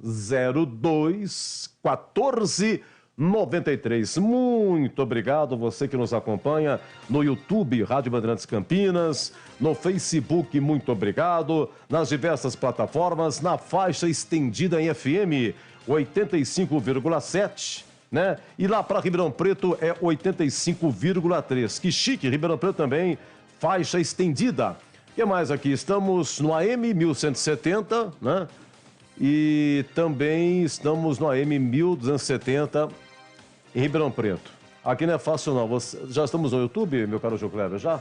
02 14 93. Muito obrigado você que nos acompanha no YouTube Rádio Bandeirantes Campinas, no Facebook, muito obrigado, nas diversas plataformas, na faixa estendida em FM 85,7, né? E lá para Ribeirão Preto é 85,3. Que chique, Ribeirão Preto também, faixa estendida. O que mais aqui? Estamos no AM 1170, né? E também estamos no AM 1270 em Ribeirão Preto. Aqui não é fácil não. Já estamos no YouTube, meu caro João Kleber, já?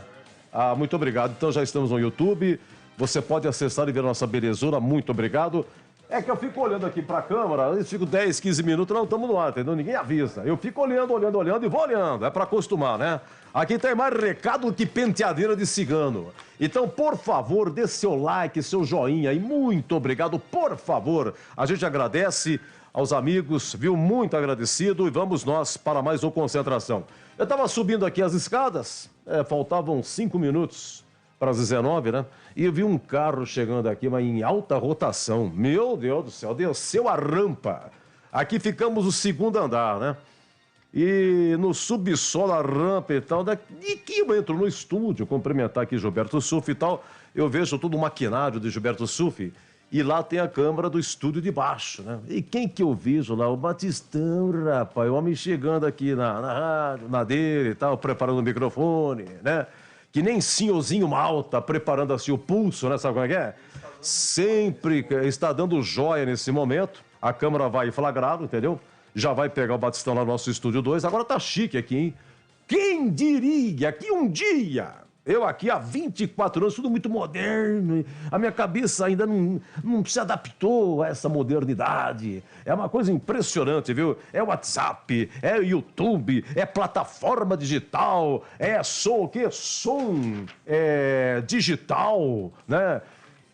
Ah, muito obrigado. Então já estamos no YouTube. Você pode acessar e ver a nossa belezura. Muito obrigado. É que eu fico olhando aqui para a câmera, eu fico 10, 15 minutos, não estamos no ar, entendeu? Ninguém avisa. Eu fico olhando e vou olhando. É para acostumar, né? Aqui tem mais recado que penteadeira de cigano. Então, por favor, dê seu like, seu joinha e muito obrigado, por favor. A gente agradece aos amigos, viu? Muito agradecido e vamos nós para mais uma concentração. Eu estava subindo aqui as escadas, faltavam 5 minutos para as 19, né? E eu vi um carro chegando aqui, mas em alta rotação. Meu Deus do céu, desceu a rampa. Aqui ficamos no segundo andar, né? E no subsolo, a rampa e tal. E que eu entro no estúdio, cumprimentar aqui Gilberto Suff e tal. Eu vejo todo o maquinário de Gilberto Suff. E lá tem a câmera do estúdio de baixo, né? E quem que eu vejo lá? O Batistão, rapaz. O homem chegando aqui na rádio, na dele e tal, preparando o microfone, né? Que nem senhorzinho Malta, preparando assim o pulso, né? Sabe como é que é? Sempre está dando joia nesse momento. A câmera vai flagrado, entendeu? Já vai pegar o Batistão lá no nosso Estúdio 2. Agora tá chique aqui, hein? Quem diria que um dia, eu aqui há 24 anos, tudo muito moderno, a minha cabeça ainda não se adaptou a essa modernidade. É uma coisa impressionante, viu? É WhatsApp, é YouTube, é plataforma digital, é som, o quê? Som digital, né?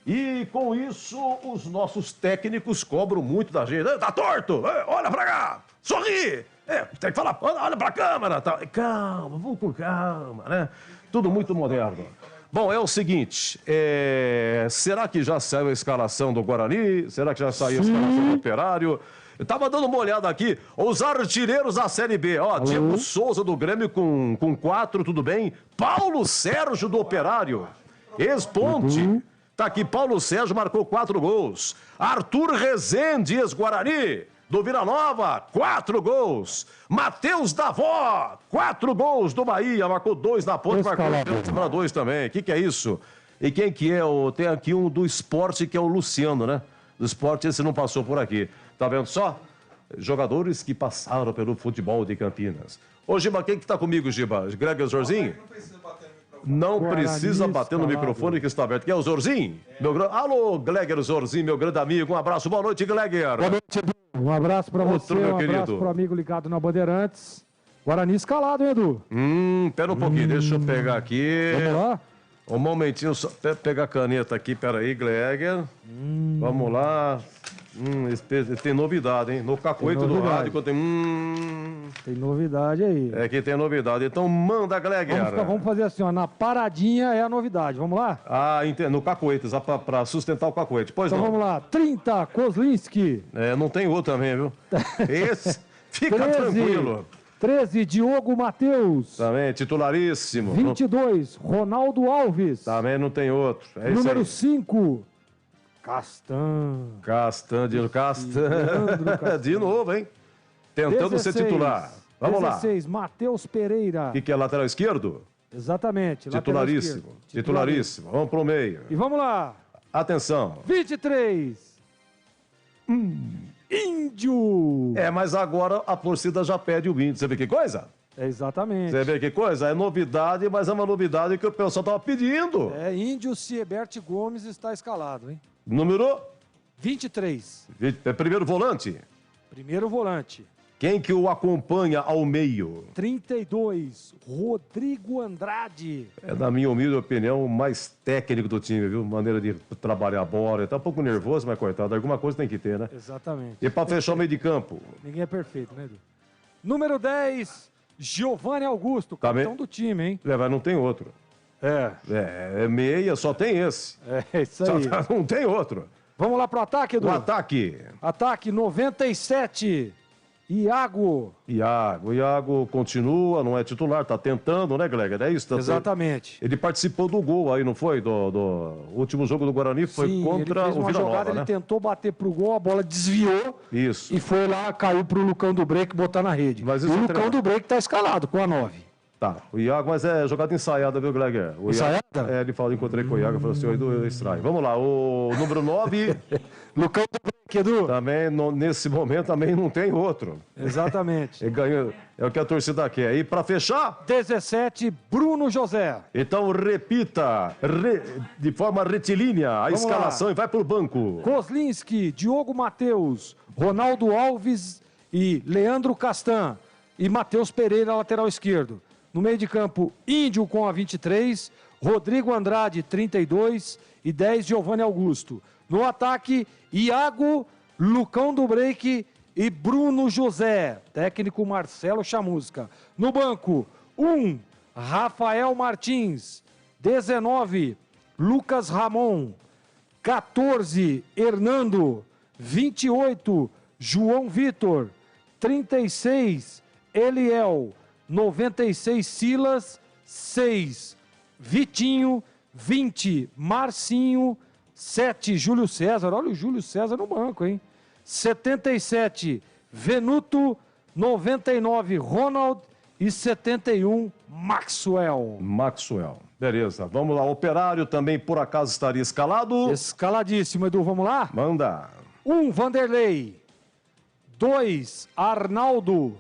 E com isso, os nossos técnicos cobram muito da gente. Tá torto? Olha pra cá! Sorri! Tem que falar, olha pra câmera! Tá. Calma, vamos com calma, né? Tudo muito moderno. Bom, é o seguinte, será que já saiu a escalação do Guarani? Será que já saiu a escalação do Operário? Eu tava dando uma olhada aqui, os artilheiros da Série B, ó, Diego Souza do Grêmio com 4, tudo bem? Paulo Sérgio do Operário, ex-Ponte. Tá aqui, Paulo Sérgio marcou 4 gols. Arthur Rezende, ex-Guarani, do Vila Nova, 4 gols. Matheus Davó, 4 gols do Bahia, marcou 2 na Ponte, marcou 2 também. O que é isso? E quem que é? Tem aqui um do esporte, que é o Luciano, né? Do esporte, esse não passou por aqui. Tá vendo só? Jogadores que passaram pelo futebol de Campinas. Ô, Giba, quem que tá comigo, Giba? Gregor Zorzinho? Não precisa bater no microfone que está aberto. Quem é o Zorzinho? Alô, Gleger Zorzinho, meu grande amigo. Um abraço. Boa noite, Gleger. Boa noite, Edu. Um abraço para você, um abraço pro amigo ligado na Bandeirantes. Guarani escalado, hein, Edu? Pera um pouquinho, deixa eu pegar aqui. Vamos lá? Um momentinho, só pegar a caneta aqui, peraí, Gleger. Vamos lá. Tem novidade, hein? No cacoete do rádio, tem novidade aí. É que tem novidade. Então manda, Gleger. Vamos fazer assim, ó. Na paradinha é a novidade. Vamos lá? Ah, no cacoete, só pra sustentar o cacoete. Pois então não. Vamos lá. 30, Kozlinski. Não tem outro também, viu? Esse, fica 13, tranquilo. 13, Diogo Matheus. Também, titularíssimo. 22, Ronaldo Alves. Também não tem outro. Número 5, Castan. De novo, hein? Tentando 16, ser titular. Vamos 16, Matheus Pereira. Que é lateral esquerdo? Exatamente. Titularíssimo. Vamos pro meio. E vamos lá. Atenção. 23. Índio. Mas agora a torcida já pede o Índio. Você vê que coisa? Exatamente. Você vê que coisa? É novidade, mas é uma novidade que o pessoal estava pedindo. Índio Siebert Gomes está escalado, hein? Número? 23. Primeiro volante? Primeiro volante. Quem que o acompanha ao meio? 32, Rodrigo Andrade. Na minha humilde opinião, o mais técnico do time, viu? Maneira de trabalhar a bola. Ele tá um pouco nervoso, mas coitado, alguma coisa tem que ter, né? Exatamente. E para fechar o meio de campo? Ninguém é perfeito, né, Edu? Número 10, Giovanni Augusto, capitão do time, hein? Mas não tem outro. Meia, só tem esse. Isso aí. Não tem outro. Vamos lá pro ataque, Edu? O ataque. Ataque 97. Iago continua, não é titular, tá tentando, né, Gleger? É isso? Exatamente. Ele participou do gol aí, não foi? Do último jogo do Guarani, foi Sim, contra ele fez uma o Vila jogada, Nova, ele né? tentou bater pro gol, a bola desviou. Isso. E foi lá, caiu pro Lucão do Break botar na rede. Mas e isso o é Lucão treinado. do Break tá escalado com a 9. Tá, o Iago, mas é jogada ensaiada, viu, Gleger? Ensaiada? Ele falou, encontrei com o Iago, falou assim, eu extraio. Vamos lá, o número 9... Lucão do Break, Edu. Também, nesse momento, também não tem outro. Exatamente. Ele ganhou, é o que a torcida quer. E para fechar... 17, Bruno José. Então repita, de forma retilínea, a escalação lá. E vai pro banco. Kozlinski, Diogo Matheus, Ronaldo Alves e Leandro Castan. E Matheus Pereira, lateral esquerdo. No meio de campo, Índio com a 23, Rodrigo Andrade, 32 e 10, Giovanni Augusto. No ataque, Iago, Lucão do Break e Bruno José. Técnico Marcelo Chamusca. No banco, 1, Rafael Martins. 19, Lucas Ramon. 14, Hernando. 28, João Vitor. 36, Eliel. 96, Silas. 6, Vitinho. 20, Marcinho. 7, Júlio César. Olha o Júlio César no banco, hein? 77, Venuto. 99, Ronald. E 71, Maxwell. Beleza, vamos lá. Operário também, por acaso, estaria escalado? Escaladíssimo, Edu. Vamos lá? Manda. 1, Vanderlei. 2, Arnaldo.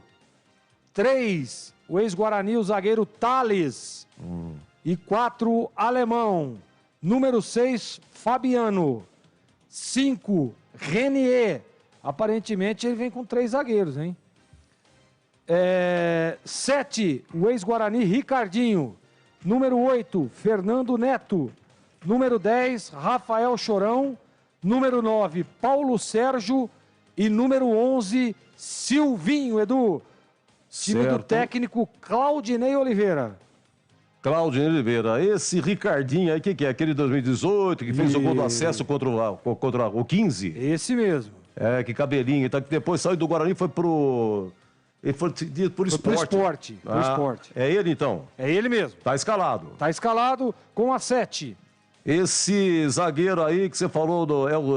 3, o ex-Guarani, o zagueiro Thales. E 4, Alemão. Número 6, Fabiano. 5, Renier. Aparentemente ele vem com 3 zagueiros, hein? 7, o ex-Guarani, Ricardinho. Número 8, Fernando Neto. Número 10, Rafael Chorão. Número 9, Paulo Sérgio. E número 11, Silvinho, Edu. Time Certo. do técnico Claudinei Oliveira. Claudinei Oliveira. Esse Ricardinho aí, que é? Aquele 2018 que fez o gol do acesso contra o 15? Esse mesmo. Que cabelinho. Então, que depois saiu do Guarani e foi pro... Ele foi cedido por esporte. Pro esporte. É ele, então? É ele mesmo. Tá escalado. Tá escalado com a 7. Esse zagueiro aí que você falou,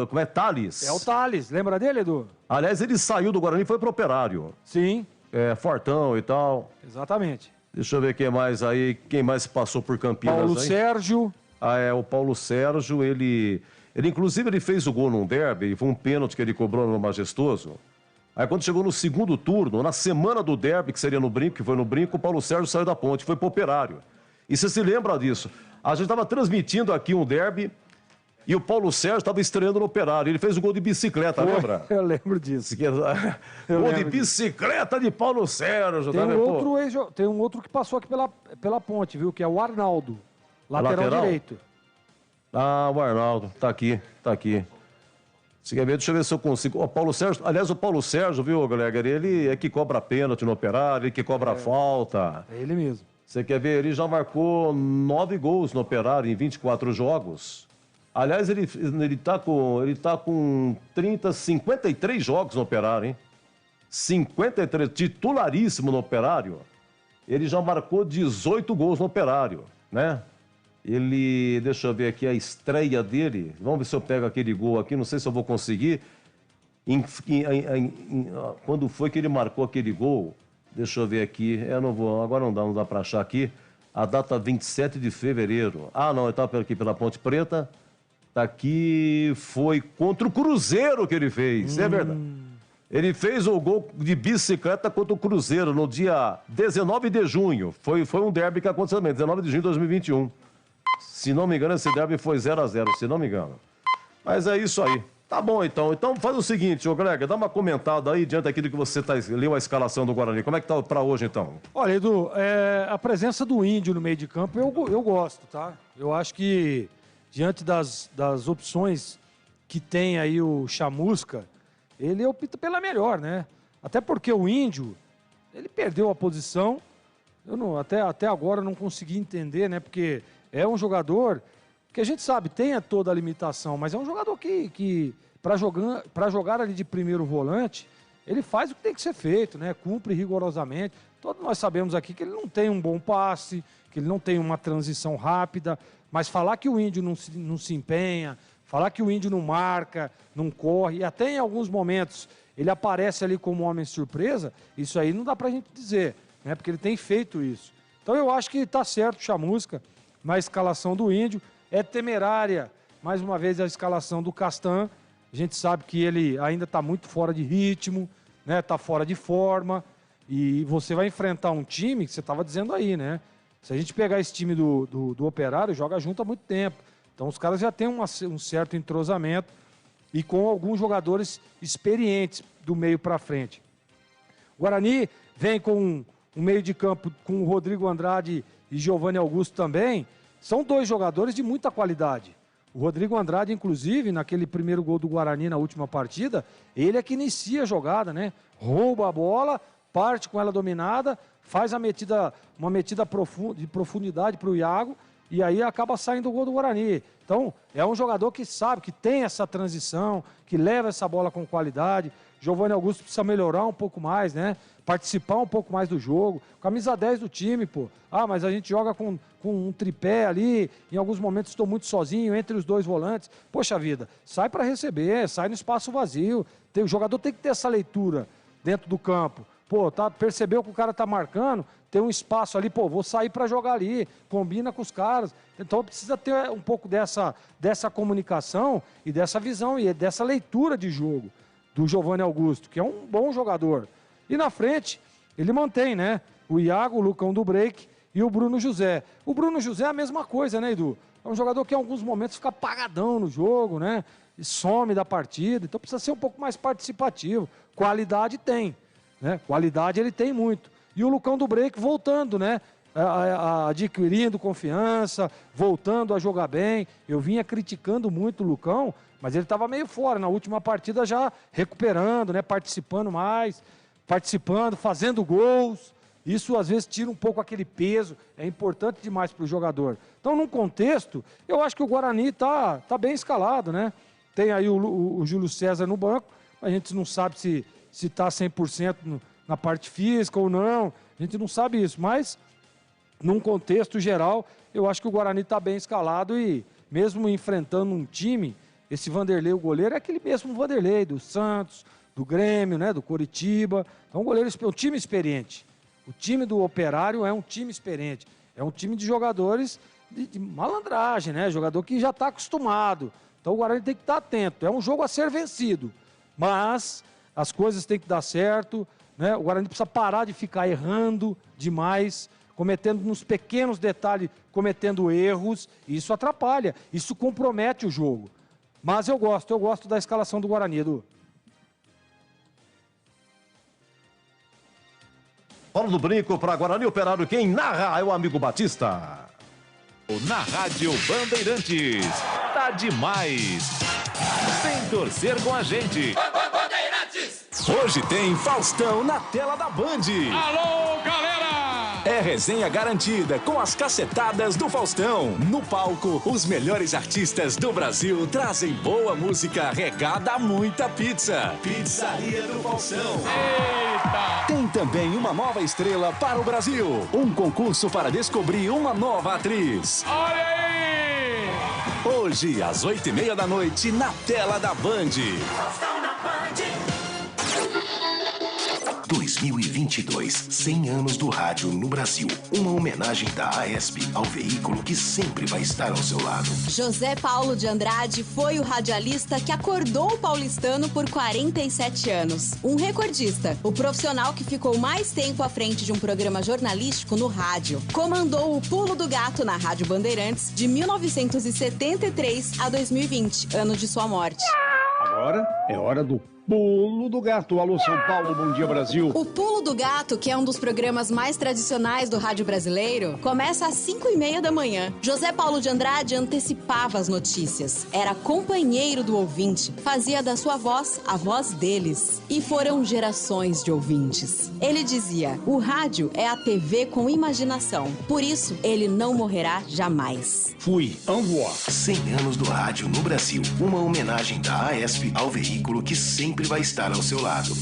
como é? Thales? É o Thales. Lembra dele, Edu? Aliás, ele saiu do Guarani e foi pro Operário. Sim. Fortão e tal. Exatamente. Deixa eu ver quem mais aí. Quem mais passou por Campinas Paulo aí? Sérgio. O Paulo Sérgio, ele inclusive ele fez o gol num derby, foi um pênalti que ele cobrou no Majestoso. Aí quando chegou no segundo turno, na semana do derby, que seria no Brinco, que foi no Brinco, o Paulo Sérgio saiu da ponte, foi pro Operário. E você se lembra disso? A gente estava transmitindo aqui um derby e o Paulo Sérgio estava estreando no Operário. Ele fez o gol de bicicleta, lembra? Eu lembro disso. Gol de bicicleta de Paulo Sérgio. Tem um outro que passou aqui pela ponte, viu? Que é o Arnaldo, lateral direito. O Arnaldo, tá aqui. Se quer ver, deixa eu ver se eu consigo. O Paulo Sérgio, aliás, o Paulo Sérgio, viu, Gleger? Ele é que cobra pênalti no Operário, ele que cobra falta. É ele mesmo. Você quer ver? Ele já marcou 9 gols no Operário em 24 jogos. Aliás, ele tá com 53 jogos no Operário, hein? 53, titularíssimo no Operário. Ele já marcou 18 gols no Operário, né? Deixa eu ver aqui a estreia dele. Vamos ver se eu pego aquele gol aqui, não sei se eu vou conseguir. Quando foi que ele marcou aquele gol? Deixa eu ver aqui. Agora não dá para achar aqui. A data 27 de fevereiro. Não, ele estava aqui pela Ponte Preta. Tá aqui, foi contra o Cruzeiro que ele fez, é verdade. Ele fez o gol de bicicleta contra o Cruzeiro no dia 19 de junho. Foi um derby que aconteceu também, 19 de junho de 2021. Se não me engano, esse derby foi 0-0, se não me engano. Mas é isso aí. Tá bom, então. Então faz o seguinte, ô Greg, dá uma comentada aí diante daquilo que você leu a escalação do Guarani. Como é que tá pra hoje, então? Olha, Edu, a presença do Índio no meio de campo eu gosto, tá? Eu acho que, diante das opções que tem aí o Chamusca, ele opta pela melhor, né? Até porque o Índio, ele perdeu a posição. Até agora eu não consegui entender, né? Porque é um jogador que Porque a gente sabe, tem toda a limitação, mas é um jogador que para jogar ali de primeiro volante, ele faz o que tem que ser feito, né? Cumpre rigorosamente. Todos nós sabemos aqui que ele não tem um bom passe, que ele não tem uma transição rápida, mas falar que o Índio não se empenha, falar que o Índio não marca, não corre, e até em alguns momentos ele aparece ali como homem surpresa, isso aí não dá pra gente dizer, né? Porque ele tem feito isso. Então eu acho que tá certo o Chamusca na escalação do Índio. É temerária, mais uma vez, a escalação do Castan. A gente sabe que ele ainda está muito fora de ritmo, né? Está fora de forma. E você vai enfrentar um time que você estava dizendo aí, né? Se a gente pegar esse time do Operário, joga junto há muito tempo. Então os caras já têm um certo entrosamento e com alguns jogadores experientes do meio para frente. O Guarani vem com um meio de campo com o Rodrigo Andrade e Giovanni Augusto também. São dois jogadores de muita qualidade. O Rodrigo Andrade, inclusive, naquele primeiro gol do Guarani na última partida, ele é que inicia a jogada, né? Rouba a bola, parte com ela dominada, faz uma metida de profundidade para o Iago e aí acaba saindo o gol do Guarani. Então, é um jogador que sabe, que tem essa transição, que leva essa bola com qualidade. Giovanni Augusto precisa melhorar um pouco mais, né? Participar um pouco mais do jogo. Camisa 10 do time, pô. Ah, mas a gente joga com um tripé ali, em alguns momentos estou muito sozinho, entre os dois volantes. Poxa vida, sai para receber, sai no espaço vazio. O jogador tem que ter essa leitura dentro do campo. Pô, percebeu que o cara tá marcando, tem um espaço ali, pô, vou sair para jogar ali, combina com os caras. Então precisa ter um pouco dessa comunicação e dessa visão e dessa leitura de jogo do Giovanni Augusto, que é um bom jogador. E na frente, ele mantém, né? O Iago, o Lucão do Break e o Bruno José. O Bruno José é a mesma coisa, né, Edu? É um jogador que em alguns momentos fica apagadão no jogo, né? E some da partida, então precisa ser um pouco mais participativo. Qualidade tem, né? Qualidade ele tem muito. E o Lucão do Break voltando, né? Adquirindo confiança, voltando a jogar bem. Eu vinha criticando muito o Lucão, mas ele estava meio fora. Na última partida já recuperando, né? Participando mais, fazendo gols. Isso às vezes tira um pouco aquele peso, é importante demais para o jogador. Então, num contexto, eu acho que o Guarani tá bem escalado, né? Tem aí o Júlio César no banco, a gente não sabe se está 100% na parte física ou não, a gente não sabe isso, mas num contexto geral, eu acho que o Guarani está bem escalado e mesmo enfrentando um time, esse Vanderlei, o goleiro, é aquele mesmo Vanderlei do Santos, do Grêmio, né, do Coritiba. Então, um time experiente. O time do Operário é um time experiente. É um time de jogadores de malandragem, né? Jogador que já está acostumado. Então, o Guarani tem que estar atento. É um jogo a ser vencido. Mas as coisas têm que dar certo, né? O Guarani precisa parar de ficar errando demais, cometendo nos pequenos detalhes, cometendo erros. E isso atrapalha. Isso compromete o jogo. Mas eu gosto da escalação do Guarani, Edu. Bola do Brinco para Guarani Operário. Quem narra é o amigo Batista. Na Rádio Bandeirantes. Tá demais. Vem torcer com a gente. Bandeirantes! Hoje tem Faustão na tela da Band. Alô, galera! É resenha garantida com as cacetadas do Faustão. No palco, os melhores artistas do Brasil trazem boa música regada a muita pizza. Pizzaria do Faustão. Eita! Tem também uma nova estrela para o Brasil. Um concurso para descobrir uma nova atriz. Olha aí! Hoje, às 8h30 da noite, na tela da Band. Faustão na Band. 2022, 100 anos do rádio no Brasil. Uma homenagem da AESP ao veículo que sempre vai estar ao seu lado. José Paulo de Andrade foi o radialista que acordou o paulistano por 47 anos. Um recordista, o profissional que ficou mais tempo à frente de um programa jornalístico no rádio. Comandou o Pulo do Gato na Rádio Bandeirantes de 1973 a 2020, ano de sua morte. Agora é hora do Pulo do Gato. Alô, São Paulo, bom dia, Brasil. O Pulo do Gato, que é um dos programas mais tradicionais do rádio brasileiro, começa às 5h30 da manhã. José Paulo de Andrade antecipava as notícias. Era companheiro do ouvinte. Fazia da sua voz a voz deles. E foram gerações de ouvintes. Ele dizia, o rádio é a TV com imaginação. Por isso, ele não morrerá jamais. Fui, au revoir. 100 anos do rádio no Brasil. Uma homenagem da AESP ao veículo que sempre vai estar ao seu lado.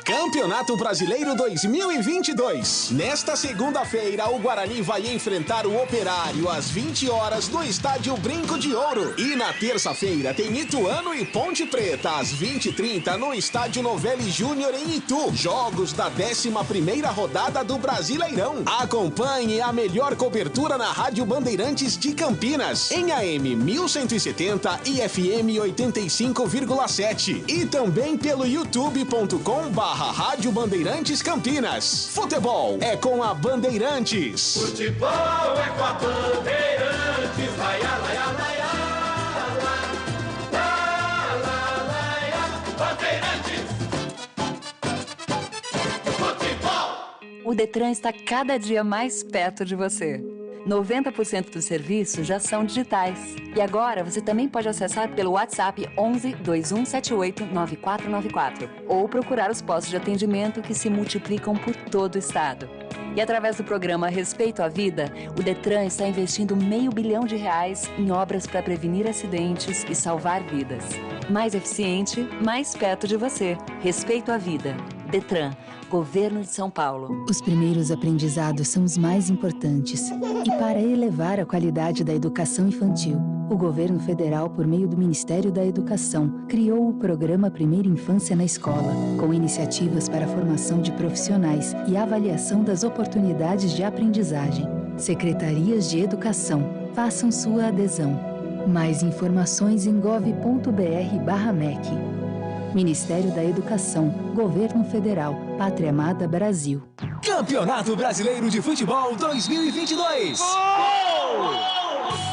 Campeonato Brasileiro 2022. Nesta segunda-feira, o Guarani vai enfrentar o Operário às 20 horas no Estádio Brinco de Ouro. E na terça-feira tem Ituano e Ponte Preta às 20h30 no Estádio Novelli Júnior em Itu. Jogos da 11ª rodada do Brasileirão. Acompanhe a melhor cobertura na Rádio Bandeirantes de Campinas, em AM 1170 e FM 85,7. E também pelo youtube.com/Rádio Bandeirantes Campinas. Futebol é com a Bandeirantes. Futebol é com a Bandeirantes. Laia, laia, laia, Bandeirantes. Futebol. O Detran está cada dia mais perto de você. 90% dos serviços já são digitais. E agora você também pode acessar pelo WhatsApp 11 2178 9494 ou procurar os postos de atendimento que se multiplicam por todo o estado. E através do programa Respeito à Vida, o Detran está investindo R$500 milhão em obras para prevenir acidentes e salvar vidas. Mais eficiente, mais perto de você. Respeito à Vida. Detran. Governo de São Paulo. Os primeiros aprendizados são os mais importantes. E para elevar a qualidade da educação infantil, o governo federal, por meio do Ministério da Educação, criou o programa Primeira Infância na Escola, com iniciativas para a formação de profissionais e avaliação das oportunidades de aprendizagem. Secretarias de Educação, façam sua adesão. Mais informações em gov.br/mec. Ministério da Educação, Governo Federal, Pátria Amada Brasil. Campeonato Brasileiro de Futebol 2022.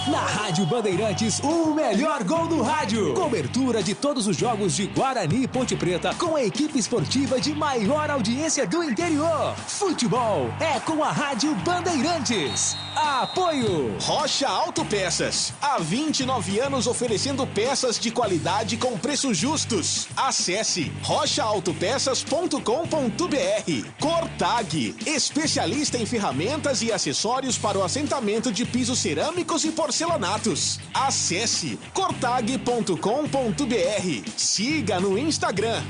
Na Rádio Bandeirantes, o melhor gol do rádio. Cobertura de todos os jogos de Guarani e Ponte Preta com a equipe esportiva de maior audiência do interior. Futebol é com a Rádio Bandeirantes. Apoio Rocha Autopeças. Há 29 anos oferecendo peças de qualidade com preços justos. Acesse rochaautopeças.com.br. Cortag, especialista em ferramentas e acessórios para o assentamento de pisos cerâmicos e porcelanatos. Acesse cortag.com.br. Siga no Instagram,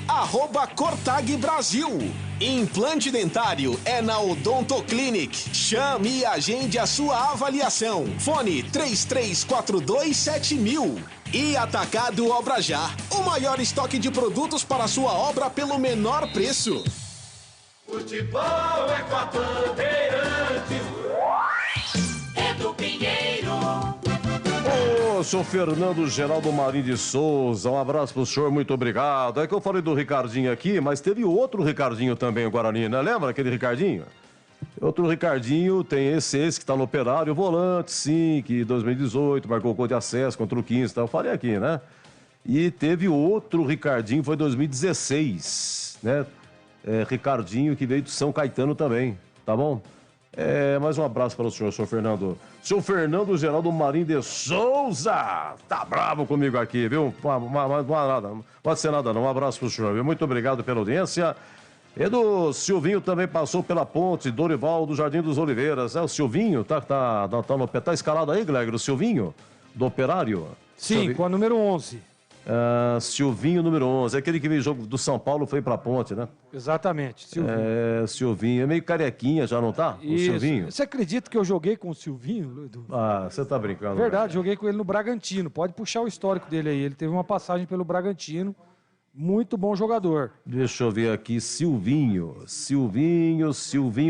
@CortagBrasil. Implante dentário é na Odontoclinic. Chame e agende a sua avaliação. Fone 33427000. E Atacado Obra Já. O maior estoque de produtos para a sua obra pelo menor preço. Futebol é com a Bandeirantes. É do Pinheiro. Ô, senhor Fernando Geraldo Marim de Souza, um abraço pro senhor, muito obrigado. É que eu falei do Ricardinho aqui, mas teve outro Ricardinho também, o Guarani, né? Lembra aquele Ricardinho? Outro Ricardinho, tem esse que tá no Operário, volante, sim, que em 2018 marcou gol de acesso contra o 15, tá? Eu falei aqui, né? E teve outro Ricardinho, foi em 2016, né? Ricardinho, que veio de São Caetano também, tá bom? Mais um abraço para o senhor Fernando. Senhor Fernando Geraldo Marim de Souza, tá bravo comigo aqui, viu? Não pode ser nada não, um abraço para o senhor, viu? Muito obrigado pela audiência. Edu Silvinho também passou pela ponte, Dorival do Jardim dos Oliveiras. O Silvinho, tá escalado aí, Gleger, o Silvinho, do Operário? Sim, Silvinho. com a número 11. Silvinho, número 11. Aquele que veio jogo do São Paulo foi pra ponte, né? Exatamente, Silvinho. Silvinho. É meio carequinha já, não tá? Isso. O Silvinho. Você acredita que eu joguei com o Silvinho, Edu? Você tá brincando. Verdade, né? joguei com ele no Bragantino. Pode puxar o histórico dele aí. Ele teve uma passagem pelo Bragantino. Muito bom jogador. Deixa eu ver aqui. Silvinho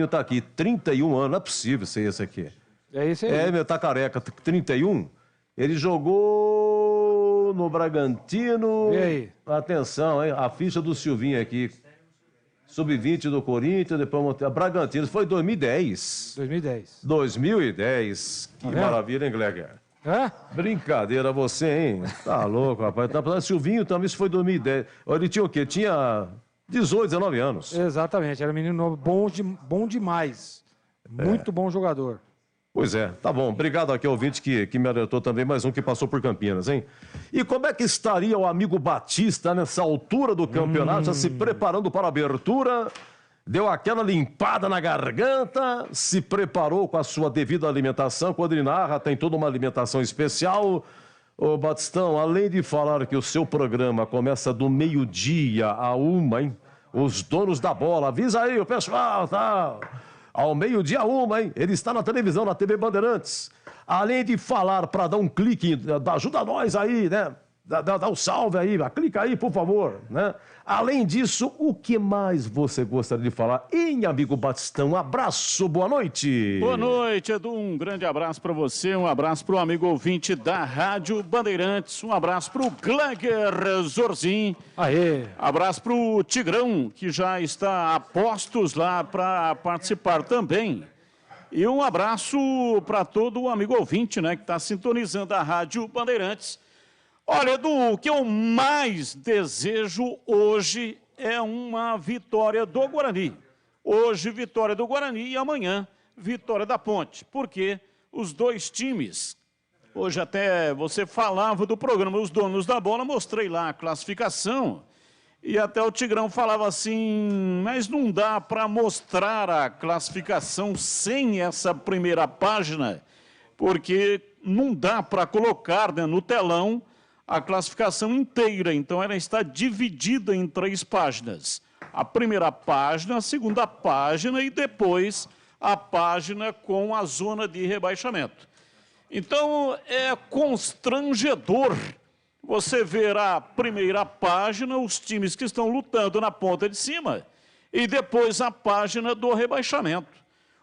tá aqui. 31 anos. Não é possível ser esse aqui. É esse aí. Meu, tá careca. 31. Ele jogou no Bragantino. E aí? Atenção, hein? A ficha do Silvinho aqui. Sub-20 do Corinthians, depois Bragantino. Foi 2010. 2010. 2010. Que Tá vendo? maravilha, hein, Gleger? É? Brincadeira você, hein? Tá louco, rapaz. Tá falando, Silvinho também, isso foi 2010. Ele tinha o quê? Tinha 18, 19 anos. Exatamente, era um menino novo, bom demais. Muito bom jogador. Pois é, tá bom. Obrigado aqui ao ouvinte que me alertou também, mais um que passou por Campinas, hein? E como é que estaria o amigo Batista nessa altura do campeonato, já se preparando para a abertura? Deu aquela limpada na garganta, se preparou com a sua devida alimentação. Quando ele narra, tem toda uma alimentação especial. Ô, Batistão, além de falar que o seu programa começa do meio-dia a 1, hein? Os donos da bola, avisa aí o pessoal, tá? Ao meio-dia 1, hein? Ele está na televisão, na TV Bandeirantes. Além de falar para dar um clique, ajuda nós aí, né? Dá um salve aí, clica aí, por favor, né? Além disso, o que mais você gostaria de falar? Hein, amigo Batistão? Um abraço, boa noite. Boa noite, Edu. Um grande abraço para você, um abraço para o amigo ouvinte da Rádio Bandeirantes, um abraço para o Gleger Zorzin. Aê! Abraço para o Tigrão, que já está a postos lá para participar também. E um abraço para todo o amigo ouvinte, né, que está sintonizando a Rádio Bandeirantes. Olha, Edu, o que eu mais desejo hoje é uma vitória do Guarani. Hoje, vitória do Guarani e amanhã, vitória da Ponte. Porque os dois times, hoje até você falava do programa Os Donos da Bola, mostrei lá a classificação e até o Tigrão falava assim, mas não dá para mostrar a classificação sem essa primeira página, porque não dá para colocar, né, no telão a classificação inteira, então ela está dividida em 3 páginas. A primeira página, a segunda página e depois a página com a zona de rebaixamento. Então é constrangedor você ver a primeira página, os times que estão lutando na ponta de cima, e depois a página do rebaixamento.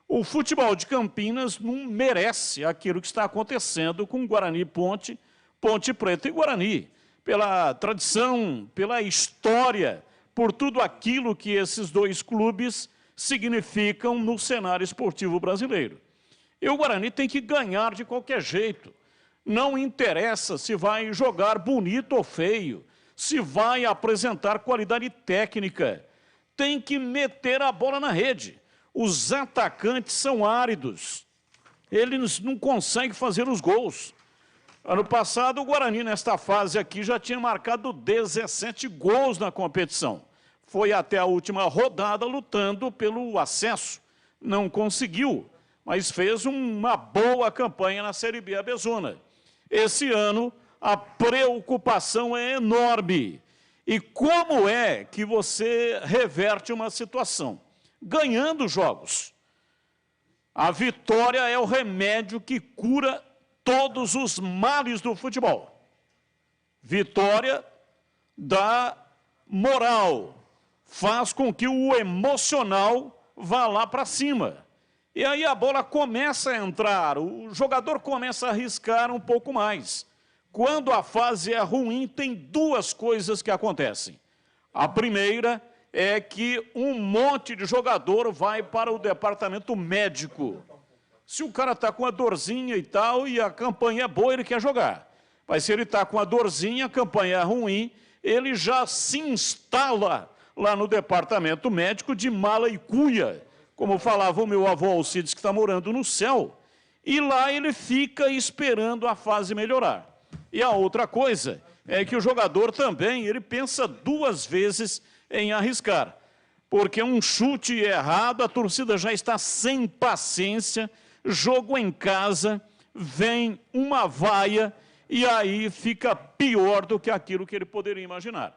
O futebol de Campinas não merece aquilo que está acontecendo com Guarani e Ponte, Ponte Preta e Guarani, pela tradição, pela história, por tudo aquilo que esses dois clubes significam no cenário esportivo brasileiro. E o Guarani tem que ganhar de qualquer jeito. Não interessa se vai jogar bonito ou feio, se vai apresentar qualidade técnica. Tem que meter a bola na rede. Os atacantes são áridos. Eles não conseguem fazer os gols. Ano passado, o Guarani, nesta fase aqui, já tinha marcado 17 gols na competição. Foi até a última rodada lutando pelo acesso. Não conseguiu, mas fez uma boa campanha na Série B Abezona. Esse ano, a preocupação é enorme. E como é que você reverte uma situação? Ganhando jogos. A vitória é o remédio que cura todos os males do futebol. Vitória dá moral, faz com que o emocional vá lá para cima. E aí a bola começa a entrar, o jogador começa a arriscar um pouco mais. Quando a fase é ruim, tem 2 coisas que acontecem. A primeira é que um monte de jogador vai para o departamento médico. Se o cara está com a dorzinha e tal, e a campanha é boa, ele quer jogar. Mas se ele está com a dorzinha, a campanha é ruim, ele já se instala lá no departamento médico de mala e cuia, como falava o meu avô Alcides, que está morando no céu, e lá ele fica esperando a fase melhorar. E a outra coisa é que o jogador também, ele pensa 2 vezes em arriscar, porque um chute errado, a torcida já está sem paciência, jogo em casa, vem uma vaia e aí fica pior do que aquilo que ele poderia imaginar.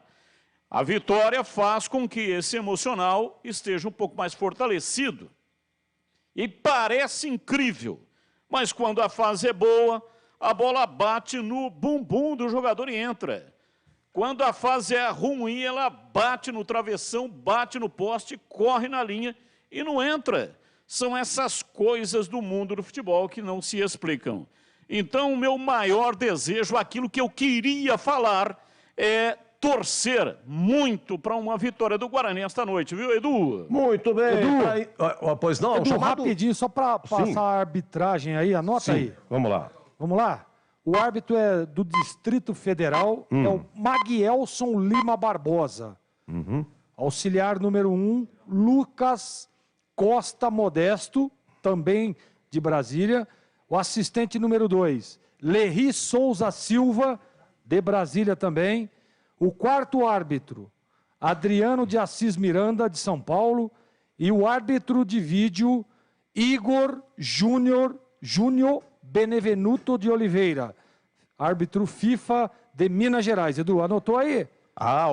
A vitória faz com que esse emocional esteja um pouco mais fortalecido. E parece incrível, mas quando a fase é boa, a bola bate no bumbum do jogador e entra. Quando a fase é ruim, ela bate no travessão, bate no poste, corre na linha e não entra. São essas coisas do mundo do futebol que não se explicam. Então, o meu maior desejo, aquilo que eu queria falar, é torcer muito para uma vitória do Guarani esta noite, viu, Edu? Muito bem. Edu, pois não, Edu, rapidinho, só para passar a arbitragem aí, anota aí. Vamos lá. Vamos lá? O árbitro é do Distrito Federal, é o Maguielson Lima Barbosa. Auxiliar número 1, Lucas Costa Modesto, também de Brasília. O assistente número 2, Lerri Souza Silva, de Brasília também. O quarto árbitro, Adriano de Assis Miranda, de São Paulo. E o árbitro de vídeo, Igor Júnior Benevenuto de Oliveira, árbitro FIFA de Minas Gerais. Edu, anotou aí?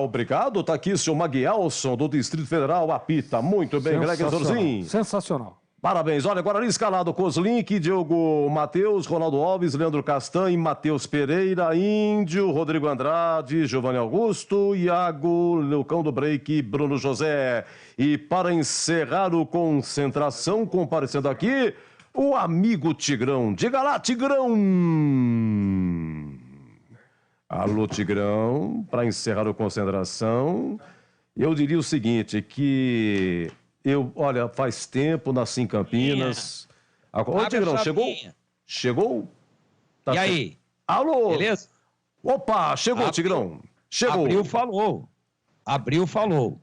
Obrigado. Tá aqui o senhor Maguielson, do Distrito Federal, apita. Muito bem, Greg Zorzin. Sensacional. Parabéns. Olha, agora ali escalado Coslink, Diogo Matheus, Ronaldo Alves, Leandro Castanho, Matheus Pereira, Índio, Rodrigo Andrade, Giovanni Augusto, Iago, Leucão do Break, Bruno José. E para encerrar o Concentração, comparecendo aqui, o amigo Tigrão. Diga lá, Tigrão! Alô, Tigrão. Para encerrar o Concentração, eu diria o seguinte, que... olha, faz tempo, nasci em Campinas. Ô, Tigrão, chegou? Chegou? Tá e aí? Alô? Beleza? Opa, chegou, Tigrão. Chegou. Abril falou.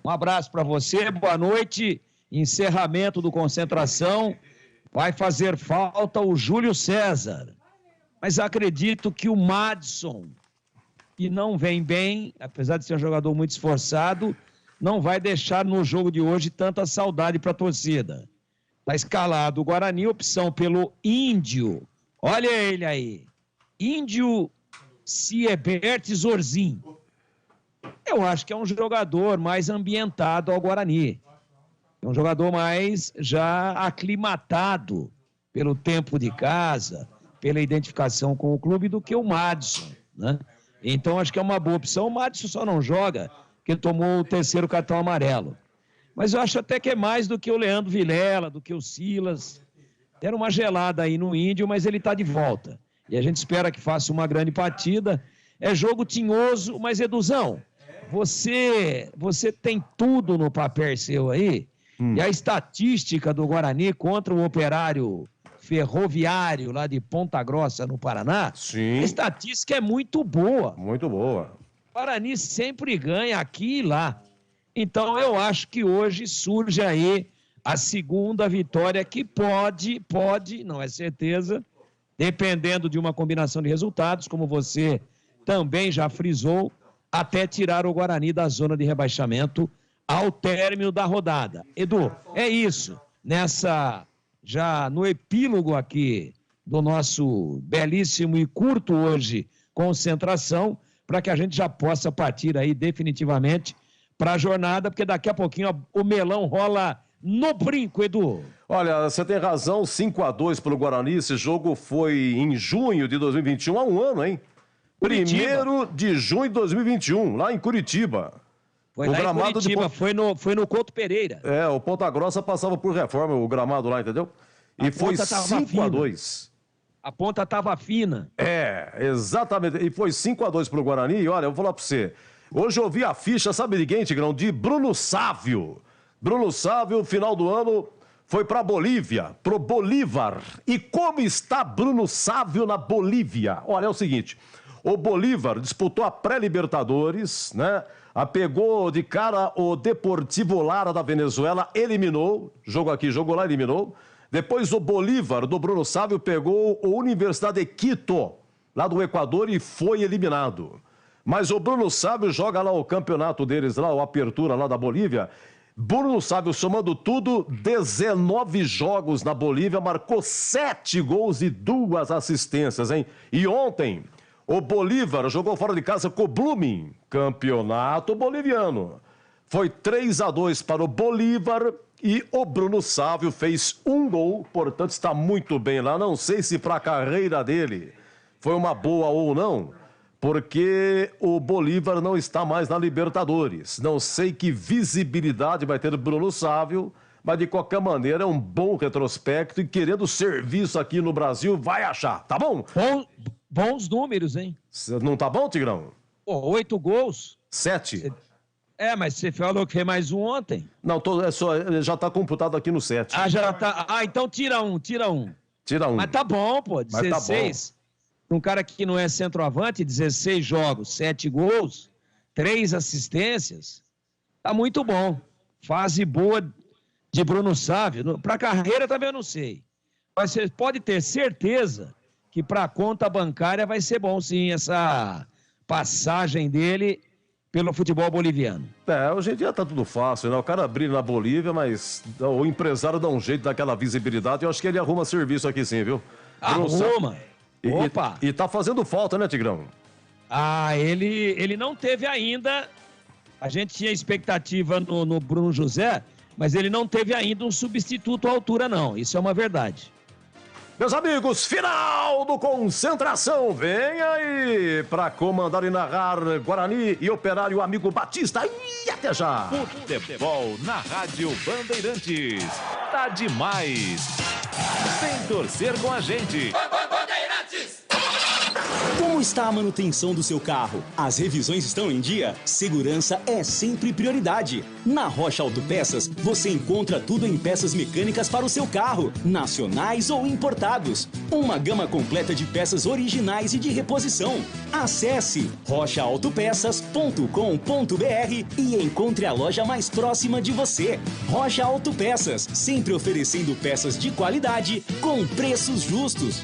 Um abraço para você, boa noite. Encerramento do Concentração. Vai fazer falta o Júlio César. Mas acredito que o Madison, que não vem bem, apesar de ser um jogador muito esforçado, não vai deixar no jogo de hoje tanta saudade para a torcida. Está escalado o Guarani, opção pelo Índio. Olha ele aí. Índio Siebert Zorzin. Eu acho que é um jogador mais ambientado ao Guarani. É um jogador mais já aclimatado pelo tempo de casa, pela identificação com o clube do que o Madison, né? Então acho que é uma boa opção. O Madison só não joga porque ele tomou o terceiro cartão amarelo. Mas eu acho até que é mais do que o Leandro Vilela, do que o Silas. Deram uma gelada aí no Índio, mas ele está de volta. E a gente espera que faça uma grande partida. É jogo tinhoso, mas Eduzão, você tem tudo no papel seu aí. E a estatística do Guarani contra o Operário Ferroviário lá de Ponta Grossa, no Paraná, sim, a estatística é muito boa. Muito boa. O Guarani sempre ganha aqui e lá. Então eu acho que hoje surge aí a segunda vitória que pode, não é certeza, dependendo de uma combinação de resultados, como você também já frisou, até tirar o Guarani da zona de rebaixamento ao término da rodada. Edu, é isso. Já no epílogo aqui do nosso belíssimo e curto hoje Concentração, para que a gente já possa partir aí definitivamente para a jornada, porque daqui a pouquinho o melão rola no brinco, Edu. Olha, você tem razão, 5-2 pelo Guarani. Esse jogo foi em junho de 2021, há um ano, hein? Curitiba. 1º de junho de 2021, lá em Curitiba. Foi lá em Curitiba, foi no Couto Pereira. O Ponta Grossa passava por reforma, o gramado lá, entendeu? E foi 5-2. A ponta estava fina. Exatamente. E foi 5-2 pro Guarani. E olha, eu vou falar pra você. Hoje eu vi a ficha, sabe de quem, Tigrão? De Bruno Sávio. Bruno Sávio, final do ano, foi pra Bolívia, pro Bolívar. E como está Bruno Sávio na Bolívia? Olha, é o seguinte. O Bolívar disputou a pré-Libertadores, né? Pegou de cara o Deportivo Lara da Venezuela, eliminou. Jogo aqui, jogo lá, eliminou. Depois o Bolívar, do Bruno Sávio, pegou a Universidade de Quito, lá do Equador, e foi eliminado. Mas o Bruno Sávio joga lá o campeonato deles, lá, a apertura lá da Bolívia. Bruno Sávio, somando tudo, 19 jogos na Bolívia, marcou 7 gols e 2 assistências, hein? E ontem, o Bolívar jogou fora de casa com o Blooming, campeonato boliviano. Foi 3-2 para o Bolívar e o Bruno Sávio fez 1 gol, portanto está muito bem lá. Não sei se para a carreira dele foi uma boa ou não, porque o Bolívar não está mais na Libertadores. Não sei que visibilidade vai ter o Bruno Sávio, mas de qualquer maneira é um bom retrospecto e querendo serviço aqui no Brasil vai achar, tá bom? Bons números, hein? Não tá bom, Tigrão? 8 gols. 7. Mas você falou que fez mais um ontem. Não, já tá computado aqui no 7. Já tá. Então tira um. Tira um. Mas tá bom, pô, 16. Um cara que não é centroavante, 16 jogos, 7 gols, 3 assistências, tá muito bom. Fase boa de Bruno Sávio. Para a carreira também eu não sei. Mas você pode ter certeza que para a conta bancária vai ser bom sim essa passagem dele pelo futebol boliviano. Hoje em dia tá tudo fácil, né? O cara brilha na Bolívia, mas o empresário dá um jeito daquela visibilidade. Eu acho que ele arruma serviço aqui sim, viu? Arruma! Opa! E tá fazendo falta, né, Tigrão? Ele não teve ainda. A gente tinha expectativa no Bruno José, mas ele não teve ainda um substituto à altura, não. Isso é uma verdade. Meus amigos, final do Concentração. Vem aí para comandar e narrar Guarani e Operário, amigo Batista. E até já. Futebol na Rádio Bandeirantes. Tá demais. Vem torcer com a gente. Bandeirantes! Como está a manutenção do seu carro? As revisões estão em dia? Segurança é sempre prioridade. Na Rocha Autopeças, você encontra tudo em peças mecânicas para o seu carro, nacionais ou importados. Uma gama completa de peças originais e de reposição. Acesse rochaautopeças.com.br e encontre a loja mais próxima de você. Rocha Autopeças, sempre oferecendo peças de qualidade com preços justos.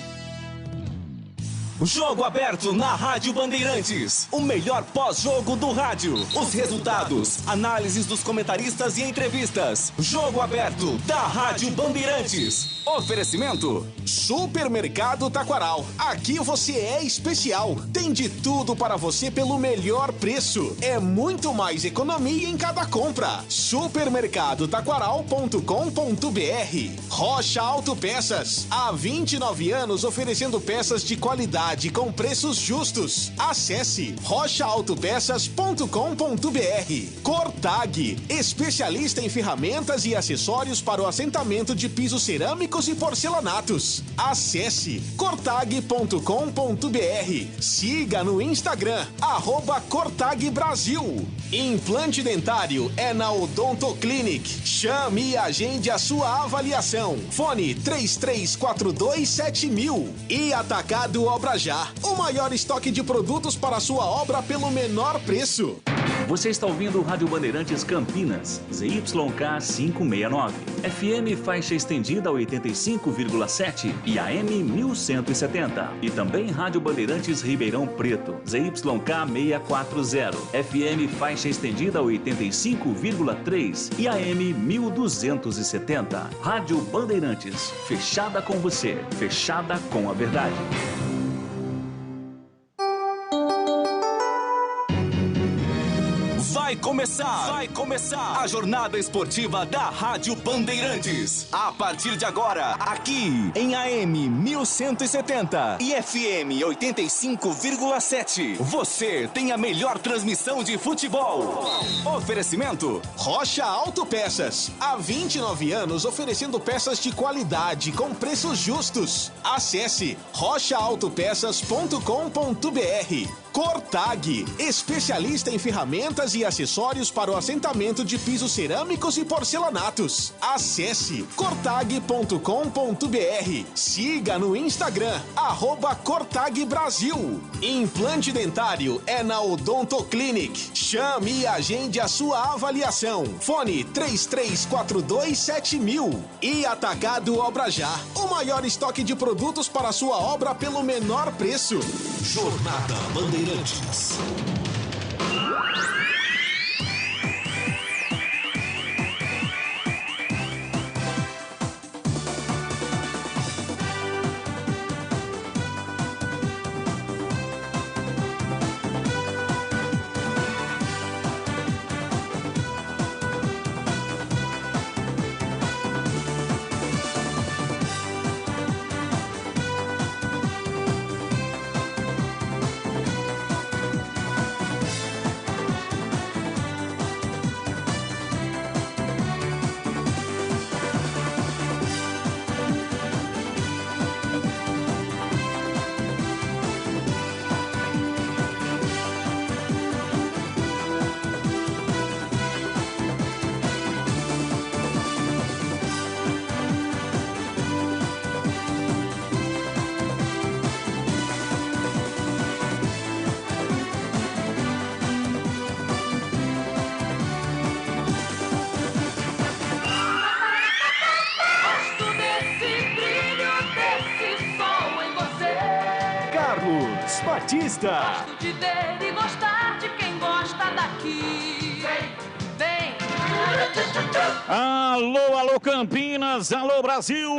Jogo aberto na Rádio Bandeirantes. O melhor pós-jogo do rádio. Os resultados, análises dos comentaristas e entrevistas. Jogo aberto da Rádio Bandeirantes. Oferecimento Supermercado Taquaral. Aqui você é especial. Tem de tudo para você pelo melhor preço. É muito mais economia em cada compra. Supermercadotaquaral.com.br. Rocha Autopeças. Há 29 anos oferecendo peças de qualidade com preços justos. Acesse rochaautopeças.com.br. Cortag, especialista em ferramentas e acessórios para o assentamento de pisos cerâmicos e porcelanatos. Acesse cortag.com.br. Siga no Instagram @cortagbrasil. Implante dentário é na Odonto Clinic. Chame e agende a sua avaliação. Fone 33427000. E Atacado Obra Já, o maior estoque de produtos para a sua obra pelo menor preço. Você está ouvindo o Rádio Bandeirantes Campinas, ZYK 569, FM faixa estendida 85,7 e AM 1170. E também Rádio Bandeirantes Ribeirão Preto, ZYK 640, FM faixa estendida 85,3 e AM 1270. Rádio Bandeirantes, fechada com você, fechada com a verdade. Vai começar a jornada esportiva da Rádio Bandeirantes. A partir de agora, aqui em AM 1170 e FM 85,7, você tem a melhor transmissão de futebol. Oferecimento Rocha Autopeças. Há 29 anos oferecendo peças de qualidade com preços justos. Acesse rochaautopeças.com.br. Cortag, especialista em ferramentas e acessórios para o assentamento de pisos cerâmicos e porcelanatos. Acesse cortag.com.br. Siga no Instagram @cortagbrasil. Implante dentário é na Odonto Clinic. Chame e agende a sua avaliação. Fone 33427000. E Atacado Obra Já, o maior estoque de produtos para a sua obra pelo menor preço. Jornada Bandeirantes. Batista. Gosto de ver e gostar de quem gosta daqui. Vem. Alô, alô Campinas, alô Brasil.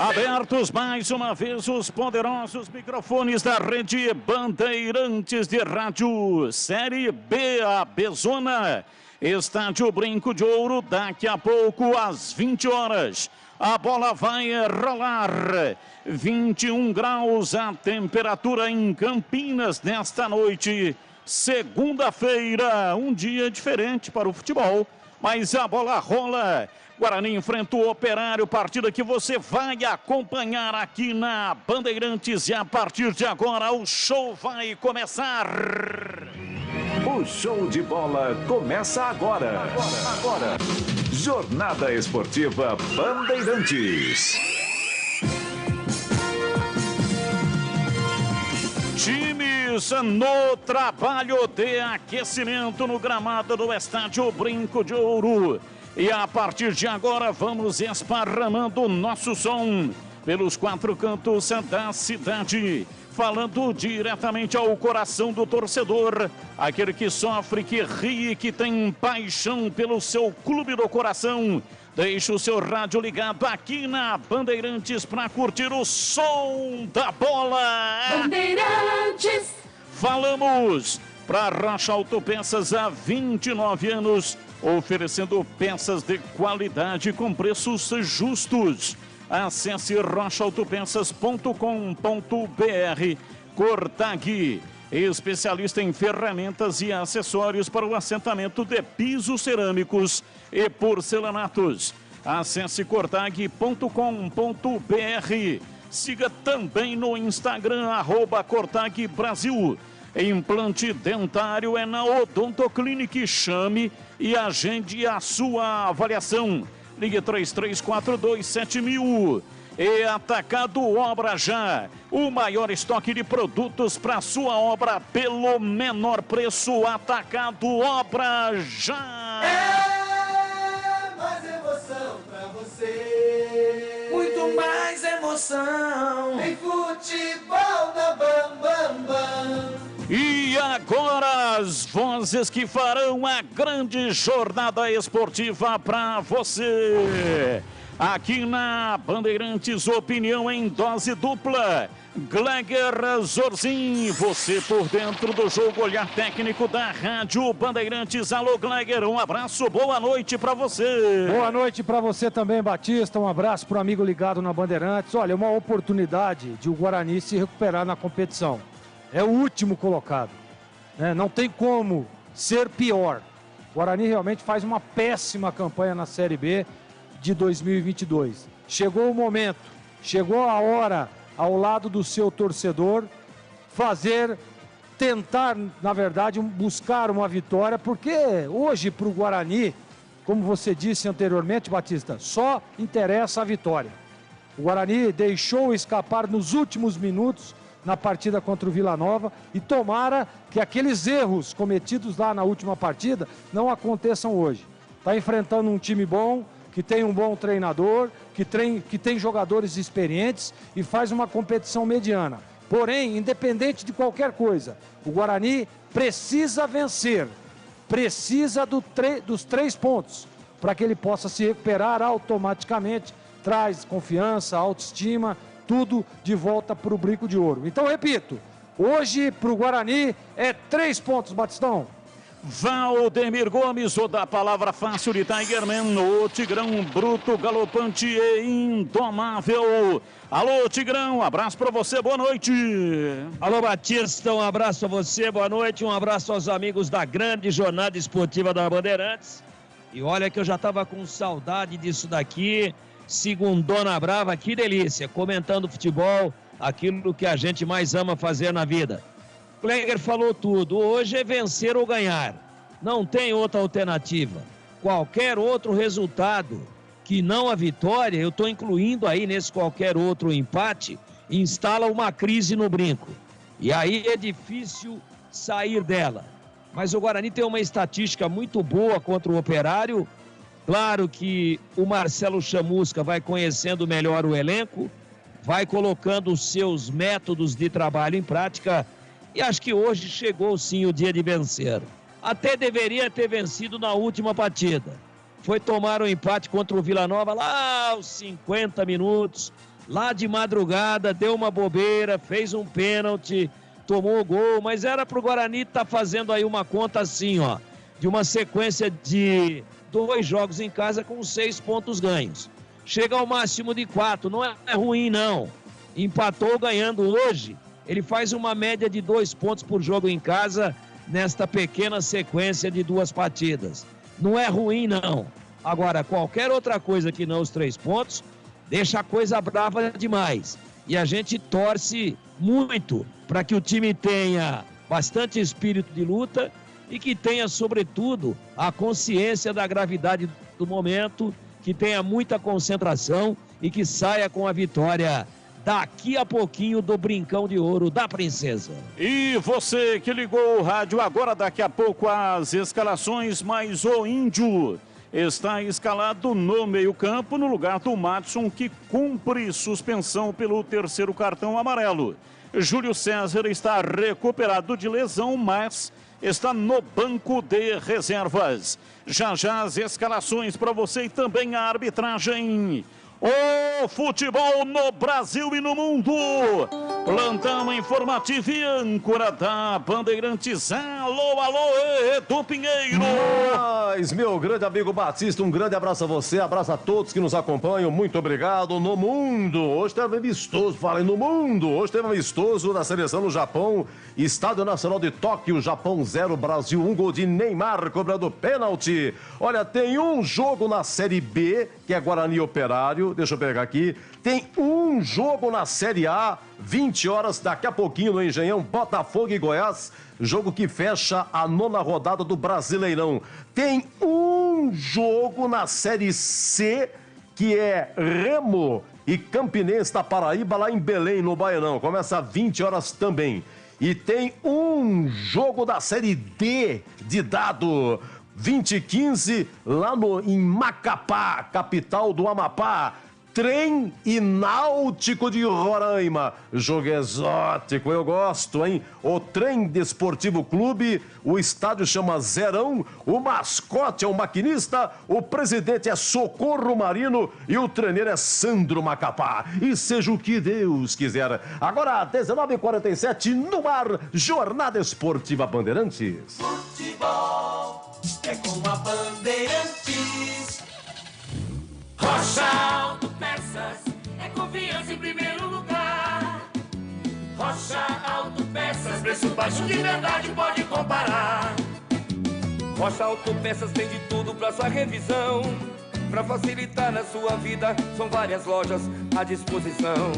Abertos mais uma vez os poderosos microfones da rede Bandeirantes de Rádio, Série B, a Bezona. Estádio Brinco de Ouro, daqui a pouco às 20 horas. A bola vai rolar. 21 graus a temperatura em Campinas nesta noite. Segunda-feira, um dia diferente para o futebol, mas a bola rola. Guarani enfrenta o Operário, partida que você vai acompanhar aqui na Bandeirantes. E a partir de agora o show vai começar. O show de bola começa agora. Jornada Esportiva Bandeirantes. Times no trabalho de aquecimento no gramado do Estádio Brinco de Ouro. E a partir de agora vamos esparramando o nosso som pelos 4 cantos da cidade, falando diretamente ao coração do torcedor, aquele que sofre, que ri, que tem paixão pelo seu clube do coração. Deixe o seu rádio ligado aqui na Bandeirantes para curtir o som da bola. Bandeirantes. Falamos para Rocha Autopeças há 29 anos, oferecendo peças de qualidade com preços justos. Acesse rochaautopeças.com.br. Cortag, especialista em ferramentas e acessórios para o assentamento de pisos cerâmicos e porcelanatos. Acesse cortag.com.br. Siga também no Instagram, @CortagBrasil. Implante dentário é na Odontoclinic. Chame e agende a sua avaliação. Ligue 33427000. E Atacado Obra Já, o maior estoque de produtos para sua obra pelo menor preço. Atacado Obra Já. É mais emoção pra você. Muito mais emoção. Em futebol da Bam Bam Bam. E agora as vozes que farão a grande jornada esportiva para você. Aqui na Bandeirantes, opinião em dose dupla. Gleger Zorzin, você por dentro do jogo, olhar técnico da Rádio Bandeirantes. Alô, Gleger, um abraço, boa noite para você. Boa noite para você também, Batista. Um abraço para o amigo ligado na Bandeirantes. Olha, uma oportunidade de o Guarani se recuperar na competição. É o último colocado, né? Não tem como ser pior. O Guarani realmente faz uma péssima campanha na Série B de 2022. Chegou o momento, chegou a hora, ao lado do seu torcedor, tentar, na verdade, buscar uma vitória, porque hoje para o Guarani, como você disse anteriormente, Batista, só interessa a vitória. O Guarani deixou escapar nos últimos minutos na partida contra o Vila Nova e tomara que aqueles erros cometidos lá na última partida não aconteçam hoje. Está enfrentando um time bom, que tem um bom treinador, que tem jogadores experientes e faz uma competição mediana. Porém, independente de qualquer coisa, o Guarani precisa vencer, precisa dos 3 pontos para que ele possa se recuperar automaticamente, traz confiança, autoestima, tudo de volta para o Brinco de Ouro. Então, repito, hoje para o Guarani é 3 pontos, Batistão. Valdemir Gomes, o da palavra fácil de Tigerman, o Tigrão bruto, galopante e indomável. Alô, Tigrão, um abraço para você, boa noite. Alô, Batista, um abraço a você, boa noite, um abraço aos amigos da grande jornada esportiva da Bandeirantes. E olha que eu já estava com saudade disso daqui, segundona brava, que delícia, comentando futebol, aquilo que a gente mais ama fazer na vida. O Gleger falou tudo, hoje é vencer ou ganhar, não tem outra alternativa. Qualquer outro resultado que não a vitória, eu estou incluindo aí nesse qualquer outro empate, instala uma crise no Brinco. E aí é difícil sair dela. Mas o Guarani tem uma estatística muito boa contra o Operário. Claro que o Marcelo Chamusca vai conhecendo melhor o elenco, vai colocando os seus métodos de trabalho em prática e acho que hoje chegou sim o dia de vencer. Até deveria ter vencido na última partida. Foi tomar um empate contra o Vila Nova lá aos 50 minutos, lá de madrugada, deu uma bobeira, fez um pênalti, tomou o gol, mas era pro Guarani estar fazendo aí uma conta assim, ó, de uma sequência de 2 jogos em casa com 6 pontos ganhos. Chega ao máximo de 4, não é ruim não. Empatou ganhando hoje, ele faz uma média de 2 pontos por jogo em casa nesta pequena sequência de 2 partidas. Não é ruim não. Agora, qualquer outra coisa que não os 3 pontos, deixa a coisa brava demais. E a gente torce muito para que o time tenha bastante espírito de luta e que tenha, sobretudo, a consciência da gravidade do momento, que tenha muita concentração e que saia com a vitória daqui a pouquinho do Brincão de Ouro da Princesa. E você que ligou o rádio agora, daqui a pouco as escalações, mas o Índio está escalado no meio-campo no lugar do Madison, que cumpre suspensão pelo 3º cartão amarelo. Júlio César está recuperado de lesão, mas está no banco de reservas. Já as escalações para você e também a arbitragem. O futebol no Brasil e no mundo. Plantão informativo e âncora da Bandeirantes. Alô, Edu Pinheiro. Mas, meu grande amigo Batista, um grande abraço a você, abraço a todos que nos acompanham, muito obrigado. No mundo, hoje teve amistoso, falei no mundo, hoje teve amistoso da seleção no Japão, Estádio Nacional de Tóquio, Japão 0, Brasil 1, gol de Neymar, cobrando pênalti. Olha, tem um jogo na Série B, que é Guarani Operário, deixa eu pegar aqui, tem um jogo na Série A, 20 horas, daqui a pouquinho no Engenhão, Botafogo e Goiás, jogo que fecha a 9ª rodada do Brasileirão. Tem um jogo na Série C, que é Remo e Campinense da Paraíba, lá em Belém, no Baianão. Começa às 20 horas também. E tem um jogo da Série D de dado, 2015, lá em Macapá, capital do Amapá. Trem e Náutico de Roraima. Jogo exótico, eu gosto, hein? O Trem Desportivo Clube, o estádio chama Zerão, o mascote é o maquinista, o presidente é Socorro Marino e o treineiro é Sandro Macapá. E seja o que Deus quiser. Agora, 19h47, no ar, Jornada Esportiva Bandeirantes. Futebol é com a Bandeirantes. Rocha Autopeças é confiança em primeiro lugar. Rocha Autopeças, preço baixo de verdade, pode comparar. Rocha Autopeças tem de tudo pra sua revisão. Pra facilitar na sua vida, são várias lojas à disposição.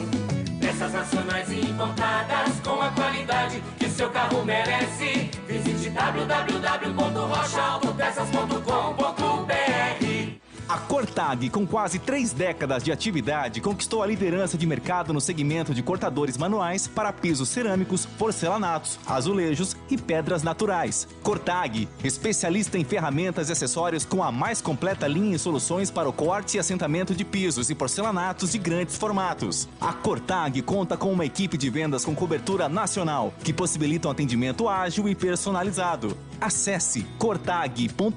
Peças nacionais e importadas com a qualidade que seu carro merece. Visite www.rochaautopeças.com.br. A Cortag, com quase 3 décadas de atividade, conquistou a liderança de mercado no segmento de cortadores manuais para pisos cerâmicos, porcelanatos, azulejos e pedras naturais. Cortag, especialista em ferramentas e acessórios com a mais completa linha e soluções para o corte e assentamento de pisos e porcelanatos de grandes formatos. A Cortag conta com uma equipe de vendas com cobertura nacional, que possibilita um atendimento ágil e personalizado. Acesse cortag.com.br.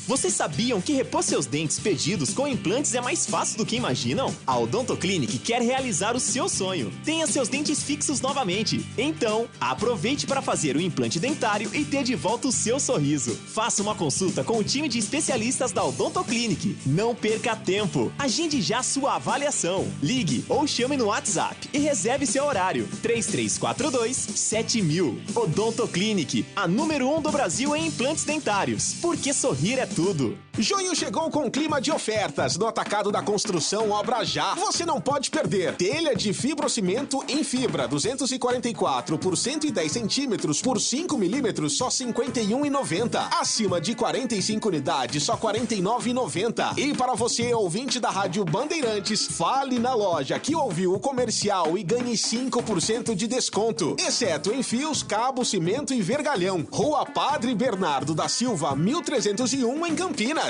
Vocês sabiam que repor seus dentes perdidos com implantes é mais fácil do que imaginam? A Odontoclinic quer realizar o seu sonho. Tenha seus dentes fixos novamente. Então, aproveite para fazer o implante dentário e ter de volta o seu sorriso. Faça uma consulta com o time de especialistas da Odontoclinic. Não perca tempo. Agende já sua avaliação. Ligue ou chame no WhatsApp e reserve seu horário. 3342-7000. Odontoclinic, a número 1 do Brasil em implantes dentários. Porque sorrir é tudo. Junho chegou com clima de ofertas no Atacado da Construção Obra Já. Você não pode perder. Telha de fibrocimento em fibra 244 por 110 centímetros por 5 milímetros, só R$ 51,90. Acima de 45 unidades, só R$ 49,90. E para você, ouvinte da Rádio Bandeirantes, fale na loja que ouviu o comercial e ganhe 5% de desconto. Exceto em fios, cabos, cimento e vergalhão. Rua Padre Bernardo da Silva, 1301 em Campinas.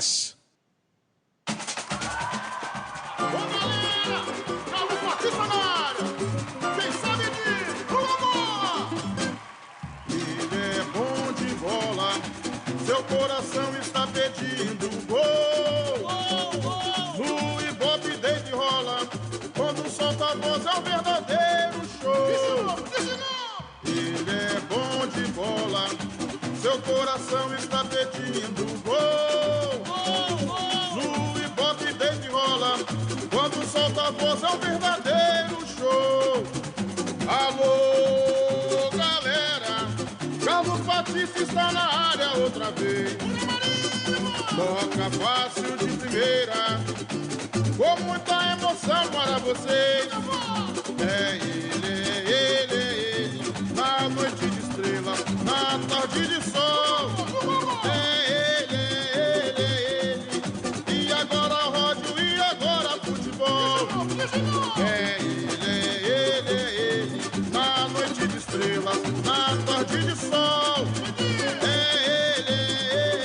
Calma fortíssima na área. Quem sabe de Lula. Ele é bom de bola. Seu coração está pedindo gol. No Ibope deita e rola. Quando solta a voz é um verdadeiro show. Ele é bom de bola. Seu coração está pedindo gol. No Ibope deita e rola. Quando solta a voz é um verdadeiro show. Alô, galera. Carlos Batista está na área outra vez. Toca fácil de primeira, com muita emoção para vocês. É ele, na noite de estrela, na tarde de sol. É ele, e agora rádio, e agora futebol. É ele, na noite de estrelas, na tarde de sol. É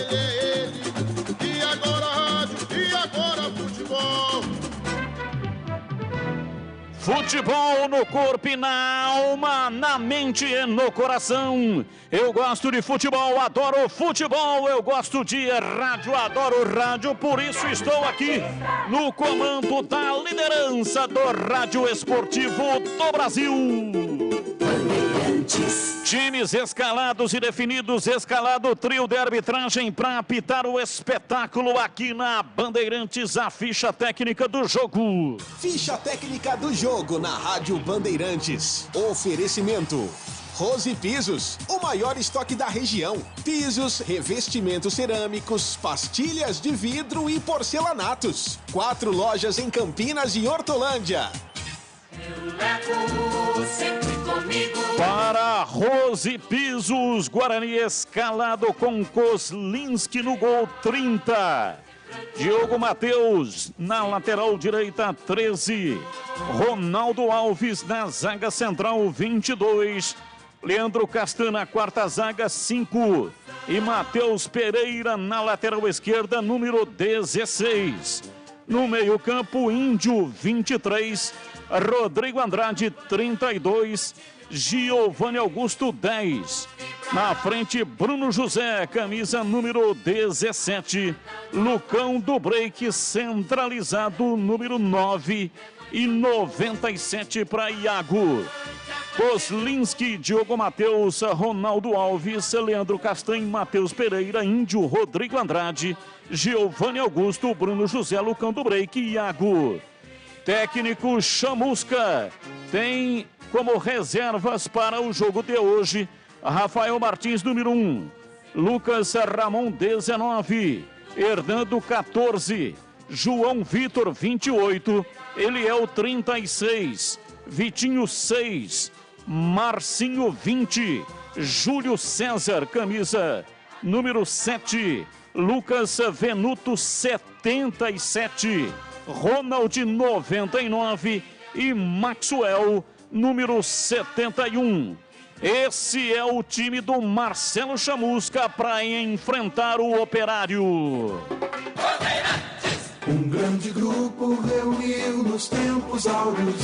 ele, e agora rádio, e agora futebol. Futebol no corpo e na alma, na mente e no coração. Eu gosto de futebol, adoro futebol. Eu gosto de rádio, adoro rádio. Por isso estou aqui no comando da liderança do Rádio Esportivo do Brasil. Times escalados e definidos, escalado trio de arbitragem para apitar o espetáculo aqui na Bandeirantes, a ficha técnica do jogo. Ficha técnica do jogo na Rádio Bandeirantes. Oferecimento Rose Pisos, o maior estoque da região. Pisos, revestimentos cerâmicos, pastilhas de vidro e porcelanatos. 4 lojas em Campinas e Hortolândia. Eu levo sempre comigo. Para Rose Pisos, Guarani escalado com Kozlinski no gol 30. Diogo Matheus na lateral direita 13. Ronaldo Alves na zaga central 22. Leandro Castan na quarta zaga 5. E Matheus Pereira na lateral esquerda número 16. No meio-campo, Índio 23. Rodrigo Andrade 32. Giovanni Augusto 10. Na frente, Bruno José, camisa número 17. Lucão do Break, centralizado, número 9. E 97 para Iago. Kozlinski, Diogo Matheus, Ronaldo Alves, Leandro Castanho, Matheus Pereira, Índio, Rodrigo Andrade, Giovanni Augusto, Bruno José, Lucão do Break e Iago. Técnico Chamusca tem como reservas para o jogo de hoje Rafael Martins, número 1, Lucas Ramon, 19, Hernando, 14, João Vitor, 28, Eliel, 36, Vitinho, 6, Marcinho, 20, Júlio César, camisa número 7, Lucas Venuto, 77, Ronald, 99 e Maxwell, número 71. Esse é o time do Marcelo Chamusca para enfrentar o Operário. Um grande grupo reuniu nos tempos áureos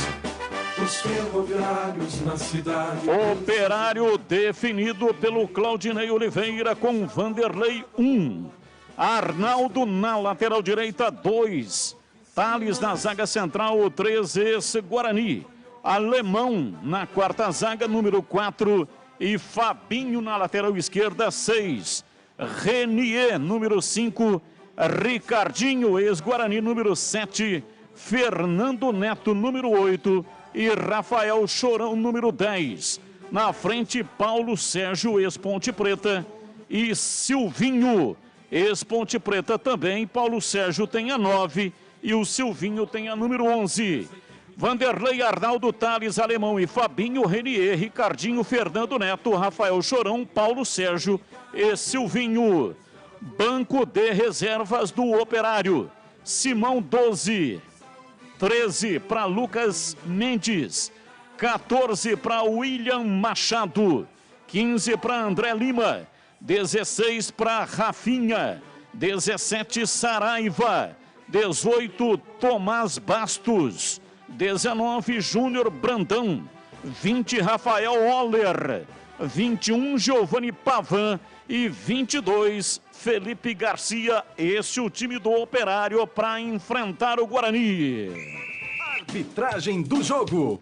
os ferroviários na cidade. Operário definido pelo Claudinei Oliveira com Vanderlei 1. Arnaldo na lateral direita 2. Thales na zaga central 3, esse Guarani. Alemão na quarta zaga, número 4. E Fabinho na lateral esquerda, 6. Renier, número 5. Ricardinho, ex-Guarani, número 7. Fernando Neto, número 8. E Rafael Chorão, número 10. Na frente, Paulo Sérgio, ex-Ponte Preta. E Silvinho, ex-Ponte Preta também. Paulo Sérgio tem a 9. E o Silvinho tem a número 11. Vanderlei, Arnaldo, Thales, Alemão e Fabinho, Renier, Ricardinho, Fernando Neto, Rafael Chorão, Paulo Sérgio e Silvinho. Banco de reservas do Operário. Simão, 12. 13 para Lucas Mendes. 14 para William Machado. 15 para André Lima. 16 para Rafinha. 17 Saraiva. 18 Tomás Bastos. 19, Júnior Brandão. 20, Rafael Oller. 21, Giovanni Pavan. E 22, Felipe Garcia. Esse é o time do Operário para enfrentar o Guarani. Arbitragem do jogo.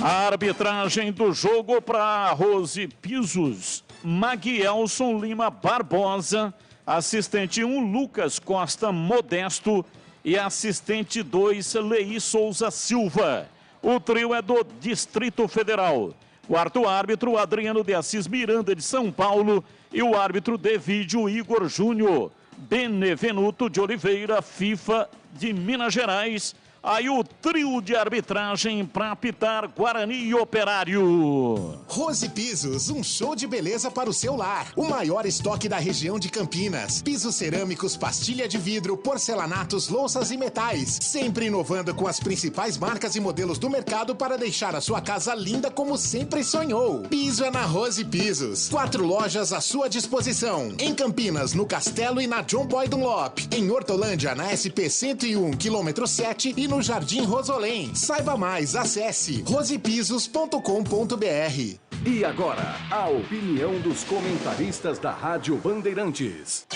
A arbitragem do jogo para Rose Pisos, Maguielson Lima Barbosa, assistente 1, Lucas Costa Modesto e assistente 2, Lei Souza Silva. O trio é do Distrito Federal. Quarto árbitro, Adriano de Assis Miranda de São Paulo e o árbitro de vídeo, Igor Júnior. Benevenuto de Oliveira, FIFA de Minas Gerais. Aí o trio de arbitragem para apitar Guarani e Operário. Rose Pisos, um show de beleza para o seu lar. O maior estoque da região de Campinas. Pisos cerâmicos, pastilha de vidro, porcelanatos, louças e metais. Sempre inovando com as principais marcas e modelos do mercado para deixar a sua casa linda como sempre sonhou. Piso é na Rose Pisos. 4 lojas à sua disposição. Em Campinas, no Castelo e na John Boy Dunlop. Em Hortolândia, na SP 101, quilômetro 7 e no Jardim Rosolém. Saiba mais, acesse rosepisos.com.br. E agora, a opinião dos comentaristas da Rádio Bandeirantes.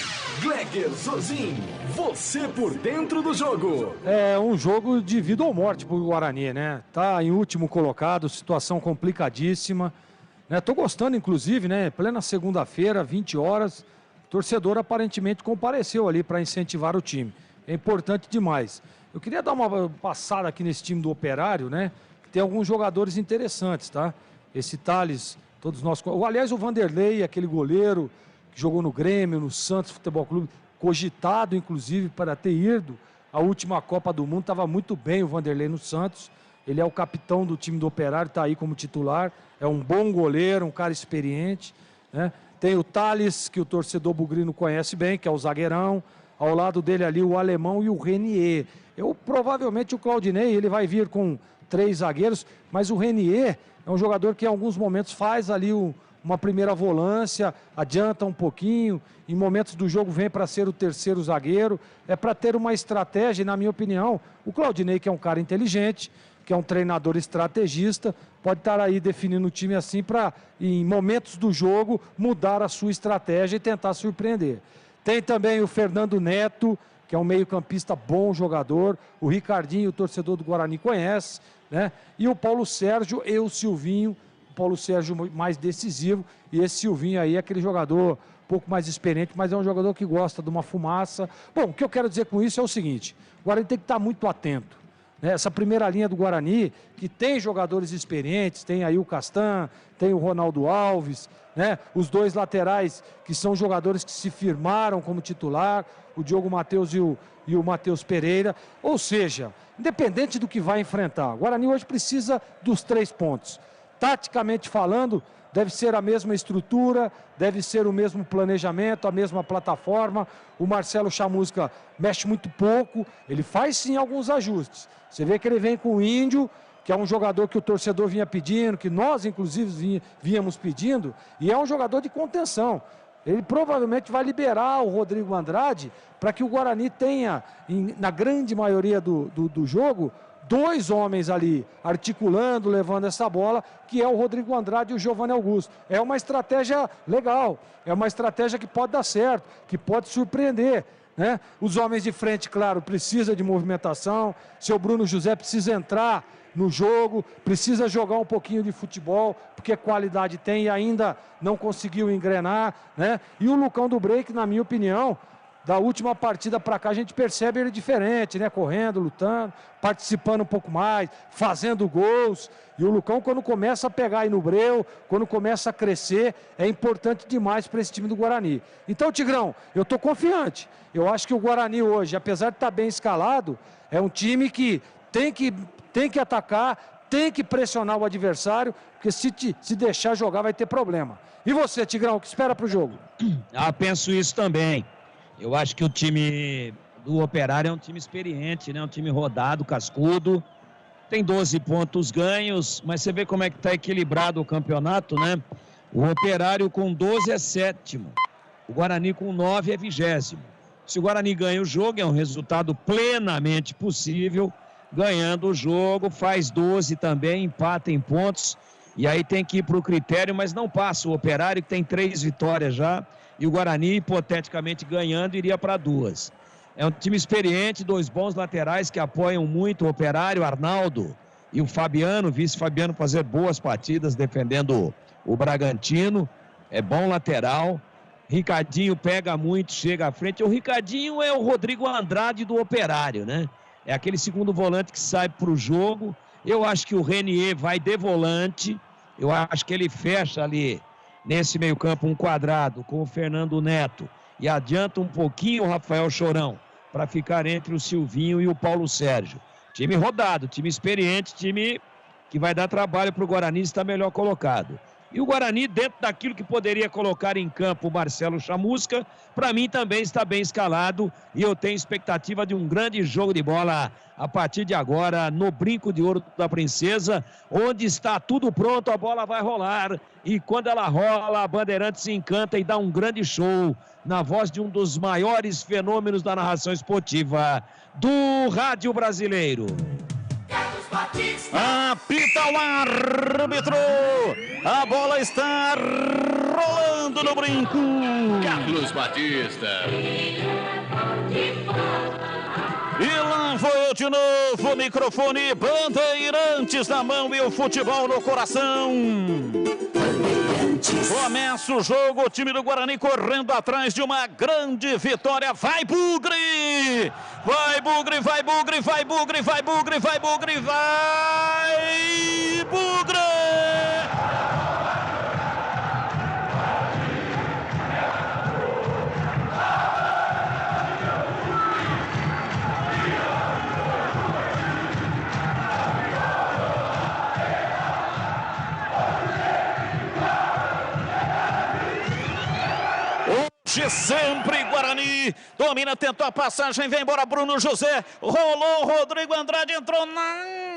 Gleger Zozin, você por dentro do jogo. É um jogo de vida ou morte pro Guarani, né? Tá em último colocado, situação complicadíssima. Né? Tô gostando, inclusive, né? Plena segunda-feira, 20 horas, o torcedor aparentemente compareceu ali para incentivar o time. É importante demais. Eu queria dar uma passada aqui nesse time do Operário, né? Tem alguns jogadores interessantes, tá? Esse Thales, todos nós... Aliás, o Vanderlei, aquele goleiro que jogou no Grêmio, no Santos Futebol Clube, cogitado, inclusive, para ter ido à última Copa do Mundo. Estava muito bem o Vanderlei no Santos. Ele é o capitão do time do Operário, está aí como titular. É um bom goleiro, um cara experiente, né? Tem o Thales, que o torcedor bugrino conhece bem, que é o zagueirão. Ao lado dele ali o Alemão e o Renier. Provavelmente o Claudinei, ele vai vir com 3 zagueiros, mas o Renier é um jogador que em alguns momentos faz ali uma primeira volância, adianta um pouquinho, em momentos do jogo vem para ser o terceiro zagueiro, é para ter uma estratégia, e na minha opinião, o Claudinei, que é um cara inteligente, que é um treinador estrategista, pode estar aí definindo o time assim para, em momentos do jogo, mudar a sua estratégia e tentar surpreender. Tem também o Fernando Neto, que é um meio-campista bom jogador. O Ricardinho, o torcedor do Guarani, conhece, né? E o Paulo Sérgio e o Silvinho. O Paulo Sérgio mais decisivo. E esse Silvinho aí é aquele jogador um pouco mais experiente, mas é um jogador que gosta de uma fumaça. Bom, o que eu quero dizer com isso é o seguinte: o Guarani tem que estar muito atento. Essa primeira linha do Guarani, que tem jogadores experientes, tem aí o Castan, tem o Ronaldo Alves, né? Os 2 laterais que são jogadores que se firmaram como titular, o Diogo Matheus e o Matheus Pereira. Ou seja, independente do que vai enfrentar, o Guarani hoje precisa dos 3 pontos. Taticamente falando, deve ser a mesma estrutura, deve ser o mesmo planejamento, a mesma plataforma. O Marcelo Chamusca mexe muito pouco, ele faz sim alguns ajustes. Você vê que ele vem com o Índio, que é um jogador que o torcedor vinha pedindo, que nós inclusive víamos pedindo, e é um jogador de contenção. Ele provavelmente vai liberar o Rodrigo Andrade para que o Guarani tenha, na grande maioria do jogo, 2 homens ali articulando, levando essa bola, que é o Rodrigo Andrade e o Giovanni Augusto. É uma estratégia legal, é uma estratégia que pode dar certo, que pode surpreender, né? Os homens de frente, claro, precisam de movimentação. Seu Bruno José precisa entrar no jogo, precisa jogar um pouquinho de futebol, porque qualidade tem e ainda não conseguiu engrenar, né? E o Lucão do Break, na minha opinião, da última partida para cá, a gente percebe ele diferente, né? Correndo, lutando, participando um pouco mais, fazendo gols. E o Lucão, quando começa a pegar aí no breu, quando começa a crescer, é importante demais para esse time do Guarani. Então, Tigrão, eu estou confiante. Eu acho que o Guarani hoje, apesar de estar bem escalado, é um time que tem que atacar, tem que pressionar o adversário, porque se deixar jogar vai ter problema. E você, Tigrão, o que espera para o jogo? Penso isso também. Eu acho que o time do Operário é um time experiente, né? Um time rodado, cascudo. Tem 12 pontos ganhos, mas você vê como é que está equilibrado o campeonato, né? O Operário com 12 é 7º. O Guarani com 9 é 20º. Se o Guarani ganha o jogo, é um resultado plenamente possível. ganhando o jogo, faz 12 também, empata em pontos, e aí tem que ir para o critério, mas não passa o Operário, que tem 3 vitórias já, e o Guarani, hipoteticamente ganhando, iria para 2. É um time experiente, 2 bons laterais que apoiam muito o Operário, Arnaldo e o Fabiano, vice-Fabiano fazer boas partidas defendendo o Bragantino, é bom lateral. Ricardinho pega muito, chega à frente. O Ricardinho é o Rodrigo Andrade do Operário, né? É aquele segundo volante que sai para o jogo. Eu acho que o Renier vai de volante. Eu acho que ele fecha ali nesse meio campo um quadrado com o Fernando Neto e adianta um pouquinho o Rafael Chorão para ficar entre o Silvinho e o Paulo Sérgio. Time rodado, time experiente, time que vai dar trabalho para o Guarani, está melhor colocado. E o Guarani, dentro daquilo que poderia colocar em campo o Marcelo Chamusca, para mim também está bem escalado e eu tenho expectativa de um grande jogo de bola a partir de agora no Brinco de Ouro da Princesa, onde está tudo pronto, a bola vai rolar e quando ela rola, a Bandeirantes se encanta e dá um grande show na voz de um dos maiores fenômenos da narração esportiva do rádio brasileiro. Apita o árbitro, a bola está rolando no brinco. Carlos Batista. E lá foi de novo o microfone, Bandeirantes na mão e o futebol no coração. Começa o jogo, o time do Guarani correndo atrás de uma grande vitória. Vai Bugre! Vai Bugre, vai Bugre, vai Bugre, vai Bugre, vai Bugre, vai Bugre! Sempre Guarani, domina, tentou a passagem, vem embora Bruno José, rolou Rodrigo Andrade, entrou na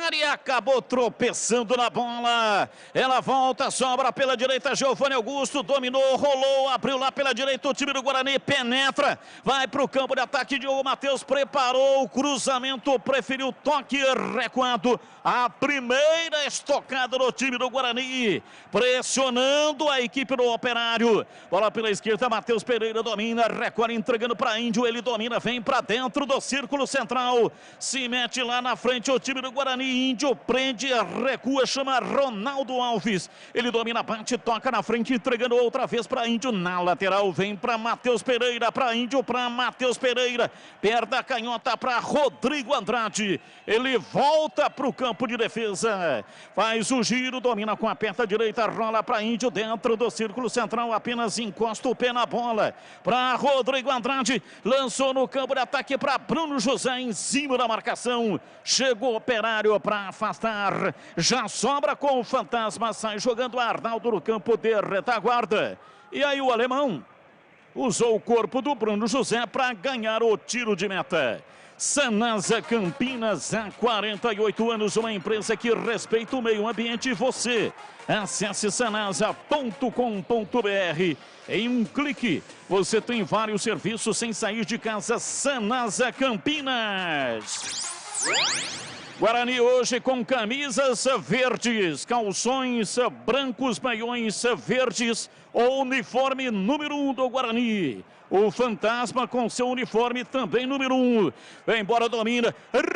área, acabou tropeçando na bola, ela volta, sobra pela direita, Giovanni Augusto, dominou, rolou, abriu lá pela direita, o time do Guarani penetra, vai para o campo de ataque, Diogo Matheus preparou o cruzamento, preferiu toque recuado, a primeira estocada do time do Guarani, pressionando a equipe do Operário, bola pela esquerda, Matheus Pereira domina, recolhe, entregando para Índio, ele domina, vem para dentro do círculo central, se mete lá na frente o time do Guarani, Índio prende, recua, chama Ronaldo Alves, ele domina, bate, toca na frente, entregando outra vez para Índio, na lateral, vem para Matheus Pereira, para Índio, para Matheus Pereira, perde a canhota para Rodrigo Andrade, ele volta para o campo de defesa, faz o giro, domina com a perna direita, rola para Índio, dentro do círculo central, apenas encosta o pé na bola, para Rodrigo Andrade, lançou no campo de ataque para Bruno José, em cima da marcação, chegou o Operário para afastar, já sobra com o Fantasma, sai jogando Arnaldo no campo de retaguarda, e aí o alemão usou o corpo do Bruno José para ganhar o tiro de meta. Sanasa Campinas, há 48 anos, uma empresa que respeita o meio ambiente e você. Acesse sanasa.com.br. Em um clique, você tem vários serviços sem sair de casa. Sanasa Campinas. Guarani hoje com camisas verdes, calções brancos, maiões verdes, o uniforme número 1 do Guarani. O Fantasma com seu uniforme também número 1. Vem embora, domina,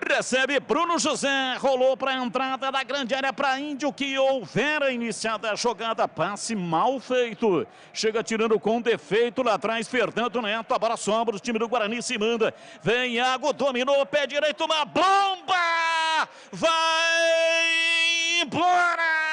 recebe Bruno José, rolou para a entrada da grande área para Índio, que houvera iniciada a jogada, passe mal feito. Chega tirando com defeito lá atrás, Fernando Neto, a bola sobra, o time do Guarani se manda. Vem Iago, dominou, pé direito, uma bomba! Vai embora!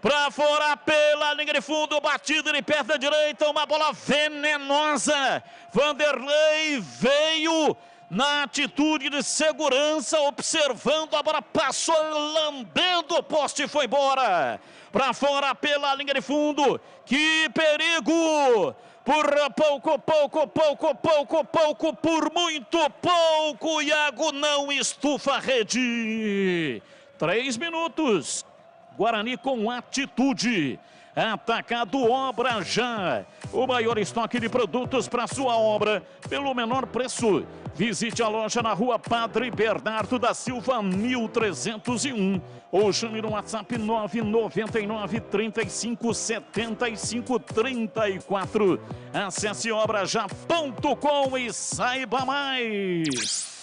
Para fora pela linha de fundo, batida de perna direita, uma bola venenosa. Vanderlei veio na atitude de segurança, observando, a bola passou, lambendo o poste e foi embora. Para fora pela linha de fundo, que perigo! Por pouco, por muito pouco, Iago não estufa a rede. 3 minutos. Guarani com atitude, Atacado Obra Já, o maior estoque de produtos para sua obra pelo menor preço. Visite a loja na Rua Padre Bernardo da Silva, 1301, ou chame no WhatsApp 999 35 75 34. Acesse obrajá.com e saiba mais.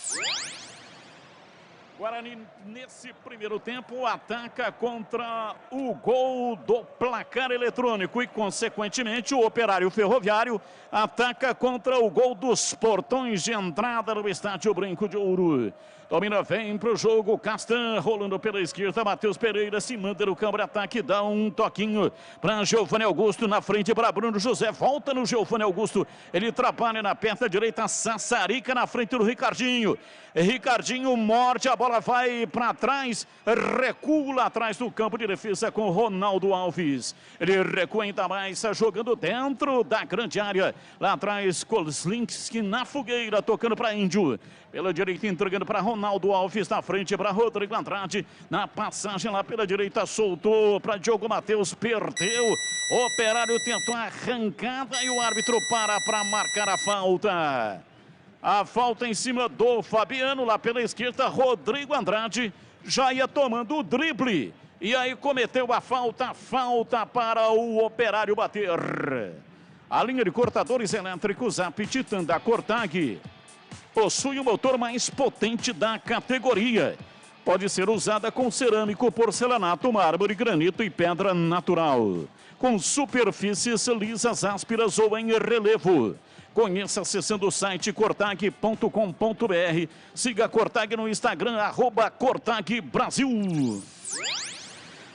Guarani, nesse primeiro tempo, ataca contra o gol do placar eletrônico e, consequentemente, o Operário Ferroviário ataca contra o gol dos portões de entrada no Estádio Brinco de Ouro. Domina, vem pro jogo, Castan, rolando pela esquerda, Matheus Pereira se manda no campo de ataque, dá um toquinho para Giovanni Augusto, na frente para Bruno José, volta no Giovanni Augusto, ele trabalha na perna direita, Sassarica na frente do Ricardinho. Ricardinho morde, a bola vai para trás, recua atrás do campo de defesa com Ronaldo Alves. Ele recua ainda mais, jogando dentro da grande área. Lá atrás, Kolslinski na fogueira, tocando para Índio. Pela direita, entregando para Ronaldo Alves, na frente para Rodrigo Andrade. Na passagem lá pela direita, soltou para Diogo Matheus, perdeu. Operário tentou a arrancada e o árbitro para marcar a falta. A falta em cima do Fabiano, lá pela esquerda, Rodrigo Andrade já ia tomando o drible. E aí cometeu a falta para o Operário bater. A linha de cortadores elétricos, a Titan da Cortag, possui o motor mais potente da categoria. Pode ser usada com cerâmico, porcelanato, mármore, granito e pedra natural. Com superfícies lisas, ásperas ou em relevo. Conheça acessando o site cortag.com.br. Siga a Cortag no Instagram, @Cortag Brasil.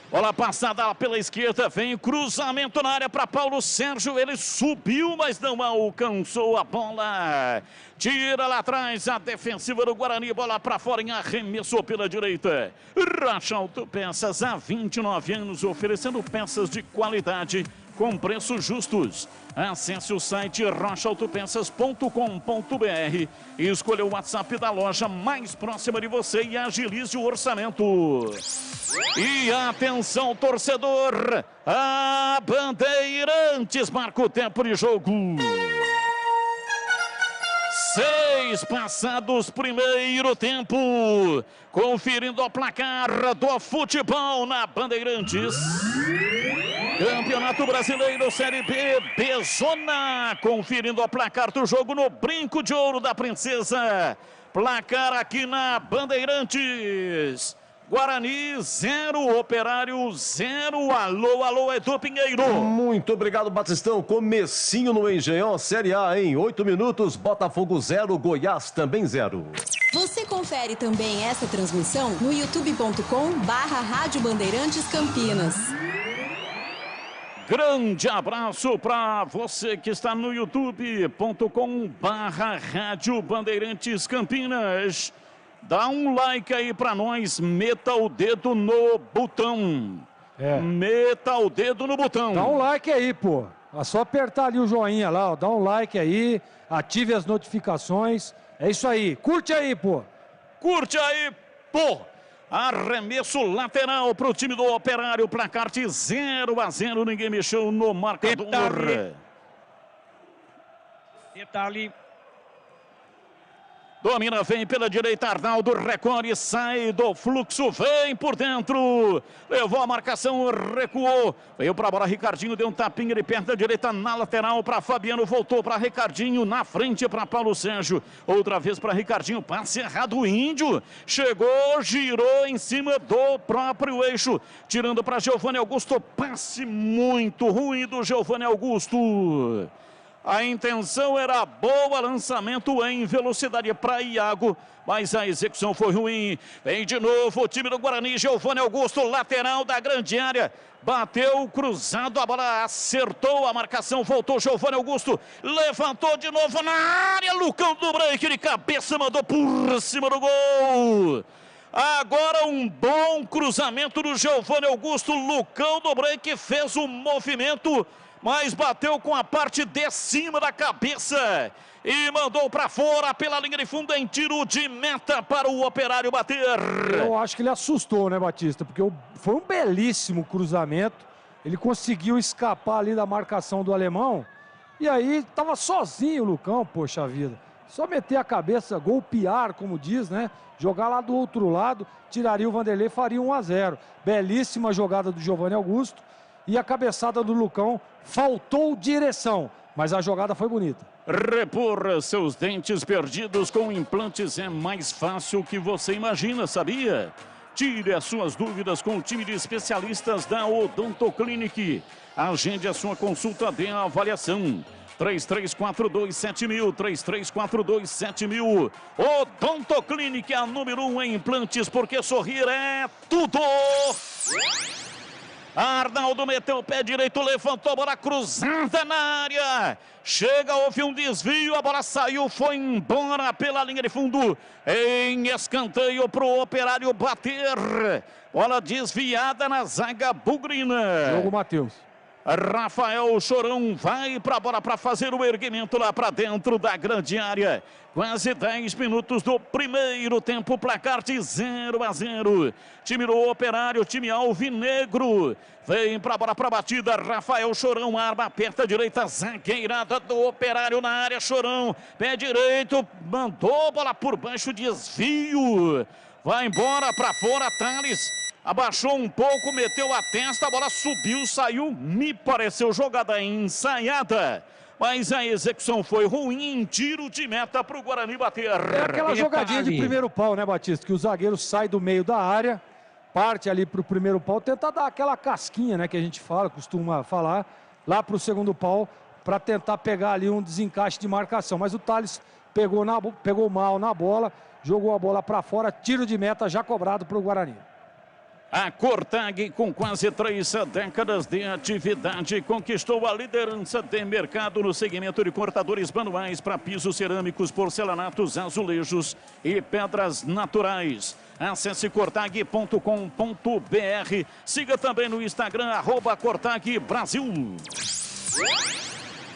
Bola passada lá pela esquerda, vem cruzamento na área para Paulo Sérgio, ele subiu, mas não alcançou a bola. Tira lá atrás a defensiva do Guarani, bola para fora em arremesso pela direita. Rocha Autopeças, há 29 anos, oferecendo peças de qualidade com preços justos. Acesse o site rochaautopeças.com.br e escolha o WhatsApp da loja mais próxima de você e agilize o orçamento. E atenção, torcedor, a Bandeirantes marca o tempo de jogo. 6 passados primeiro tempo, conferindo o placar do futebol na Bandeirantes. Campeonato Brasileiro Série B, Bezona, conferindo o placar do jogo no Brinco de Ouro da Princesa. Placar aqui na Bandeirantes. Guarani 0, Operário 0. Alô, alô, Edu Pinheiro. Muito obrigado, Batistão. Comecinho no Engenhão, Série A em 8 minutos. Botafogo 0, Goiás também 0. Você confere também essa transmissão no youtube.com/Rádio Bandeirantes Campinas. Grande abraço para você que está no youtube.com/Rádio Bandeirantes Campinas. Dá um like aí para nós, meta o dedo no botão. Meta o dedo no botão. Dá um like aí, pô. É só apertar ali o joinha lá, ó. Dá um like aí, ative as notificações. É isso aí, curte aí, pô. Curte aí, pô. Arremesso lateral para o time do Operário, placar de 0-0, ninguém mexeu no marcador. Detalhe. Domina, vem pela direita, Arnaldo recolhe, sai do fluxo, vem por dentro. Levou a marcação, recuou. Veio para a bola, Ricardinho deu um tapinha de perna direita na lateral para Fabiano, voltou para Ricardinho, na frente para Paulo Sérgio. Outra vez para Ricardinho, passe errado, o Índio. Chegou, girou em cima do próprio eixo, tirando para Giovanni Augusto. Passe muito ruim do Giovanni Augusto. A intenção era boa, lançamento em velocidade para Iago, mas a execução foi ruim. Vem de novo o time do Guarani, Giovanni Augusto, lateral da grande área. Bateu cruzado, a bola acertou a marcação, voltou Giovanni Augusto, levantou de novo na área, Lucão do break de cabeça, mandou por cima do gol. Agora um bom cruzamento do Giovanni Augusto, Lucão do break fez um movimento, mas bateu com a parte de cima da cabeça e mandou para fora pela linha de fundo em tiro de meta para o Operário bater. Eu acho que ele assustou, né, Batista? Porque foi um belíssimo cruzamento. Ele conseguiu escapar ali da marcação do alemão. E aí estava sozinho o Lucão, poxa vida. Só meter a cabeça, golpear, como diz, né? Jogar lá do outro lado, tiraria o Vanderlei, faria 1-0. Belíssima jogada do Giovanni Augusto. E a cabeçada do Lucão faltou direção, mas a jogada foi bonita. Repor seus dentes perdidos com implantes é mais fácil que você imagina, sabia? Tire as suas dúvidas com o time de especialistas da Odonto Clinic. Agende a sua consulta de avaliação. 3342-7000, 3342-7000. Odonto Clinic, a número 1 em implantes, porque sorrir é tudo. Arnaldo meteu o pé direito, levantou a bola cruzada na área. Chega, houve um desvio, a bola saiu, foi embora pela linha de fundo. Em escanteio para o Operário bater. Bola desviada na zaga bugrina. Jogo Matheus. Rafael Chorão vai para a bola para fazer o erguimento lá para dentro da grande área. Quase 10 minutos do primeiro tempo, placar de 0-0. Time do Operário, time alvinegro. Vem para a bola para a batida, Rafael Chorão, arma, aperta a direita, zagueirada do Operário na área, Chorão, pé direito, mandou bola por baixo, desvio. Vai embora para fora, Thales. Abaixou um pouco, meteu a testa, a bola subiu, saiu, me pareceu jogada ensaiada. Mas a execução foi ruim, tiro de meta para o Guarani bater. É aquela jogadinha de primeiro pau, né, Batista? Que o zagueiro sai do meio da área, parte ali para o primeiro pau, tenta dar aquela casquinha, né, que a gente fala, costuma falar, lá para o segundo pau, para tentar pegar ali um desencaixe de marcação. Mas o Thales pegou mal na bola, jogou a bola para fora, tiro de meta já cobrado para o Guarani. A Cortag, com quase 3 décadas de atividade, conquistou a liderança de mercado no segmento de cortadores manuais para pisos cerâmicos, porcelanatos, azulejos e pedras naturais. Acesse cortag.com.br. Siga também no Instagram, @CortagBrasil.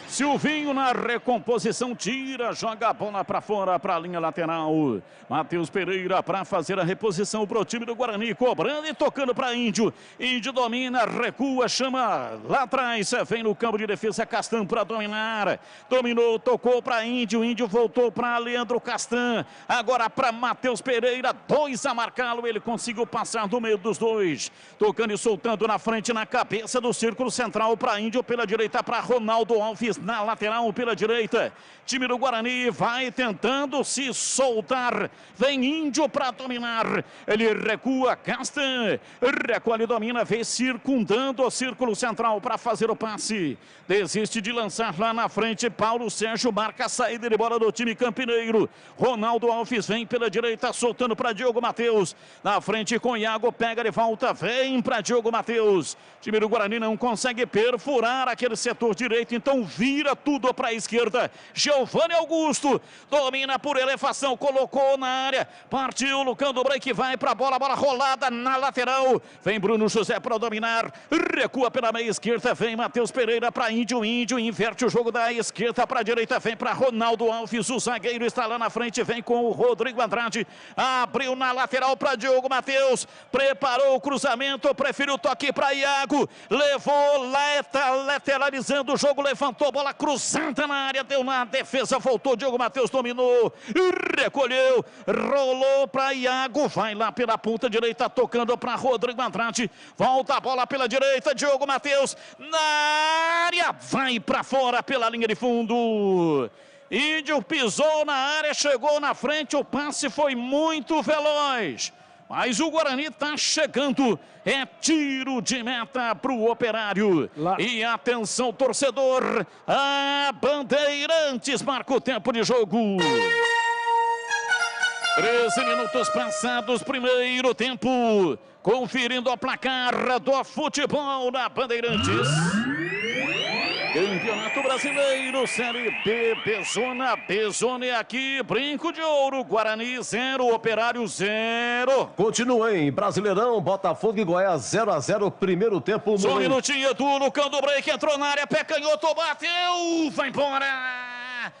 Silvinho na recomposição, tira, joga a bola para fora, para a linha lateral. Matheus Pereira para fazer a reposição para o time do Guarani, cobrando e tocando para Índio. Índio domina, recua, chama lá atrás, vem no campo de defesa, Castan para dominar. Dominou, tocou para Índio, Índio voltou para Leandro Castan. Agora para Matheus Pereira, 2 a marcá-lo, ele conseguiu passar do meio dos dois. Tocando e soltando na frente, na cabeça do círculo central para Índio, pela direita para Ronaldo Alves. Na lateral pela direita, time do Guarani vai tentando se soltar, vem Índio para dominar, ele recua, Castan, recolhe, domina, vem circundando o círculo central para fazer o passe, desiste de lançar lá na frente, Paulo Sérgio marca a saída de bola do time campineiro, Ronaldo Alves vem pela direita, soltando para Diogo Matheus, na frente com Iago, pega de volta, vem para Diogo Matheus, time do Guarani não consegue perfurar aquele setor direito, então vira tudo para a esquerda. Giovanni Augusto domina por elevação, colocou na área, partiu Lucão do Break, vai para a bola rolada na lateral. Vem Bruno José para dominar, recua pela meia esquerda, vem Matheus Pereira para Índio, Índio inverte o jogo da esquerda para a direita, vem para Ronaldo Alves, o zagueiro está lá na frente, vem com o Rodrigo Andrade, abriu na lateral para Diogo Matheus, preparou o cruzamento, preferiu o toque para Iago, levou, lateralizando o jogo, levantou, bola cruzada na área, deu na defesa, voltou, Diogo Matheus dominou, recolheu, rolou para Iago, vai lá pela ponta direita, tocando para Rodrigo Andrade, volta a bola pela direita, Diogo Matheus na área, vai para fora pela linha de fundo. Índio pisou na área, chegou na frente, o passe foi muito veloz. Mas o Guarani está chegando, é tiro de meta para o Operário. E atenção, torcedor, a Bandeirantes marca o tempo de jogo. 13 minutos passados, primeiro tempo. Conferindo a placar do futebol na Bandeirantes. Campeonato Brasileiro, Série B, Bezona é aqui, Brinco de Ouro, Guarani 0, Operário 0. Continua em Brasileirão, Botafogo e Goiás 0-0, primeiro tempo. Só um minutinho, Lucão do Break entrou na área, pé canhoto, bateu, vai embora.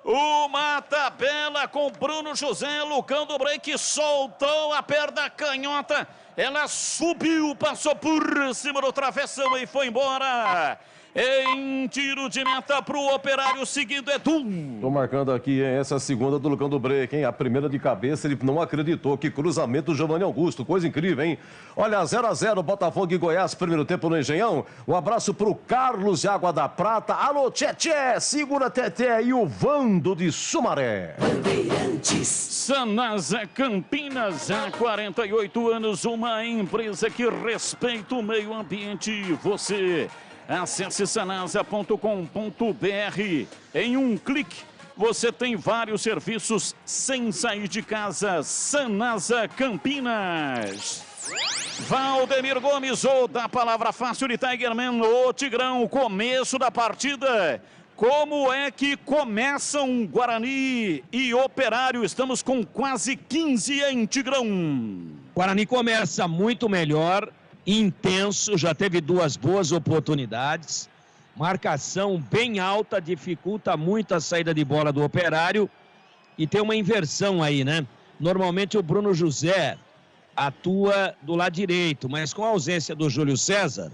Uma tabela com Bruno José, Lucão do Break, soltou a perna canhota. Ela subiu, passou por cima do travessão e foi embora. Em tiro de meta para o Operário, seguindo Edu. Tô marcando aqui, hein, essa segunda do Lucão do Break, hein? A primeira de cabeça, ele não acreditou. Que cruzamento do Giovanni Augusto, coisa incrível, hein? Olha, 0x0, Botafogo e Goiás, primeiro tempo no Engenhão. Um abraço pro Carlos de Água da Prata. Alô, Tchê, segura Teté e o Vando de Sumaré. Bandeirantes. Sanasa Campinas, há 48 anos, uma empresa que respeita o meio ambiente. Você... Acesse sanasa.com.br. Em um clique, você tem vários serviços sem sair de casa. Sanasa Campinas. Valdemir Gomes, ou da palavra fácil de Tigerman, o Tigrão, começo da partida. Como é que começam Guarani e Operário? Estamos com quase 15 em Tigrão. Guarani começa muito melhor, intenso, já teve 2 boas oportunidades, marcação bem alta, dificulta muito a saída de bola do Operário e tem uma inversão aí, né? Normalmente o Bruno José atua do lado direito, mas com a ausência do Júlio César,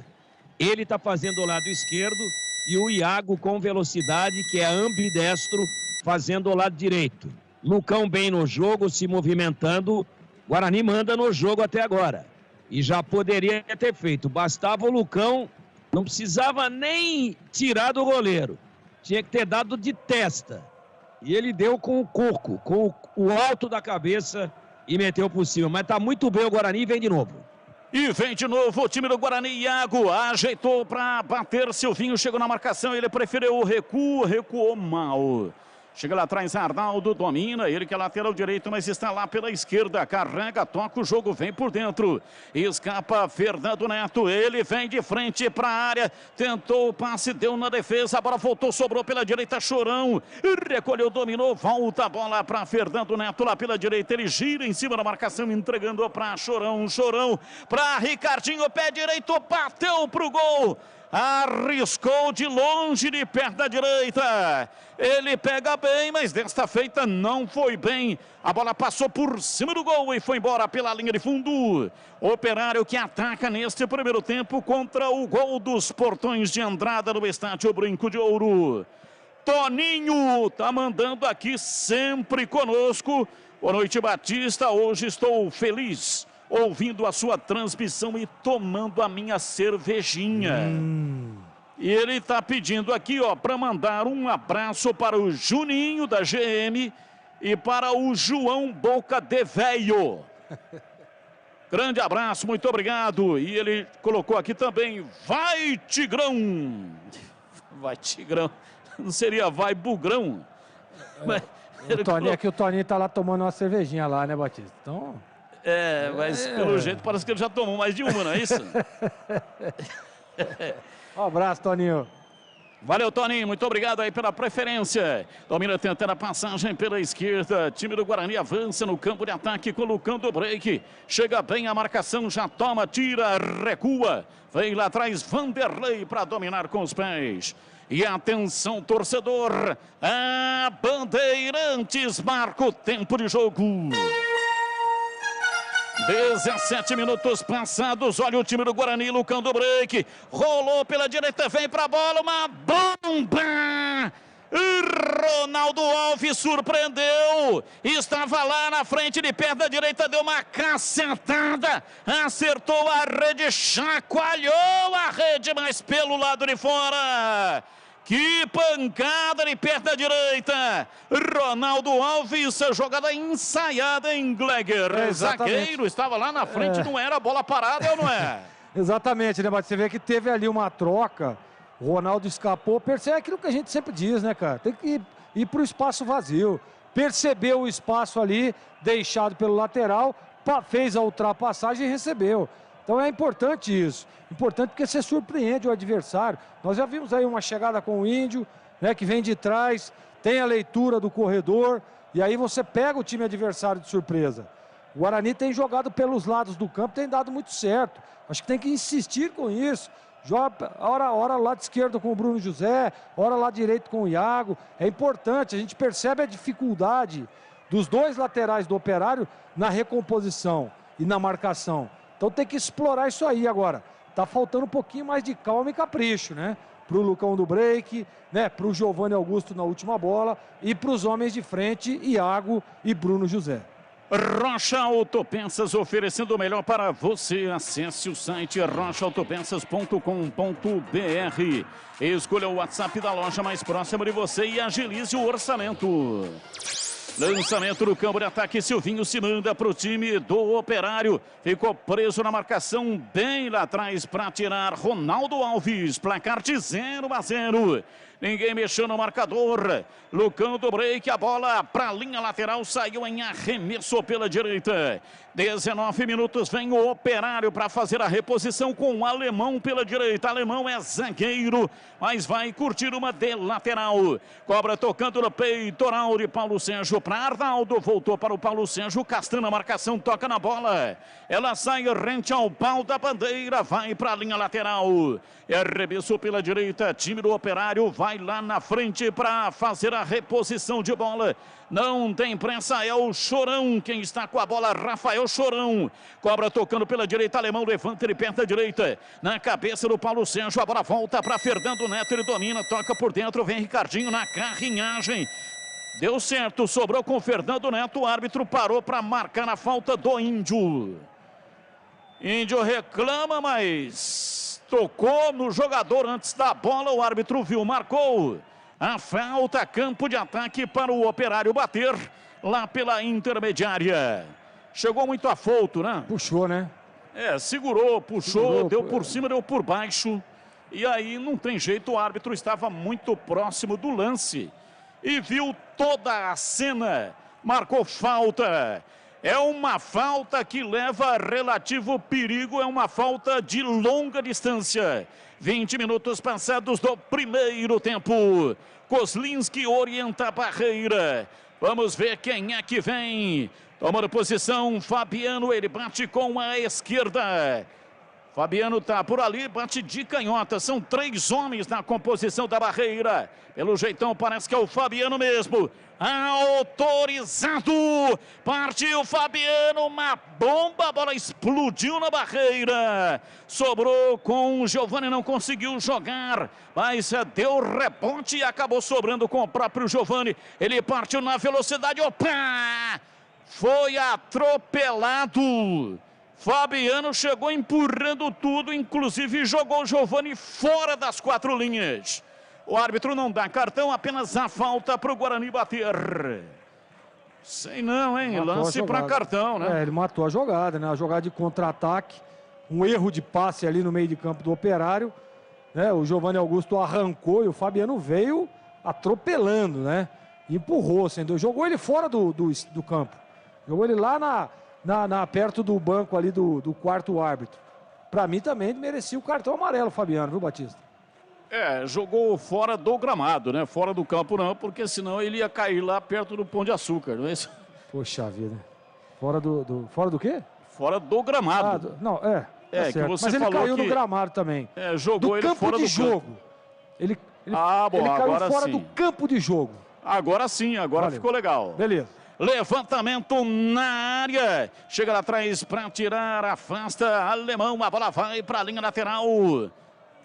ele está fazendo o lado esquerdo e o Iago com velocidade, que é ambidestro, fazendo o lado direito. Lucão bem no jogo, se movimentando, Guarani manda no jogo até agora. E já poderia ter feito. Bastava o Lucão, não precisava nem tirar do goleiro. Tinha que ter dado de testa. E ele deu com o coco, com o alto da cabeça e meteu por cima. Mas tá muito bem o Guarani e vem de novo. E vem de novo o time do Guarani. Iago ajeitou para bater. Silvinho chegou na marcação. Ele preferiu o recuo, recuou mal. Chega lá atrás, Arnaldo domina, ele que é lateral direito, mas está lá pela esquerda, carrega, toca, o jogo vem por dentro, escapa Fernando Neto, ele vem de frente para a área, tentou o passe, deu na defesa, a bola voltou, sobrou pela direita, Chorão, recolheu, dominou, volta a bola para Fernando Neto lá pela direita, ele gira em cima da marcação, entregando para Chorão, Chorão para Ricardinho, pé direito, bateu pro gol. Arriscou de longe, de perto da direita. Ele pega bem, mas desta feita não foi bem. A bola passou por cima do gol e foi embora pela linha de fundo. Operário que ataca neste primeiro tempo contra o gol dos Portões de Andrada no estádio Brinco de Ouro. Toninho tá mandando aqui sempre conosco. Boa noite, Batista. Hoje estou feliz ouvindo a sua transmissão e tomando a minha cervejinha. E ele está pedindo aqui, ó, para mandar um abraço para o Juninho da GM e para o João Boca de Véio. Grande abraço, muito obrigado. E ele colocou aqui também, vai Tigrão. Vai Tigrão. Não seria vai Bugrão? Mas o Toninho, é que o Toninho tá lá tomando uma cervejinha lá, né, Batista? Então... mas pelo jeito parece que ele já tomou mais de uma, não é isso? Um abraço, Toninho. Valeu, Toninho, muito obrigado aí pela preferência. Domina tentando a passagem pela esquerda. Time do Guarani avança no campo de ataque, colocando o break. Chega bem a marcação, já toma, tira, recua. Vem lá atrás Vanderlei para dominar com os pés. E atenção, torcedor. A Bandeirantes marca o tempo de jogo. 17 minutos passados, olha o time do Guarani, Lucão do break, rolou pela direita, vem pra bola, uma bomba! Ronaldo Alves surpreendeu, estava lá na frente de perto da direita, deu uma cacetada, acertou a rede, chacoalhou a rede, mas pelo lado de fora. Que pancada de perto da direita. Ronaldo Alves, jogada ensaiada em Gleger. Zagueiro, estava lá na frente, não era bola parada ou não é? Exatamente, né, Batista? Você vê que teve ali uma troca, o Ronaldo escapou, percebe aquilo que a gente sempre diz, né, cara? Tem que ir para o espaço vazio. Percebeu o espaço ali, deixado pelo lateral, fez a ultrapassagem e recebeu. Então é importante isso. Importante porque você surpreende o adversário. Nós já vimos aí uma chegada com o Índio, né, que vem de trás, tem a leitura do corredor, e aí você pega o time adversário de surpresa. O Guarani tem jogado pelos lados do campo, tem dado muito certo. Acho que tem que insistir com isso. joga hora lado esquerdo com o Bruno José, hora lado direito com o Iago. É importante, a gente percebe a dificuldade dos dois laterais do Operário na recomposição e na marcação. Então tem que explorar isso aí agora. Tá faltando um pouquinho mais de calma e capricho, né? Pro Lucão do break, né? Pro Giovanni Augusto na última bola e pros homens de frente, Iago e Bruno José. Rocha Autopeças, oferecendo o melhor para você. Acesse o site rochaautopeças.com.br. Escolha o WhatsApp da loja mais próxima de você e agilize o orçamento. Lançamento do campo de ataque, Silvinho se manda para o time do Operário. Ficou preso na marcação bem lá atrás para tirar Ronaldo Alves. Placar de 0-0. Ninguém mexeu no marcador. Lucão do break, a bola para a linha lateral, saiu em arremesso pela direita. 19 minutos, vem o Operário para fazer a reposição com o Alemão pela direita. Alemão é zagueiro, mas vai curtir uma de lateral. Cobra tocando no peitoral de Paulo Sérgio para Arnaldo. Voltou para o Paulo Sérgio, Castanho na marcação, toca na bola. Ela sai rente ao pau da bandeira, vai para a linha lateral. Arremessou pela direita, time do Operário vai lá na frente para fazer a reposição de bola. Não tem pressa, é o Chorão quem está com a bola, Rafael Chorão. Cobra tocando pela direita, Alemão levanta, ele perto da direita. Na cabeça do Paulo Sérgio, a bola volta para Fernando Neto, ele domina, toca por dentro, vem Ricardinho na carrinhagem. Deu certo, sobrou com Fernando Neto, o árbitro parou para marcar a falta do Índio. Índio reclama, mas tocou no jogador antes da bola, o árbitro viu, marcou. A falta, campo de ataque para o Operário bater lá pela intermediária. Chegou muito afouto, né? Puxou, né? Segurou, puxou, deu por cima, deu por baixo. E aí não tem jeito, o árbitro estava muito próximo do lance. E viu toda a cena, marcou falta. É uma falta que leva relativo perigo, é uma falta de longa distância. 20 minutos passados do primeiro tempo. Kozlinski orienta a barreira. Vamos ver quem é que vem. Tomando posição, Fabiano, ele bate com a esquerda. Fabiano tá por ali, bate de canhota. São 3 homens na composição da barreira. Pelo jeitão, parece que é o Fabiano mesmo. Autorizado. Partiu Fabiano, uma bomba, a bola explodiu na barreira. Sobrou com o Giovanni, não conseguiu jogar, mas deu rebote e acabou sobrando com o próprio Giovanni. Ele partiu na velocidade, opa! Foi atropelado. Fabiano chegou empurrando tudo, inclusive jogou o Giovanni fora das 4 linhas. O árbitro não dá cartão, apenas a falta para o Guarani bater. Sei não, hein? Matou lance para cartão, né? Ele matou a jogada, né? A jogada de contra-ataque, um erro de passe ali no meio de campo do Operário, né? O Giovanni Augusto arrancou e o Fabiano veio atropelando, né? Empurrou, jogou ele fora do campo. Jogou ele lá perto do banco ali do quarto árbitro. Para mim também merecia o cartão amarelo, Fabiano, viu, Batista? Jogou fora do gramado, né? Fora do campo não, porque senão ele ia cair lá perto do Pão de Açúcar, não é isso? Poxa vida. Fora do quê? Fora do gramado. Não, tá que você mas ele falou caiu que no gramado também. Jogou ele fora do jogo. campo. Ele caiu agora fora sim. do campo de jogo. Agora sim, agora ficou legal. Beleza. Levantamento na área. Chega lá atrás para tirar, afasta Alemão. A bola vai para a linha lateral.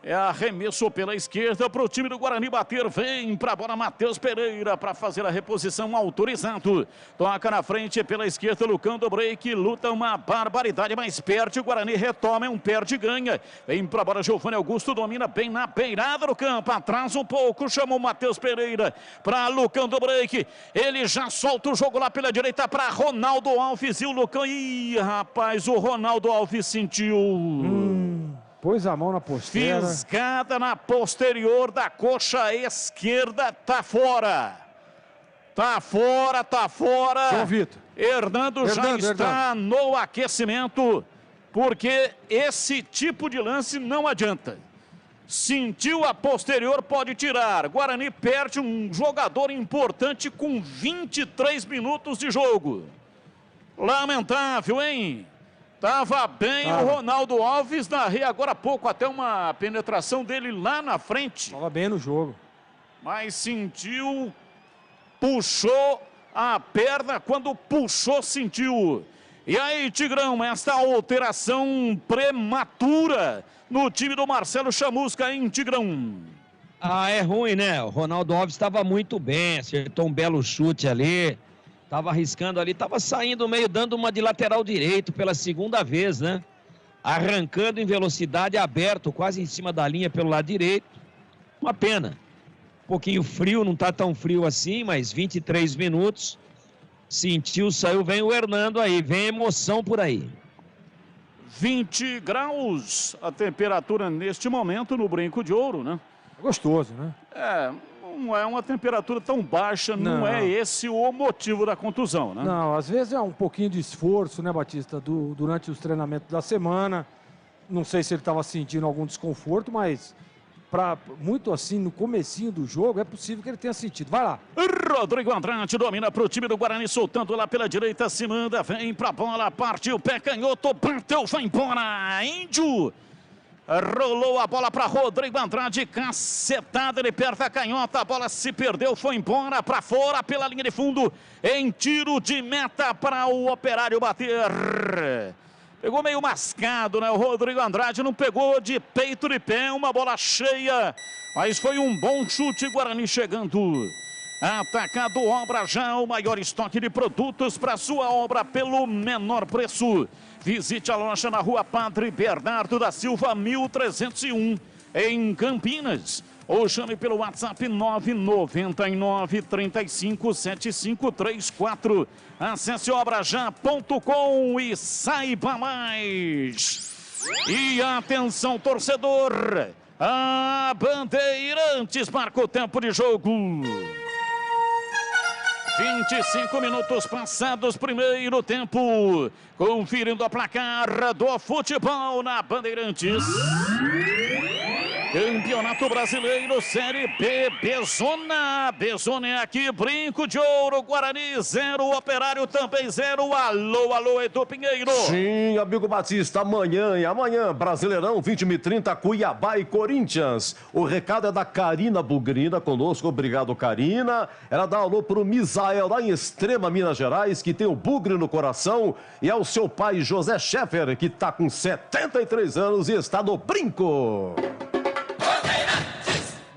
É arremesso pela esquerda para o time do Guarani bater. Vem para a bola Matheus Pereira para fazer a reposição, autorizado. Toca na frente pela esquerda, Lucão do break. Luta uma barbaridade, mas perde. O Guarani retoma, perde e ganha. Vem para a bola Giovanni Augusto, domina bem na beirada do campo. Atrasa um pouco, chamou Matheus Pereira para Lucão do break. Ele já solta o jogo lá pela direita para Ronaldo Alves e o Lucão. Ih, rapaz, o Ronaldo Alves sentiu. Pôs a mão na posterior. Fisgada na posterior da coxa esquerda, tá fora. Tá fora. João Vitor. Hernando já está no aquecimento, porque esse tipo de lance não adianta. Sentiu a posterior, pode tirar. Guarani perde um jogador importante com 23 minutos de jogo. Lamentável, hein? Tava bem o Ronaldo Alves, narrei agora há pouco até uma penetração dele lá na frente. Tava bem no jogo. Mas sentiu, puxou a perna, quando puxou sentiu. E aí, Tigrão, esta alteração prematura no time do Marcelo Chamusca, hein, Tigrão? Ah, é ruim, né? O Ronaldo Alves estava muito bem, acertou um belo chute ali. Estava arriscando ali, estava saindo meio, dando uma de lateral direito pela segunda vez, né? Arrancando em velocidade, aberto, quase em cima da linha pelo lado direito. Uma pena. Um pouquinho frio, não está tão frio assim, mas 23 minutos. Sentiu, saiu, vem o Hernando aí, vem emoção por aí. 20 graus a temperatura neste momento no Brinco de Ouro, né? Gostoso, né? Não é uma temperatura tão baixa, não é esse o motivo da contusão, né? Não, às vezes é um pouquinho de esforço, né, Batista, durante os treinamentos da semana. Não sei se ele estava sentindo algum desconforto, mas muito assim, no comecinho do jogo, é possível que ele tenha sentido. Vai lá. Rodrigo Andrade domina para o time do Guarani, soltando lá pela direita, se manda, vem pra bola, partiu, pé canhoto, bateu, vai embora, Índio. Rolou a bola para Rodrigo Andrade, cacetada, ele perde a canhota, a bola se perdeu, foi embora para fora pela linha de fundo, em tiro de meta para o Operário bater. Pegou meio mascado, né? O Rodrigo Andrade não pegou de peito de pé, uma bola cheia, mas foi um bom chute, Guarani chegando. Atacado Obra Já, o maior estoque de produtos para sua obra pelo menor preço. Visite a loja na Rua Padre Bernardo da Silva, 1301, em Campinas. Ou chame pelo WhatsApp 999-357534. Acesse obrajá.com e saiba mais. E atenção, torcedor. A Bandeirantes marca o tempo de jogo. 25 minutos passados, primeiro tempo. Conferindo a placar do futebol na Bandeirantes. Campeonato Brasileiro, Série B, Bezona. Bezona é aqui, Brinco de Ouro, Guarani 0, Operário também 0. Alô, alô, Edu Pinheiro. Sim, amigo Batista, amanhã, Brasileirão, 20h30, Cuiabá e Corinthians. O recado é da Karina Bugrina conosco, obrigado, Karina. Ela dá alô pro Misael, lá em Extrema, Minas Gerais, que tem o bugre no coração. E é o seu pai, José Scheffer, que tá com 73 anos e está no Brinco.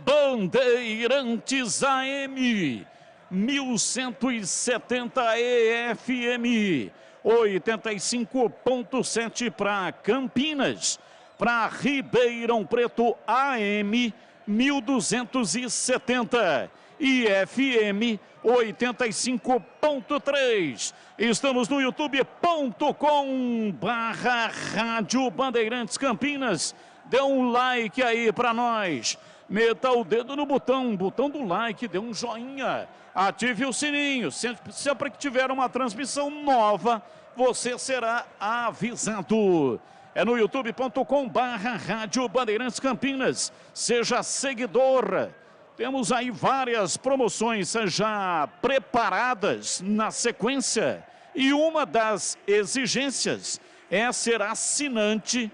Bandeirantes AM, 1170 EFM, 85.7 para Campinas, para Ribeirão Preto AM, 1270 e FM 85.3. Estamos no youtube.com/Rádio Bandeirantes Campinas. Dê um like aí para nós. Meta o dedo no botão do like, dê um joinha, ative o sininho. Sempre que tiver uma transmissão nova, você será avisado. É no youtube.com/Rádio Bandeirantes Campinas. Seja seguidor. Temos aí várias promoções já preparadas na sequência. E uma das exigências é ser assinante,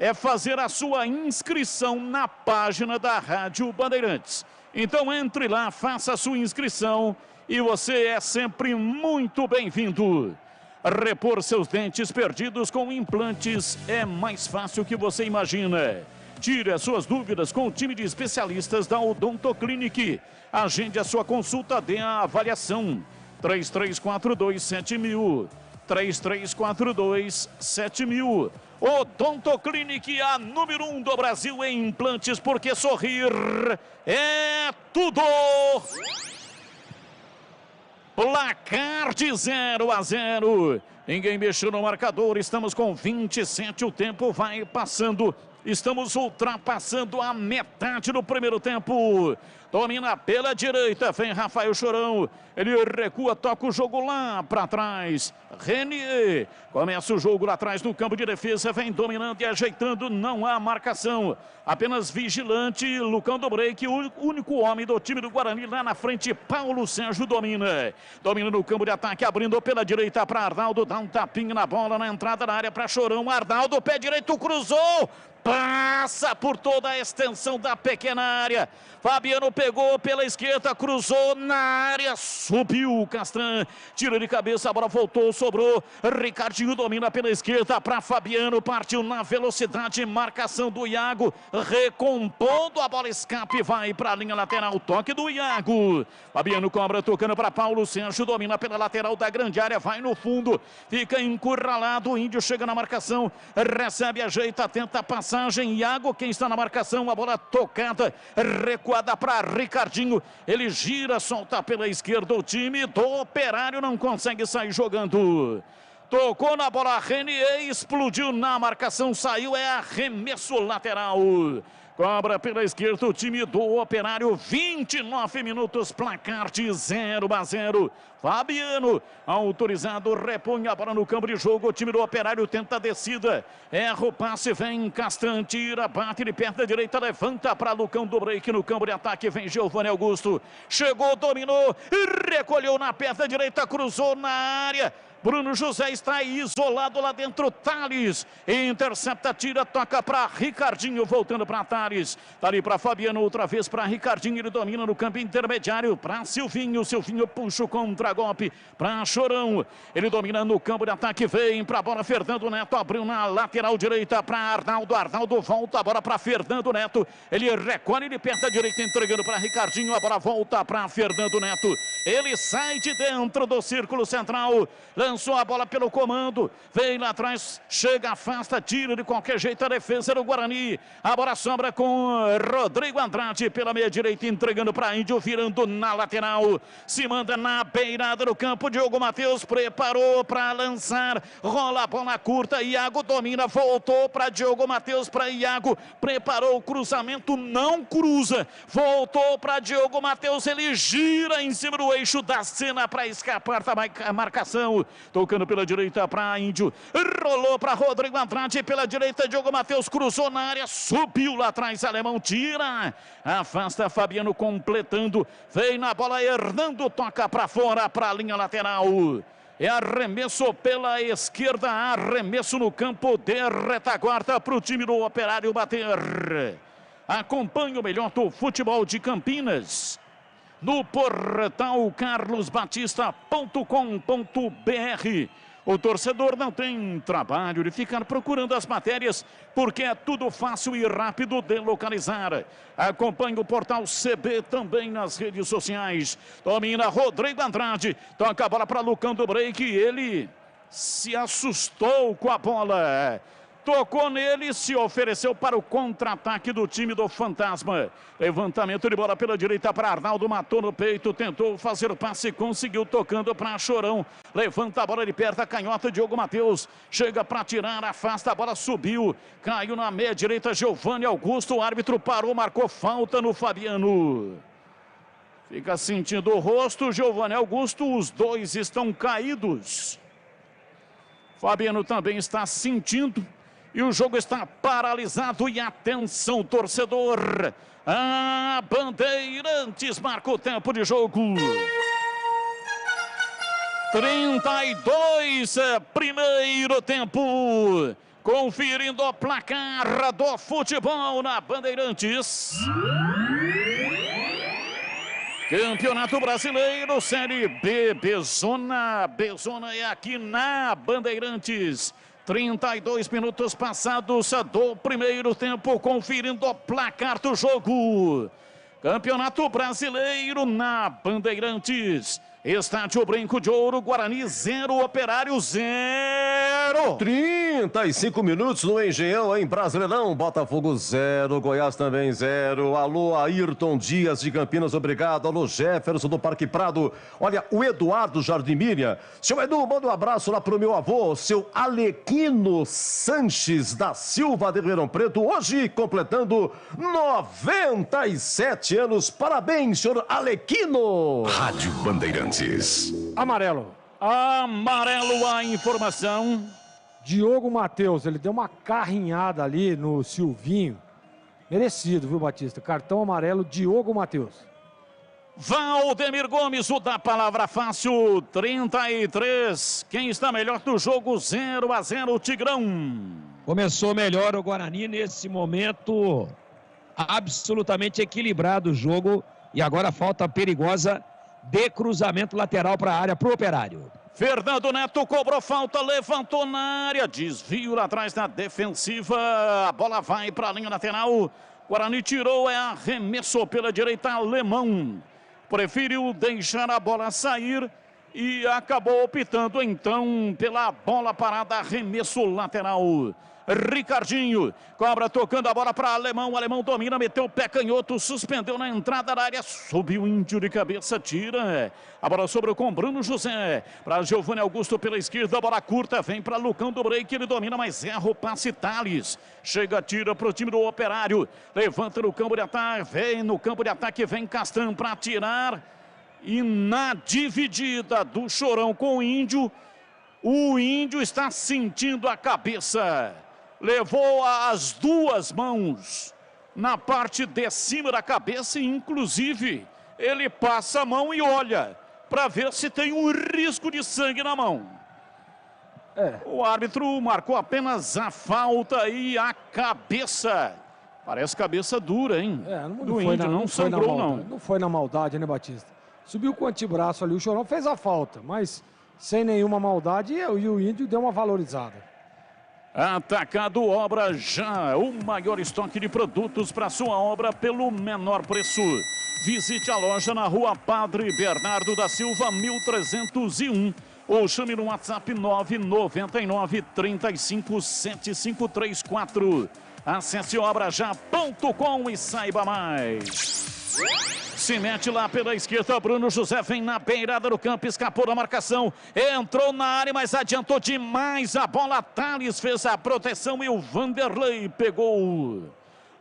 é fazer a sua inscrição na página da Rádio Bandeirantes. Então entre lá, faça a sua inscrição e você é sempre muito bem-vindo. Repor seus dentes perdidos com implantes é mais fácil que você imagina. Tire as suas dúvidas com o time de especialistas da Odonto Clinic. Agende a sua consulta, dê a avaliação. 3342-7000. 3342-7000. Odonto Clinic, a número 1 do Brasil em implantes, porque sorrir é tudo. Placar de 0-0. Ninguém mexeu no marcador. Estamos com 27. O tempo vai passando. Estamos ultrapassando a metade do primeiro tempo. domina pela direita, vem Rafael Chorão, ele recua, toca o jogo lá para trás, Renier, começa o jogo lá atrás no campo de defesa, vem dominando e ajeitando, não há marcação, apenas vigilante, Lucão do Break, o único homem do time do Guarani lá na frente, Paulo Sérgio domina no campo de ataque, abrindo pela direita para Arnaldo, dá um tapinha na bola, na entrada da área para Chorão, Arnaldo, pé direito, cruzou, passa por toda a extensão da pequena área, Fabiano pegou pela esquerda, cruzou na área, subiu o Castran, tira de cabeça, a bola voltou, sobrou, Ricardinho domina pela esquerda para Fabiano, partiu na velocidade, marcação do Iago, recompondo, a bola escape, vai para a linha lateral, toque do Iago, Fabiano cobra, tocando para Paulo Sérgio, domina pela lateral da grande área, vai no fundo, fica encurralado, o Índio chega na marcação, recebe, ajeita, tenta a passagem, Iago, quem está na marcação, a bola tocada, recuada para Ricardinho, ele gira, solta pela esquerda, o time do Operário não consegue sair jogando. Tocou na bola, Renier, explodiu na marcação, saiu, é arremesso lateral. Cobra pela esquerda o time do Operário, 29 minutos, placar de 0-0. Fabiano, autorizado, repõe a bola no campo de jogo, o time do Operário tenta a descida, erra o passe, vem Castan, tira, bate de perna direita, levanta para Lucão do Break no campo de ataque, vem Giovanni Augusto, chegou, dominou, recolheu na perna direita, cruzou na área, Bruno José está isolado lá dentro, Thales intercepta, tira, toca para Ricardinho, voltando para Thales, tá ali para Fabiano, outra vez para Ricardinho, ele domina no campo intermediário, para Silvinho, Silvinho puxa o contra-golpe para Chorão, ele domina no campo de ataque, vem para a bola, Fernando Neto abriu na lateral direita para Arnaldo, Arnaldo volta a bola para Fernando Neto, ele recolhe de perna direita, entregando para Ricardinho, a bola volta para Fernando Neto, ele sai de dentro do círculo central, lançou a bola pelo comando, vem lá atrás, chega, afasta, tira de qualquer jeito a defesa do Guarani, a bola sobra com Rodrigo Andrade pela meia direita, entregando para Índio, virando na lateral, se manda na beirada do campo, Diogo Matheus preparou para lançar, rola a bola curta, Iago domina, voltou para Diogo Matheus, para Iago, preparou o cruzamento, não cruza, voltou para Diogo Matheus, ele gira em cima do eixo da cena para escapar da marcação, tocando pela direita para Índio, rolou para Rodrigo Andrade pela direita, Diogo Matheus cruzou na área, subiu lá atrás, Alemão tira, afasta Fabiano completando, vem na bola, Hernando toca para fora, para a linha lateral, é arremesso pela esquerda, arremesso no campo de retaguarda para o time do Operário bater. Acompanhe o melhor do futebol de Campinas no portal carlosbatista.com.br. O torcedor não tem trabalho de ficar procurando as matérias, porque é tudo fácil e rápido de localizar. Acompanhe o portal CB também nas redes sociais. Domina Rodrigo Andrade, toca a bola para Lucão do Break, ele se assustou com a bola. Tocou nele, se ofereceu para o contra-ataque do time do Fantasma. Levantamento de bola pela direita para Arnaldo, matou no peito, tentou fazer passe, conseguiu, tocando para Chorão. Levanta a bola de perto, a canhota, Diogo Matheus. Chega para tirar, afasta, a bola subiu. Caiu na meia direita, Giovanni Augusto. O árbitro parou, marcou falta no Fabiano. Fica sentindo o rosto, Giovanni Augusto. Os dois estão caídos. Fabiano também está sentindo. E o jogo está paralisado. E atenção, torcedor. A Bandeirantes marca o tempo de jogo. 32, primeiro tempo. Conferindo o placar do futebol na Bandeirantes. Campeonato Brasileiro, Série B, Bezona é aqui na Bandeirantes. 32 minutos passados do primeiro tempo, conferindo o placar do jogo. Campeonato Brasileiro na Bandeirantes. Estádio Brinco de Ouro, Guarani 0, Operário 0. 35 minutos no Engenhão, em Brasileirão. Botafogo 0, Goiás também 0. Alô, Ayrton Dias de Campinas, obrigado. Alô, Jefferson do Parque Prado. Olha, o Eduardo Jardim Miriam. Seu Edu, manda um abraço lá pro meu avô, seu Alequino Sanches da Silva de Ribeirão Preto, hoje completando 97 anos. Parabéns, senhor Alequino. Rádio Bandeirantes. Amarelo. Amarelo a informação. Diogo Matheus, ele deu uma carrinhada ali no Silvinho. Merecido, viu, Batista? Cartão amarelo, Diogo Matheus. Valdemir Gomes, o da palavra fácil, 33. Quem está melhor do jogo, 0-0, Tigrão. Começou melhor o Guarani nesse momento. Absolutamente equilibrado o jogo. E agora falta perigosa de cruzamento lateral para a área, para o Operário. Fernando Neto cobrou falta, levantou na área, desvio lá atrás da defensiva, a bola vai para a linha lateral, Guarani tirou, arremessou pela direita, Alemão preferiu deixar a bola sair e acabou optando então pela bola parada, arremesso lateral. Ricardinho cobra, tocando a bola para Alemão, Alemão domina, meteu o pé canhoto, suspendeu na entrada da área, subiu o Índio de cabeça, tira a bola sobrou com Bruno José, para Giovanni Augusto pela esquerda, bola curta, vem para Lucão do Break, ele domina, mas erra o passe, Thales, chega, tira para o time do Operário, levanta no campo de ataque, vem no campo de ataque, vem Castan para tirar, e na dividida do Chorão com o Índio está sentindo a cabeça. Levou as duas mãos na parte de cima da cabeça e, inclusive, ele passa a mão e olha para ver se tem um risco de sangue na mão. O árbitro marcou apenas a falta e a cabeça. Parece cabeça dura, hein? Do Índio, não sangrou, não. Não foi na maldade, né, Batista? Subiu com o antebraço ali, o Chorão fez a falta, mas sem nenhuma maldade e o Índio deu uma valorizada. Atacado Obra Já, o maior estoque de produtos para sua obra pelo menor preço. Visite a loja na Rua Padre Bernardo da Silva, 1301. Ou chame no WhatsApp 999 35 7534. Acesse obrajá.com e saiba mais. Se mete lá pela esquerda, Bruno José vem na beirada do campo, escapou da marcação, entrou na área, mas adiantou demais a bola. Thales fez a proteção e o Vanderlei pegou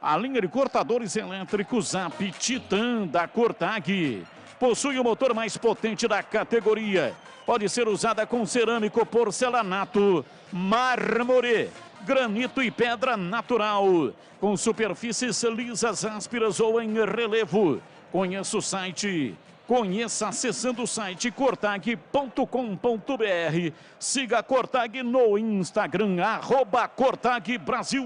a linha de cortadores elétricos Zap Titan da Cortag. Possui o motor mais potente da categoria. Pode ser usada com cerâmico, porcelanato, mármore, granito e pedra natural, com superfícies lisas, ásperas ou em relevo. Conheça o site, conheça acessando o site cortag.com.br. Siga a Cortag no Instagram, @Cortag Brasil.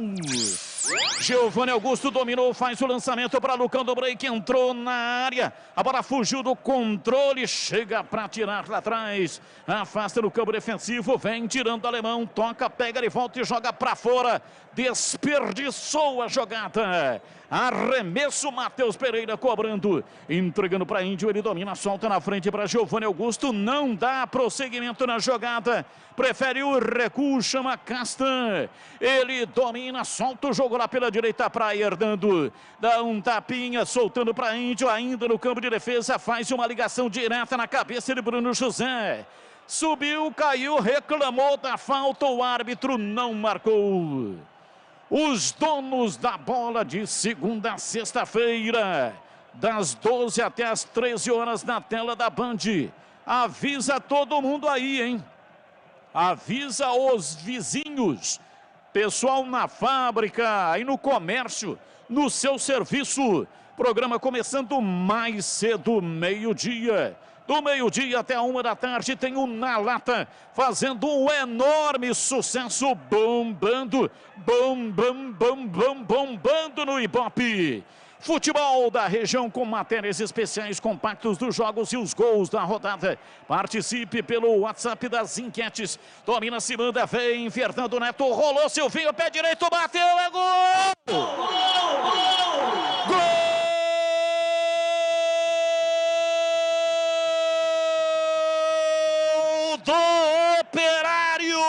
Giovanni Augusto dominou, faz o lançamento para Lucão do Break, entrou na área, a bola fugiu do controle, chega para tirar lá atrás, afasta no campo defensivo, vem tirando o Alemão, toca, pega de volta e joga para fora, desperdiçou a jogada. Arremesso, Matheus Pereira cobrando, entregando para Índio, ele domina, solta na frente para Giovanni Augusto, não dá prosseguimento na jogada, prefere o recuo, chama Castan, ele domina, solta o jogo lá pela direita para Hernando, dá um tapinha, soltando para Índio, ainda no campo de defesa, faz uma ligação direta na cabeça de Bruno José, subiu, caiu, reclamou da falta, o árbitro não marcou. Os donos da bola de segunda a sexta-feira, das 12 até as 13 horas na tela da Band. Avisa todo mundo aí, hein? Avisa os vizinhos, pessoal na fábrica, aí no comércio, no seu serviço. Programa começando mais cedo, meio-dia. Do meio-dia até a 1 da tarde tem o Na Lata, fazendo um enorme sucesso, bombando no Ibope. Futebol da região com matérias especiais, compactos dos jogos e os gols da rodada. Participe pelo WhatsApp das enquetes. Domina, se manda, vem Fernando Neto, rolou Silvinho, pé direito, bateu, é gol! Gol! do Operário.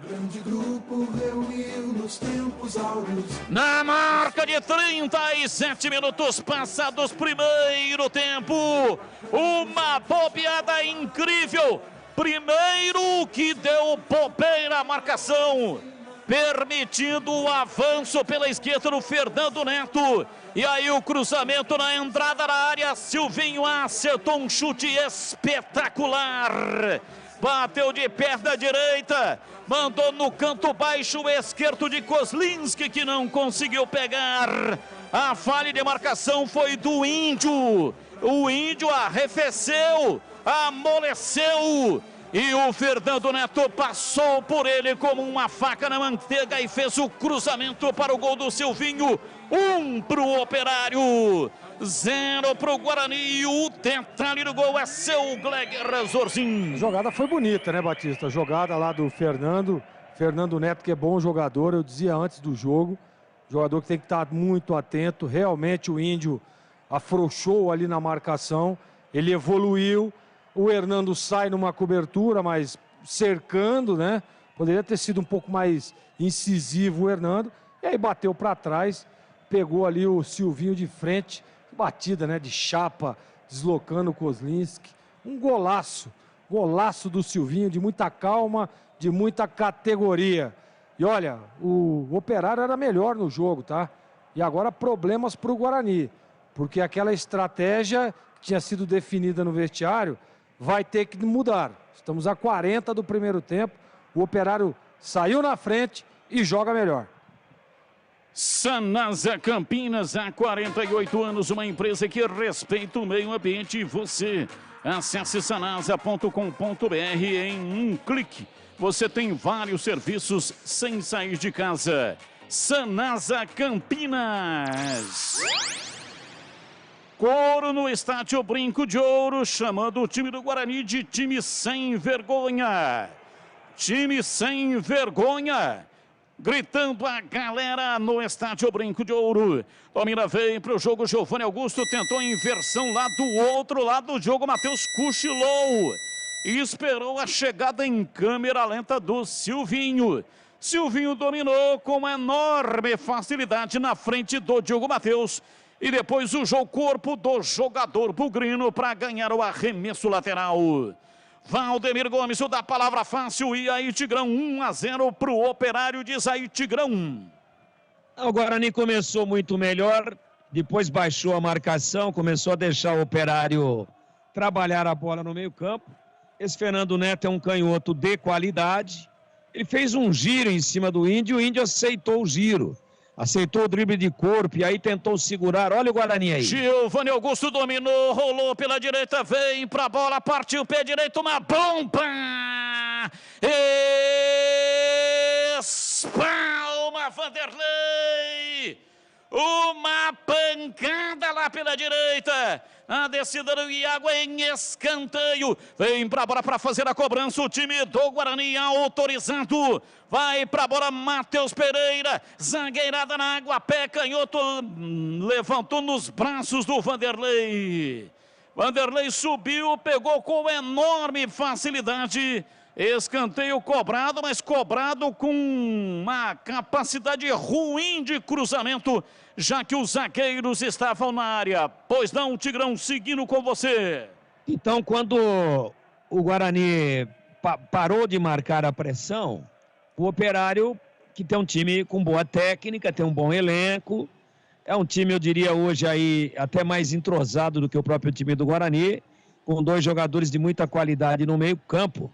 Grande grupo reuniu nos tempos áureos. Na marca de 37 minutos passados, primeiro tempo. Uma bobeada incrível. Primeiro que deu bobeira a marcação, permitindo o avanço pela esquerda do Fernando Neto. E aí o cruzamento na entrada da área. Silvinho acertou um chute espetacular. Bateu de perna direita, mandou no canto baixo esquerdo de Kozlinski, que não conseguiu pegar. A falha de marcação foi do Índio. O Índio arrefeceu, amoleceu. E o Fernando Neto passou por ele como uma faca na manteiga e fez o cruzamento para o gol do Silvinho. 1 para o Operário, 0 para o Guarani. O detalhe do gol é seu Gleger Zorzin. A jogada foi bonita, né, Batista? A jogada lá do Fernando Neto, que é bom jogador, eu dizia antes do jogo. Jogador que tem que estar muito atento. Realmente o Índio afrouxou ali na marcação. Ele evoluiu. O Hernando sai numa cobertura, mas cercando, né? Poderia ter sido um pouco mais incisivo o Hernando. E aí bateu para trás, pegou ali o Silvinho de frente. Batida, né? De chapa, deslocando o Kozlinski. Um golaço. Golaço do Silvinho, de muita calma, de muita categoria. E olha, o Operário era melhor no jogo, tá? E agora problemas para o Guarani. Porque aquela estratégia que tinha sido definida no vestiário vai ter que mudar. Estamos a 40 do primeiro tempo. O Operário saiu na frente e joga melhor. Sanasa Campinas, há 48 anos, uma empresa que respeita o meio ambiente e você. Acesse sanasa.com.br em um clique. Você tem vários serviços sem sair de casa. Sanasa Campinas. Coro no estádio Brinco de Ouro, chamando o time do Guarani de time sem vergonha. Time sem vergonha. Gritando a galera no estádio Brinco de Ouro. Domina, vem para o jogo, Giovanni Augusto tentou a inversão lá do outro lado do jogo. Matheus cochilou e esperou a chegada em câmera lenta do Silvinho. Silvinho dominou com enorme facilidade na frente do Diogo Matheus. E depois usou o corpo do jogador bugrino para ganhar o arremesso lateral. Valdemir Gomes, o da palavra fácil, e aí Tigrão 1-0 para o Operário, diz aí Tigrão. O Guarani começou muito melhor, depois baixou a marcação, começou a deixar o Operário trabalhar a bola no meio campo. Esse Fernando Neto é um canhoto de qualidade, ele fez um giro em cima do Índio, o Índio aceitou o giro. Aceitou o drible de corpo e aí tentou segurar. Olha o Guarani aí. Giovanni Augusto dominou, rolou pela direita, vem pra bola, partiu pé direito, uma bomba! Espalma Vanderlei! Uma pancada lá pela direita. A descida do Iago em escanteio. Vem pra bola para fazer a cobrança. O time do Guarani autorizado. Vai pra bola Matheus Pereira. Zagueirada na água, pé canhoto. Levantou nos braços do Vanderlei. Vanderlei subiu, pegou com enorme facilidade. Escanteio cobrado, mas cobrado com uma capacidade ruim de cruzamento, já que os zagueiros estavam na área. Pois não, Tigrão, seguindo com você. Então, quando o Guarani parou de marcar a pressão, o Operário, que tem um time com boa técnica, tem um bom elenco, é um time, eu diria hoje, aí até mais entrosado do que o próprio time do Guarani, com 2 jogadores de muita qualidade no meio campo.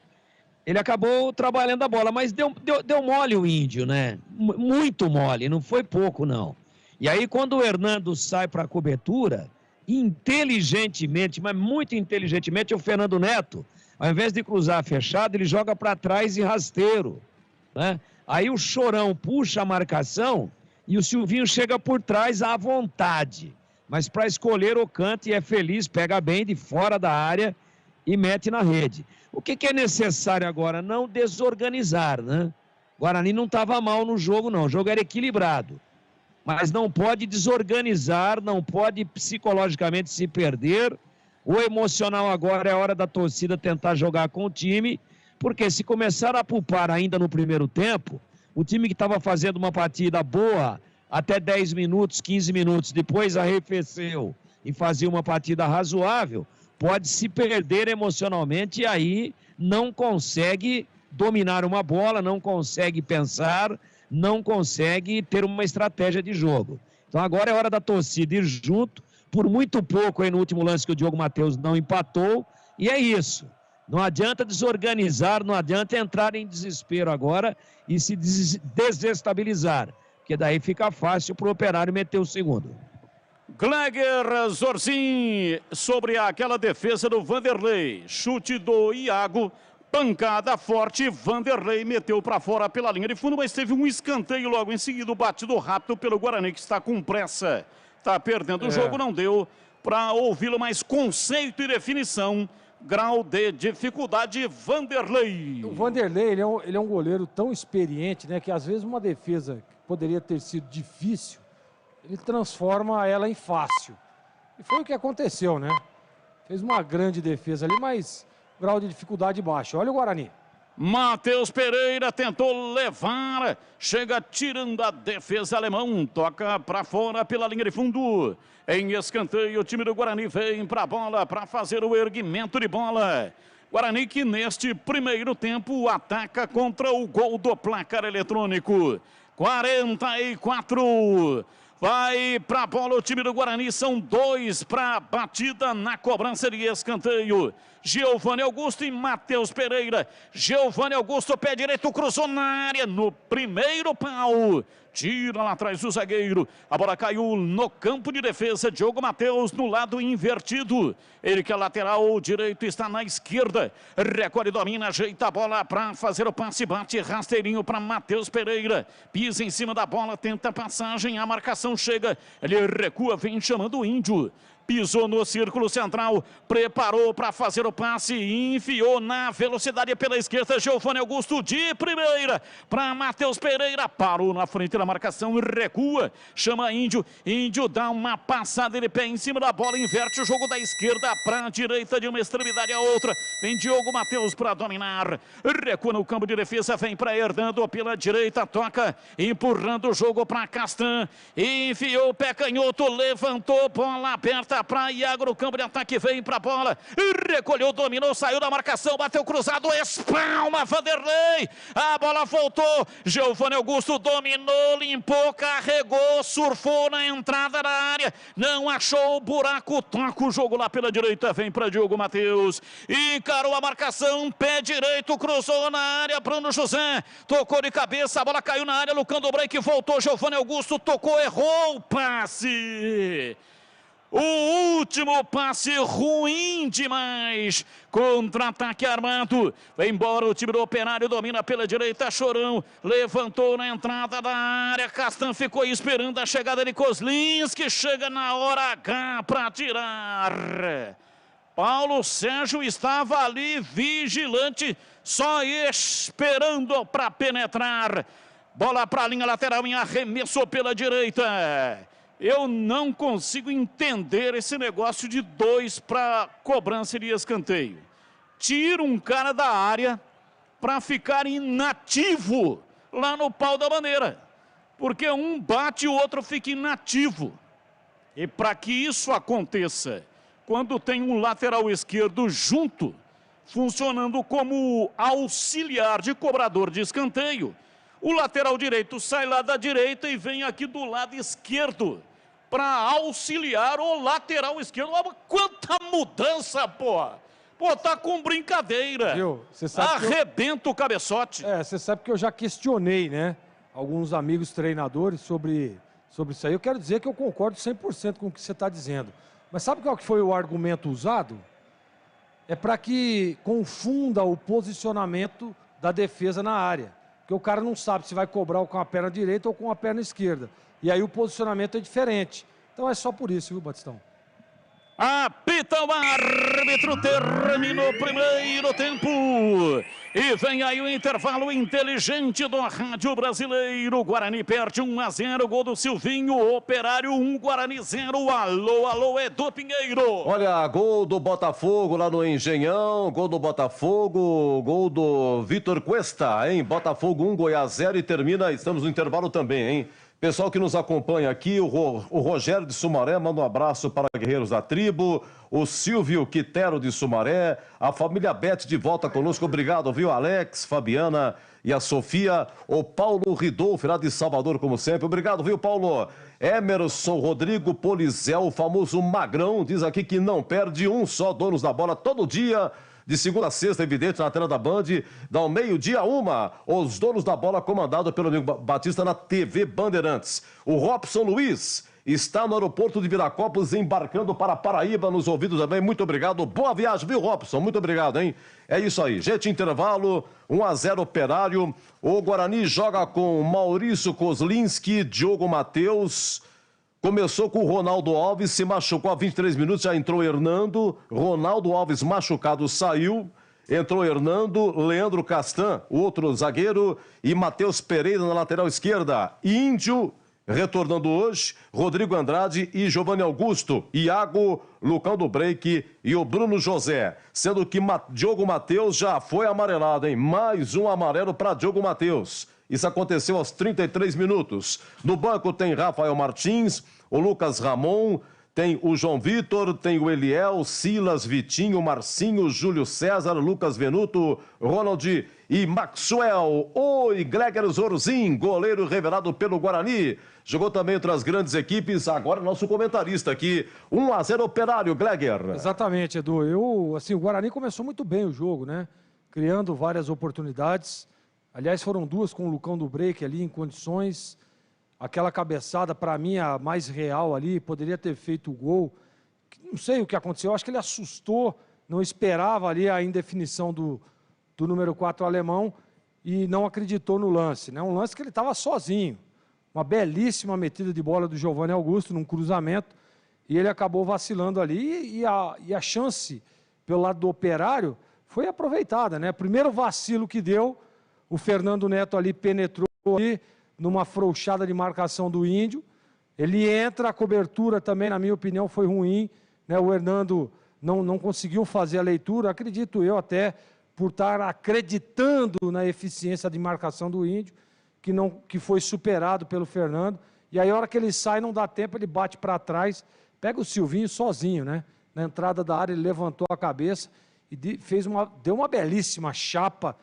Ele acabou trabalhando a bola, mas deu mole o Índio, né? Muito mole, não foi pouco, não. E aí, quando o Hernando sai para a cobertura, inteligentemente, mas muito inteligentemente, o Fernando Neto, ao invés de cruzar fechado, ele joga para trás e rasteiro, né? Aí o Chorão puxa a marcação e o Silvinho chega por trás à vontade. Mas para escolher o canto e é feliz, pega bem de fora da área e mete na rede. O que é necessário agora? Não desorganizar, né? O Guarani não estava mal no jogo, não. O jogo era equilibrado. Mas não pode desorganizar, não pode psicologicamente se perder. O emocional agora é hora da torcida tentar jogar com o time, porque se começar a poupar ainda no primeiro tempo, o time que estava fazendo uma partida boa até 10 minutos, 15 minutos, depois arrefeceu e fazia uma partida razoável, pode se perder emocionalmente e aí não consegue dominar uma bola, não consegue pensar, não consegue ter uma estratégia de jogo. Então agora é hora da torcida ir junto, por muito pouco aí no último lance que o Diogo Matheus não empatou, e é isso. Não adianta desorganizar, não adianta entrar em desespero agora e se desestabilizar, porque daí fica fácil para o Operário meter o segundo. Gleger Zorzin sobre aquela defesa do Vanderlei. Chute do Iago, pancada forte, Vanderlei meteu para fora pela linha de fundo, mas teve um escanteio logo em seguida, batido rápido pelo Guarani, que está com pressa. Está perdendo o jogo, não deu para ouvi-lo, mas conceito e definição, grau de dificuldade, Vanderlei. O Vanderlei, ele é um goleiro tão experiente, né, que às vezes uma defesa que poderia ter sido difícil, ele transforma ela em fácil. E foi o que aconteceu, né? Fez uma grande defesa ali, mas grau de dificuldade baixo. Olha o Guarani. Matheus Pereira tentou levar, chega tirando a defesa alemão, toca para fora pela linha de fundo. Em escanteio, o time do Guarani vem para a bola para fazer o erguimento de bola. Guarani que neste primeiro tempo ataca contra o gol do placar eletrônico. 44. Vai para a bola o time do Guarani, são 2 para a batida na cobrança de escanteio. Giovanni Augusto e Matheus Pereira. Giovanni Augusto, pé direito, cruzou na área, no primeiro pau. Tira lá atrás o zagueiro. A bola caiu no campo de defesa. Diogo Matheus no lado invertido. Ele que é lateral direito, está na esquerda. Recolhe, domina, ajeita a bola para fazer o passe. Bate rasteirinho para Matheus Pereira. Pisa em cima da bola, tenta passagem. A marcação chega. Ele recua, vem chamando o Índio. Pisou no círculo central, preparou para fazer o passe, enfiou na velocidade pela esquerda, Giovanni Augusto de primeira, para Matheus Pereira, parou na frente da marcação, recua, chama Índio, Índio dá uma passada de pé em cima da bola, inverte o jogo da esquerda para a direita, de uma extremidade a outra, vem Diogo Matheus para dominar, recua no campo de defesa, vem para Hernando pela direita, toca, empurrando o jogo para Castan, enfiou o pé canhoto, levantou, bola aberta para Iago no campo de ataque, vem para a bola, recolheu, dominou, saiu da marcação, bateu cruzado, espalma Vanderlei, a bola voltou, Giovanni Augusto dominou, limpou, carregou, surfou na entrada da área, não achou o buraco, toca o jogo lá pela direita, vem para Diogo Matheus, encarou a marcação, pé direito, cruzou na área, Bruno José, tocou de cabeça, a bola caiu na área, Lucão do Break voltou, Giovanni Augusto tocou, errou o passe. O último passe ruim demais, contra-ataque armado, vai embora o time do Operário, domina pela direita, Chorão, levantou na entrada da área, Castan ficou esperando a chegada de Kozlinski, chega na hora H para tirar. Paulo Sérgio estava ali vigilante, só esperando para penetrar, bola para a linha lateral em arremesso pela direita. Eu não consigo entender esse negócio de 2 para cobrança de escanteio. Tira um cara da área para ficar inativo lá no pau da bandeira. Porque um bate e o outro fica inativo. E para que isso aconteça, quando tem um lateral esquerdo junto, funcionando como auxiliar de cobrador de escanteio, o lateral direito sai lá da direita e vem aqui do lado esquerdo para auxiliar o lateral esquerdo. Quanta mudança, pô! Pô, tá com brincadeira. Viu? Você sabe arrebenta o cabeçote. Você sabe que eu já questionei, né? Alguns amigos treinadores sobre isso aí. Eu quero dizer que eu concordo 100% com o que você está dizendo. Mas sabe qual que foi o argumento usado? É para que confunda o posicionamento da defesa na área. Porque o cara não sabe se vai cobrar com a perna direita ou com a perna esquerda. E aí o posicionamento é diferente. Então é só por isso, viu, Batistão? Apita o árbitro, terminou o primeiro tempo. E vem aí o intervalo inteligente do Rádio Brasileiro. Guarani perde 1-0, gol do Silvinho. Operário 1, Guarani 0. Alô, alô, Edu Pinheiro. Olha, gol do Botafogo lá no Engenhão. Gol do Botafogo, gol do Vitor Cuesta, hein? Botafogo 1, Goiás 0 e termina, estamos no intervalo também, hein? Pessoal que nos acompanha aqui, o Rogério de Sumaré, manda um abraço para Guerreiros da Tribo, o Silvio Quitero de Sumaré, a família Bete de volta conosco, obrigado, viu, Alex, Fabiana e a Sofia, o Paulo Ridolfo, lá de Salvador, como sempre, obrigado, viu, Paulo? Emerson Rodrigo Polizel, o famoso Magrão, diz aqui que não perde um só Donos da Bola todo dia, de segunda a sexta, evidente, na tela da Band, dá 12h01, os Donos da Bola, comandado pelo amigo Batista na TV Bandeirantes. O Robson Luiz está no aeroporto de Viracopos, embarcando para Paraíba, nos ouvidos também. Muito obrigado, boa viagem, viu, Robson? Muito obrigado, hein? É isso aí, gente, intervalo, 1-0 Operário. O Guarani joga com Maurício Kozlinski, Diogo Matheus. Começou com o Ronaldo Alves, se machucou há 23 minutos, já entrou Hernando. Ronaldo Alves machucado saiu. Entrou Hernando, Leandro Castan, o outro zagueiro, e Matheus Pereira na lateral esquerda. Índio, retornando hoje, Rodrigo Andrade e Giovanni Augusto. Iago, Lucão do Break e o Bruno José. Sendo que Diogo Matheus já foi amarelado, hein? Mais um amarelo para Diogo Matheus. Isso aconteceu aos 33 minutos. No banco tem Rafael Martins, o Lucas Ramon, tem o João Vitor, tem o Eliel, Silas, Vitinho, Marcinho, Júlio César, Lucas Venuto, Ronald e Maxwell. Oi, Gleger Zorzin, goleiro revelado pelo Guarani. Jogou também entre as grandes equipes, agora nosso comentarista aqui. 1-0 Operário, Gleger. Exatamente, Edu. O Guarani começou muito bem o jogo, né? Criando várias oportunidades. Aliás, foram duas com o Lucão do Break ali em condições. Aquela cabeçada, para mim, a mais real ali, poderia ter feito o gol. Não sei o que aconteceu, acho que ele assustou, não esperava ali a indefinição do número 4 alemão e não acreditou no lance, né? Um lance que ele estava sozinho. Uma belíssima metida de bola do Giovanni Augusto num cruzamento e ele acabou vacilando ali e a chance pelo lado do Operário foi aproveitada, né? Primeiro vacilo que deu, o Fernando Neto ali penetrou ali numa afrouxada de marcação do Índio. Ele entra, a cobertura também, na minha opinião, foi ruim, né? O Hernando não conseguiu fazer a leitura, acredito eu até, por estar acreditando na eficiência de marcação do Índio, que foi superado pelo Fernando. E aí, a hora que ele sai, não dá tempo, ele bate para trás, pega o Silvinho sozinho, né? Na entrada da área, ele levantou a cabeça e deu uma belíssima chapa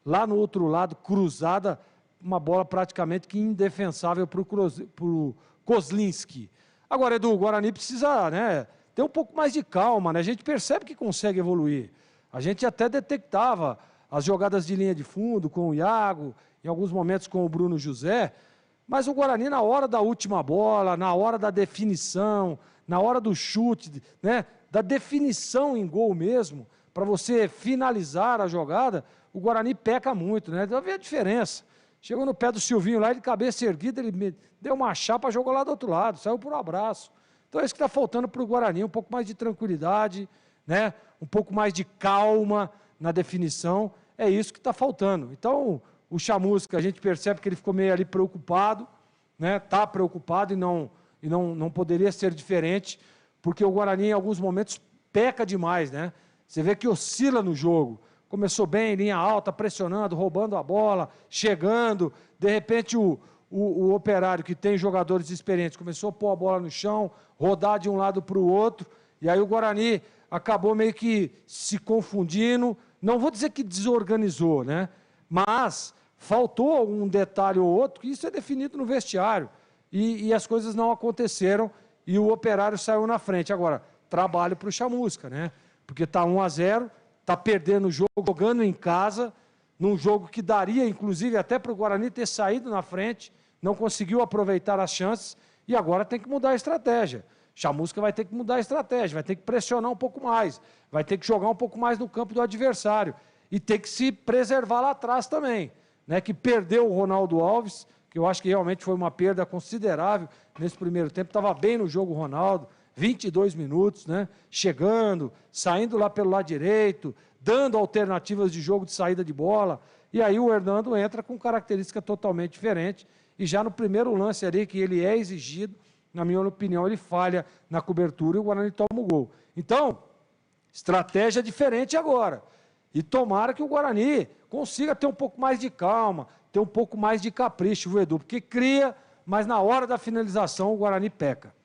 lá no outro lado, cruzada, uma bola praticamente que indefensável para o Kozlinski. Agora, Edu, o Guarani precisa, né, ter um pouco mais de calma, né? A gente percebe que consegue evoluir. A gente até detectava as jogadas de linha de fundo com o Iago, em alguns momentos com o Bruno José, mas o Guarani, na hora da última bola, na hora da definição, na hora do chute, né, da definição em gol mesmo, para você finalizar a jogada, o Guarani peca muito, né? Dá ver a diferença. Chegou no pé do Silvinho lá, ele de cabeça erguida, ele deu uma chapa, jogou lá do outro lado, saiu por um abraço. Então é isso que está faltando para o Guarani, um pouco mais de tranquilidade, né? Um pouco mais de calma na definição, é isso que está faltando. Então, o Chamusca, a gente percebe que ele ficou meio ali preocupado, né? Está preocupado e não poderia ser diferente, porque o Guarani, em alguns momentos, peca demais, né? Você vê que oscila no jogo. Começou bem, linha alta, pressionando, roubando a bola, chegando. De repente, o Operário, que tem jogadores experientes, começou a pôr a bola no chão, rodar de um lado para o outro. E aí o Guarani acabou meio que se confundindo. Não vou dizer que desorganizou, né? Mas faltou um detalhe ou outro, que isso é definido no vestiário. E as coisas não aconteceram e o Operário saiu na frente. Agora, trabalho para o Chamusca, né? Porque está 1-0, está perdendo o jogo, jogando em casa, num jogo que daria, inclusive, até para o Guarani ter saído na frente, não conseguiu aproveitar as chances e agora tem que mudar a estratégia. Chamusca vai ter que mudar a estratégia, vai ter que pressionar um pouco mais, vai ter que jogar um pouco mais no campo do adversário e ter que se preservar lá atrás também, né? Que perdeu o Ronaldo Alves, que eu acho que realmente foi uma perda considerável nesse primeiro tempo, estava bem no jogo o Ronaldo, 22 minutos, né? Chegando, saindo lá pelo lado direito, dando alternativas de jogo de saída de bola. E aí o Hernando entra com característica totalmente diferente. E já no primeiro lance ali, que ele é exigido, na minha opinião, ele falha na cobertura e o Guarani toma o gol. Então, estratégia diferente agora. E tomara que o Guarani consiga ter um pouco mais de calma, ter um pouco mais de capricho, viu, Edu? Porque cria, mas na hora da finalização o Guarani peca.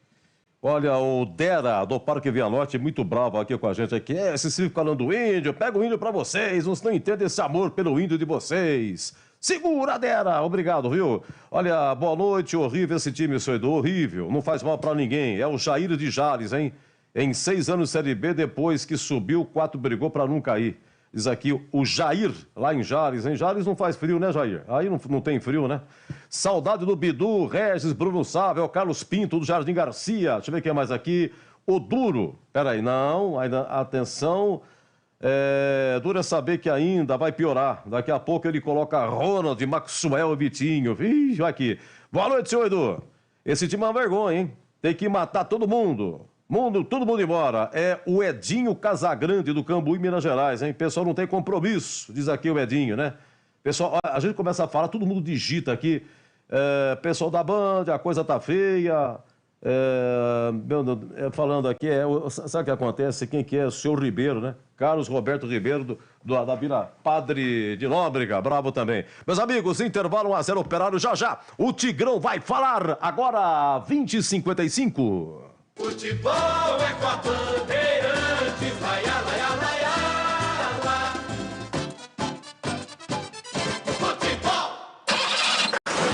Olha, o Dera, do Parque Via Norte, muito bravo aqui com a gente aqui. Vocês ficam falando do índio, pega o índio pra vocês, vocês não entendem esse amor pelo índio de vocês. Segura, Dera! Obrigado, viu? Olha, boa noite, horrível esse time, seu Edu, horrível, não faz mal pra ninguém. É o Jair de Jales, hein? Em 6 anos de Série B, depois que subiu, 4 brigou pra não cair. Diz aqui o Jair, lá em Jales. Em Jales não faz frio, né, Jair? Aí não tem frio, né? Saudade do Bidu, Regis, Bruno Sávio, Carlos Pinto, do Jardim Garcia. Deixa eu ver quem é mais aqui. O Duro. Peraí, não, ainda, atenção. Duro é saber que ainda vai piorar. Daqui a pouco ele coloca Ronald, Maxwell e Vitinho. Vixe, vai aqui. Boa noite, senhor Edu. Esse time é uma vergonha, hein? Tem que matar todo mundo. Todo mundo embora. É o Edinho Casagrande, do Cambuí, Minas Gerais, hein? Pessoal não tem compromisso, diz aqui o Edinho, né? Pessoal, a gente começa a falar, todo mundo digita aqui. Pessoal da Band, a coisa tá feia. Falando aqui, sabe o que acontece? Quem que é? O senhor Ribeiro, né? Carlos Roberto Ribeiro, da Vila Padre de Nóbrega, bravo também. Meus amigos, intervalo 1-0 Operário, já. O Tigrão vai falar agora, 20h55. Futebol é com a Bandeirantes, vai, lá, lá, lá, lá.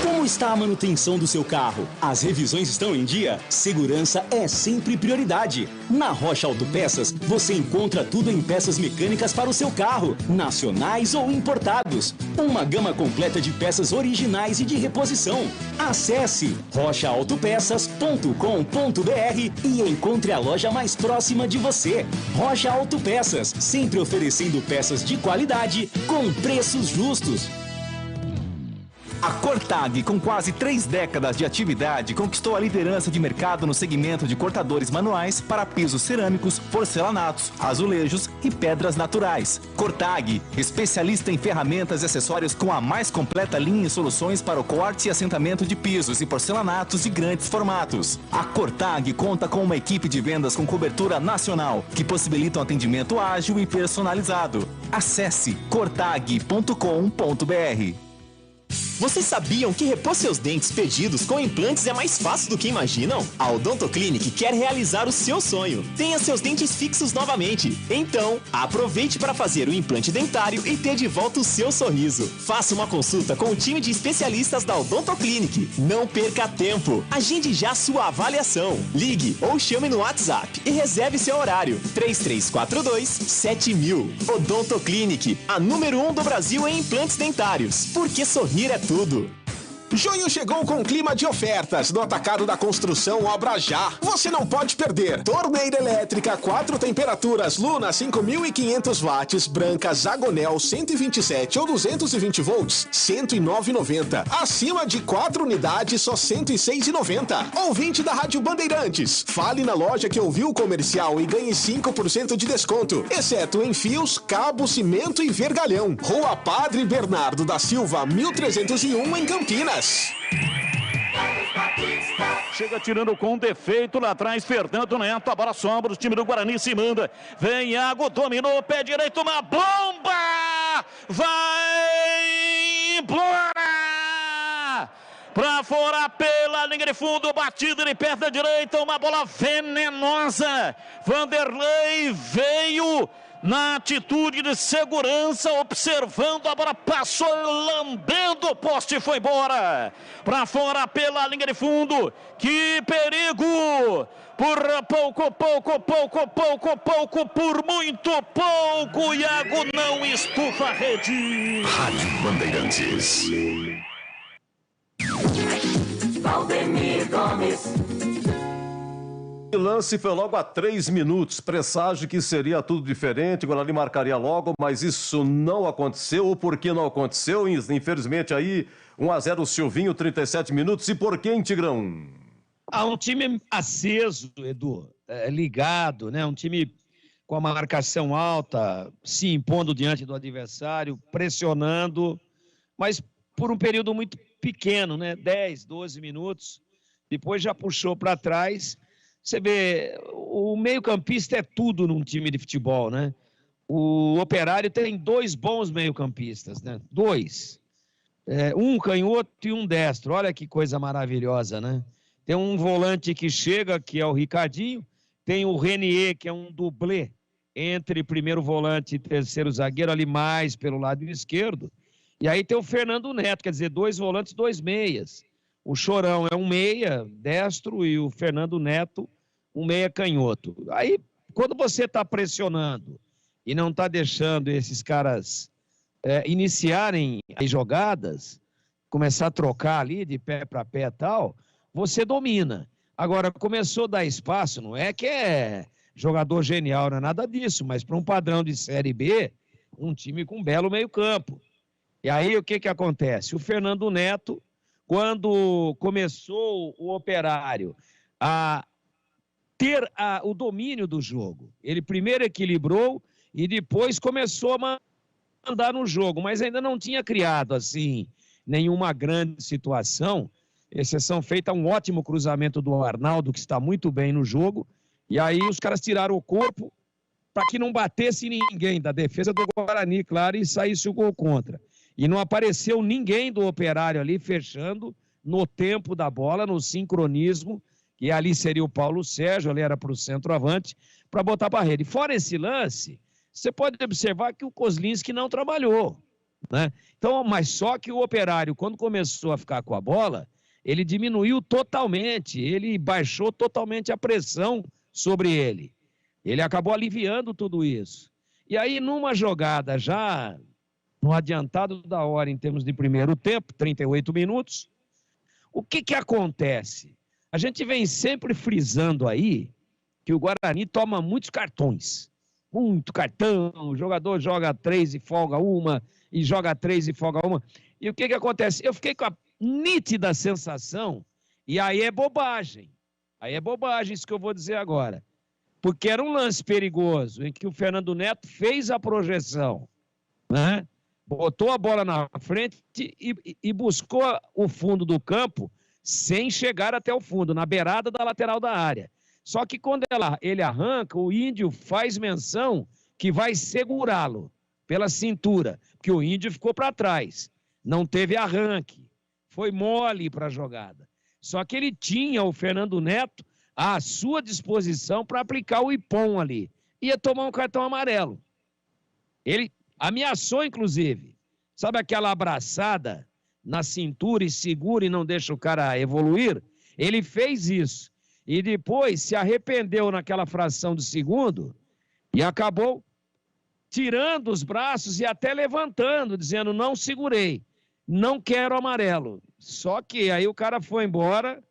Como está a manutenção do seu carro? As revisões estão em dia? Segurança é sempre prioridade. Na Rocha Autopeças, você encontra tudo em peças mecânicas para o seu carro, nacionais ou importados. Uma gama completa de peças originais e de reposição. Acesse rochaautopeças.com.br e encontre a loja mais próxima de você. Rocha Autopeças, sempre oferecendo peças de qualidade com preços justos. A Cortag, com quase 3 décadas de atividade, conquistou a liderança de mercado no segmento de cortadores manuais para pisos cerâmicos, porcelanatos, azulejos e pedras naturais. Cortag, especialista em ferramentas e acessórios com a mais completa linha e soluções para o corte e assentamento de pisos e porcelanatos de grandes formatos. A Cortag conta com uma equipe de vendas com cobertura nacional, que possibilita um atendimento ágil e personalizado. Acesse cortag.com.br. Vocês sabiam que repor seus dentes perdidos com implantes é mais fácil do que imaginam? A Odontoclinic quer realizar o seu sonho. Tenha seus dentes fixos novamente. Então, aproveite para fazer o implante dentário e ter de volta o seu sorriso. Faça uma consulta com o time de especialistas da Odontoclinic. Não perca tempo. Agende já sua avaliação. Ligue ou chame no WhatsApp e reserve seu horário. 3342-7000. Odontoclinic, a número 1 do Brasil em implantes dentários. Porque sorrir é tudo. Junho chegou com clima de ofertas no Atacado da Construção Obra Já. Você não pode perder. Torneira elétrica, 4 temperaturas, Luna 5.500 watts, branca Zagonel 127 ou 220 volts, 109,90. Acima de 4 unidades, só 106,90. Ouvinte da Rádio Bandeirantes, fale na loja que ouviu o comercial e ganhe 5% de desconto, exceto em fios, cabo, cimento e vergalhão. Rua Padre Bernardo da Silva, 1301 em Campinas. Chega tirando com defeito lá atrás, Fernando Neto, a bola sobra, o time do Guarani se manda. Vem Iago, dominou, pé direito, uma bomba! Vai embora! Pra fora pela linha de fundo, batida de perna direita, uma bola venenosa. Vanderlei veio na atitude de segurança, observando, a bola passou, lambendo o poste e foi embora. Para fora pela linha de fundo, que perigo! Por pouco, por muito pouco, Iago não estufa a rede. Rádio Bandeirantes. Valdemir Gomes. O lance foi logo a 3 minutos, presságio que seria tudo diferente, o Guarani marcaria logo, mas isso não aconteceu. O porquê não aconteceu? Infelizmente aí, 1-0 Silvinho, 37 minutos. E por que, hein, Tigrão? Um time aceso, Edu. ligado, né? Um time com a marcação alta, se impondo diante do adversário, pressionando, mas por um período muito pequeno, né? 10, 12 minutos, depois já puxou para trás. Você vê, o meio-campista é tudo num time de futebol, né? O Operário tem 2 bons meio-campistas, né? 2. Um canhoto e um destro. Olha que coisa maravilhosa, né? Tem um volante que chega, que é o Ricardinho. Tem o Renier, que é um dublê entre primeiro volante e terceiro zagueiro, ali mais pelo lado esquerdo. E aí tem o Fernando Neto, quer dizer, 2 volantes, 2 meias. O Chorão é um meia destro e o Fernando Neto um meia canhoto. Aí, quando você está pressionando e não está deixando esses caras iniciarem as jogadas, começar a trocar ali de pé para pé e tal, você domina. Agora, começou a dar espaço, não é que é jogador genial, não é nada disso, mas para um padrão de Série B, um time com um belo meio-campo. E aí, o que acontece? O Fernando Neto, quando começou o Operário a ter o domínio do jogo, ele primeiro equilibrou e depois começou a mandar no jogo, mas ainda não tinha criado, assim, nenhuma grande situação, exceção feita a um ótimo cruzamento do Arnaldo, que está muito bem no jogo, e aí os caras tiraram o corpo para que não batesse ninguém da defesa do Guarani, claro, e saísse o gol contra. E não apareceu ninguém do Operário ali fechando no tempo da bola, no sincronismo, e ali seria o Paulo Sérgio, ali era para o centroavante, para botar para a rede. Fora esse lance, você pode observar que o Kozlinski não trabalhou, né? Então, mas só que o Operário, quando começou a ficar com a bola, ele diminuiu totalmente, ele baixou totalmente a pressão sobre ele. Ele acabou aliviando tudo isso. E aí, numa jogada já no adiantado da hora em termos de primeiro tempo, 38 minutos, o que acontece? A gente vem sempre frisando aí que o Guarani toma muitos cartões. Muito cartão, o jogador joga 3 e folga uma, e joga 3 e folga uma. E o que acontece? Eu fiquei com a nítida sensação, e aí é bobagem isso que eu vou dizer agora, porque era um lance perigoso, em que o Fernando Neto fez a projeção, né? Botou a bola na frente e buscou o fundo do campo sem chegar até o fundo, na beirada da lateral da área. Só que quando ele arranca, o Índio faz menção que vai segurá-lo pela cintura, porque o Índio ficou para trás, não teve arranque, foi mole para a jogada. Só que ele tinha o Fernando Neto à sua disposição para aplicar o ipom ali. Ia tomar um cartão amarelo. Ele ameaçou, inclusive. Sabe aquela abraçada na cintura e segura e não deixa o cara evoluir? Ele fez isso. E depois se arrependeu naquela fração de segundo e acabou tirando os braços e até levantando, dizendo, não segurei, não quero amarelo. Só que aí o cara foi embora,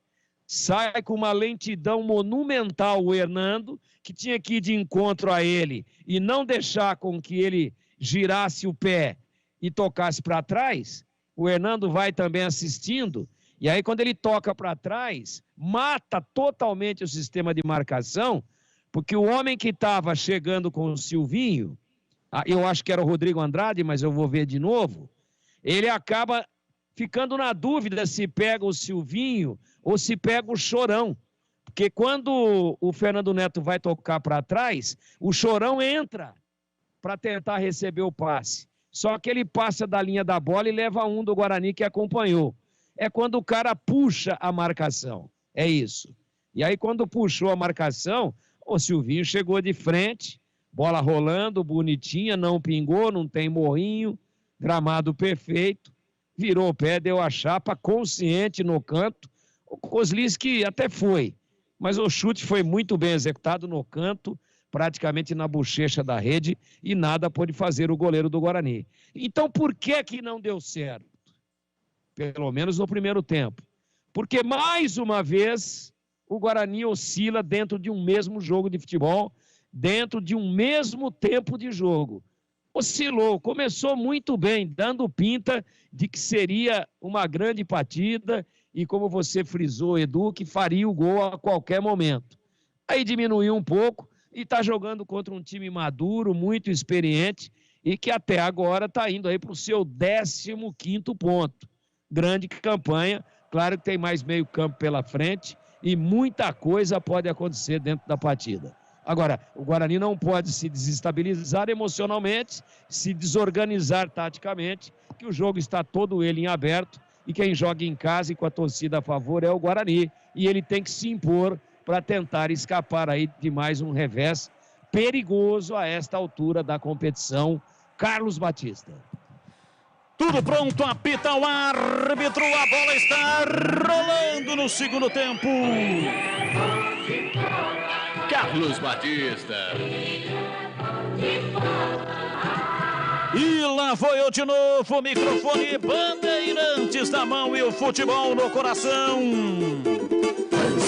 sai com uma lentidão monumental o Hernando, que tinha que ir de encontro a ele e não deixar com que ele girasse o pé e tocasse para trás. O Hernando vai também assistindo, e aí quando ele toca para trás, mata totalmente o sistema de marcação, porque o homem que estava chegando com o Silvinho, eu acho que era o Rodrigo Andrade, mas eu vou ver de novo, ele acaba ficando na dúvida se pega o Silvinho ou se pega o Chorão, porque quando o Fernando Neto vai tocar para trás, o Chorão entra para tentar receber o passe, só que ele passa da linha da bola e leva um do Guarani que acompanhou. É quando o cara puxa a marcação, é isso. E aí quando puxou a marcação, o Silvinho chegou de frente, bola rolando, bonitinha, não pingou, não tem morrinho, gramado perfeito, virou o pé, deu a chapa, consciente no canto. O Kozlinski até foi, mas o chute foi muito bem executado no canto, praticamente na bochecha da rede, e nada pôde fazer o goleiro do Guarani. Então por que não deu certo? Pelo menos no primeiro tempo. Porque mais uma vez o Guarani oscila dentro de um mesmo jogo de futebol, dentro de um mesmo tempo de jogo. Oscilou, começou muito bem, dando pinta de que seria uma grande partida e, como você frisou, Edu, que faria o gol a qualquer momento. Aí diminuiu um pouco e está jogando contra um time maduro, muito experiente e que até agora está indo aí para o seu 15º ponto. Grande campanha, claro que tem mais meio campo pela frente e muita coisa pode acontecer dentro da partida. Agora, o Guarani não pode se desestabilizar emocionalmente, se desorganizar taticamente, que o jogo está todo ele em aberto e quem joga em casa e com a torcida a favor é o Guarani e ele tem que se impor para tentar escapar aí de mais um revés perigoso a esta altura da competição. Carlos Batista. Tudo pronto, apita o árbitro, a bola está rolando no segundo tempo. Carlos Batista. E lá foi eu de novo, o microfone Bandeirantes na mão e o futebol no coração.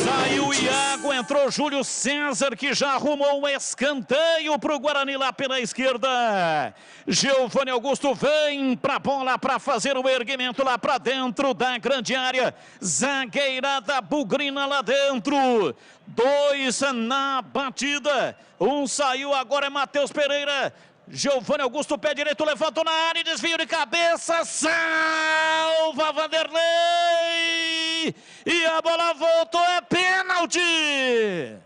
Saiu o Iago, entrou Júlio César, que já arrumou um escanteio para o Guarani lá pela esquerda. Giovanni Augusto vem para a bola para fazer o erguimento lá para dentro da grande área. Zagueirada bugrina lá dentro. 2 na batida. Um saiu, agora é Matheus Pereira. Giovanni Augusto, pé direito, levantou na área, desvio de cabeça, salva Vanderlei, e a bola voltou, é pênalti,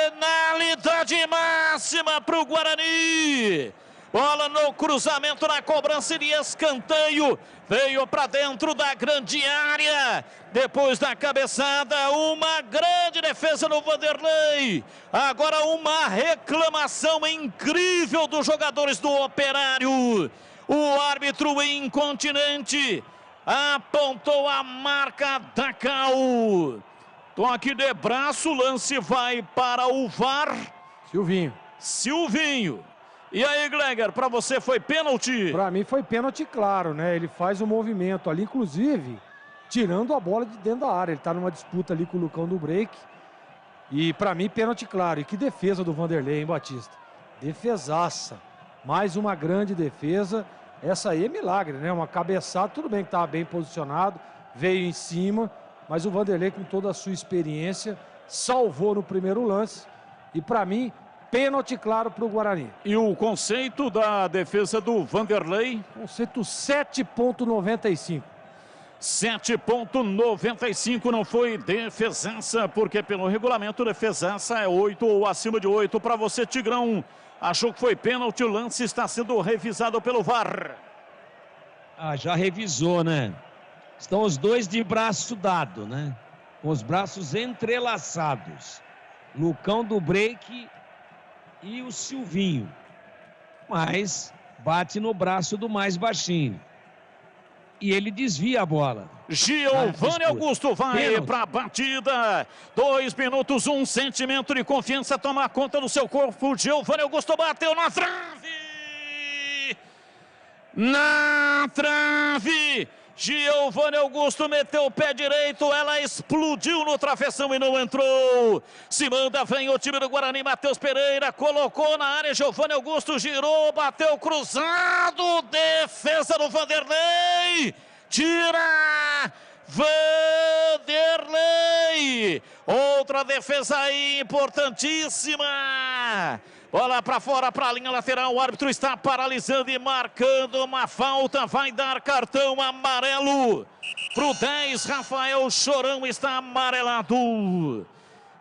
penalidade máxima para o Guarani. Bola no cruzamento, na cobrança de escanteio. Veio para dentro da grande área. Depois da cabeçada, uma grande defesa no Vanderlei. Agora uma reclamação incrível dos jogadores do Operário. O árbitro incontinente apontou a marca da Cal. Toque de braço, lance vai para o VAR. Silvinho. E aí, Gleger, para você foi pênalti? Para mim foi pênalti claro, né? Ele faz um movimento ali, inclusive, tirando a bola de dentro da área. Ele tá numa disputa ali com o Lucão do break. E para mim, pênalti claro. E que defesa do Vanderlei, hein, Batista? Defesaça. Mais uma grande defesa. Essa aí é milagre, né? Uma cabeçada, tudo bem que estava bem posicionado, veio em cima, mas o Vanderlei, com toda a sua experiência, salvou no primeiro lance. E para mim, pênalti claro para o Guarani. E o conceito da defesa do Vanderlei? Conceito 7,95. 7,95 não foi defesaça, porque pelo regulamento defesaça é 8 ou acima de 8. Para você, Tigrão, achou que foi pênalti, o lance está sendo revisado pelo VAR. Já revisou, né? Estão os dois de braço dado, né? Com os braços entrelaçados. Lucão do break e o Silvinho, mas bate no braço do mais baixinho e ele desvia a bola. Giovanni Augusto vai para a batida. 2 minutos, um sentimento de confiança toma conta do seu corpo. Giovanni Augusto bateu na trave. Na trave. Giovanni Augusto meteu o pé direito, ela explodiu no travessão e não entrou. Se manda, vem o time do Guarani, Matheus Pereira, colocou na área, Giovanni Augusto girou, bateu cruzado, defesa do Vanderlei, tira, Vanderlei, outra defesa aí importantíssima. Bola para fora, para a linha lateral, o árbitro está paralisando e marcando uma falta, vai dar cartão amarelo pro 10, Rafael Chorão está amarelado.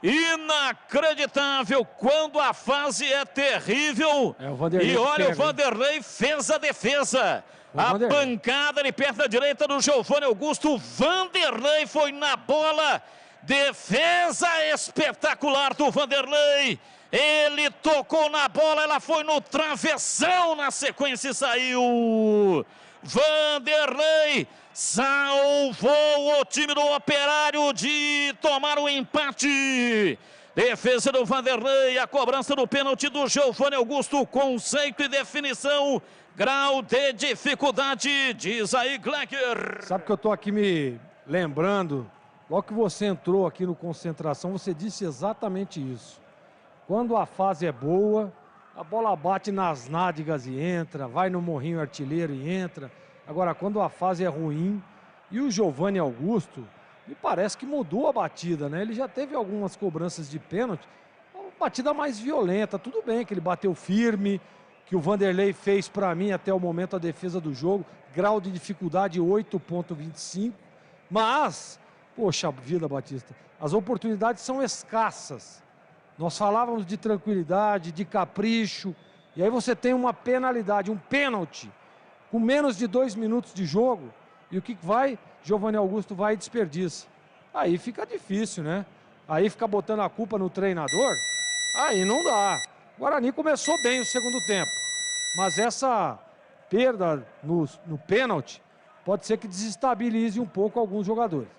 Inacreditável, quando a fase é terrível. E olha, o Vanderlei fez a defesa. A pancada de perna direita do Giovanni Augusto, Vanderlei foi na bola, defesa espetacular do Vanderlei. Ele tocou na bola, ela foi no travessão, na sequência saiu. Vanderlei salvou o time do Operário de tomar o empate. Defesa do Vanderlei, a cobrança do pênalti do Giovanni Augusto, conceito e definição, grau de dificuldade, diz aí Gleger. Sabe que eu tô aqui me lembrando, logo que você entrou aqui no Concentração, você disse exatamente isso. Quando a fase é boa, a bola bate nas nádegas e entra, vai no morrinho artilheiro e entra. Agora, quando a fase é ruim, e o Giovanni Augusto, me parece que mudou a batida, né? Ele já teve algumas cobranças de pênalti, uma batida mais violenta. Tudo bem que ele bateu firme, que o Vanderlei fez para mim até o momento a defesa do jogo, grau de dificuldade 8.25, mas, poxa vida, Batista, as oportunidades são escassas. Nós falávamos de tranquilidade, de capricho, e aí você tem uma penalidade, um pênalti, com menos de 2 minutos de jogo, e o que vai? Giovanni Augusto vai e desperdiça. Aí fica difícil, né? Aí fica botando a culpa no treinador, aí não dá. O Guarani começou bem o segundo tempo, mas essa perda no pênalti pode ser que desestabilize um pouco alguns jogadores.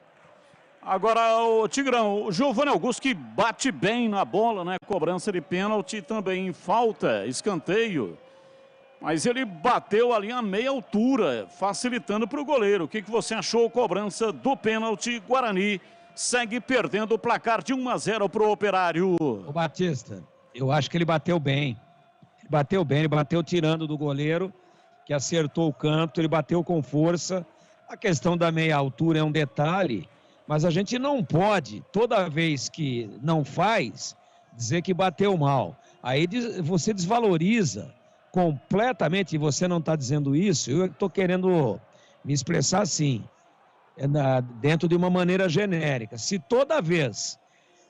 Agora o Tigrão, o Giovanni Augusto que bate bem na bola, né? Cobrança de pênalti também, falta, escanteio. Mas ele bateu ali a meia altura, facilitando para o goleiro. O que você achou? Cobrança do pênalti, Guarani segue perdendo o placar de 1-0 para o Operário. O Batista, eu acho que ele bateu bem. Ele bateu tirando do goleiro, que acertou o canto, ele bateu com força. A questão da meia altura é um detalhe, mas a gente não pode, toda vez que não faz, dizer que bateu mal. Aí você desvaloriza completamente, e você não está dizendo isso, eu estou querendo me expressar assim, dentro de uma maneira genérica. Se toda vez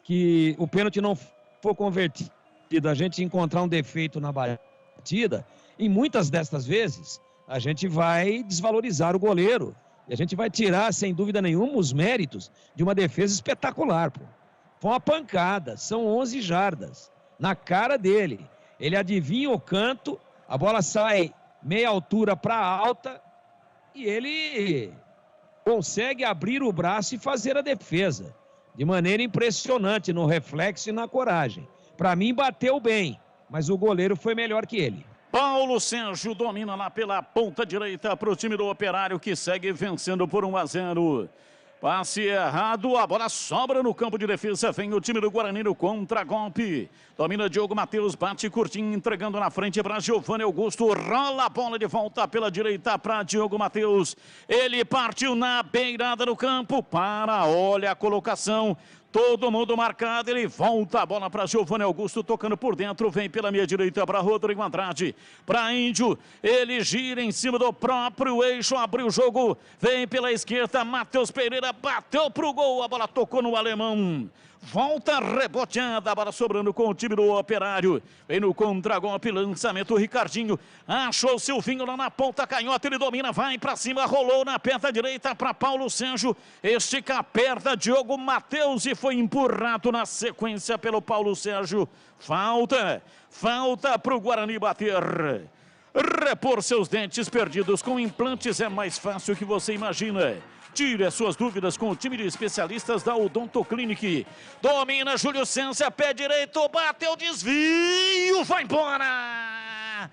que o pênalti não for convertido, a gente encontrar um defeito na batida, em muitas destas vezes, a gente vai desvalorizar o goleiro. E a gente vai tirar, sem dúvida nenhuma, os méritos de uma defesa espetacular. Pô. Foi uma pancada, são 11 jardas na cara dele. Ele adivinha o canto, a bola sai meia altura para alta e ele consegue abrir o braço e fazer a defesa de maneira impressionante no reflexo e na coragem. Para mim, bateu bem, mas o goleiro foi melhor que ele. Paulo Sérgio domina lá pela ponta direita para o time do Operário, que segue vencendo por 1-0. Passe errado, a bola sobra no campo de defesa, vem o time do Guarani no contra-golpe. Domina Diogo Matheus, bate curtinho, entregando na frente para Giovanni Augusto. Rola a bola de volta pela direita para Diogo Matheus. Ele partiu na beirada do campo, olha a colocação. Todo mundo marcado, ele volta a bola para Giovanni Augusto, tocando por dentro, vem pela meia direita para Rodrigo Andrade, para Índio, ele gira em cima do próprio eixo, abriu o jogo, vem pela esquerda, Matheus Pereira bateu pro gol, a bola tocou no alemão. Volta reboteada, a bola sobrando com o time do Operário. Vem no contra-golpe, lançamento, Ricardinho. Achou o Silvinho lá na ponta canhota, ele domina, vai pra cima, rolou na perna direita para Paulo Sérgio. Estica a perna, Diogo Matheus, e foi empurrado na sequência pelo Paulo Sérgio. Falta pro Guarani bater. Repor seus dentes perdidos com implantes é mais fácil que você imagina. Tire as suas dúvidas com o time de especialistas da Odonto Clinic. Domina Júlio César, pé direito, bateu, desvio, vai embora!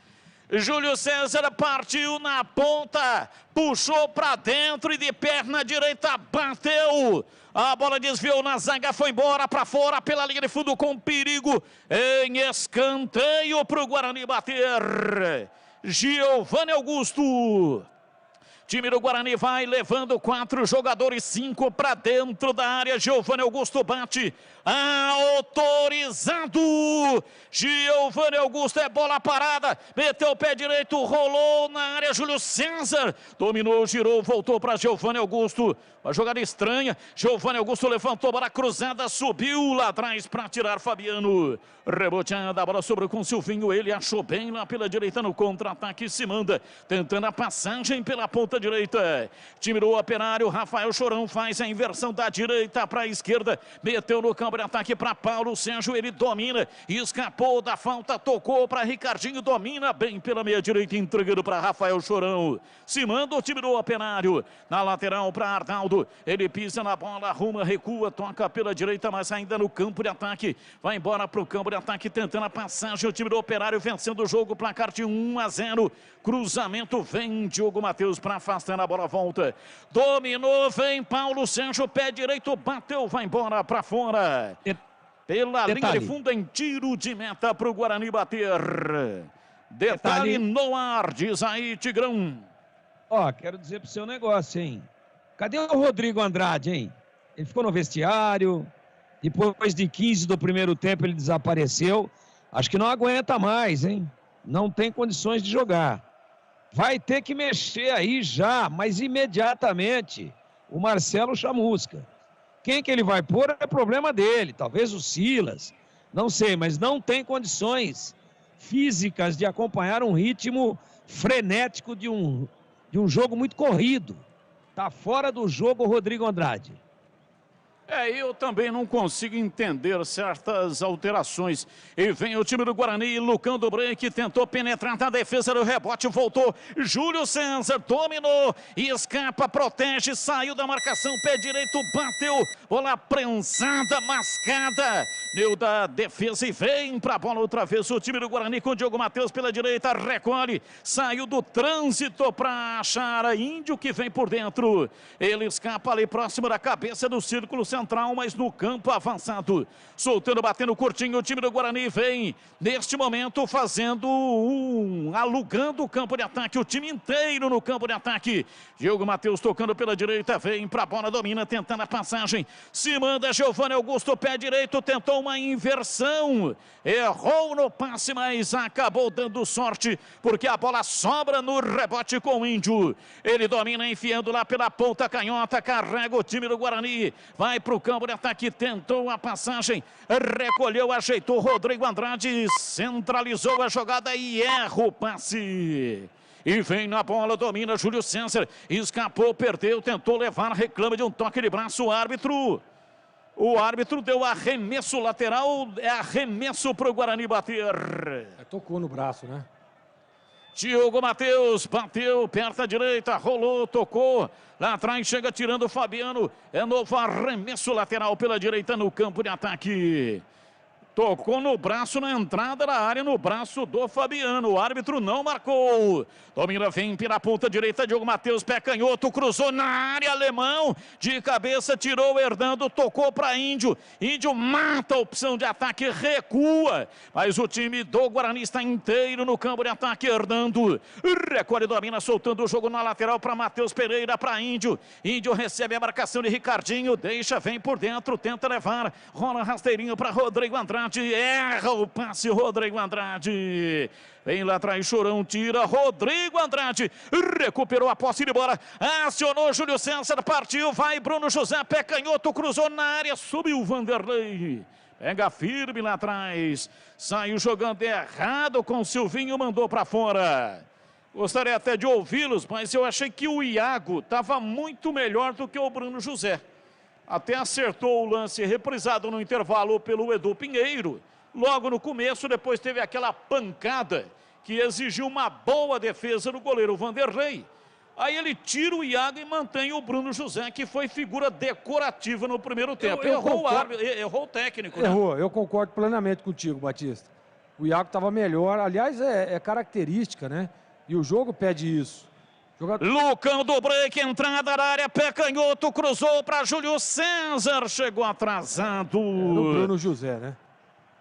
Júlio César partiu na ponta, puxou para dentro e de perna direita bateu. A bola desviou na zaga, foi embora para fora pela linha de fundo com perigo em escanteio para o Guarani bater. Giovanni Augusto. Time do Guarani vai levando 4 jogadores, 5 para dentro da área. Giovanni Augusto bate, autorizado. Giovanni Augusto, é bola parada, meteu o pé direito, rolou na área. Júlio César dominou, girou, voltou para Giovanni Augusto. Uma jogada estranha, Giovanni Augusto levantou, bola cruzada, subiu lá atrás para tirar Fabiano. Reboteada, a bola sobrou com Silvinho, ele achou bem lá pela direita no contra-ataque, se manda, tentando a passagem pela ponta direita. Time do Operário, Rafael Chorão faz a inversão da direita para a esquerda, meteu no campo de ataque para Paulo Sérgio, ele domina, escapou da falta, tocou para Ricardinho, domina bem pela meia direita, entregando para Rafael Chorão. Se manda o time do Operário, na lateral para Arnaldo. Ele pisa na bola, arruma, recua, toca pela direita, mas ainda no campo de ataque. Vai embora para o campo de ataque, tentando a passagem. O time do Operário vencendo o jogo, placar de 1-0. Cruzamento, vem Diogo Matheus para afastar, a bola volta. Dominou, vem Paulo Sérgio, pé direito, bateu, vai embora para fora. Pela linha de fundo, em tiro de meta para o Guarani bater. Detalhe no ar, diz aí, Tigrão. Quero dizer pro seu negócio, hein? Cadê o Rodrigo Andrade, hein? Ele ficou no vestiário. Depois de 15 do primeiro tempo, ele desapareceu. Acho que não aguenta mais, hein? Não tem condições de jogar. Vai ter que mexer aí já, mas imediatamente, o Marcelo Chamusca. Quem que ele vai pôr é problema dele. Talvez o Silas. Não sei, mas não tem condições físicas de acompanhar um ritmo frenético de um jogo muito corrido. Tá fora do jogo o Rodrigo Andrade. Eu também não consigo entender certas alterações. E vem o time do Guarani, Lucão do Break, tentou penetrar na defesa do rebote, voltou. Júlio César dominou, escapa, protege, saiu da marcação, pé direito, bateu. Bola prensada, mascada. Deu da defesa e vem pra bola outra vez o time do Guarani com o Diogo Matheus pela direita, recolhe. Saiu do trânsito pra achar a Índio que vem por dentro. Ele escapa ali próximo da cabeça do círculo central, mas no campo avançado. Soltando, batendo curtinho, o time do Guarani vem neste momento fazendo alugando o campo de ataque, o time inteiro no campo de ataque. Diogo Matheus tocando pela direita, vem pra bola, domina, tentando a passagem. Se manda Giovanni Augusto, pé direito, tentou uma inversão. Errou no passe, mas acabou dando sorte, porque a bola sobra no rebote com o Índio. Ele domina, enfiando lá pela ponta canhota, carrega o time do Guarani. Vai para o campo de ataque, tentou a passagem, recolheu, ajeitou Rodrigo Andrade, centralizou a jogada e erra o passe. E vem na bola, domina Júlio César, escapou, perdeu, tentou levar, reclama de um toque de braço, o árbitro deu arremesso lateral, é arremesso para o Guarani bater. Tocou no braço, né? Diogo Matheus bateu, perto à direita, rolou, tocou. Lá atrás chega tirando o Fabiano. É novo arremesso lateral pela direita no campo de ataque. Tocou no braço na entrada da área, no braço do Fabiano. O árbitro não marcou. Domina, vem pela ponta direita, Diogo Matheus, pé canhoto, cruzou na área, alemão. De cabeça, tirou, Hernando, tocou para Índio. Índio mata a opção de ataque, recua. Mas o time do Guarani está inteiro no campo de ataque, Hernando. Recolhe, domina, soltando o jogo na lateral para Matheus Pereira, para Índio. Índio recebe a marcação de Ricardinho, deixa, vem por dentro, tenta levar. Rola rasteirinho para Rodrigo Andrade. Erra o passe, Rodrigo Andrade. Vem lá atrás, Chorão, tira, Rodrigo Andrade, recuperou a posse de bola, acionou Júlio César, partiu, vai Bruno José, pé canhoto, cruzou na área, subiu Vanderlei. Pega firme lá atrás, saiu jogando errado com o Silvinho, mandou para fora. Gostaria até de ouvi-los, mas eu achei que o Iago estava muito melhor do que o Bruno José. Até acertou o lance reprisado no intervalo pelo Edu Pinheiro. Logo no começo, depois teve aquela pancada que exigiu uma boa defesa do goleiro Vanderlei. Aí ele tira o Iago e mantém o Bruno José, que foi figura decorativa no primeiro tempo. Errou o técnico. Né? Errou, eu concordo plenamente contigo, Batista. O Iago estava melhor, aliás, é característica, né? E o jogo pede isso. Lucão do Break, entrada da área, pé canhoto, cruzou para Júlio César, chegou atrasado. Era o Bruno José, né?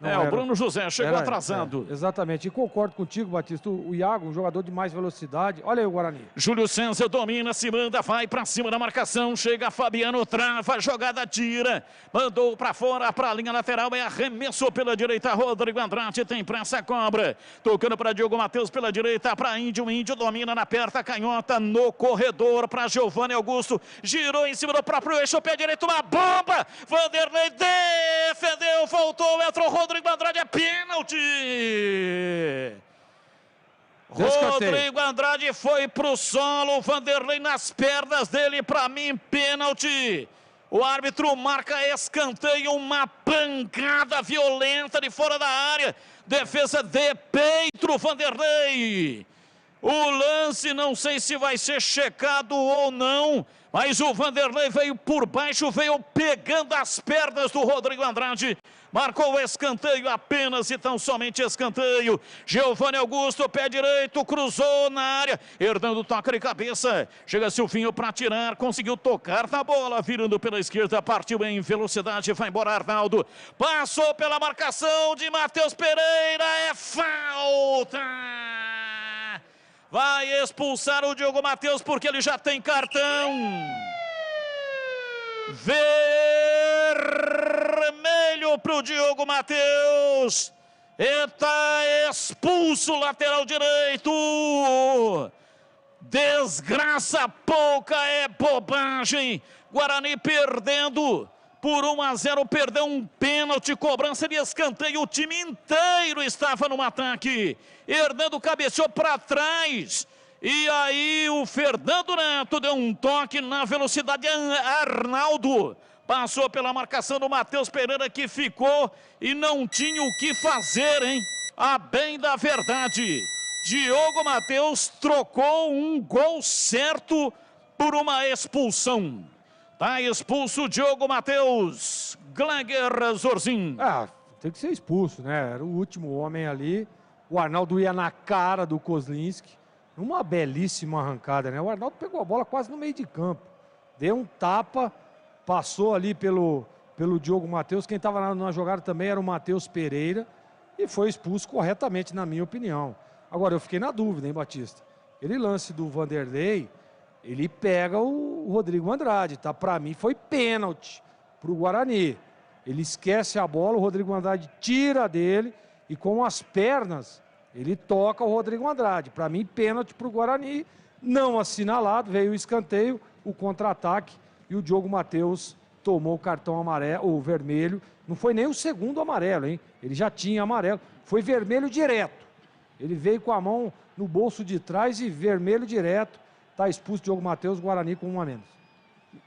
O Bruno José chegou atrasado. Exatamente, e concordo contigo, Batista. O Iago, um jogador de mais velocidade. Olha aí o Guarani. Júlio César domina, se manda, vai para cima da marcação. Chega Fabiano, trava, jogada, tira. Mandou para fora, para a linha lateral. É arremesso pela direita. Rodrigo Andrade tem pressa, cobra. Tocando para Diogo Matheus pela direita, para Índio. Índio domina na perna canhota no corredor para Giovanni Augusto. Girou em cima do próprio eixo, pé direito, uma bomba. Vanderlei defendeu, voltou, entrou Rodrigo Andrade, é pênalti! Rodrigo Andrade foi pro solo, Vanderlei nas pernas dele, para mim, pênalti. O árbitro marca escanteio, uma pancada violenta de fora da área. Defesa de peito, Vanderlei. O lance, não sei se vai ser checado ou não, mas o Vanderlei veio por baixo, veio pegando as pernas do Rodrigo Andrade. Marcou o escanteio apenas e tão somente escanteio. Giovanni Augusto, pé direito, cruzou na área. Hernando toca de cabeça. Chega Silvinho para tirar, conseguiu tocar na bola, virando pela esquerda, partiu em velocidade, vai embora Arnaldo. Passou pela marcação de Matheus Pereira, é falta! Vai expulsar o Diogo Matheus porque ele já tem cartão. Vermelho para o Diogo Matheus. Está expulso o lateral direito. Desgraça pouca é bobagem. Guarani perdendo por 1-0, perdeu um pênalti, cobrança de escanteio. O time inteiro estava no ataque. Hernando cabeceou para trás. E aí o Fernando Neto deu um toque na velocidade. Arnaldo passou pela marcação do Matheus Pereira, que ficou e não tinha o que fazer, hein? A bem da verdade. Diogo Matheus trocou um gol certo por uma expulsão. Tá expulso o Diogo Matheus. Gleger Zorzin. Tem que ser expulso, né? Era o último homem ali. O Arnaldo ia na cara do Kozlinski. Uma belíssima arrancada, né? O Arnaldo pegou a bola quase no meio de campo. Deu um tapa, passou ali pelo Diogo Matheus. Quem estava na jogada também era o Matheus Pereira. E foi expulso corretamente, na minha opinião. Agora, eu fiquei na dúvida, hein, Batista? Aquele lance do Vanderlei, ele pega o Rodrigo Andrade, tá? Para mim foi pênalti pro Guarani. Ele esquece a bola, o Rodrigo Andrade tira dele e com as pernas ele toca o Rodrigo Andrade. Para mim, pênalti pro Guarani, não assinalado, veio o escanteio, o contra-ataque e o Diogo Matheus tomou o cartão amarelo, o vermelho. Não foi nem o segundo amarelo, hein? Ele já tinha amarelo, foi vermelho direto. Ele veio com a mão no bolso de trás e vermelho direto. Está expulso o Diogo Matheus, Guarani com 1 a menos.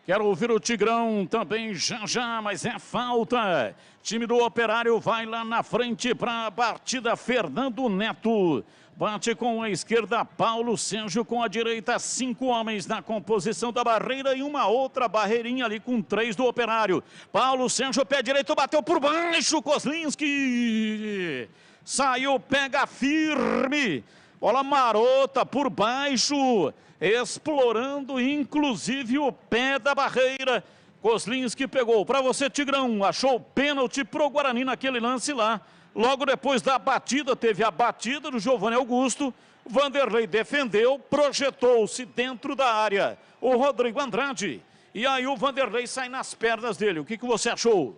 Quero ouvir o Tigrão também já, mas é falta. Time do Operário vai lá na frente para a batida. Fernando Neto bate com a esquerda, Paulo Sérgio com a direita. 5 homens na composição da barreira e uma outra barreirinha ali com 3 do Operário. Paulo Sérgio, pé direito, bateu por baixo, Kozlinski. Saiu, pega firme. Bola marota por baixo, explorando inclusive o pé da barreira. Kozlinski pegou. Para você, Tigrão, achou pênalti pro Guarani naquele lance lá. Logo depois da batida, teve a batida do Giovanni Augusto. Vanderlei defendeu, projetou-se dentro da área o Rodrigo Andrade. E aí o Vanderlei sai nas pernas dele. O que você achou?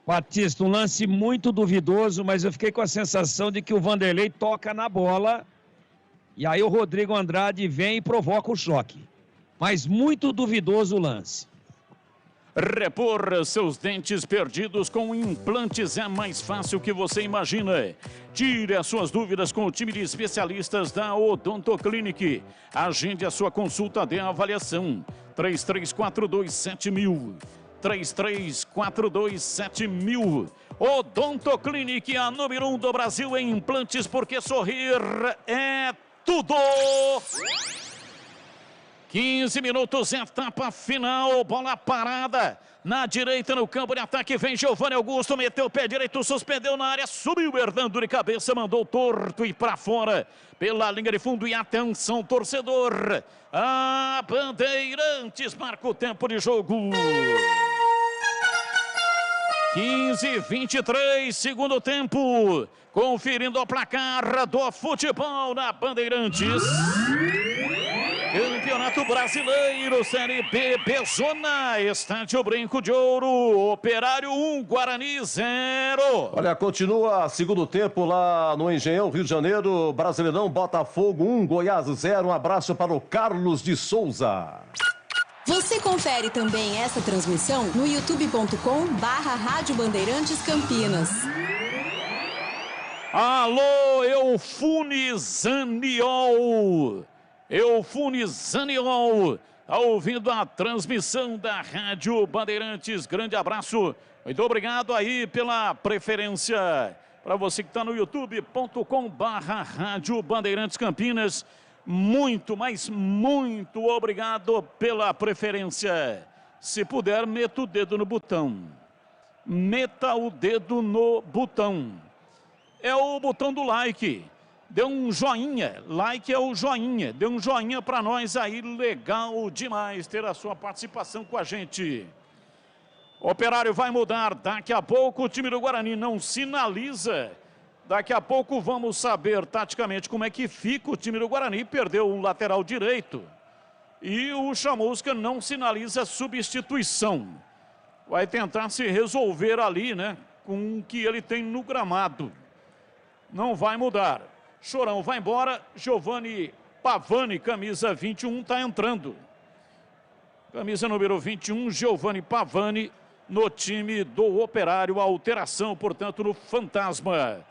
Batista, um lance muito duvidoso, mas eu fiquei com a sensação de que o Vanderlei toca na bola e aí o Rodrigo Andrade vem e provoca o choque. Mas muito duvidoso o lance. Repor seus dentes perdidos com implantes é mais fácil que você imagina. Tire as suas dúvidas com o time de especialistas da Odonto Clinic. Agende a sua consulta de avaliação. 33427000. 33427000. Odonto Clinic, a número 1 do Brasil em implantes, porque sorrir é tudo. 15 minutos, etapa final, bola parada na direita no campo de ataque, vem Giovanni Augusto, meteu o pé direito, suspendeu na área, subiu Hernando de cabeça, mandou torto e para fora pela linha de fundo. E atenção, torcedor, a Bandeirantes marca o tempo de jogo. 15:23, segundo tempo, conferindo o placar do futebol na Bandeirantes. Campeonato Brasileiro, Série B, Bezona, Estádio Brinco de Ouro, Operário 1, Guarani 0. Olha, continua segundo tempo lá no Engenhão, Rio de Janeiro, Brasileirão, Botafogo 1, Goiás 0. Um abraço para o Carlos de Souza. Você confere também essa transmissão no youtube.com/Rádio Bandeirantes Campinas. Alô, Eufune-Zaniol. Eufune-Zaniol. Tá ouvindo a transmissão da Rádio Bandeirantes. Grande abraço. Muito obrigado aí pela preferência. Para você que está no youtube.com/Rádio Bandeirantes Campinas. Muito, mas muito obrigado pela preferência. Se puder, meta o dedo no botão. Meta o dedo no botão. É o botão do like. Dê um joinha. Like é o joinha. Dê um joinha para nós aí. Legal demais ter a sua participação com a gente. O Operário vai mudar. Daqui a pouco o time do Guarani não sinaliza. Daqui a pouco vamos saber taticamente como é que fica o time do Guarani. Perdeu o lateral direito. e o Chamusca não sinaliza substituição. Vai tentar se resolver ali, né, com o que ele tem no gramado. Não vai mudar. Chorão vai embora, Giovanni Pavani, camisa 21, está entrando. Camisa número 21, Giovanni Pavani, no time do Operário. Alteração, portanto, no Fantasma.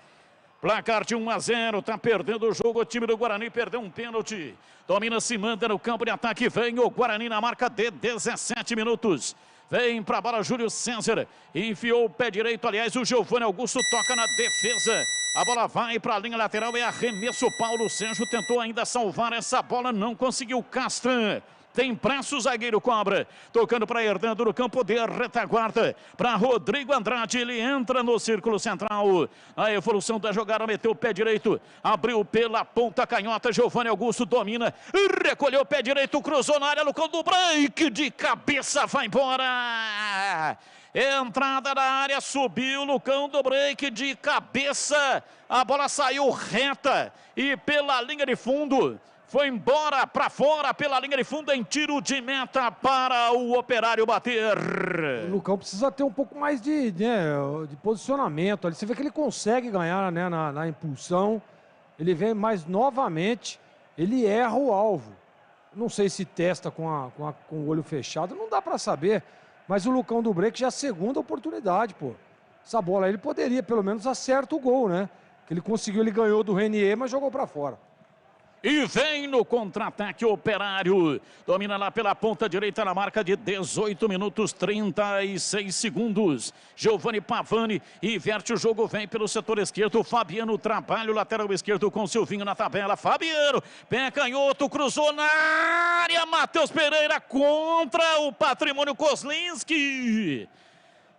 Placar de 1-0, está perdendo o jogo. O time do Guarani perdeu um pênalti. Domina, se manda no campo de ataque. Vem o Guarani na marca de 17 minutos. Vem para a bola Júlio César. Enfiou o pé direito, aliás, o Giovanni Augusto toca na defesa. A bola vai para a linha lateral, é arremesso. Paulo Sérgio tentou ainda salvar essa bola, não conseguiu. Castan. Tem pressa, o zagueiro cobra. Tocando para Hernando no campo de retaguarda. Para Rodrigo Andrade, ele entra no círculo central. A evolução da jogada, meteu o pé direito. Abriu pela ponta canhota. Giovanni Augusto domina. Recolheu o pé direito, cruzou na área. Lucão do break de cabeça, vai embora. Entrada na área, subiu Lucão do break de cabeça. A bola saiu reta e pela linha de fundo. Foi embora para fora pela linha de fundo em tiro de meta para o Operário bater. O Lucão precisa ter um pouco mais de posicionamento. Ali você vê que ele consegue ganhar, né, na impulsão. Ele vem mais novamente, ele erra o alvo. Não sei se testa com o olho fechado, não dá para saber. Mas o Lucão do break já é a segunda oportunidade, pô. Essa bola aí ele poderia pelo menos acertar o gol, né? Que ele conseguiu, ele ganhou do Renier, mas jogou para fora. E vem no contra-ataque Operário. Domina lá pela ponta direita na marca de 18 minutos 36 segundos. Giovanni Pavani inverte o jogo, vem pelo setor esquerdo. Fabiano trabalha o lateral esquerdo com Silvinho na tabela. Fabiano, pé canhoto, cruzou na área. Matheus Pereira contra o Patrimônio Kozlinski.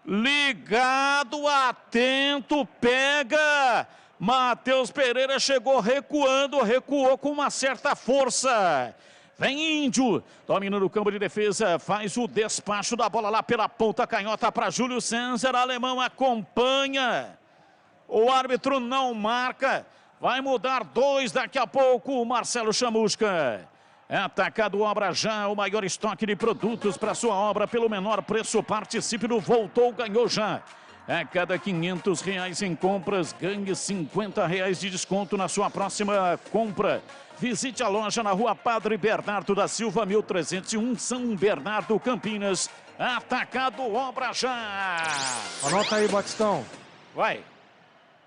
Ligado, atento, pega. Matheus Pereira chegou recuando, recuou com uma certa força. Vem Índio, domina no campo de defesa, faz o despacho da bola lá pela ponta canhota para Júlio César. Alemão acompanha, o árbitro não marca, vai mudar 2 daqui a pouco. O Marcelo Chamusca. É atacado Obra Já, o maior estoque de produtos para sua obra pelo menor preço. Participe do Voltou, Ganhou Já. A cada R$500 em compras, ganhe R$50 de desconto na sua próxima compra. Visite a loja na rua Padre Bernardo da Silva, 1301, São Bernardo, Campinas. Atacado Obra Já. Anota aí, Batistão. Vai.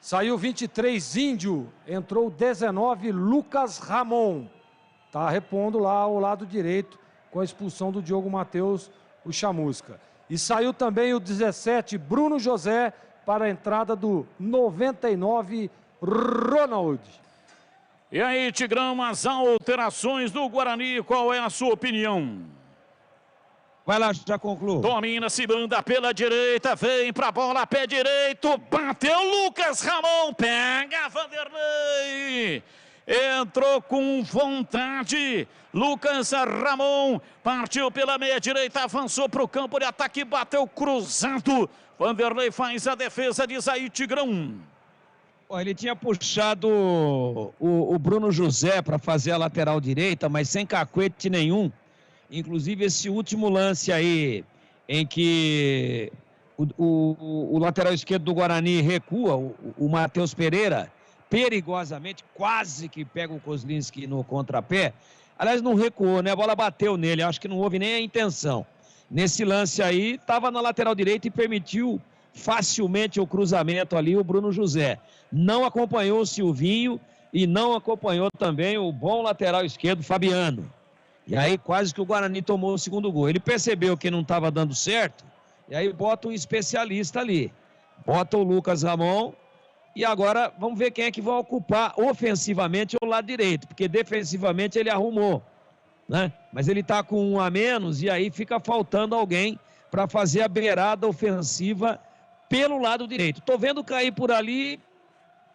Saiu 23, Índio. Entrou 19, Lucas Ramon. Tá repondo lá ao lado direito com a expulsão do Diogo Matheus, o Chamusca. E saiu também o 17, Bruno José, para a entrada do 99, Ronald. E aí, Tigrão, as alterações do Guarani, qual é a sua opinião? Vai lá, já concluo. Domina, se manda pela direita, vem pra bola, pé direito, bateu Lucas Ramon, pega Vanderlei. Entrou com vontade, Lucas Ramon, partiu pela meia direita, avançou para o campo de ataque, bateu cruzado. Vanderlei faz a defesa, diz aí, Tigrão. Ele tinha puxado o Bruno José para fazer a lateral direita, mas sem cacuete nenhum. Inclusive esse último lance aí, em que o lateral esquerdo do Guarani recua, o Matheus Pereira, perigosamente, quase que pega o Kozlinski no contrapé. Aliás, não recuou, né? A bola bateu nele, acho que não houve nem a intenção. Nesse lance aí, estava na lateral direita e permitiu facilmente o cruzamento ali, o Bruno José. Não acompanhou o Silvinho e não acompanhou também o bom lateral esquerdo, Fabiano. E aí quase que o Guarani tomou o segundo gol. Ele percebeu que não estava dando certo, e aí bota um especialista ali. Bota o Lucas Ramon. E agora vamos ver quem é que vai ocupar ofensivamente o lado direito, porque defensivamente ele arrumou, né? Mas ele está com 1 a menos e aí fica faltando alguém para fazer a beirada ofensiva pelo lado direito. Estou vendo cair por ali,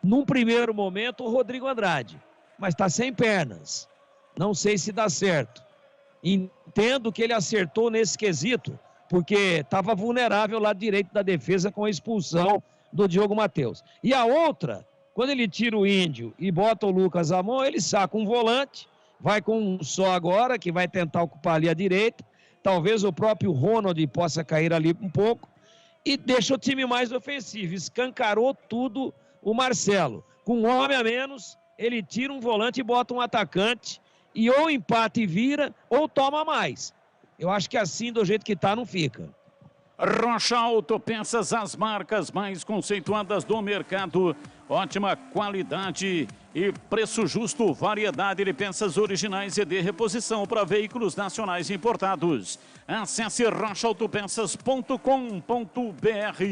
num primeiro momento, o Rodrigo Andrade, mas está sem pernas. Não sei se dá certo. Entendo que ele acertou nesse quesito, porque estava vulnerável o lado direito da defesa com a expulsão do Diogo Matheus. E a outra, quando ele tira o Índio e bota o Lucas Ramon, ele saca um volante, vai com um só agora, que vai tentar ocupar ali a direita. Talvez o próprio Ronald possa cair ali um pouco. E deixa o time mais ofensivo. Escancarou tudo o Marcelo. Com um homem a menos, ele tira um volante e bota um atacante. E ou empata e vira, ou toma mais. Eu acho que assim, do jeito que tá, não fica. Rocha Autopeças, as marcas mais conceituadas do mercado. Ótima qualidade e preço justo. Variedade de peças originais e de reposição para veículos nacionais importados. Acesse rochaautopeças.com.br.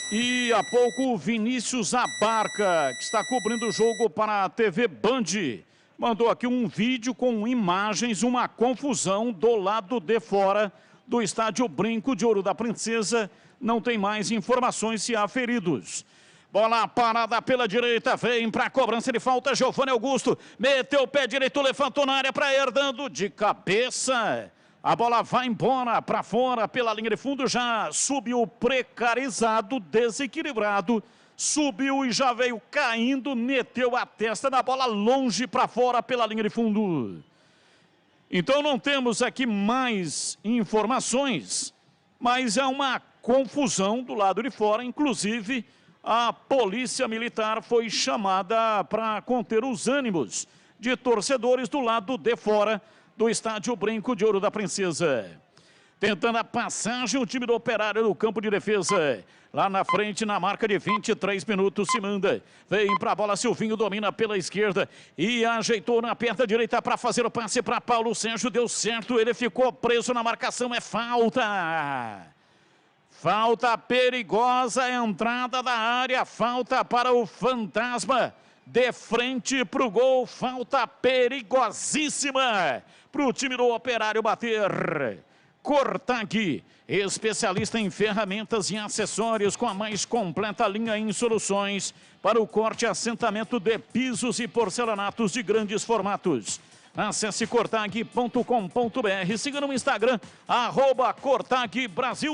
E há pouco o Vinícius Abarca, que está cobrindo o jogo para a TV Band, mandou aqui um vídeo com imagens, uma confusão do lado de fora do estádio Brinco de Ouro da Princesa. Não tem mais informações se há feridos. Bola parada pela direita, vem para a cobrança de falta, Giovanni Augusto, meteu o pé direito, levantou na área para Hernando, de cabeça. A bola vai embora para fora pela linha de fundo, já subiu precarizado, desequilibrado. Subiu e já veio caindo, meteu a testa na bola longe para fora pela linha de fundo. Então não temos aqui mais informações, mas é uma confusão do lado de fora. Inclusive, a polícia militar foi chamada para conter os ânimos de torcedores do lado de fora do estádio Brinco de Ouro da Princesa. Tentando a passagem, o time do Operário no campo de defesa. Lá na frente, na marca de 23 minutos, se manda. Vem para a bola, Silvinho domina pela esquerda e ajeitou na perna direita para fazer o passe para Paulo Sérgio. Deu certo, ele ficou preso na marcação, é falta. Falta perigosa, entrada da área, falta para o Fantasma. De frente para o gol, falta perigosíssima para o time do Operário bater. Cortag, especialista em ferramentas e acessórios com a mais completa linha em soluções para o corte e assentamento de pisos e porcelanatos de grandes formatos. Acesse cortag.com.br, siga no Instagram, @CortagBrasil.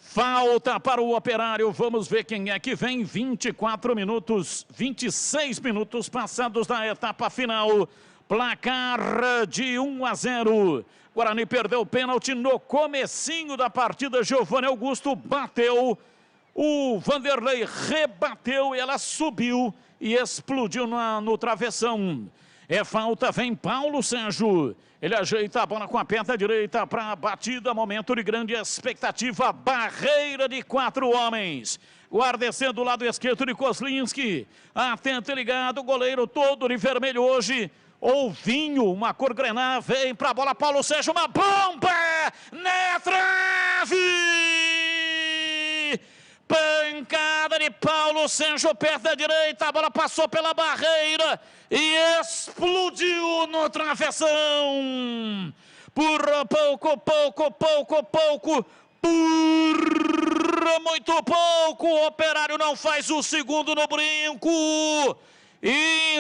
Falta para o Operário, vamos ver quem é que vem. 26 minutos passados da etapa final. Placar de 1-0. Guarani perdeu o pênalti no comecinho da partida. Giovanni Augusto bateu. O Vanderlei rebateu e ela subiu e explodiu no travessão. É falta, vem Paulo Sérgio. Ele ajeita a bola com a perna direita para a batida. Momento de grande expectativa. Barreira de 4 homens. Guardecendo o lado esquerdo de Kozlinski. Atento e ligado. Goleiro todo de vermelho hoje. Ovinho, uma cor grená. Vem para a bola Paulo Sérgio. Uma bomba na trave. Pancada de Paulo Sérgio, perna direita, a bola passou pela barreira e explodiu no travessão. Por pouco, por muito pouco, o Operário não faz o segundo no Brinco.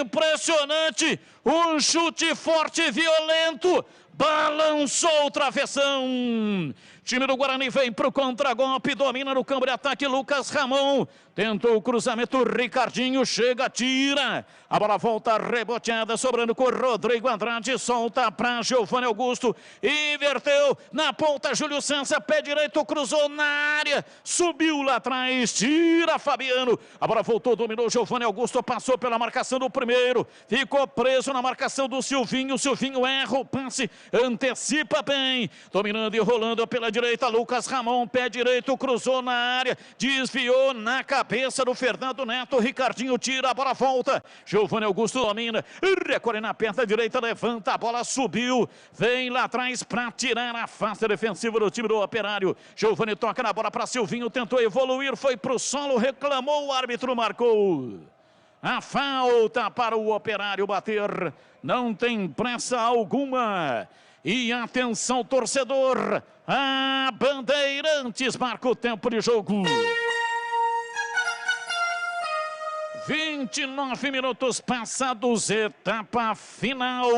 Impressionante, um chute forte e violento, balançou o travessão. Time do Guarani vem para o contragolpe, domina no campo de ataque Lucas Ramon. Tentou o cruzamento, Ricardinho chega, tira. A bola volta reboteada, sobrando com Rodrigo Andrade, solta para Giovanni Augusto. Inverteu na ponta, Júlio César, pé direito, cruzou na área. Subiu lá atrás, tira Fabiano. A bola voltou, dominou Giovanni Augusto, passou pela marcação do primeiro. Ficou preso na marcação do Silvinho. Silvinho erra o passe, antecipa bem. Dominando e rolando pela direita, Lucas Ramon, pé direito, cruzou na área. Desviou na cabeça do Fernando Neto, Ricardinho tira, a bola volta, Giovanni Augusto domina, recolhe na perna direita, levanta, a bola subiu, vem lá atrás para tirar a face defensiva do time do Operário. Giovanni toca na bola para Silvinho, tentou evoluir, foi para o solo, reclamou, o árbitro marcou. A falta para o Operário bater, não tem pressa alguma. E atenção, torcedor, a Bandeirantes marca o tempo de jogo. 29 minutos passados, etapa final.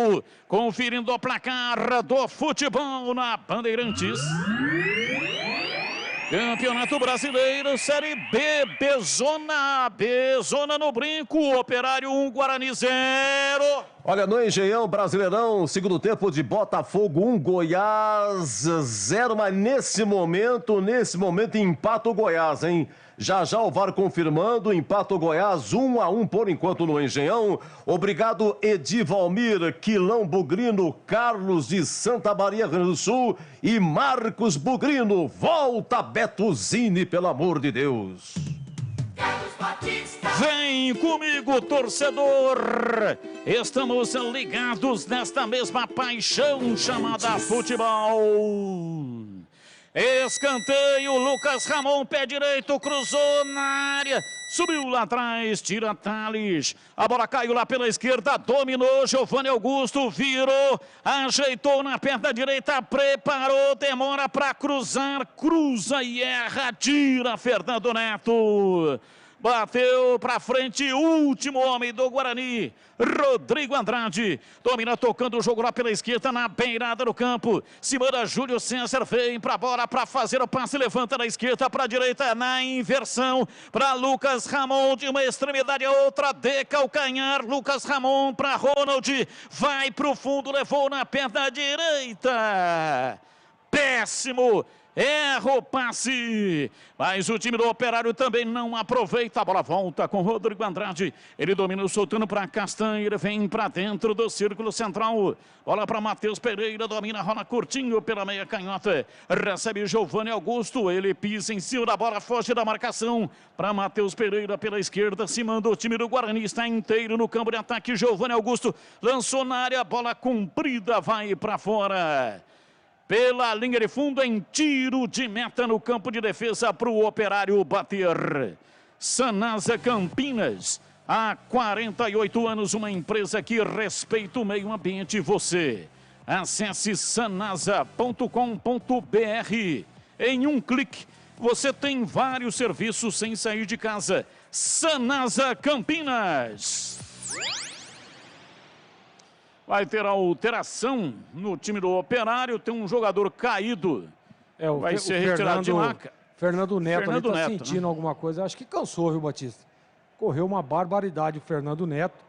Conferindo o placar do futebol na Bandeirantes. Campeonato Brasileiro, Série B, Bezona no brinco, Operário 1, Guarani 0. Olha, no Engenhão, Brasileirão, segundo tempo de Botafogo 1, Goiás 0, mas nesse momento empata o Goiás, hein? Já o VAR confirmando, empata o Goiás 1-1 por enquanto no Engenhão. Obrigado Edivalmir, Quilão Bugrino, Carlos de Santa Maria, Rio Grande do Sul e Marcos Bugrino. Volta Beto Zini, pelo amor de Deus. Vem comigo, torcedor. Estamos ligados nesta mesma paixão chamada futebol. Escanteio, Lucas Ramon, pé direito, cruzou na área, subiu lá atrás, tira Thales, a bola caiu lá pela esquerda, dominou, Giovanni Augusto, virou, ajeitou na perna direita, preparou, demora para cruzar, cruza e erra, tira Fernando Neto. Bateu para frente, último homem do Guarani, Rodrigo Andrade. Domina tocando o jogo lá pela esquerda, na beirada do campo. Se manda Júlio César, vem para a bola para fazer o passe. Levanta da esquerda para a direita, na inversão. Para Lucas Ramon, de uma extremidade a outra, de calcanhar. Lucas Ramon para Ronald. Vai para o fundo, levou na perna direita. Péssimo. Erra o passe, mas o time do Operário também não aproveita. A bola volta com Rodrigo Andrade. Ele domina soltando para Castanho. Ele vem para dentro do círculo central. Bola para Matheus Pereira. Domina, rola curtinho pela meia canhota. Recebe Giovanni Augusto. Ele pisa em cima da bola, foge da marcação. Para Matheus Pereira pela esquerda. Se manda o time do Guarani. Está inteiro no campo de ataque. Giovanni Augusto lançou na área. Bola comprida, vai para fora. Pela linha de fundo, em tiro de meta no campo de defesa para o Operário bater. Sanasa Campinas, há 48 anos, uma empresa que respeita o meio ambiente. Você acesse sanasa.com.br. Em um clique, você tem vários serviços sem sair de casa. Sanasa Campinas. Vai ter alteração no time do Operário, tem um jogador caído, vai ser retirado de maca. Fernando Neto está sentindo alguma coisa, acho que cansou, viu, Batista? Correu uma barbaridade o Fernando Neto,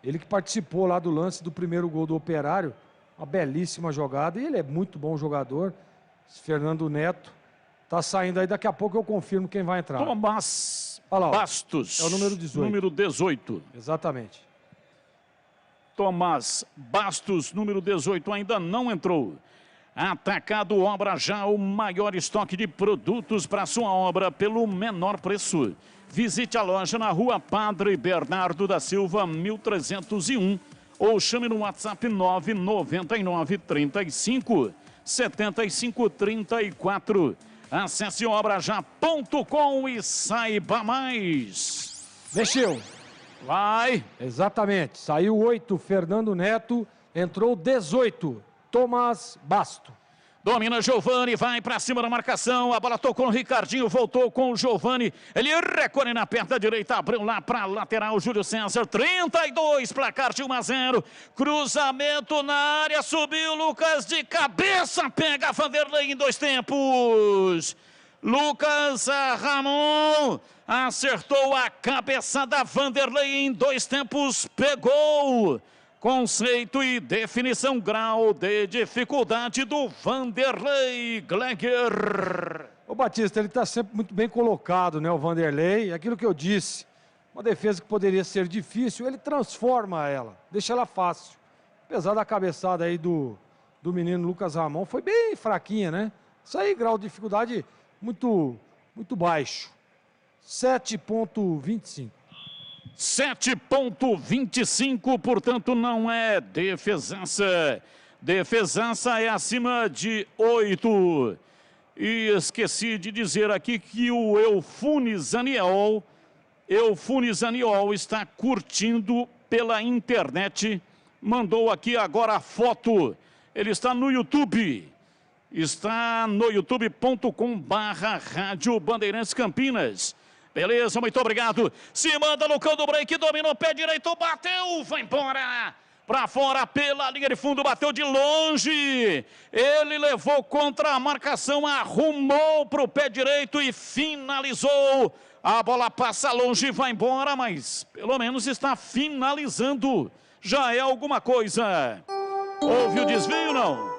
ele que participou lá do lance do primeiro gol do Operário, uma belíssima jogada, e ele é muito bom jogador. Esse Fernando Neto está saindo aí, daqui a pouco eu confirmo quem vai entrar. Tomás Bastos. É o número 18. Número 18. Exatamente. Tomás Bastos, número 18, ainda não entrou. Atacado Obra Já, o maior estoque de produtos para sua obra pelo menor preço. Visite a loja na Rua Padre Bernardo da Silva, 1301, ou chame no WhatsApp 999 35 75 34. Acesse obrajá.com e saiba mais. Mexeu. Vai. Exatamente. Saiu 8, Fernando Neto. Entrou 18, Tomás Basto. Domina Giovanni, vai para cima da marcação. A bola tocou no Ricardinho, voltou com o Giovanni. Ele recolhe na perna direita, abriu lá para a lateral. Júlio César, 32, placar de 1-0. Cruzamento na área, subiu Lucas de cabeça. Pega Vanderlei em 2 tempos. Lucas Ramon acertou a cabeça da Vanderlei em 2 tempos, pegou. Conceito e definição, grau de dificuldade do Vanderlei Gleger. O Batista, ele está sempre muito bem colocado, né, o Vanderlei. Aquilo que eu disse, uma defesa que poderia ser difícil, ele transforma ela, deixa ela fácil. Apesar da cabeçada aí do menino Lucas Ramon, foi bem fraquinha, né? Isso aí, grau de dificuldade muito baixo. 7,25. 7,25, portanto não é defesança. Defesança é acima de 8. E esqueci de dizer aqui que o Eufune Zaniol está curtindo pela internet. Mandou aqui agora a foto. Ele está no YouTube. Está no youtube.com/Rádio Bandeirantes Campinas. Beleza, muito obrigado. Se manda no canto do break, dominou o pé direito, bateu, vai embora. Pra fora, pela linha de fundo, bateu de longe. Ele levou contra a marcação, arrumou pro pé direito e finalizou. A bola passa longe e vai embora, mas pelo menos está finalizando. Já é alguma coisa. Houve o desvio, não?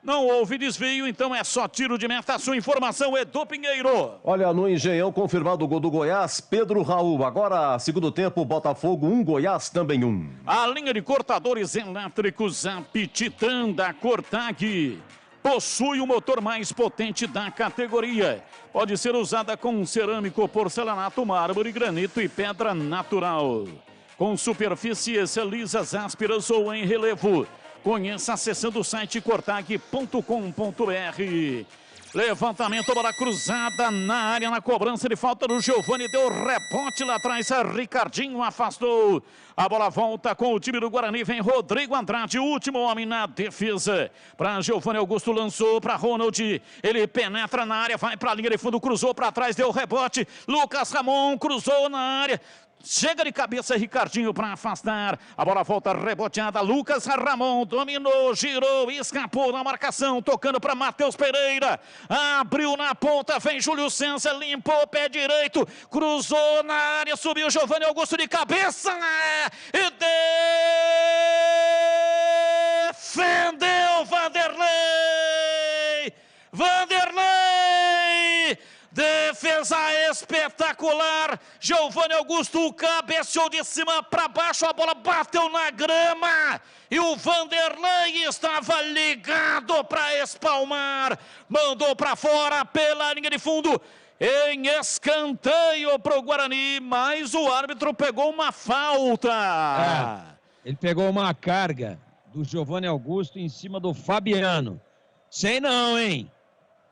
Não houve desvio, então é só tiro de meta. A sua informação é do Pinheiro. Olha, no Engenhão, confirmado o gol do Goiás, Pedro Raul. Agora, segundo tempo, Botafogo 1, Goiás também 1. A linha de cortadores elétricos Aptitã da Cortag possui o motor mais potente da categoria. Pode ser usada com cerâmico, porcelanato, mármore, granito e pedra natural. Com superfícies lisas, ásperas ou em relevo. Conheça acessando o site cortag.com.br. Levantamento, bola cruzada na área, na cobrança de falta do Giovani, deu rebote lá atrás, Ricardinho afastou. A bola volta com o time do Guarani, vem Rodrigo Andrade, último homem na defesa. Para Giovani Augusto, lançou para Ronald, ele penetra na área, vai para a linha de fundo, cruzou para trás, deu rebote. Lucas Ramon cruzou na área. Chega de cabeça, Ricardinho para afastar. A bola volta reboteada. Lucas Ramon dominou, girou, escapou na marcação. Tocando para Matheus Pereira. Abriu na ponta, vem Júlio César, limpou o pé direito. Cruzou na área, subiu Giovani Augusto de cabeça. E defendeu Vanderlei. Defesa espetacular. Giovani Augusto cabeceou de cima para baixo. A bola bateu na grama. E o Vanderlei estava ligado para espalmar. Mandou para fora pela linha de fundo. Em escanteio para o Guarani. Mas o árbitro pegou uma falta. Ele pegou uma carga do Giovani Augusto em cima do Fabiano. Sei não, hein?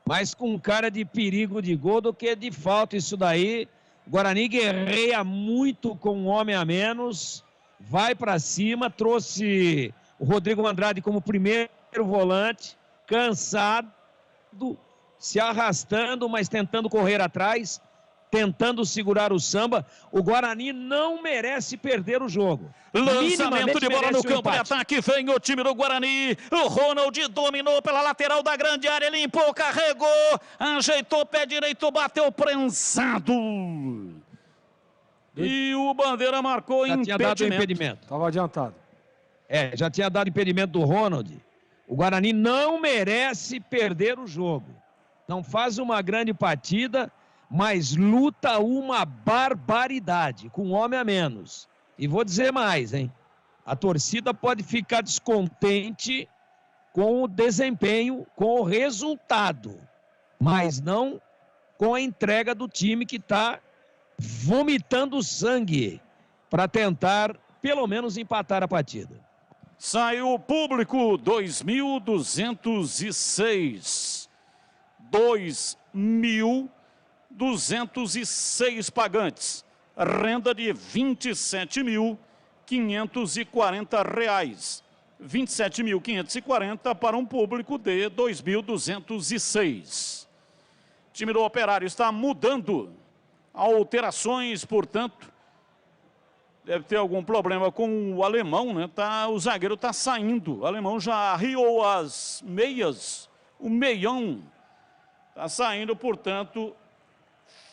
Mais com cara de perigo de gol do que de falta isso daí. O Guarani guerreia muito com um homem a menos. Vai para cima, trouxe o Rodrigo Andrade como primeiro volante. Cansado, se arrastando, mas tentando correr atrás. Tentando segurar o samba. O Guarani não merece perder o jogo. Lançamento de bola no campo de ataque. Vem o time do Guarani. O Ronald dominou pela lateral da grande área. Limpou, carregou. Ajeitou pé direito. Bateu prensado. E o Bandeira marcou já tinha dado impedimento. Estava adiantado. Já tinha dado impedimento do Ronald. O Guarani não merece perder o jogo. Não faz uma grande partida, mas luta uma barbaridade, com um homem a menos. E vou dizer mais, hein? A torcida pode ficar descontente com o desempenho, com o resultado, mas não com a entrega do time que está vomitando sangue para tentar, pelo menos, empatar a partida. Saiu o público, 2.206. 2.206 pagantes, renda de R$ 27.540, 27.540 para um público de 2.206. O time do Operário está mudando, alterações, portanto, deve ter algum problema com o alemão, né? O zagueiro está saindo, o alemão já arriou as meias, o meião está saindo, portanto,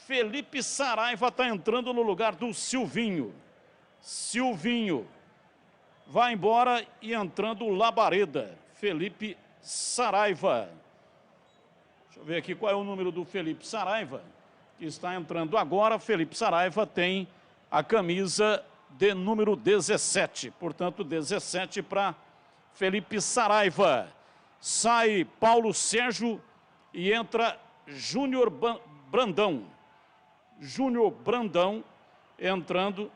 Felipe Saraiva está entrando no lugar do Silvinho. Silvinho vai embora e entrando o Labareda. Felipe Saraiva. Deixa eu ver aqui qual é o número do Felipe Saraiva, que está entrando agora. Felipe Saraiva tem a camisa de número 17. Portanto, 17 para Felipe Saraiva. Sai Paulo Sérgio e entra Júnior Brandão. Júnior Brandão entrando.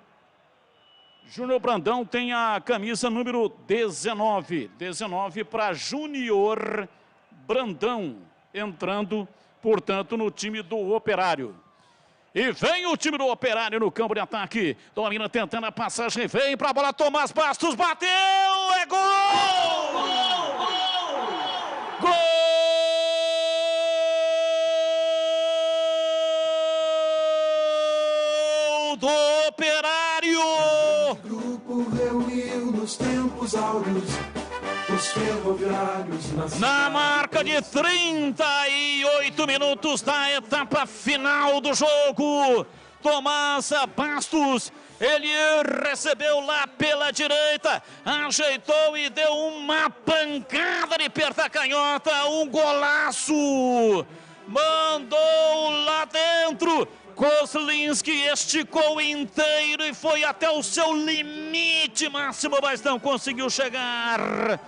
Júnior Brandão tem a camisa número 19. 19 para Júnior Brandão entrando, portanto, no time do Operário. E vem o time do Operário no campo de ataque. Domina tentando a passagem. Vem para a bola. Tomás Bastos bateu. É gol! Gol! Do Operário! Grupo reuniu nos tempos tempos áureos, os ferroviários na marca de 38 minutos da etapa final do jogo, Tomás Bastos, ele recebeu lá pela direita, ajeitou e deu uma pancada de perna canhota, um golaço, mandou lá dentro. Kozlinski esticou inteiro e foi até o seu limite máximo, mas não conseguiu chegar.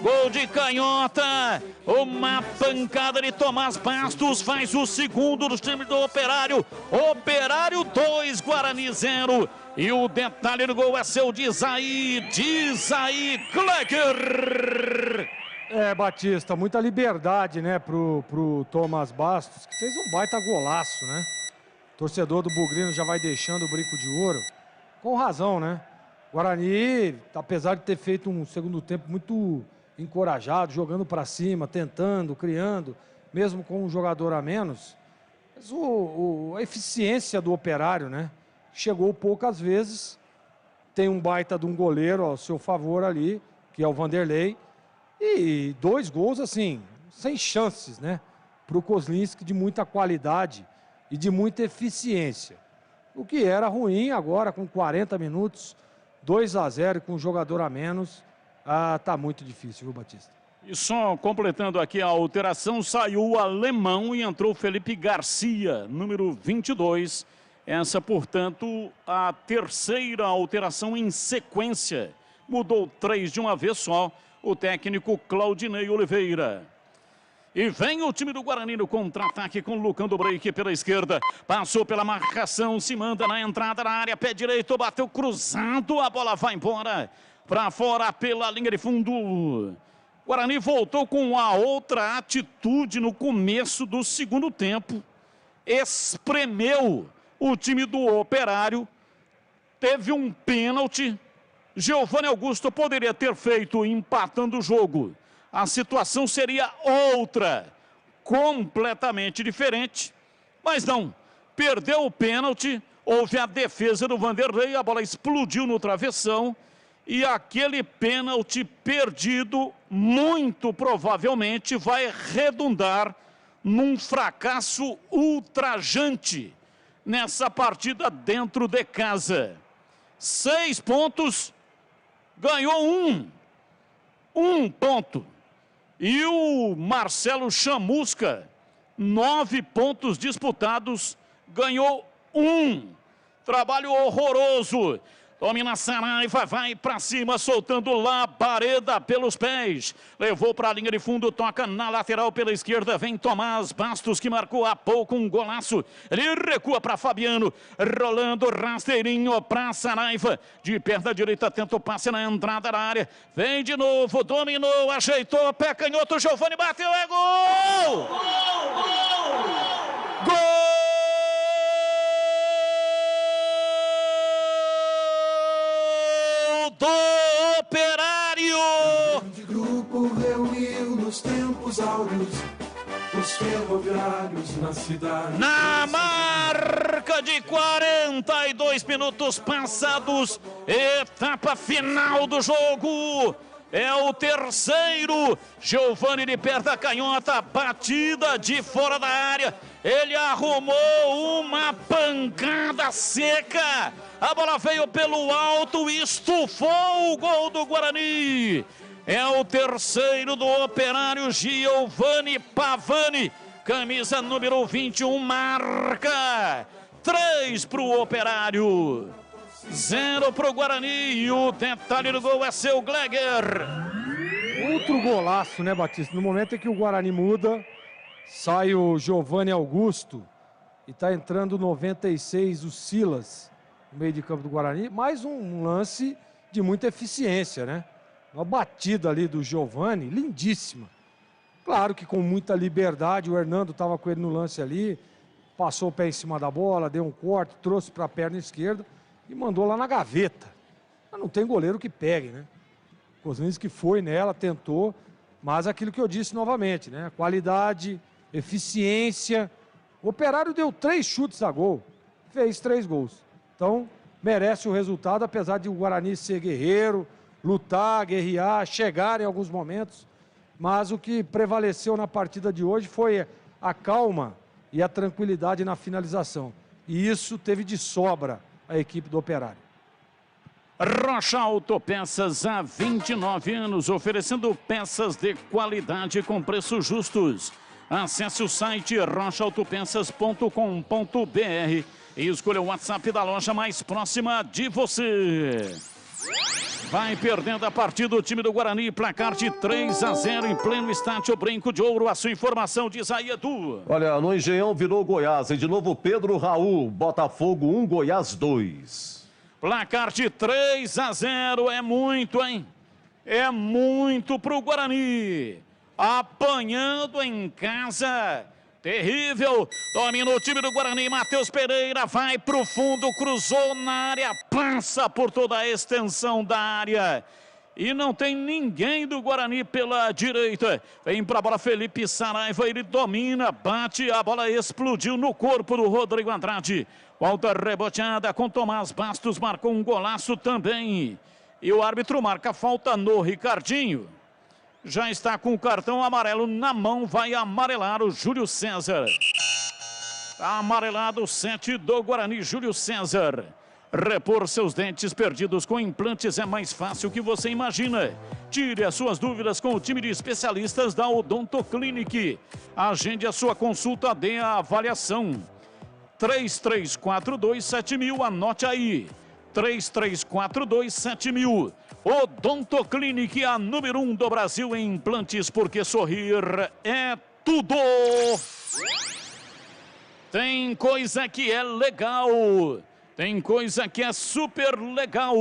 Gol de canhota, uma pancada de Tomás Bastos, faz o segundo do time do Operário. Operário 2, Guarani 0. E o detalhe do gol é seu de Isaí Klecker. Batista, muita liberdade, né, pro Tomás Bastos, que fez um baita golaço, né? O torcedor do Bugrino já vai deixando o brinco de ouro. Com razão, né? Guarani, apesar de ter feito um segundo tempo muito encorajado, jogando para cima, tentando, criando, mesmo com um jogador a menos, mas a eficiência do Operário, né? Chegou poucas vezes, tem um baita de um goleiro ao seu favor ali, que é o Vanderlei, e 2 gols, assim, sem chances, né? Para o Kozlinski, de muita qualidade e de muita eficiência. O que era ruim agora, com 40 minutos, 2-0 com um jogador a menos, tá muito difícil, viu, Batista? E só completando aqui a alteração, saiu o alemão e entrou o Felipe Garcia, número 22. Essa, portanto, a terceira alteração em sequência. Mudou 3 de uma vez só, o técnico Claudinei Oliveira. E vem o time do Guarani no contra-ataque com o Lucão do Break pela esquerda. Passou pela marcação, se manda na entrada da área, pé direito, bateu cruzado, a bola vai embora. Para fora pela linha de fundo. Guarani voltou com a outra atitude no começo do segundo tempo. Espremeu o time do Operário. Teve um pênalti. Giovanni Augusto poderia ter feito empatando o jogo. A situação seria outra, completamente diferente, mas não, perdeu o pênalti, houve a defesa do Vanderlei, a bola explodiu no travessão e aquele pênalti perdido, muito provavelmente, vai redundar num fracasso ultrajante nessa partida dentro de casa. 6 pontos, ganhou 1 ponto. E o Marcelo Chamusca, 9 pontos disputados, ganhou 1. Trabalho horroroso. Domina Saraiva, vai para cima, soltando Labareda pelos pés. Levou para a linha de fundo, toca na lateral pela esquerda. Vem Tomás Bastos, que marcou há pouco um golaço. Ele recua para Fabiano, rolando rasteirinho para Saraiva. De perna direita, tenta o passe na entrada da área. Vem de novo, dominou, ajeitou, pé canhoto, Giovanni bateu, é gol! Gol! Do Operário! De grupo reuniu nos tempos áureos os ferroviários na cidade. Na marca de 42 minutos passados, etapa final do jogo. É o terceiro. Giovanni de perna canhota, batida de fora da área. Ele arrumou uma pancada seca. A bola veio pelo alto e estufou o gol do Guarani. É o terceiro do Operário, Giovanni Pavani. Camisa número 21, marca 3 para o Operário. 0 para o Guarani e o detalhe do gol é seu Gleger. Outro golaço, né, Batista? No momento em que o Guarani muda, sai o Giovanni Augusto e está entrando 96 o Silas no meio de campo do Guarani. Mais um lance de muita eficiência, né? Uma batida ali do Giovanni, lindíssima. Claro que com muita liberdade, o Hernando estava com ele no lance ali, passou o pé em cima da bola, deu um corte, trouxe para a perna esquerda e mandou lá na gaveta. Mas não tem goleiro que pegue, né? O Kozlinski foi nela, tentou, mas aquilo que eu disse novamente, né? Qualidade, eficiência. O Operário deu 3 chutes a gol, fez 3 gols. Então, merece o resultado, apesar de o Guarani ser guerreiro, lutar, guerrear, chegar em alguns momentos. Mas o que prevaleceu na partida de hoje foi a calma e a tranquilidade na finalização. E isso teve de sobra a equipe do Operário. Rocha Autopeças há 29 anos, oferecendo peças de qualidade com preços justos. Acesse o site rochaautopeças.com.br e escolha o WhatsApp da loja mais próxima de você. Vai perdendo a partida o time do Guarani, placar de 3-0 em pleno estádio Brinco de Ouro. A sua informação diz aí, Edu. Olha, no Engenhão virou Goiás e de novo Pedro Raul, Botafogo 1, Goiás 2. Placar de 3-0 é muito, hein? É muito pro Guarani. Apanhando em casa. Terrível. Domina o time do Guarani. Matheus Pereira vai pro fundo, cruzou na área, passa por toda a extensão da área. E não tem ninguém do Guarani pela direita. Vem pra bola Felipe Saraiva, ele domina, bate, a bola explodiu no corpo do Rodrigo Andrade. Volta reboteada com Tomás Bastos, marcou um golaço também. E o árbitro marca falta no Ricardinho. Já está com o cartão amarelo na mão, vai amarelar o Júlio César. Tá amarelado o 7 do Guarani, Júlio César. Repor seus dentes perdidos com implantes é mais fácil que você imagina. Tire as suas dúvidas com o time de especialistas da Odonto Clinic. Agende a sua consulta, dê a avaliação. 33427000, anote aí. 33427000. Odonto Clinic, a número 1 do Brasil em implantes, porque sorrir é tudo. Tem coisa que é legal. Tem coisa que é super legal.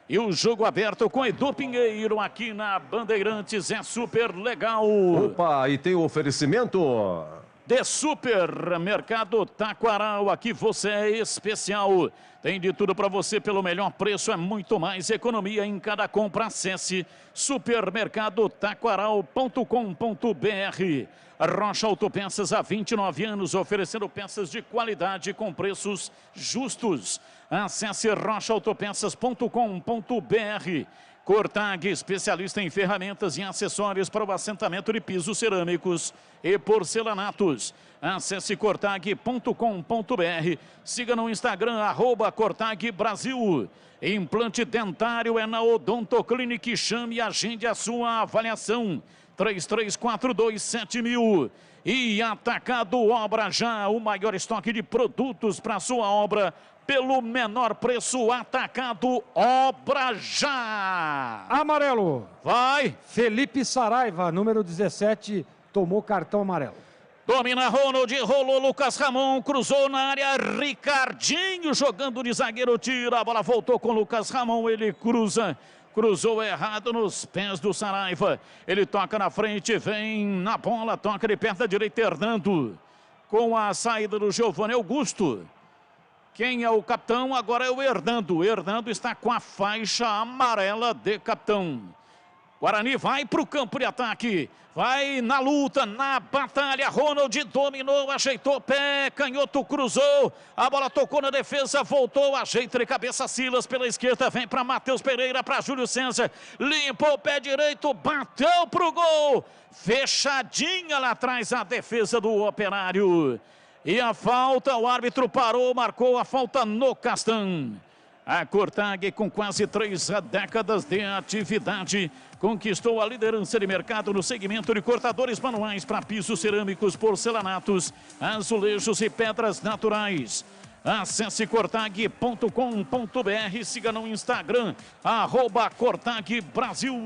E o jogo aberto com Edu Pinheiro aqui na Bandeirantes é super legal. Opa, e tem o oferecimento de Supermercado Taquaral, aqui você é especial. Tem de tudo para você pelo melhor preço, é muito mais economia em cada compra. Acesse supermercadotaquaral.com.br. Rocha Autopeças há 29 anos, oferecendo peças de qualidade com preços justos. Acesse rochaautopeças.com.br. Cortag, especialista em ferramentas e acessórios para o assentamento de pisos cerâmicos e porcelanatos. Acesse cortag.com.br. Siga no Instagram, @Cortag Brasil. Implante dentário é na Odonto Clinic. Chame e agende a sua avaliação. 33427000. E Atacado Obra Já, o maior estoque de produtos para sua obra pelo menor preço. Atacado Obra Já. Amarelo. Vai. Felipe Saraiva, número 17, tomou cartão amarelo. Domina Ronald, rolou Lucas Ramon, cruzou na área, Ricardinho jogando de zagueiro, tira, a bola voltou com Lucas Ramon, ele cruzou errado nos pés do Saraiva. Ele toca na frente, vem na bola, toca de perna direita, Hernando. Com a saída do Giovanni Augusto. Quem é o capitão? Agora é o Hernando. Hernando está com a faixa amarela de capitão. Guarani vai para o campo de ataque. Vai na luta, na batalha. Ronald dominou, ajeitou pé, canhoto cruzou. A bola tocou na defesa, voltou, ajeita de cabeça Silas pela esquerda. Vem para Matheus Pereira, para Júlio César. Limpou o pé direito, bateu para o gol. Fechadinha lá atrás a defesa do Operário. E a falta, o árbitro parou, marcou a falta no Castan. A Cortag, com quase 3 décadas de atividade, conquistou a liderança de mercado no segmento de cortadores manuais para pisos cerâmicos, porcelanatos, azulejos e pedras naturais. Acesse cortag.com.br, siga no Instagram, @Cortag Brasil.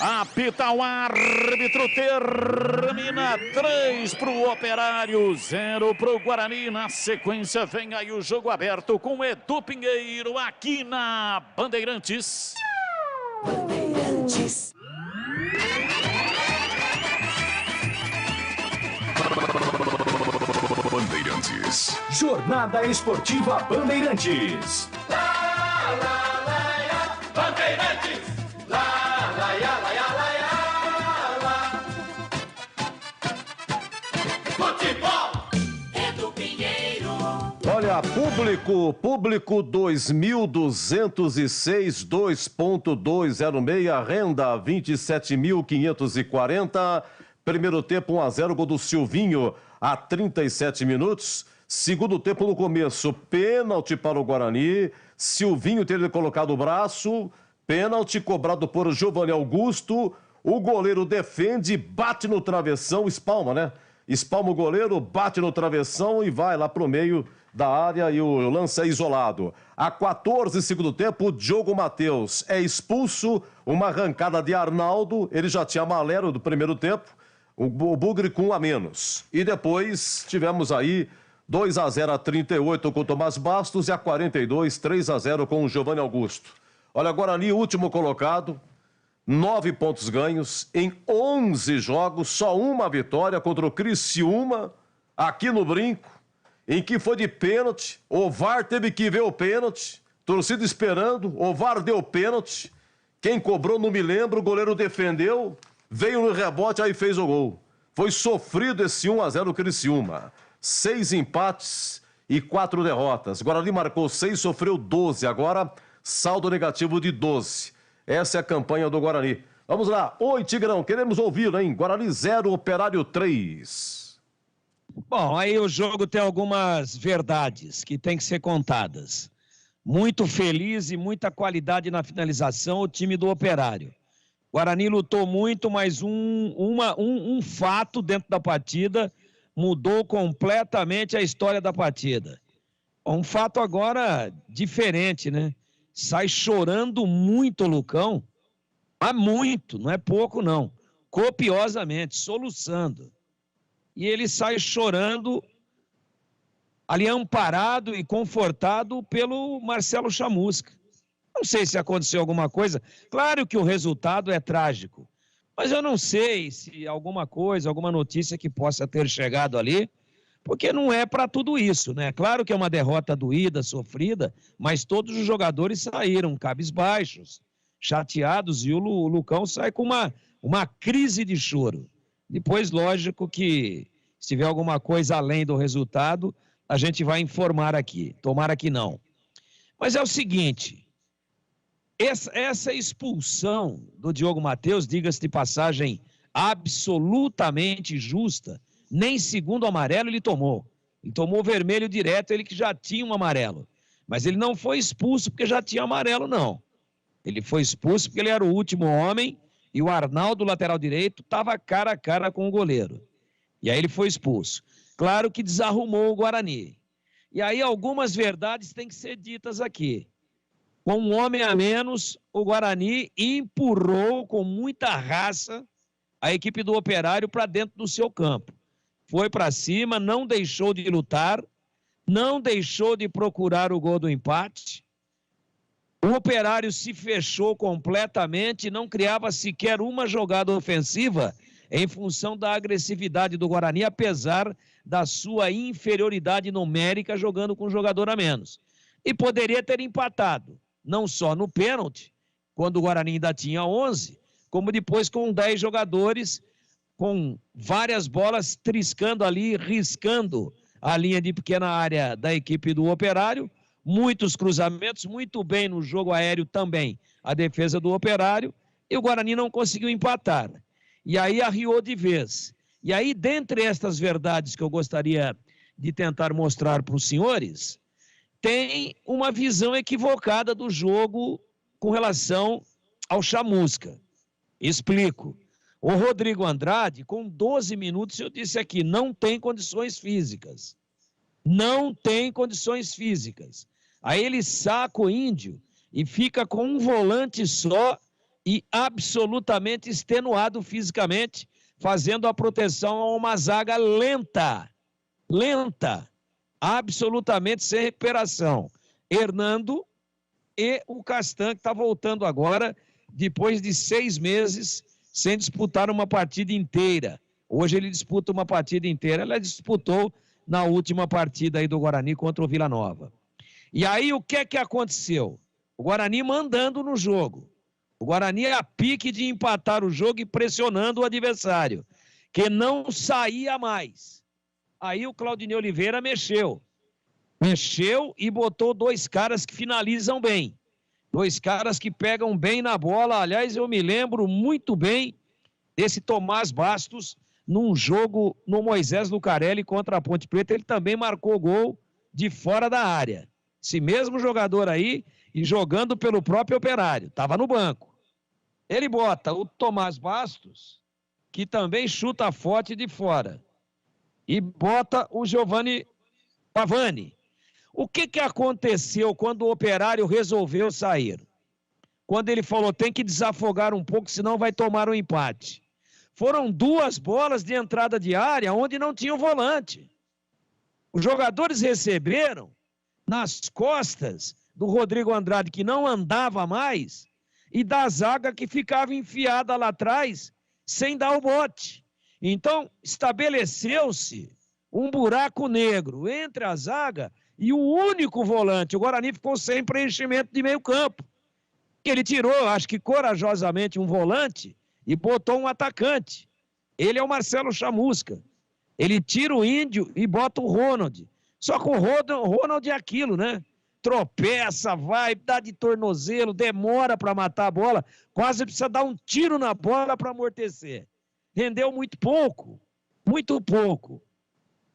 Apita o árbitro, termina 3 para o Operário, 0 para o Guarani. Na sequência vem aí o jogo aberto com Edu Pinheiro aqui na Bandeirantes. Bandeirantes. Bandeirantes. Jornada Esportiva Bandeirantes. Bandeirantes. Olha, Público 2.206, 2.206, renda 27.540. Primeiro tempo 1-0, gol do Silvinho a 37 minutos. Segundo tempo no começo, pênalti para o Guarani. Silvinho teria colocado o braço, pênalti cobrado por Giovanni Augusto. O goleiro defende, bate no travessão, espalma, né? Espalma o goleiro, bate no travessão e vai lá pro meio da área e o lance é isolado. A 14, segundo tempo, o Diogo Matheus é expulso, uma arrancada de Arnaldo, ele já tinha amarelo do primeiro tempo, o Bugre com um a menos. E depois tivemos aí 2-0 a 38 com o Tomás Bastos e a 42, 3-0 com o Giovanni Augusto. Olha, Guarani, último colocado, 9 pontos ganhos em 11 jogos, só uma vitória contra o Criciúma, aqui no Brinco, em que foi de pênalti, o VAR teve que ver o pênalti, torcida esperando, o VAR deu pênalti, quem cobrou não me lembro, o goleiro defendeu, veio no rebote, aí fez o gol. Foi sofrido esse 1-0 do Criciúma. 6 empates e 4 derrotas. Guarani marcou 6, sofreu 12, agora saldo negativo de 12. Essa é a campanha do Guarani. Vamos lá. Oi, Tigrão, queremos ouvi-lo, hein? Guarani 0, Operário 3. Bom, aí o jogo tem algumas verdades que tem que ser contadas. Muito feliz e muita qualidade na finalização o time do Operário. Guarani lutou muito, mas um fato dentro da partida mudou completamente a história da partida. Um fato agora diferente, né? Sai chorando muito o Lucão, mas muito, não é pouco não, copiosamente, soluçando. E ele sai chorando, ali amparado e confortado pelo Marcelo Chamusca. Não sei se aconteceu alguma coisa, claro que o resultado é trágico, mas eu não sei se alguma coisa, alguma notícia que possa ter chegado ali, porque não é para tudo isso, né? Claro que é uma derrota doída, sofrida, mas todos os jogadores saíram cabisbaixos, chateados, e o Lucão sai com uma crise de choro. Depois, lógico que se tiver alguma coisa além do resultado, a gente vai informar aqui. Tomara que não. Mas é o seguinte, essa expulsão do Diogo Matheus, diga-se de passagem, absolutamente justa, nem segundo amarelo ele tomou. Ele tomou vermelho direto, ele que já tinha um amarelo. Mas ele não foi expulso porque já tinha amarelo, não. Ele foi expulso porque ele era o último homem e o Arnaldo, lateral direito, estava cara a cara com o goleiro. E aí ele foi expulso. Claro que desarrumou o Guarani. E aí algumas verdades têm que ser ditas aqui. Com um homem a menos, o Guarani empurrou com muita raça a equipe do Operário para dentro do seu campo. Foi para cima, não deixou de lutar, não deixou de procurar o gol do empate. O Operário se fechou completamente, não criava sequer uma jogada ofensiva em função da agressividade do Guarani, apesar da sua inferioridade numérica jogando com um jogador a menos. E poderia ter empatado, não só no pênalti, quando o Guarani ainda tinha 11, como depois com 10 jogadores, com várias bolas triscando ali, riscando a linha de pequena área da equipe do Operário, muitos cruzamentos, muito bem no jogo aéreo também a defesa do Operário, e o Guarani não conseguiu empatar. E aí arriou de vez. E aí, dentre estas verdades que eu gostaria de tentar mostrar para os senhores, tem uma visão equivocada do jogo com relação ao Chamusca. Explico. O Rodrigo Andrade, com 12 minutos, eu disse aqui, não tem condições físicas. Não tem condições físicas. Aí ele saca o Índio e fica com um volante só e absolutamente extenuado fisicamente, fazendo a proteção a uma zaga lenta, absolutamente sem recuperação. Hernando e o Castan, que está voltando agora, depois de 6 meses, sem disputar uma partida inteira. Hoje ele disputa uma partida inteira, ele disputou na última partida aí do Guarani contra o Vila Nova. E aí o que é que aconteceu? O Guarani mandando no jogo. O Guarani é a pique de empatar o jogo e pressionando o adversário, que não saía mais. Aí o Claudinei Oliveira mexeu. Mexeu e botou 2 caras que finalizam bem. 2 caras que pegam bem na bola. Aliás, eu me lembro muito bem desse Tomás Bastos num jogo no Moisés Lucarelli contra a Ponte Preta. Ele também marcou gol de fora da área. Esse mesmo jogador aí e jogando pelo próprio Operário. Estava no banco. Ele bota o Tomás Bastos, que também chuta forte de fora. E bota o Giovanni Pavani. O que aconteceu quando o Operário resolveu sair? Quando ele falou, tem que desafogar um pouco, senão vai tomar um empate. Foram 2 bolas de entrada de área onde não tinha o volante. Os jogadores receberam nas costas do Rodrigo Andrade, que não andava mais, e da zaga que ficava enfiada lá atrás, sem dar o bote. Então, estabeleceu-se um buraco negro entre a zaga e o único volante. O Guarani ficou sem preenchimento de meio campo. Ele tirou, acho que corajosamente, um volante e botou um atacante. Ele é o Marcelo Chamusca. Ele tira o Índio e bota o Ronald. Só que o Ronald é aquilo, né? Tropeça, vai, dá de tornozelo, demora para matar a bola, quase precisa dar um tiro na bola para amortecer. Rendeu muito pouco, muito pouco.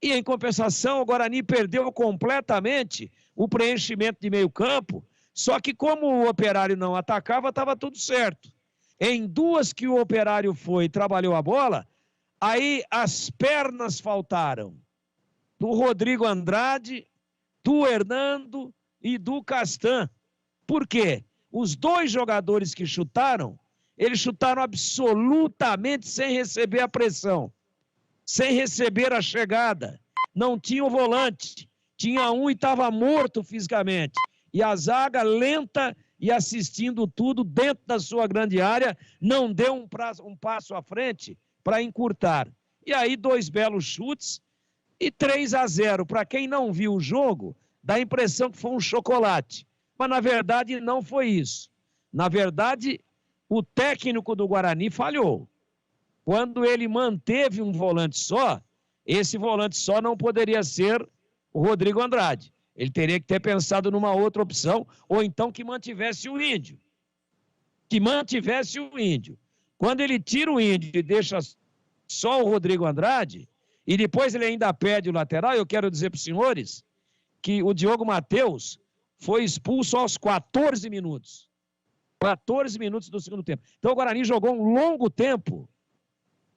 E, em compensação, o Guarani perdeu completamente o preenchimento de meio campo, só que como o Operário não atacava, estava tudo certo. Em 2 que o Operário foi e trabalhou a bola, aí as pernas faltaram. Do Rodrigo Andrade, do Hernando e do Castan. Por quê? Os 2 jogadores que chutaram, eles chutaram absolutamente sem receber a pressão, sem receber a chegada. Não tinha o volante, tinha um e estava morto fisicamente. E a zaga lenta e assistindo tudo dentro da sua grande área, não deu um passo à frente para encurtar. E aí 2 belos chutes e 3-0. Para quem não viu o jogo, dá a impressão que foi um chocolate. Mas, na verdade, não foi isso. Na verdade, o técnico do Guarani falhou. Quando ele manteve um volante só, esse volante só não poderia ser o Rodrigo Andrade. Ele teria que ter pensado numa outra opção, ou então que mantivesse o Índio. Que mantivesse o Índio. Quando ele tira o Índio e deixa só o Rodrigo Andrade, e depois ele ainda perde o lateral, eu quero dizer para os senhores que o Diogo Matheus foi expulso aos 14 minutos. 14 minutos do segundo tempo. Então o Guarani jogou um longo tempo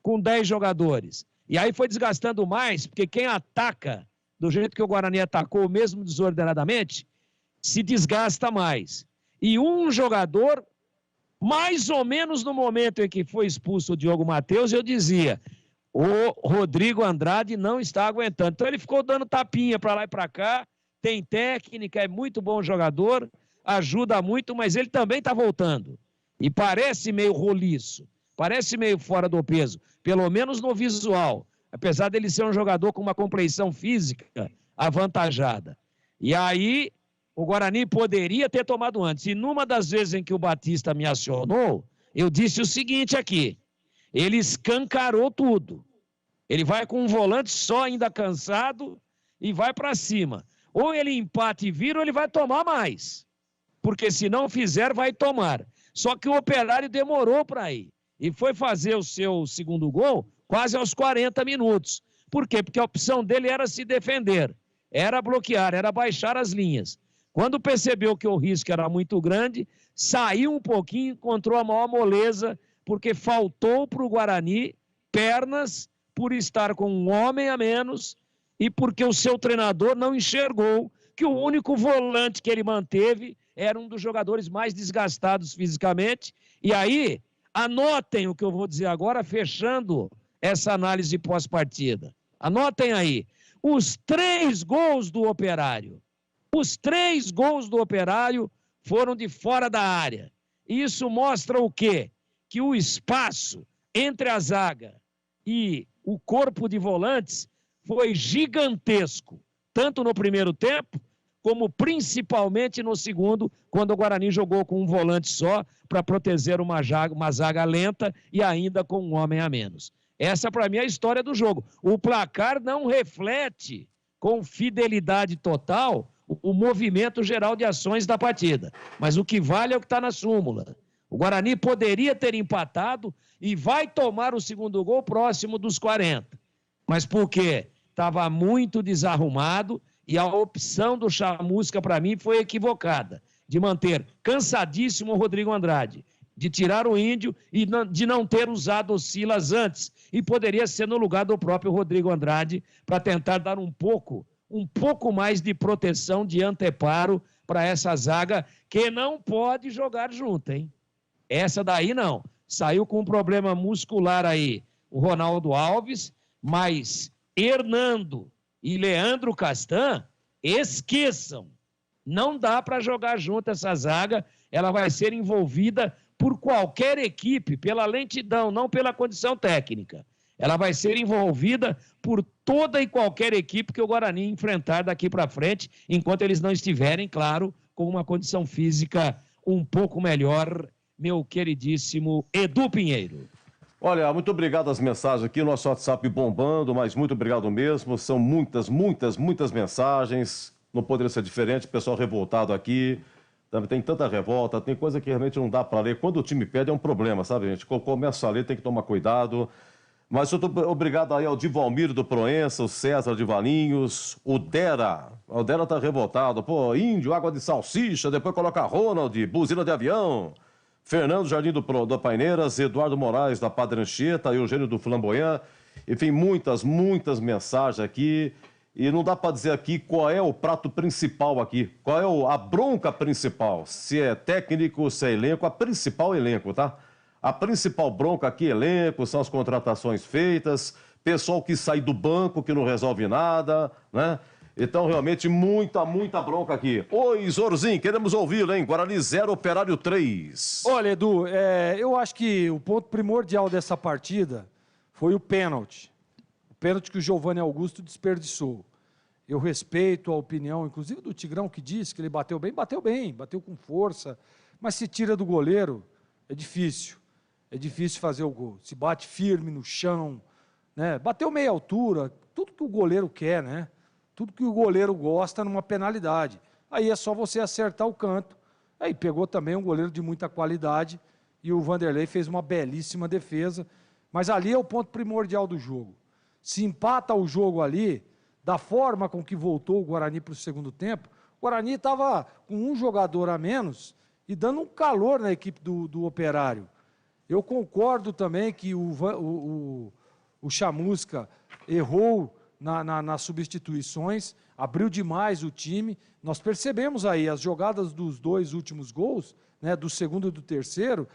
com 10 jogadores. E aí foi desgastando mais, porque quem ataca do jeito que o Guarani atacou, mesmo desordenadamente, se desgasta mais. E um jogador, mais ou menos no momento em que foi expulso o Diogo Matheus, eu dizia, o Rodrigo Andrade não está aguentando. Então ele ficou dando tapinha para lá e para cá, tem técnica, é muito bom jogador, ajuda muito, mas ele também está voltando. E parece meio roliço, parece meio fora do peso, pelo menos no visual. Apesar dele ser um jogador com uma compleição física avantajada. E aí, o Guarani poderia ter tomado antes. E numa das vezes em que o Batista me acionou, eu disse o seguinte aqui, ele escancarou tudo. Ele vai com um volante só, ainda cansado, e vai para cima. Ou ele empata e vira, ou ele vai tomar mais. Porque se não fizer, vai tomar. Só que o Operário demorou para ir. E foi fazer o seu segundo gol quase aos 40 minutos. Por quê? Porque a opção dele era se defender, era bloquear, era baixar as linhas. Quando percebeu que o risco era muito grande, saiu um pouquinho, encontrou a maior moleza, porque faltou para o Guarani pernas por estar com um homem a menos e porque o seu treinador não enxergou que o único volante que ele manteve era um dos jogadores mais desgastados fisicamente. E aí, anotem o que eu vou dizer agora, fechando essa análise pós-partida. Anotem aí. Os 3 gols do Operário. Os 3 gols do Operário foram de fora da área. Isso mostra o quê? Que o espaço entre a zaga e o corpo de volantes foi gigantesco. Tanto no primeiro tempo, como principalmente no segundo, quando o Guarani jogou com um volante só para proteger uma zaga lenta e ainda com um homem a menos. Essa, para mim, é a história do jogo. O placar não reflete com fidelidade total o movimento geral de ações da partida. Mas o que vale é o que está na súmula. O Guarani poderia ter empatado e vai tomar o segundo gol próximo dos 40. Mas por quê? Estava muito desarrumado e a opção do Chamusca, para mim, foi equivocada. De manter cansadíssimo o Rodrigo Andrade, de tirar o Índio e de não ter usado o Silas antes. E poderia ser no lugar do próprio Rodrigo Andrade para tentar dar um pouco mais de proteção, de anteparo para essa zaga que não pode jogar junto, hein? Essa daí não. Saiu com um problema muscular aí o Ronaldo Alves, mas Hernando e Leandro Castan, esqueçam. Não dá para jogar junto essa zaga, ela vai ser envolvida por qualquer equipe, pela lentidão, não pela condição técnica. Ela vai ser envolvida por toda e qualquer equipe que o Guarani enfrentar daqui para frente, enquanto eles não estiverem, claro, com uma condição física um pouco melhor, meu queridíssimo Edu Pinheiro. Olha, muito obrigado às mensagens aqui, nosso WhatsApp bombando, mas muito obrigado mesmo. São muitas mensagens. Não poderia ser diferente, pessoal revoltado aqui. Também tem tanta revolta, tem coisa que realmente não dá para ler. Quando o time perde é um problema, sabe, gente? Quando começa a ler tem que tomar cuidado. Mas eu tô obrigado aí ao Divalmiro do Proença, o César de Valinhos, o Dera. O Dera tá revoltado. Pô, índio, água de salsicha, depois coloca Ronald, buzina de avião. Fernando Jardim do Paineiras, Eduardo Moraes da Padre Anchieta, Eugênio do Flamboyant. Enfim, muitas mensagens aqui. E não dá para dizer aqui qual é o prato principal aqui. Qual é a bronca principal. Se é técnico, se é elenco. A principal elenco, tá? A principal bronca aqui, elenco, são as contratações feitas. Pessoal que sai do banco, que não resolve nada, né? Então, realmente, muita bronca aqui. Oi, Zorzinho, queremos ouvi-lo, hein? Guarani 0, Operário 3. Olha, Edu, eu acho que o ponto primordial dessa partida foi o pênalti. O pênalti que o Giovanni Augusto desperdiçou. Eu respeito a opinião, inclusive do Tigrão, que disse que ele bateu bem, bateu com força. Mas se tira do goleiro, é difícil. É difícil fazer o gol. Se bate firme no chão, né? Bateu meia altura, tudo que o goleiro quer, né? Tudo que o goleiro gosta numa penalidade. Aí é só você acertar o canto. Aí pegou também um goleiro de muita qualidade e o Vanderlei fez uma belíssima defesa. Mas ali é o ponto primordial do jogo. Se empata o jogo ali, da forma com que voltou o Guarani para o segundo tempo, o Guarani estava com um jogador a menos e dando um calor na equipe do Operário. Eu concordo também que o Chamusca errou nas substituições, abriu demais o time. Nós percebemos aí as jogadas dos dois últimos gols, né, do segundo e do terceiro,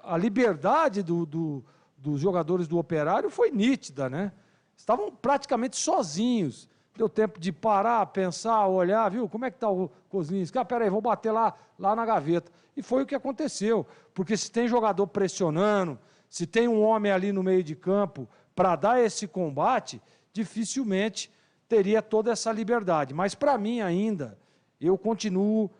a liberdade dos jogadores do Operário foi nítida, né? Estavam praticamente sozinhos. Deu tempo de parar, pensar, olhar, viu? Como é que está o Kozlinski? Peraí, vou bater lá na gaveta. E foi o que aconteceu. Porque se tem jogador pressionando, se tem um homem ali no meio de campo para dar esse combate, dificilmente teria toda essa liberdade. Mas, para mim, ainda, eu continuo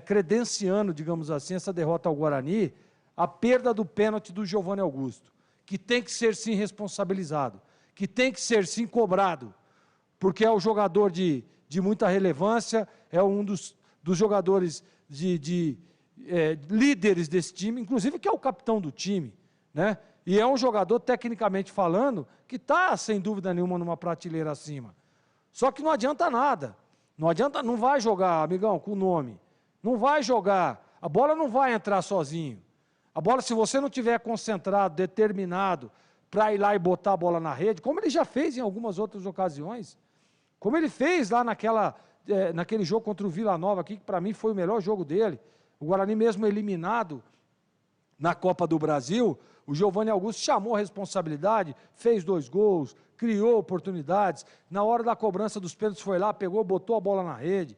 credenciando, digamos assim, essa derrota ao Guarani, a perda do pênalti do Giovanni Augusto, que tem que ser, sim, responsabilizado, que tem que ser, sim, cobrado, porque é um jogador de muita relevância, é um dos jogadores líderes desse time, inclusive que é o capitão do time, né? E é um jogador, tecnicamente falando, que está, sem dúvida nenhuma, numa prateleira acima. Só que não adianta nada. Não vai jogar, amigão, com o nome. Não vai jogar. A bola não vai entrar sozinho. A bola, se você não tiver concentrado, determinado, para ir lá e botar a bola na rede, como ele já fez em algumas outras ocasiões, como ele fez lá naquele jogo contra o Vila Nova aqui, que para mim foi o melhor jogo dele, o Guarani mesmo eliminado na Copa do Brasil, o Giovanni Augusto chamou a responsabilidade, fez 2 gols, criou oportunidades, na hora da cobrança dos pênaltis foi lá, pegou, botou a bola na rede.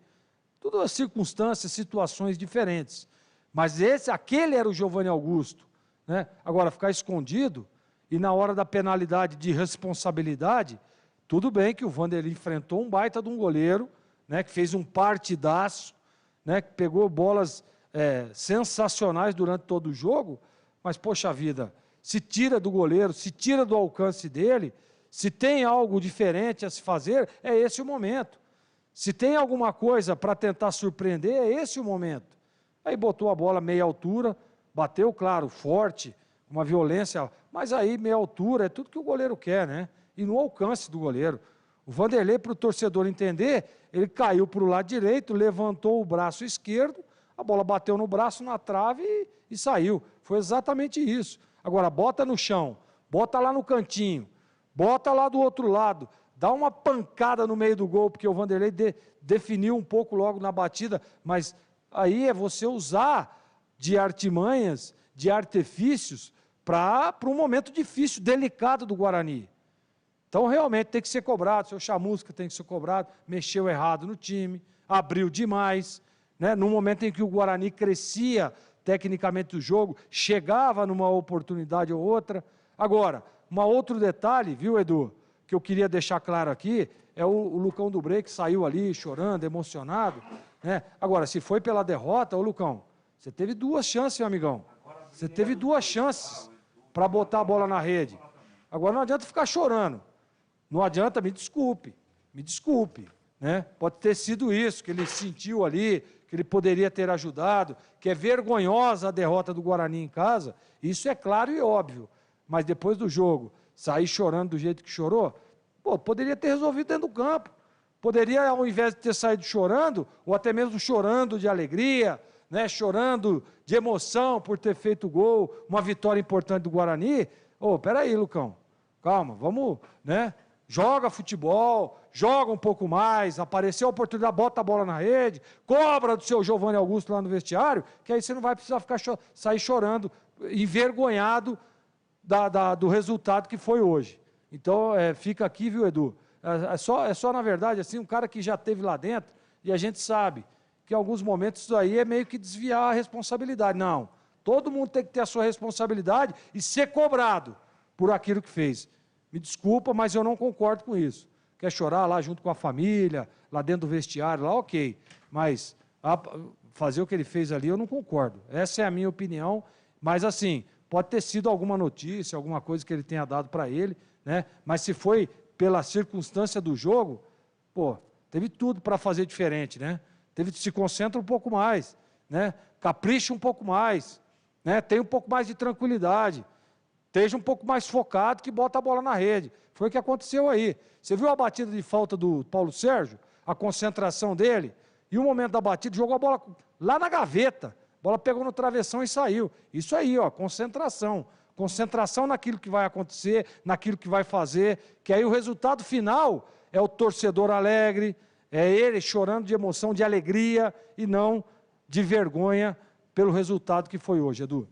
Tudo as circunstâncias, situações diferentes. Mas aquele era o Giovanni Augusto, né? Agora, ficar escondido e na hora da penalidade de responsabilidade, tudo bem que o Vanderlei enfrentou um baita de um goleiro, né, que fez um partidaço, né, que pegou bolas sensacionais durante todo o jogo, mas, poxa vida, se tira do goleiro, se tira do alcance dele, Se tem algo diferente a se fazer, é esse o momento. Se tem alguma coisa para tentar surpreender, é esse o momento. Aí botou a bola meia altura, bateu, claro, forte, uma violência, mas aí meia altura é tudo que o goleiro quer, né? E no alcance do goleiro. O Vanderlei, para o torcedor entender, ele caiu para o lado direito, levantou o braço esquerdo, a bola bateu no braço, na trave e saiu. Foi exatamente isso. Agora, bota no chão, bota lá no cantinho, bota lá do outro lado, dá uma pancada no meio do gol, porque o Vanderlei definiu um pouco logo na batida, mas aí é você usar de artimanhas, de artifícios, para um momento difícil, delicado do Guarani. Então, realmente, tem que ser cobrado. Seu Chamusca tem que ser cobrado. Mexeu errado no time, abriu demais. Né? No momento em que o Guarani crescia tecnicamente o jogo, chegava numa oportunidade ou outra. Agora, um outro detalhe, viu, Edu, que eu queria deixar claro aqui, é o Lucão do Break, que saiu ali chorando, emocionado. Né? Agora, se foi pela derrota, ô Lucão, você teve 2 chances, meu amigão. Você teve 2 chances para botar a bola na rede. Agora, não adianta ficar chorando. Não adianta, me desculpe, né? Pode ter sido isso, que ele sentiu ali, que ele poderia ter ajudado, que é vergonhosa a derrota do Guarani em casa, isso é claro e óbvio, mas depois do jogo, sair chorando do jeito que chorou, pô, poderia ter resolvido dentro do campo, poderia, ao invés de ter saído chorando, ou até mesmo chorando de alegria, né? Chorando de emoção por ter feito o gol, uma vitória importante do Guarani, peraí, Lucão, calma, vamos, né? Joga futebol, joga um pouco mais, apareceu a oportunidade, bota a bola na rede, cobra do seu Giovanni Augusto lá no vestiário, que aí você não vai precisar sair chorando, envergonhado do resultado que foi hoje. Então, fica aqui, viu, Edu? É só, na verdade, assim, um cara que já esteve lá dentro, e a gente sabe que em alguns momentos isso aí é meio que desviar a responsabilidade. Não, todo mundo tem que ter a sua responsabilidade e ser cobrado por aquilo que fez. Me desculpa, mas eu não concordo com isso. Quer chorar lá junto com a família, lá dentro do vestiário, lá ok. Mas fazer o que ele fez ali, eu não concordo. Essa é a minha opinião. Mas, assim, pode ter sido alguma notícia, alguma coisa que ele tenha dado para ele, né? Mas se foi pela circunstância do jogo, pô, teve tudo para fazer diferente, né? Se concentra um pouco mais, né? Capricha um pouco mais, né? Tem um pouco mais de tranquilidade. Esteja um pouco mais focado que bota a bola na rede. Foi o que aconteceu aí. Você viu a batida de falta do Paulo Sérgio? A concentração dele? E o momento da batida, jogou a bola lá na gaveta. A bola pegou no travessão e saiu. Isso aí, ó, concentração. Concentração naquilo que vai acontecer, naquilo que vai fazer, que aí o resultado final é o torcedor alegre, é ele chorando de emoção, de alegria e não de vergonha pelo resultado que foi hoje, Edu.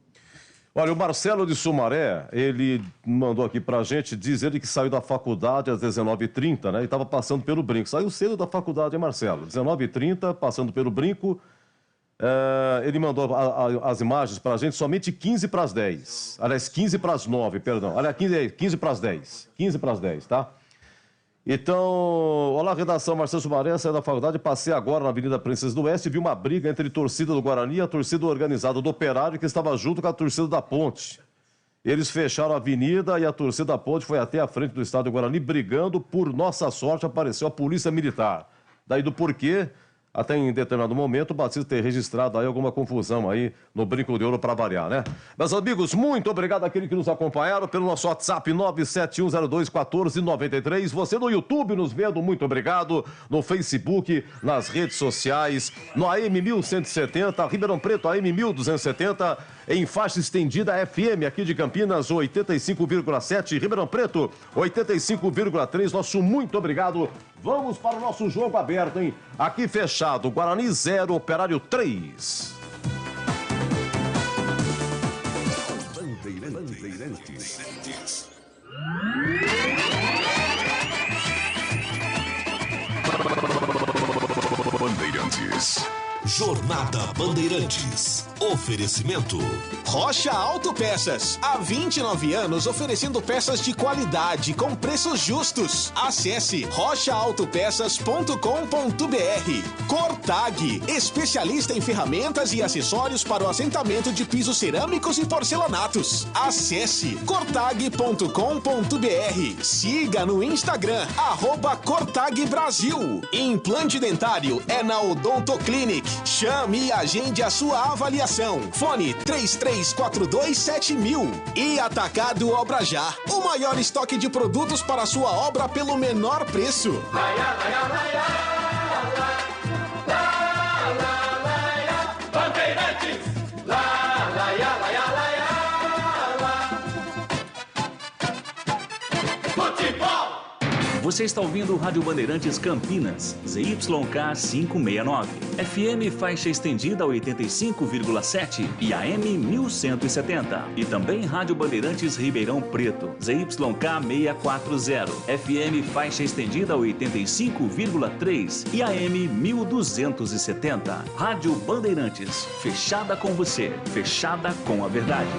Olha, o Marcelo de Sumaré, ele mandou aqui pra gente, diz ele que saiu da faculdade às 19h30, né? E estava passando pelo Brinco. Saiu cedo da faculdade, hein, Marcelo? 19h30, passando pelo Brinco. Ele mandou as imagens pra gente somente 15 para as 10. Aliás, 15 para as 9, perdão. Aliás, 15 para as 10. 15 para as 10, tá? Então, olá, redação, Marcelo Sumaré, saí da faculdade, passei agora na Avenida Princesa do Oeste e vi uma briga entre a torcida do Guarani e a torcida organizada do Operário, que estava junto com a torcida da Ponte. Eles fecharam a avenida e a torcida da Ponte foi até a frente do estádio Guarani brigando. Por nossa sorte, apareceu a polícia militar. Daí do porquê, até em determinado momento, o Batista ter registrado aí alguma confusão aí no Brinco de Ouro para variar, né? Meus amigos, muito obrigado àqueles que nos acompanharam pelo nosso WhatsApp 971021493. Você no YouTube nos vendo, muito obrigado. No Facebook, nas redes sociais, no AM 1170, Ribeirão Preto AM 1270, em faixa estendida FM aqui de Campinas, 85,7, Ribeirão Preto, 85,3. Nosso muito obrigado. Vamos para o nosso jogo aberto, hein? Aqui fechado, Guarani 0, Operário 3. Bandeirantes. Bandeirantes. Jornada Bandeirantes. Oferecimento Rocha Autopeças, há 29 anos oferecendo peças de qualidade com preços justos. Acesse rochaautopeças.com.br. Cortag, especialista em ferramentas e acessórios para o assentamento de pisos cerâmicos e porcelanatos. Acesse cortag.com.br. Siga no Instagram, @Cortag Brasil. Implante dentário é na Odontoclinic. Chame e agende a sua avaliação. Fone 33427000. E Atacado Obra Já, o maior estoque de produtos para a sua obra pelo menor preço. Bandeirantes, futebol. Você está ouvindo o Rádio Bandeirantes Campinas, ZYK 569, FM faixa estendida 85,7 e AM 1170. E também Rádio Bandeirantes Ribeirão Preto, ZYK 640, FM faixa estendida 85,3 e AM 1270. Rádio Bandeirantes, fechada com você, fechada com a verdade.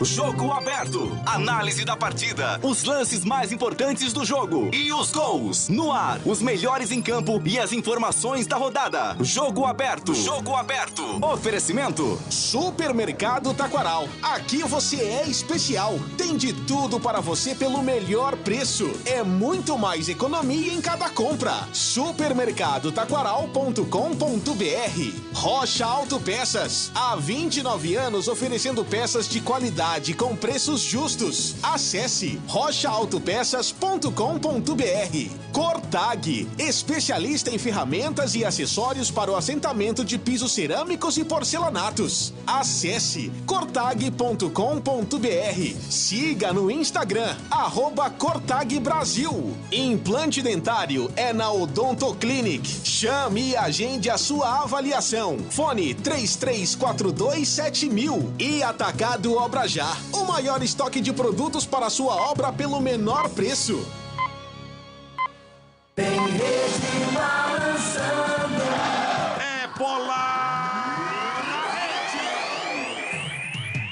Jogo aberto. Análise da partida. Os lances mais importantes do jogo. E os gols. No ar. Os melhores em campo e as informações da rodada. Jogo aberto. Jogo aberto. Oferecimento. Supermercado Taquaral. Aqui você é especial. Tem de tudo para você pelo melhor preço. É muito mais economia em cada compra. Supermercadotaquaral.com.br. Rocha Autopeças. Há 29 anos oferecendo peças de qualidade com preços justos. Acesse rochaautopeças.com.br. Cortag, especialista em ferramentas e acessórios para o assentamento de pisos cerâmicos e porcelanatos. Acesse cortag.com.br. Siga no Instagram, @Cortag Brasil. Implante dentário é na Odontoclinic. Chame e agende a sua avaliação. Fone 33427000. E Atacado Obra Já, o maior estoque de produtos para a sua obra pelo menor preço. Tem rede balançando. É bola!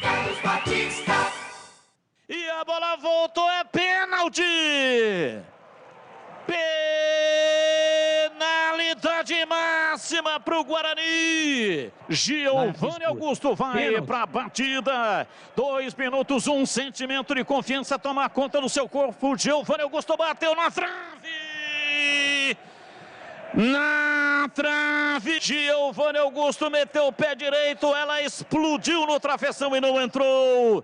Carlos Batista. E a bola voltou, é pênalti! Penalidade máxima para o Guarani. Giovani Augusto vai para a batida. 2 minutos, 1 sentimento de confiança tomar conta do seu corpo. Giovani Augusto bateu na trave. Na trave, Giovani Augusto meteu o pé direito. Ela explodiu no travessão e não entrou.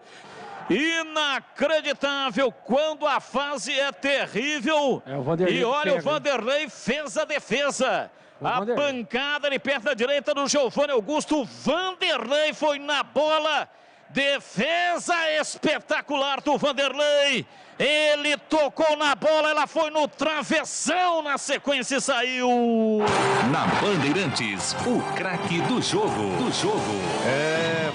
Inacreditável quando a fase é terrível. E olha, o Vanderlei fez a defesa. A pancada de perna direita do Giovani Augusto. Vanderlei foi na bola. Defesa espetacular do Vanderlei. Ele tocou na bola, ela foi no travessão, na sequência e saiu. Na Bandeirantes, o craque do jogo.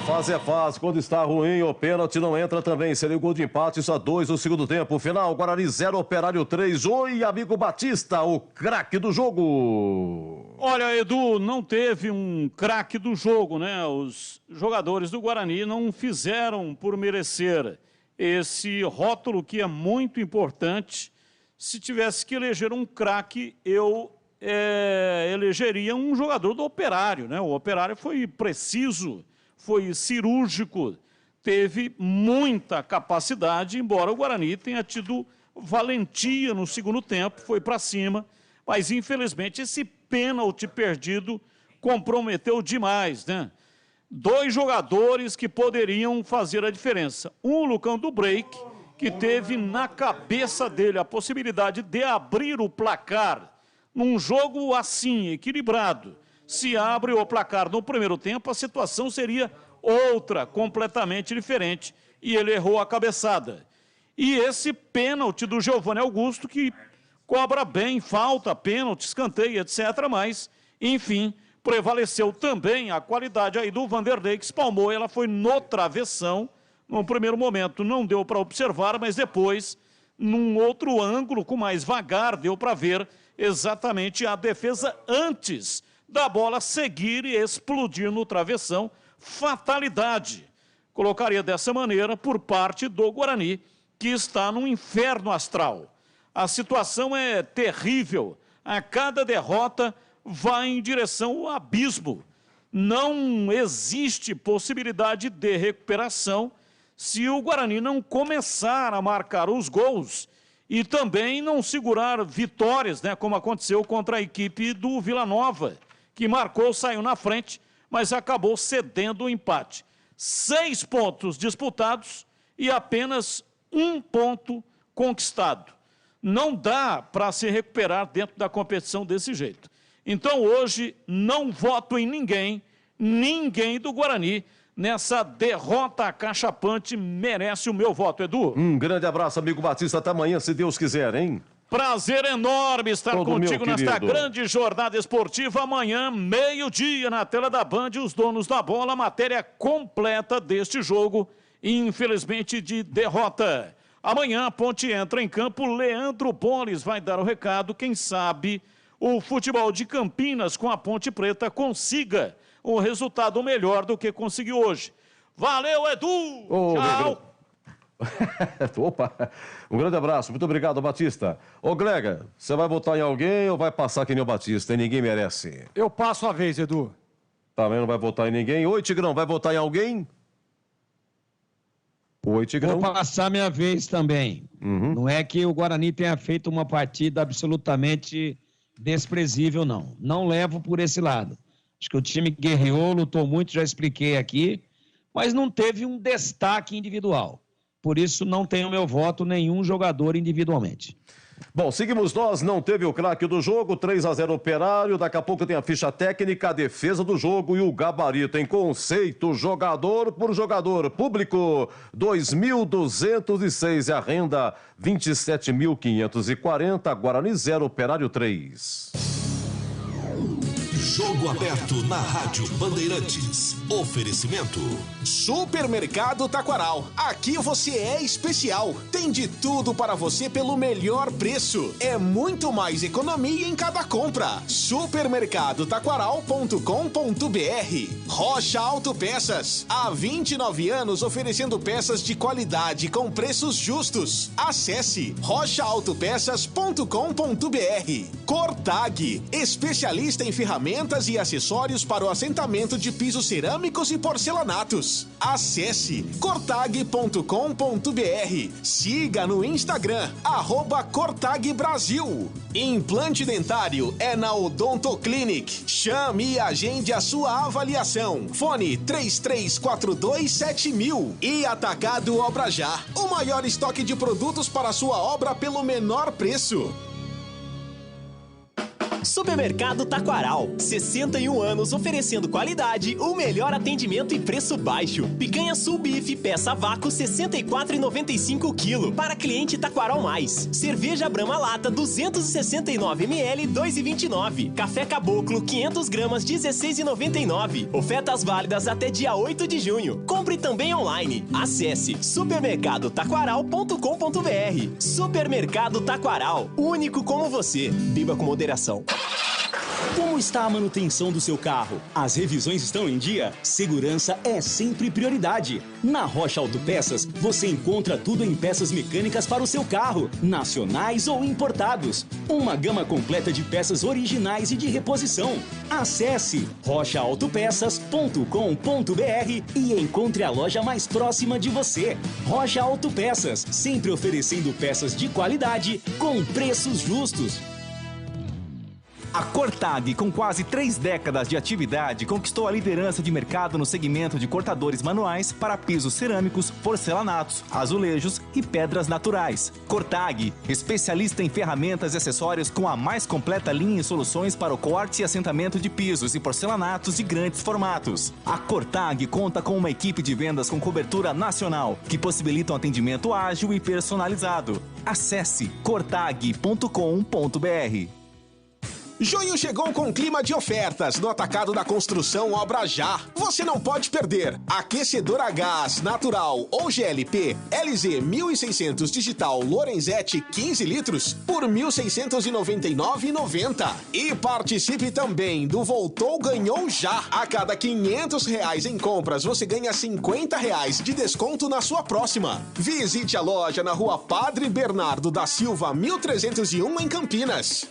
Fase é fase. Quando está ruim, o pênalti não entra também. Seria o gol de empate, só 2 no segundo tempo. Final, Guarani 0, Operário 3. Oi, amigo Batista, o craque do jogo. Olha, Edu, não teve um craque do jogo, né? Os jogadores do Guarani não fizeram por merecer esse rótulo que é muito importante. Se tivesse que eleger um craque, eu elegeria um jogador do Operário, né? O Operário foi preciso, foi cirúrgico, teve muita capacidade, embora o Guarani tenha tido valentia no segundo tempo, foi para cima, mas infelizmente esse pênalti perdido comprometeu demais, né? 2 jogadores que poderiam fazer a diferença. O Lucão do Break, que teve na cabeça dele a possibilidade de abrir o placar num jogo assim, equilibrado. Se abre o placar no primeiro tempo, a situação seria outra, completamente diferente. E ele errou a cabeçada. E esse pênalti do Giovani Augusto, que cobra bem, falta, pênalti, escanteio, etc. Mas, enfim, prevaleceu também a qualidade aí do Vanderlei, que espalmou, ela foi no travessão. No primeiro momento não deu para observar, mas depois, num outro ângulo, com mais vagar, deu para ver exatamente a defesa antes da bola seguir e explodir no travessão. Fatalidade. Colocaria dessa maneira por parte do Guarani, que está num inferno astral. A situação é terrível. A cada derrota vai em direção ao abismo. Não existe possibilidade de recuperação se o Guarani não começar a marcar os gols e também não segurar vitórias, né, como aconteceu contra a equipe do Vila Nova, que marcou, saiu na frente, mas acabou cedendo o empate. 6 pontos disputados e apenas 1 ponto conquistado. Não dá para se recuperar dentro da competição desse jeito. Então, hoje, não voto em ninguém do Guarani. Nessa derrota acachapante, merece o meu voto, Edu. Um grande abraço, amigo Batista. Até amanhã, se Deus quiser, hein? Prazer enorme estar contigo nesta grande jornada esportiva. Amanhã, meio-dia, na tela da Band, os donos da bola, matéria completa deste jogo, infelizmente de derrota. Amanhã a Ponte entra em campo, Leandro Boles vai dar o recado, quem sabe o futebol de Campinas com a Ponte Preta consiga um resultado melhor do que conseguiu hoje. Valeu, Edu! Tchau! Opa, um grande abraço, muito obrigado, Batista. Ô, Glega, você vai votar em alguém ou vai passar que nem o Batista e ninguém merece? Eu passo a vez, Edu. Também não vai votar em ninguém. Oi, Tigrão, vai votar em alguém? Oi, Tigrão. Vou passar minha vez também. Não é que o Guarani tenha feito uma partida absolutamente desprezível, não. Não levo por esse lado. Acho que o time guerreou, lutou muito, já expliquei aqui, mas não teve um destaque individual. Por isso, não tenho meu voto nenhum jogador individualmente. Bom, seguimos nós, não teve o craque do jogo, 3-0 Operário, daqui a pouco tem a ficha técnica, a defesa do jogo e o gabarito em conceito, jogador por jogador, público 2.206 e a renda 27.540, Guarani 0, Operário 3. Jogo aberto na Rádio Bandeirantes. Oferecimento. Supermercado Taquaral. Aqui você é especial. Tem de tudo para você pelo melhor preço. É muito mais economia em cada compra. Supermercadotaquaral.com.br. Rocha Autopeças. Há 29 anos oferecendo peças de qualidade com preços justos. Acesse rochaautopeças.com.br. Cortag. Especialista em ferramentas e acessórios para o assentamento de pisos cerâmicos e porcelanatos. Acesse cortag.com.br. Siga no Instagram, @cortagbrasil. Implante dentário é na Odontoclinic. Chame e agende a sua avaliação. Fone 33427000. E Atacado Obra Já. O maior estoque de produtos para a sua obra pelo menor preço. Supermercado Taquaral, 61 anos oferecendo qualidade, o melhor atendimento e preço baixo. Picanha Sul Bife, peça a vácuo, 64,95 kg. Para cliente Taquaral Mais. Cerveja Brahma Lata, 269 ml, 2,29. Café Caboclo, 500 gramas, 16,99. Ofertas válidas até dia 8 de junho. Compre também online. Acesse supermercadotaquaral.com.br. Supermercado Taquaral, único como você. Beba com moderação. Como está a manutenção do seu carro? As revisões estão em dia? Segurança é sempre prioridade. Na Rocha Autopeças, você encontra tudo em peças mecânicas para o seu carro, nacionais ou importados. Uma gama completa de peças originais e de reposição. Acesse rochaautopeças.com.br e encontre a loja mais próxima de você. Rocha Autopeças, sempre oferecendo peças de qualidade com preços justos. A Cortag, com quase 3 décadas de atividade, conquistou a liderança de mercado no segmento de cortadores manuais para pisos cerâmicos, porcelanatos, azulejos e pedras naturais. Cortag, especialista em ferramentas e acessórios com a mais completa linha e soluções para o corte e assentamento de pisos e porcelanatos de grandes formatos. A Cortag conta com uma equipe de vendas com cobertura nacional, que possibilita um atendimento ágil e personalizado. Acesse cortag.com.br. Junho chegou com clima de ofertas no Atacado da Construção Obra Já. Você não pode perder. Aquecedor a gás natural ou GLP LZ 1600 digital Lorenzetti 15 litros por R$ 1.699,90. E participe também do Voltou Ganhou Já. A cada R$500 em compras você ganha R$50 de desconto na sua próxima. Visite a loja na Rua Padre Bernardo da Silva 1301 em Campinas.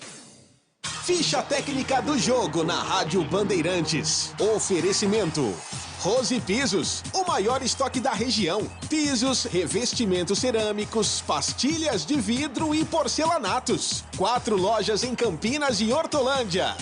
Ficha técnica do jogo na Rádio Bandeirantes. Oferecimento: Rose Pisos, o maior estoque da região. Pisos, revestimentos cerâmicos, pastilhas de vidro e porcelanatos. 4 lojas em Campinas e Hortolândia.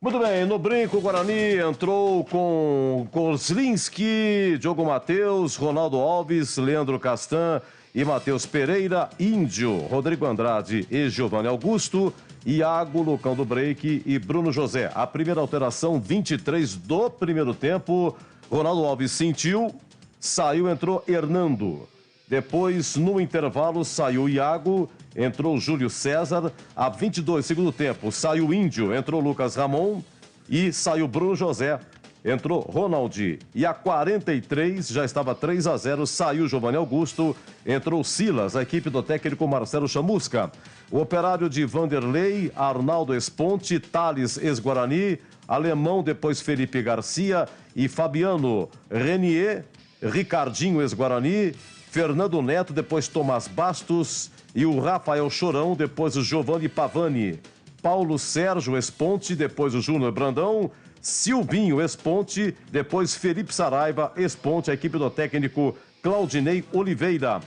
Muito bem, no brinco, o Guarani entrou com Kozlinski, Diogo Matheus, Ronaldo Alves, Leandro Castan e Matheus Pereira, Índio, Rodrigo Andrade e Giovanni Augusto, Iago, Lucão do Break e Bruno José. A primeira alteração, 23 do primeiro tempo. Ronaldo Alves sentiu, saiu, entrou Hernando. Depois, no intervalo, saiu Iago, entrou Júlio César. A 22, segundo tempo, saiu Índio, entrou Lucas Ramon e saiu Bruno José. Entrou Ronaldi. E a 43, já estava 3-0, saiu Giovanni Augusto, entrou Silas, a equipe do técnico Marcelo Chamusca. O operário de Vanderlei, Arnaldo Esponte, Thales Ex-Guarani, Alemão, depois Felipe Garcia e Fabiano Renier, Ricardinho Ex-Guarani, Fernando Neto, depois Tomás Bastos e o Rafael Chorão, depois o Giovanni Pavani, Paulo Sérgio Esponte, depois o Júnior Brandão, Silvinho Esponte, depois Felipe Saraiva Esponte, a equipe do técnico Claudinei Oliveira.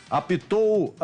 Apitou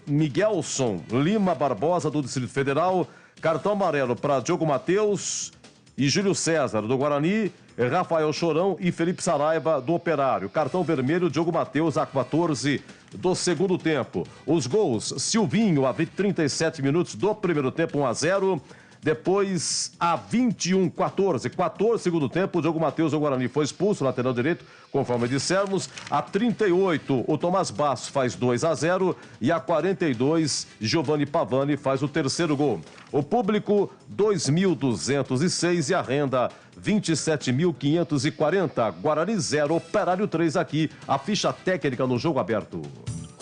Miguelson Lima Barbosa, do Distrito Federal. Cartão amarelo para Diogo Matheus e Júlio César, do Guarani. Rafael Chorão e Felipe Saraiva, do Operário. Cartão vermelho, Diogo Matheus, a 14 do segundo tempo. Os gols, Silvinho, a 37 minutos do primeiro tempo, 1-0. Depois, a 21, 14 segundo tempo, Diogo Matheus do Guarani foi expulso, lateral direito, conforme dissemos. A 38, o Tomás Bastos faz 2-0 e a 42, Giovanni Pavani faz o terceiro gol. O público, 2.206 e a renda, 27.540. Guarani 0, Operário 3 aqui, a ficha técnica no jogo aberto.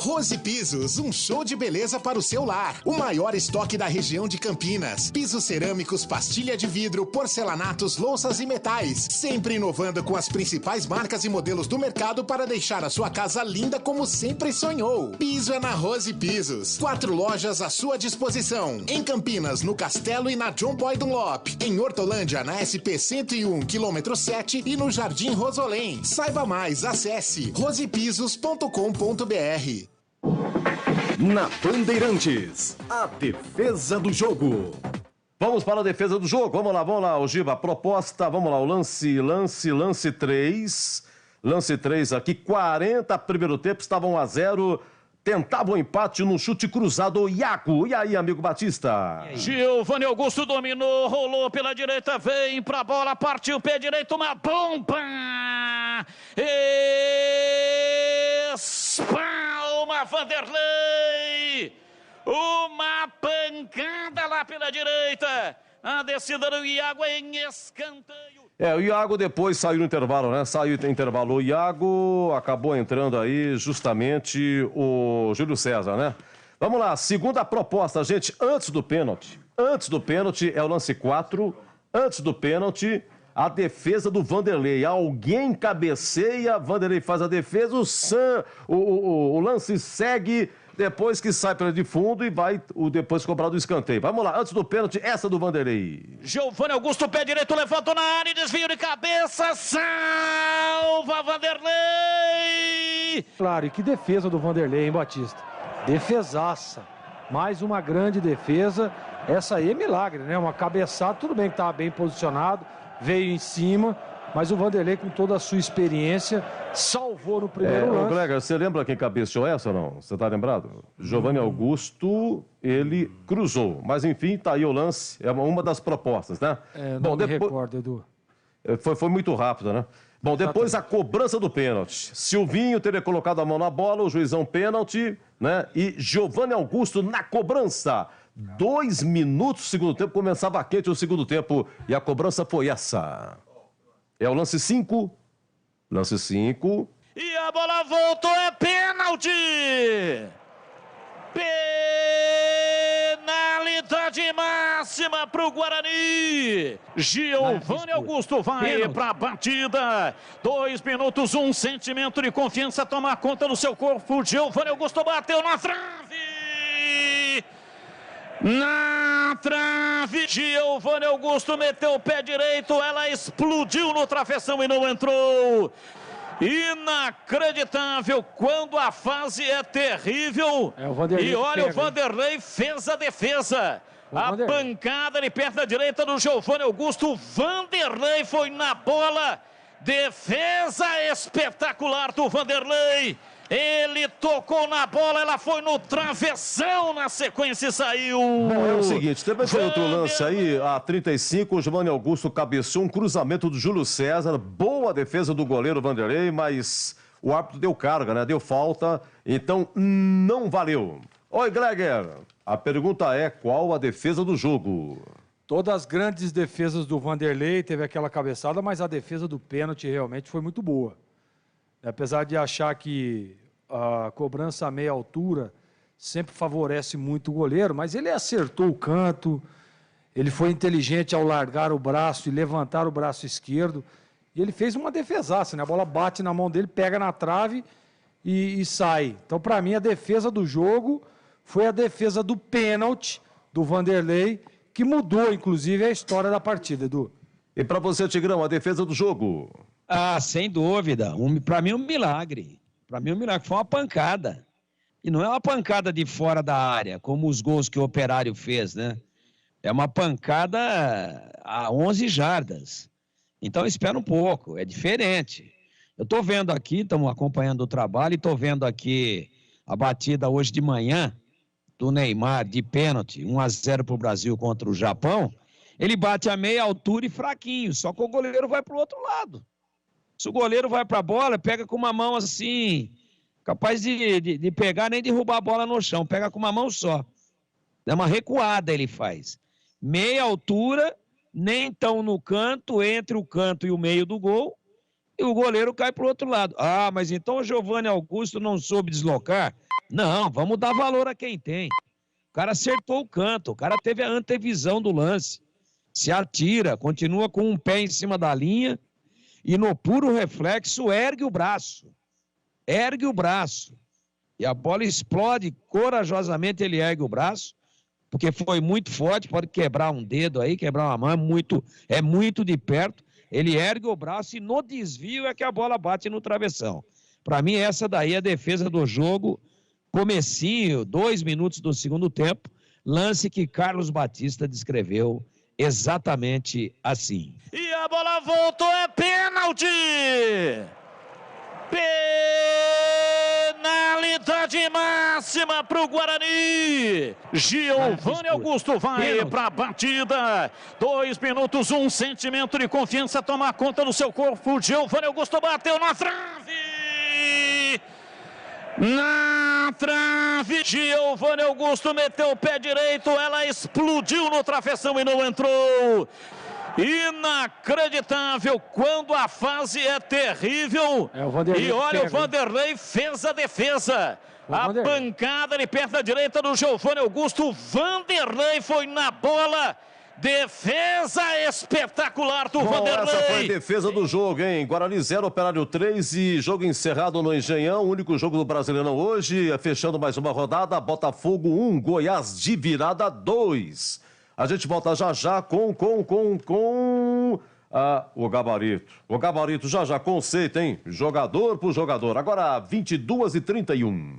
Rose Pisos, um show de beleza para o seu lar. O maior estoque da região de Campinas. Pisos cerâmicos, pastilha de vidro, porcelanatos, louças e metais. Sempre inovando com as principais marcas e modelos do mercado para deixar a sua casa linda como sempre sonhou. Piso é na Rose Pisos. 4 lojas à sua disposição. Em Campinas, no Castelo e na John Boy Dunlop. Em Hortolândia, na SP 101, quilômetro 7 e no Jardim Rosolém. Saiba mais, acesse rosepisos.com.br. Na Bandeirantes, a defesa do jogo. Vamos para a defesa do jogo. Vamos lá, Ogiva. A proposta, vamos lá, o lance 3. Lance 3 aqui, 40 primeiro tempo, estavam 1-0. Tentava o empate no chute cruzado, o Iago. E aí, amigo Batista? Giovanni Augusto dominou, rolou pela direita, vem pra bola, partiu o pé direito, uma bomba! Espalma Vanderlei! Uma pancada lá pela direita! A descida do Iago em escanteio. O Iago depois saiu no intervalo, né? Saiu no intervalo o Iago, acabou entrando aí justamente o Júlio César, né? Vamos lá, segunda proposta, gente, antes do pênalti é o lance 4, antes do pênalti, a defesa do Vanderlei. Alguém cabeceia, Vanderlei faz a defesa, o lance segue depois que sai pela de fundo e vai depois cobrar do escanteio. Vamos lá, antes do pênalti, essa do Vanderlei. Giovanni Augusto, pé direito, levantou na área, desvio de cabeça, salva Vanderlei! Claro, e que defesa do Vanderlei, hein, Batista? Defesaça. Mais uma grande defesa. Essa aí é milagre, né? Uma cabeçada, tudo bem que estava bem posicionado, veio em cima, mas o Vanderlei, com toda a sua experiência, salvou no primeiro lance. Colega, você lembra quem cabeceou essa ou não? Você tá lembrado? Giovanni Augusto, ele cruzou. Mas enfim, tá aí o lance, é uma das propostas, né? Não me recordo, Edu. Foi muito rápido, né? Bom, depois a cobrança do pênalti. Silvinho teria colocado a mão na bola, o juizão pênalti, né? E Giovanni Augusto na cobrança. 2 minutos do segundo tempo, começava quente o segundo tempo e a cobrança foi essa. É o lance 5. Lance 5. E a bola voltou, é pênalti! Penalidade máxima para o Guarani. Giovanni Augusto vai para a batida. 2 minutos, 1 sentimento de confiança toma conta do seu corpo. Giovanni Augusto bateu na trave. Na trave, Giovanni Augusto meteu o pé direito. Ela explodiu no travessão e não entrou. Inacreditável quando a fase é terrível. E olha, o Vanderlei fez a defesa. A pancada de perna direita do Giovanni Augusto. Vanderlei foi na bola. Defesa espetacular do Vanderlei. Ele tocou na bola, ela foi no travessão na sequência e saiu. Bom, é o seguinte, também tem outro lance aí, a 35, o Giovanni Augusto cabeceou um cruzamento do Júlio César, boa defesa do goleiro Vanderlei, mas o árbitro deu carga, né? Deu falta, então não valeu. Oi, Gleger, a pergunta é qual a defesa do jogo? Todas as grandes defesas do Vanderlei, teve aquela cabeçada, mas a defesa do pênalti realmente foi muito boa. Apesar de achar que a cobrança a meia altura sempre favorece muito o goleiro, mas ele acertou o canto, ele foi inteligente ao largar o braço e levantar o braço esquerdo, e ele fez uma defesaça, né? A bola bate na mão dele, pega na trave e sai. Então, para mim, a defesa do jogo foi a defesa do pênalti do Vanderlei, que mudou, inclusive, a história da partida, Edu. E para você, Tigrão, a defesa do jogo? Ah, sem dúvida. Para mim, um milagre. Para mim, um milagre. Foi uma pancada. E não é uma pancada de fora da área, como os gols que o Operário fez, né? É uma pancada a 11 jardas. Então, espera um pouco. É diferente. Eu estou vendo aqui, estamos acompanhando o trabalho, e estou vendo aqui a batida hoje de manhã do Neymar de pênalti, 1-0 para o Brasil contra o Japão. Ele bate a meia altura e fraquinho, só que o goleiro vai para o outro lado. Se o goleiro vai para a bola, pega com uma mão assim, capaz de pegar nem derrubar a bola no chão, pega com uma mão só. É uma recuada ele faz. Meia altura, nem tão no canto, entre o canto e o meio do gol, e o goleiro cai para o outro lado. Ah, mas então o Giovanni Augusto não soube deslocar? Não, vamos dar valor a quem tem. O cara acertou o canto, o cara teve a antevisão do lance. Se atira, continua com um pé em cima da linha, e no puro reflexo ergue o braço. Ergue o braço. E a bola explode, corajosamente ele ergue o braço, porque foi muito forte, pode quebrar um dedo aí, quebrar uma mão, é muito de perto. Ele ergue o braço e no desvio é que a bola bate no travessão. Para mim, essa daí é a defesa do jogo. Comecinho, 2 minutos do segundo tempo, lance que Carlos Batista descreveu exatamente assim. E a bola voltou, é pênalti! Penalidade máxima para o Guarani. Giovanni Augusto vai para a batida. 2 minutos, 1 sentimento de confiança toma conta do seu corpo. Giovanni Augusto bateu na trave. Na trave, Giovanni Augusto meteu o pé direito, ela explodiu no travessão e não entrou. Inacreditável quando a fase é terrível. E olha, o Vanderlei fez a defesa. A pancada de perna direita do Giovanni Augusto. Vanderlei foi na bola. Defesa espetacular do Vanderlei. Essa foi a defesa do jogo, hein? Guarani 0, Operário 3 e jogo encerrado no Engenhão. O único jogo do Brasileirão hoje, fechando mais uma rodada. Botafogo 1, Goiás de virada 2. A gente volta já com o gabarito. O gabarito já, conceito, hein? Jogador por jogador. Agora 22h31.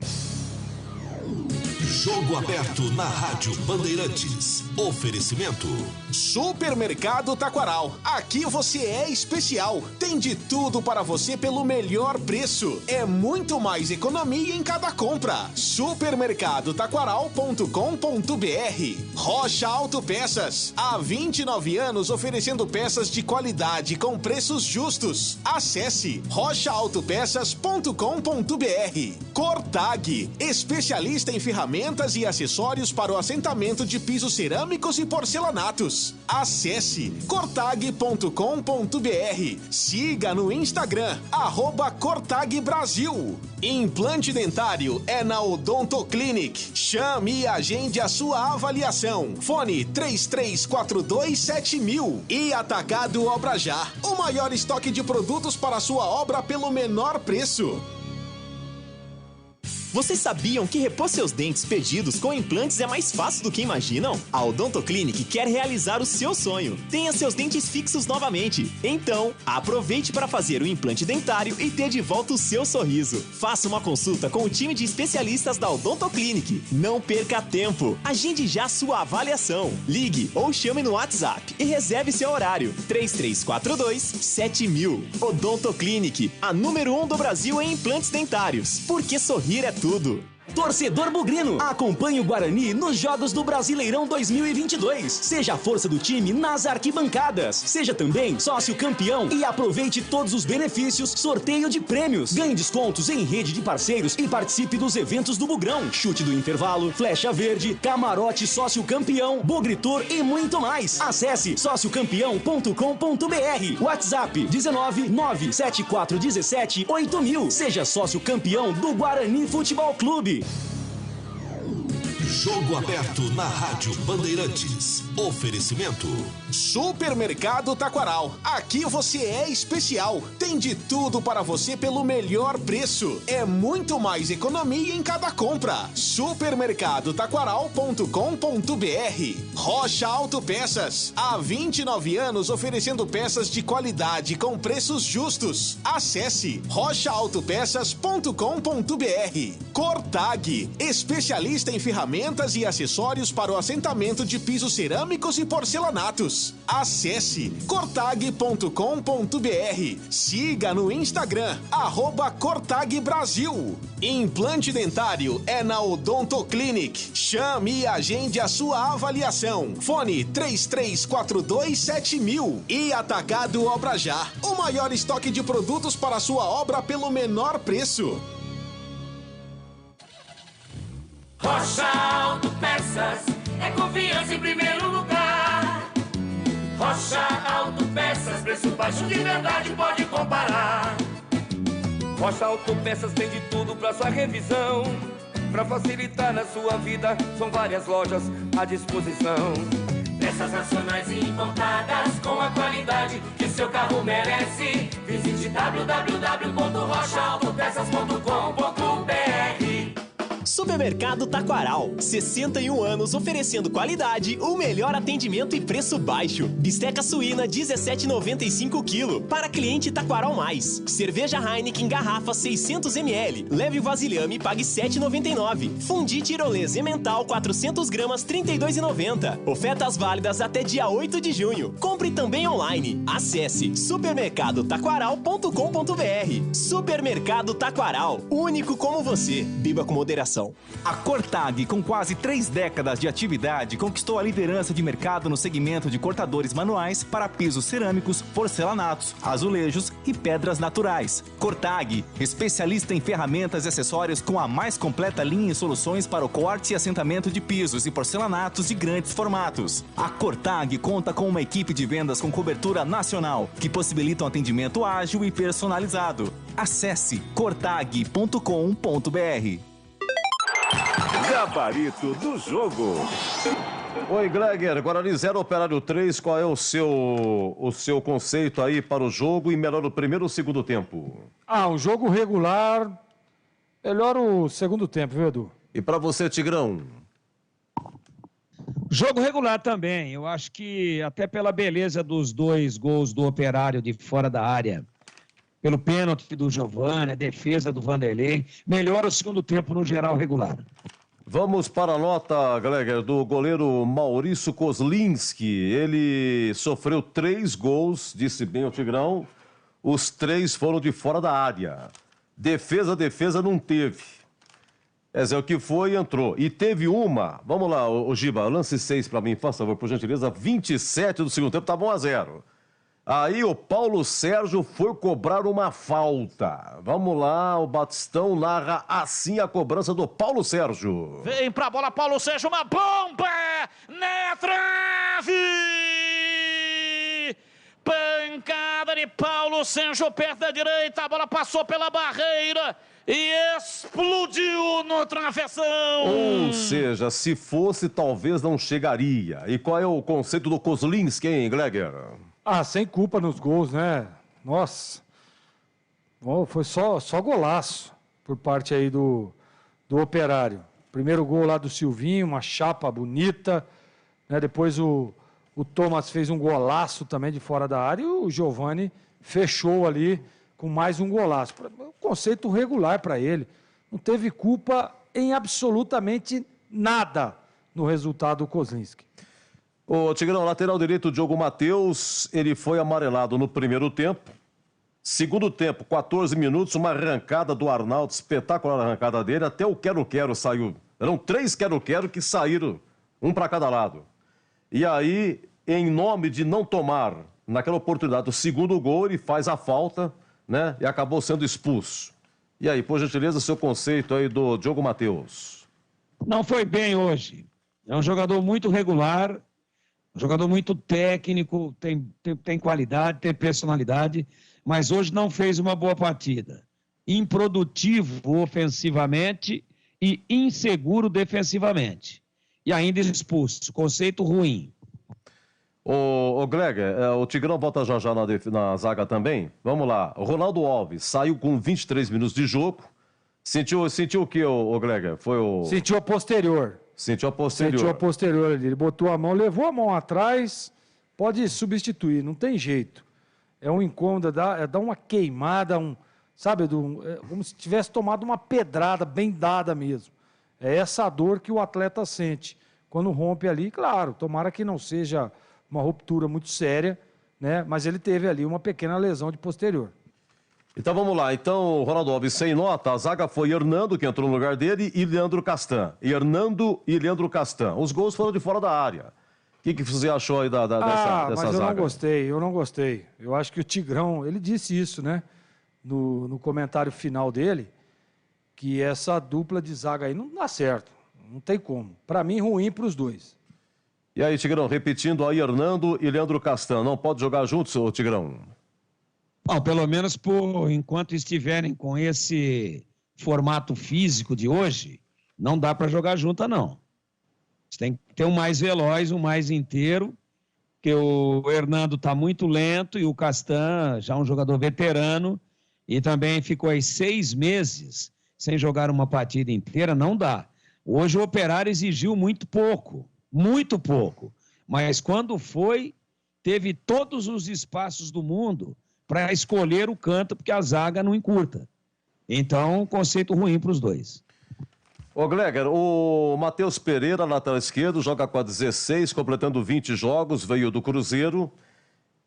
Jogo aberto na Rádio Bandeirantes. Oferecimento Supermercado Taquaral. Aqui você é especial. Tem de tudo para você pelo melhor preço. É muito mais economia em cada compra. Supermercadotaquaral.com.br. Rocha Autopeças. Há 29 anos oferecendo peças de qualidade com preços justos. Acesse rochaautopeças.com.br. Cortag. Especialista em ferramentas e acessórios para o assentamento de pisos cerâmicos e porcelanatos. Acesse cortag.com.br. Siga no Instagram, @CortagBrasil. Implante dentário é na Odontoclinic. Chame e agende a sua avaliação. Fone 33427000. E Atacado Obra Já. O maior estoque de produtos para a sua obra pelo menor preço. Vocês sabiam que repor seus dentes perdidos com implantes é mais fácil do que imaginam? A Odontoclinic quer realizar o seu sonho. Tenha seus dentes fixos novamente. Então, aproveite para fazer o implante dentário e ter de volta o seu sorriso. Faça uma consulta com o time de especialistas da Odontoclinic. Não perca tempo. Agende já sua avaliação. Ligue ou chame no WhatsApp e reserve seu horário. 33427000. Odontoclinic, a número 1 do Brasil em implantes dentários. Porque sorrir é tudo. Torcedor bugrino, acompanhe o Guarani nos Jogos do Brasileirão 2022. Seja a força do time nas arquibancadas. Seja também sócio campeão e aproveite todos os benefícios, sorteio de prêmios. Ganhe descontos em rede de parceiros e participe dos eventos do Bugrão. Chute do intervalo, flecha verde, camarote sócio campeão, Bugritur e muito mais. Acesse sociocampeão.com.br. WhatsApp 19974178000. Seja sócio campeão do Guarani Futebol Clube. Jogo aberto na Rádio Bandeirantes. Oferecimento. Supermercado Taquaral. Aqui você é especial. Tem de tudo para você pelo melhor preço. É muito mais economia em cada compra. Supermercadotaquaral.com.br. Rocha Autopeças. Há 29 anos oferecendo peças de qualidade com preços justos. Acesse rochaautopeças.com.br. Cortag. Especialista em ferramentas e acessórios para o assentamento de pisos cerâmicos e porcelanatos. Acesse cortag.com.br. Siga no Instagram, @CortagBrasil. Implante dentário é na Odontoclinic. Chame e agende a sua avaliação. Fone 33427000. E Atacado Obra Já. O maior estoque de produtos para a sua obra pelo menor preço. Rocha Autopeças é confiança em primeiro lugar. Rocha Autopeças, preço baixo de verdade, pode comparar. Rocha Autopeças tem de tudo pra sua revisão. Pra facilitar na sua vida, são várias lojas à disposição. Peças nacionais e importadas com a qualidade que seu carro merece. Visite www.rochaautopeças.com.br. Supermercado Taquaral, 61 anos oferecendo qualidade, o melhor atendimento e preço baixo. Bisteca suína 17,95 kg para cliente Taquaral Mais. Cerveja Heineken garrafa 600 ml. Leve vasilhame e pague 7,99. Fundi tirolês emmental 400 gramas 32,90. Ofertas válidas até dia 8 de junho. Compre também online. Acesse supermercadotaquaral.com.br. Supermercado Taquaral, único como você. Beba com moderação. A Cortag, com quase 3 décadas de atividade, conquistou a liderança de mercado no segmento de cortadores manuais para pisos cerâmicos, porcelanatos, azulejos e pedras naturais. Cortag, especialista em ferramentas e acessórios com a mais completa linha e soluções para o corte e assentamento de pisos e porcelanatos de grandes formatos. A Cortag conta com uma equipe de vendas com cobertura nacional, que possibilita um atendimento ágil e personalizado. Acesse cortag.com.br. Gabarito do jogo. Oi, Gregor. Guarani 0, Operário 3. Qual é o seu conceito aí para o jogo e melhor o primeiro ou o segundo tempo? Um jogo regular, melhor o segundo tempo, viu, Edu? E para você, Tigrão? Jogo regular também. Eu acho que até pela beleza dos 2 gols do Operário de fora da área, pelo pênalti do Giovani, a defesa do Vanderlei, melhor o segundo tempo no geral regular. Vamos para a nota, Gleger, do goleiro Maurício Kozlinski. Ele sofreu 3 gols, disse bem o Tigrão. Os 3 foram de fora da área. Defesa não teve. É o que foi e entrou. E teve uma, vamos lá, o Giba, lance 6 para mim, por favor, por gentileza. 27 do segundo tempo, estava 1-0. Aí o Paulo Sérgio foi cobrar uma falta. Vamos lá, o Batistão narra assim a cobrança do Paulo Sérgio. Vem pra bola, Paulo Sérgio, uma bomba na trave! Pancada de Paulo Sérgio, perto da direita, a bola passou pela barreira e explodiu no travessão. Ou seja, se fosse, talvez não chegaria. E qual é o conceito do Kozlinski, hein, Gleger? Sem culpa nos gols, né? Nossa. Foi só golaço por parte aí do Operário. Primeiro gol lá do Silvinho, uma chapa bonita, né? Depois o Thomas fez um golaço também de fora da área e o Giovani fechou ali com mais um golaço. Um conceito regular para ele. Não teve culpa em absolutamente nada no resultado do Kozlinski. O Tigrão, lateral direito, Diogo Matheus, ele foi amarelado no primeiro tempo. Segundo tempo, 14 minutos, uma arrancada do Arnaldo, espetacular arrancada dele, até o quero-quero saiu. Eram 3 quero-quero que saíram, um para cada lado. E aí, em nome de não tomar, naquela oportunidade, o segundo gol, ele faz a falta, né, e acabou sendo expulso. E aí, por gentileza, seu conceito aí do Diogo Matheus. Não foi bem hoje. É um jogador muito regular, um jogador muito técnico, tem qualidade, tem personalidade, mas hoje não fez uma boa partida. Improdutivo ofensivamente e inseguro defensivamente. E ainda expulso. Conceito ruim. O Gleger, o Tigrão volta já na zaga também. Vamos lá. O Ronaldo Alves saiu com 23 minutos de jogo. Sentiu o que, o Gleger? Sentiu a posterior. Sentiu a posterior. Sentiu a posterior ali. Ele botou a mão, levou a mão atrás, pode substituir, não tem jeito. É um incômodo, dá uma queimada, sabe, como se tivesse tomado uma pedrada bem dada mesmo. É essa dor que o atleta sente quando rompe ali. Claro, tomara que não seja uma ruptura muito séria, né? Mas ele teve ali uma pequena lesão de posterior. Então vamos lá. Então, Ronaldo Alves sem nota. A zaga foi Hernando, que entrou no lugar dele, e Leandro Castan. Hernando e Leandro Castan. Os gols foram de fora da área. O que você achou aí dessa mas zaga? Eu não gostei. Eu acho que o Tigrão, ele disse isso, né? No comentário final dele, que essa dupla de zaga aí não dá certo. Não tem como. Para mim, ruim para os dois. E aí, Tigrão, repetindo aí, Hernando e Leandro Castan. Não pode jogar juntos, ô Tigrão? Bom, pelo menos enquanto estiverem com esse formato físico de hoje, não dá para jogar junto, não. Você tem que ter um mais veloz, um mais inteiro, porque o Hernando está muito lento e o Castan, já um jogador veterano, e também ficou aí 6 meses sem jogar uma partida inteira, não dá. Hoje o Operário exigiu muito pouco, mas quando foi, teve todos os espaços do mundo para escolher o canto, porque a zaga não encurta. Então, conceito ruim para os dois. Ô Gleger, o Matheus Pereira, lateral esquerdo, joga com a 16, completando 20 jogos, veio do Cruzeiro.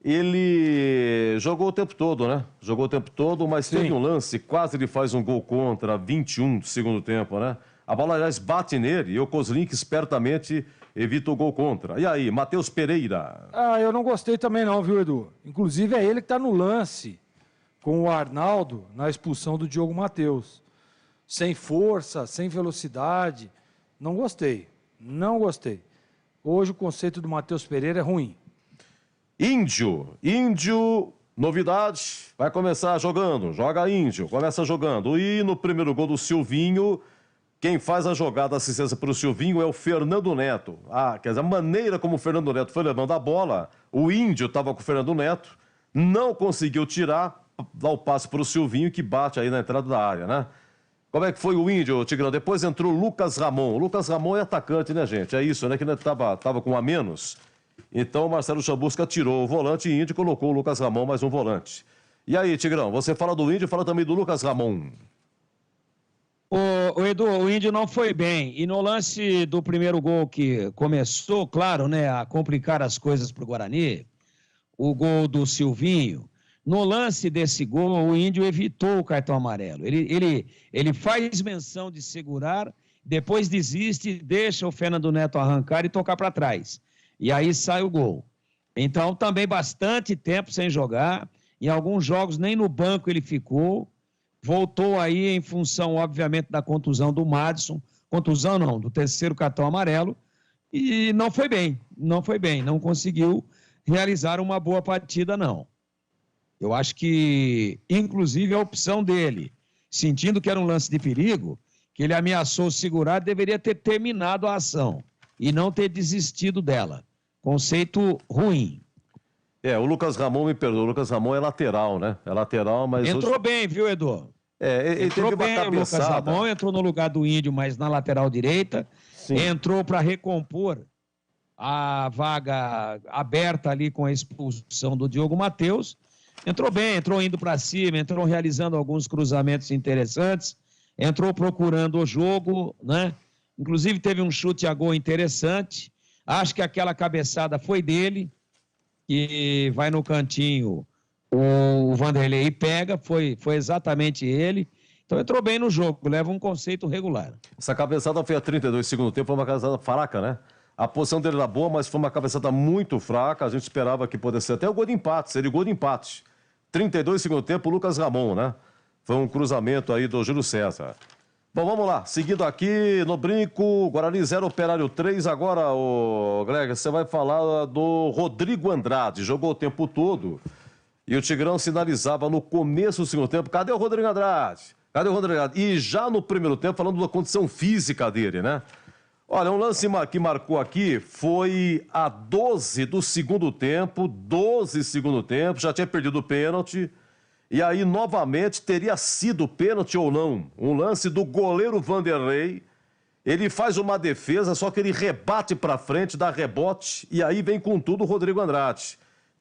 Ele jogou o tempo todo, né? Jogou o tempo todo, mas teve um lance, quase ele faz um gol contra, 21 do segundo tempo, né? A bola, aliás, bate nele e o Kozlinski espertamente evita o gol contra. E aí, Matheus Pereira? Eu não gostei também não, viu, Edu? Inclusive é ele que está no lance com o Arnaldo na expulsão do Diogo Matheus. Sem força, sem velocidade. Não gostei. Hoje o conceito do Matheus Pereira é ruim. Índio, novidade, vai começar jogando. Joga Índio, começa jogando. E no primeiro gol do Silvinho, quem faz a jogada, a assistência para o Silvinho é o Fernando Neto. Quer dizer, a maneira como o Fernando Neto foi levando a bola, o Índio estava com o Fernando Neto, não conseguiu tirar, dá o passe para o Silvinho, que bate aí na entrada da área, né? Como é que foi o Índio, Tigrão? Depois entrou o Lucas Ramon. O Lucas Ramon é atacante, né, gente? É isso, né? Que ele tava com um a menos. Então o Marcelo Chambusca tirou o volante e Índio colocou o Lucas Ramon, mais um volante. E aí, Tigrão, você fala do Índio, fala também do Lucas Ramon. O Edu, o Índio não foi bem. E no lance do primeiro gol que começou, claro, né, a complicar as coisas para o Guarani, o gol do Silvinho, no lance desse gol, o Índio evitou o cartão amarelo. Ele faz menção de segurar, depois desiste, deixa o Fernando Neto arrancar e tocar para trás. E aí sai o gol. Então, também bastante tempo sem jogar. Em alguns jogos, nem no banco ele ficou. Voltou aí em função, obviamente, da contusão do Madison. Contusão não, do terceiro cartão amarelo. E não foi bem, não conseguiu realizar uma boa partida, não. Eu acho que, inclusive, a opção dele, sentindo que era um lance de perigo, que ele ameaçou segurar, deveria ter terminado a ação e não ter desistido dela. Conceito ruim. O Lucas Ramon, me perdoa, o Lucas Ramon é lateral, né? É lateral, mas... Entrou bem, viu, Edu? Ele entrou teve uma bem, o Lucas Ramon entrou no lugar do Índio, mas na lateral direita. Sim. Entrou para recompor a vaga aberta ali com a expulsão do Diogo Matheus. Entrou bem, entrou indo para cima, entrou realizando alguns cruzamentos interessantes, entrou procurando o jogo, né? Inclusive teve um chute a gol interessante. Acho que aquela cabeçada foi dele, que vai no cantinho, o Vanderlei pega, foi exatamente ele. Então entrou bem no jogo, leva um conceito regular. Essa cabeçada foi a 32 segundo tempo, foi uma cabeçada fraca, né? A posição dele era boa, mas foi uma cabeçada muito fraca. A gente esperava que pudesse ser até o gol de empate, seria o gol de empate. 32 segundo tempo, Lucas Ramon, né? Foi um cruzamento aí do Júlio César. Bom, vamos lá. Seguindo aqui no brinco, Guarani 0, Operário 3. Agora, Greg, você vai falar do Rodrigo Andrade. Jogou o tempo todo e o Tigrão sinalizava no começo do segundo tempo. Cadê o Rodrigo Andrade? Cadê o Rodrigo Andrade? E já no primeiro tempo, falando da condição física dele, né? Olha, um lance que marcou aqui foi a 12 do segundo tempo. 12 segundo tempo, já tinha perdido o pênalti. E aí, novamente, teria sido pênalti ou não. Um lance do goleiro Vanderlei. Ele faz uma defesa, só que ele rebate para frente, dá rebote. E aí vem com tudo o Rodrigo Andrade.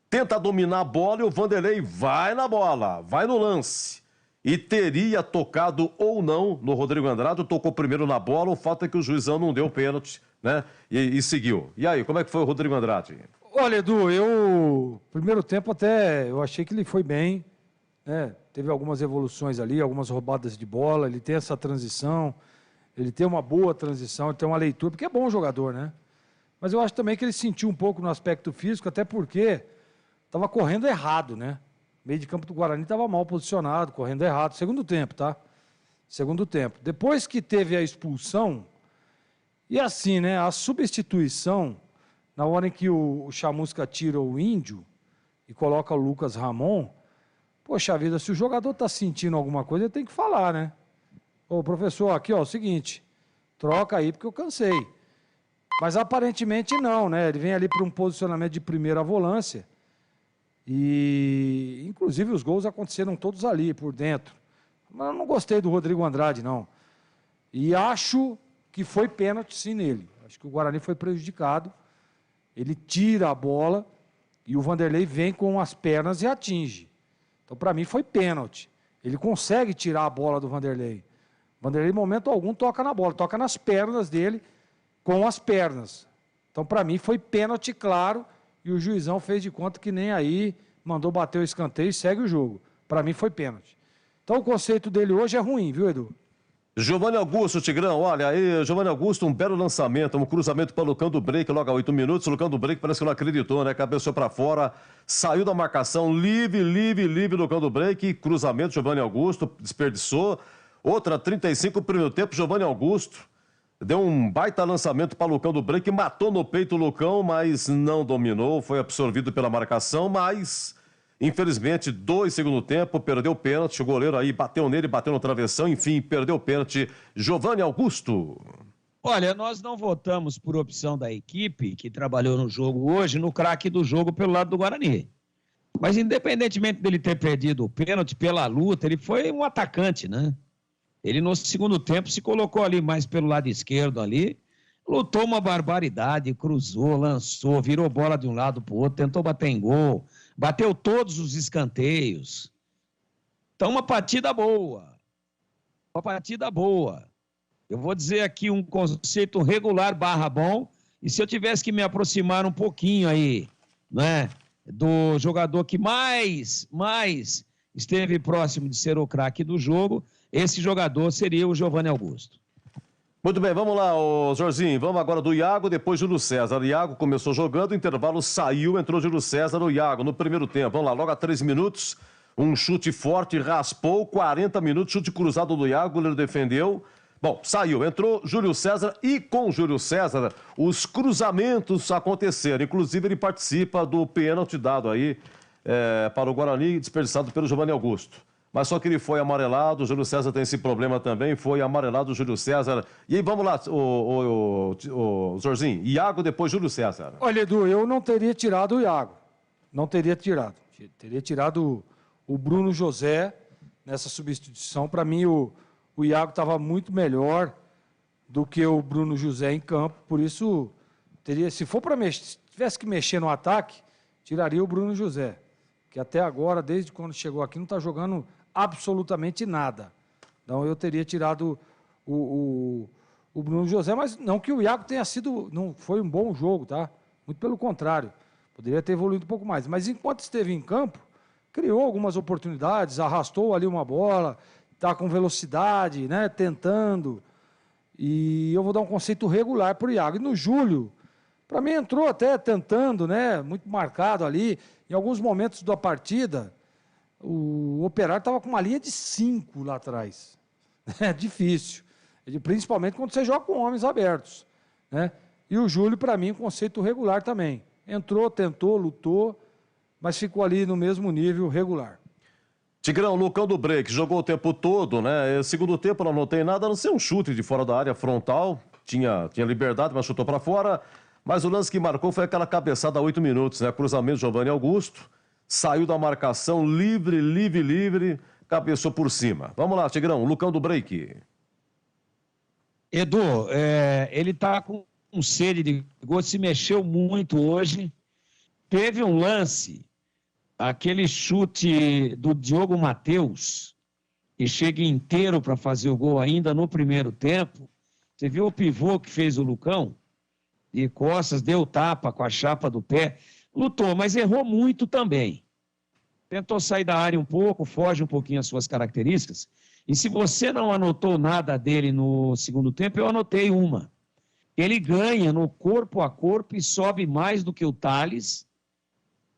Tenta dominar a bola e o Vanderlei vai na bola, vai no lance. E teria tocado ou não no Rodrigo Andrade, tocou primeiro na bola. O fato é que o juizão não deu pênalti, né? E seguiu. E aí, como é que foi o Rodrigo Andrade? Olha, Edu, primeiro tempo até eu achei que ele foi bem. Teve algumas evoluções ali, algumas roubadas de bola, ele tem essa transição, ele tem uma boa transição, ele tem uma leitura, porque é bom jogador, né? Mas eu acho também que ele sentiu um pouco no aspecto físico, até porque estava correndo errado, né? O meio de campo do Guarani estava mal posicionado, correndo errado. Segundo tempo, tá? Segundo tempo. Depois que teve a expulsão, e assim, né? A substituição, na hora em que o Chamusca tira o Índio e coloca o Lucas Ramon. Poxa vida, se o jogador está sentindo alguma coisa, ele tem que falar, né? Ô, professor, aqui, ó, o seguinte, troca aí porque eu cansei. Mas aparentemente não, né? Ele vem ali para um posicionamento de primeira volância e, inclusive, os gols aconteceram todos ali, por dentro. Mas eu não gostei do Rodrigo Andrade, não. E acho que foi pênalti, sim, nele. Acho que o Guarani foi prejudicado. Ele tira a bola e o Vanderlei vem com as pernas e atinge. Então, para mim, foi pênalti. Ele consegue tirar a bola do Vanderlei. O Vanderlei, em momento algum, toca na bola. Toca nas pernas dele, com as pernas. Então, para mim, foi pênalti, claro. E o juizão fez de conta que nem aí, mandou bater o escanteio e segue o jogo. Para mim, foi pênalti. Então, o conceito dele hoje é ruim, viu, Edu? Giovanni Augusto, Tigrão, olha aí, Giovanni Augusto, um belo lançamento, um cruzamento para o Lucão do Break, logo a 8 minutos, o Lucão do Break parece que não acreditou, né, cabeceou para fora, saiu da marcação, livre, Lucão do Break, cruzamento, Giovanni Augusto, desperdiçou, outra 35, primeiro tempo, Giovanni Augusto, deu um baita lançamento para o Lucão do Break, matou no peito o Lucão, mas não dominou, foi absorvido pela marcação, mas... Infelizmente, 2 segundo tempo, perdeu o pênalti, o goleiro aí bateu nele, bateu no travessão, enfim, perdeu o pênalti. Giovanni Augusto. Olha, nós não votamos por opção da equipe que trabalhou no jogo hoje, no craque do jogo pelo lado do Guarani. Mas independentemente dele ter perdido o pênalti pela luta, ele foi um atacante, né? Ele no segundo tempo se colocou ali mais pelo lado esquerdo ali, lutou uma barbaridade, cruzou, lançou, virou bola de um lado para o outro, tentou bater em gol, bateu todos os escanteios. Então, uma partida boa. uma partida boa. Eu vou dizer aqui um conceito regular / bom, e se eu tivesse que me aproximar um pouquinho aí, né, do jogador que mais esteve próximo de ser o craque do jogo, esse jogador seria o Giovanni Augusto. Muito bem, vamos lá, Jorginho. Vamos agora do Iago, depois Júlio César. O Iago começou jogando, o intervalo saiu, entrou Júlio César no Iago no primeiro tempo. Vamos lá, logo a 3 minutos, um chute forte, raspou, 40 minutos, chute cruzado do Iago, o goleiro defendeu. Bom, saiu, entrou Júlio César e com Júlio César os cruzamentos aconteceram. Inclusive ele participa do pênalti dado aí para o Guarani, desperdiçado pelo Giovanni Augusto. Mas só que ele foi amarelado, o Júlio César tem esse problema também, foi amarelado o Júlio César. E aí, vamos lá, o Jorginho, Iago, depois Júlio César. Olha, Edu, eu não teria tirado o Iago. Não teria tirado. Teria tirado o Bruno José nessa substituição. Para mim, o Iago estava muito melhor do que o Bruno José em campo. Por isso, se tivesse que mexer no ataque, tiraria o Bruno José. Que até agora, desde quando chegou aqui, não está jogando absolutamente nada. Então, eu teria tirado o Bruno José, mas não que o Iago tenha sido... Não foi um bom jogo, tá? Muito pelo contrário. Poderia ter evoluído um pouco mais. Mas enquanto esteve em campo, criou algumas oportunidades, arrastou ali uma bola, está com velocidade, né? Tentando. E eu vou dar um conceito regular para o Iago. E no Júlio, para mim, entrou até tentando, né? Muito marcado ali. Em alguns momentos da partida, o Operário estava com uma linha de 5 lá atrás. É difícil. Principalmente quando você joga com homens abertos, né? E o Júlio, para mim, um conceito regular também. Entrou, tentou, lutou, mas ficou ali no mesmo nível regular. Tigrão, Lucão do Break, jogou o tempo todo, né? Segundo tempo não notei nada, a não ser um chute de fora da área frontal. Tinha liberdade, mas chutou para fora. Mas o lance que marcou foi aquela cabeçada a 8 minutos, né? Cruzamento Giovanni Augusto, saiu da marcação, livre, cabeçou por cima. Vamos lá, Tigrão, Lucão do Break. Edu, ele tá com sede de gol, se mexeu muito hoje. Teve um lance, aquele chute do Diogo Matheus, que chega inteiro para fazer o gol ainda no primeiro tempo. Você viu o pivô que fez o Lucão? De costas, deu tapa com a chapa do pé. Lutou, mas errou muito também. Tentou sair da área um pouco, foge um pouquinho as suas características. E se você não anotou nada dele no segundo tempo, eu anotei uma. Ele ganha no corpo a corpo e sobe mais do que o Thales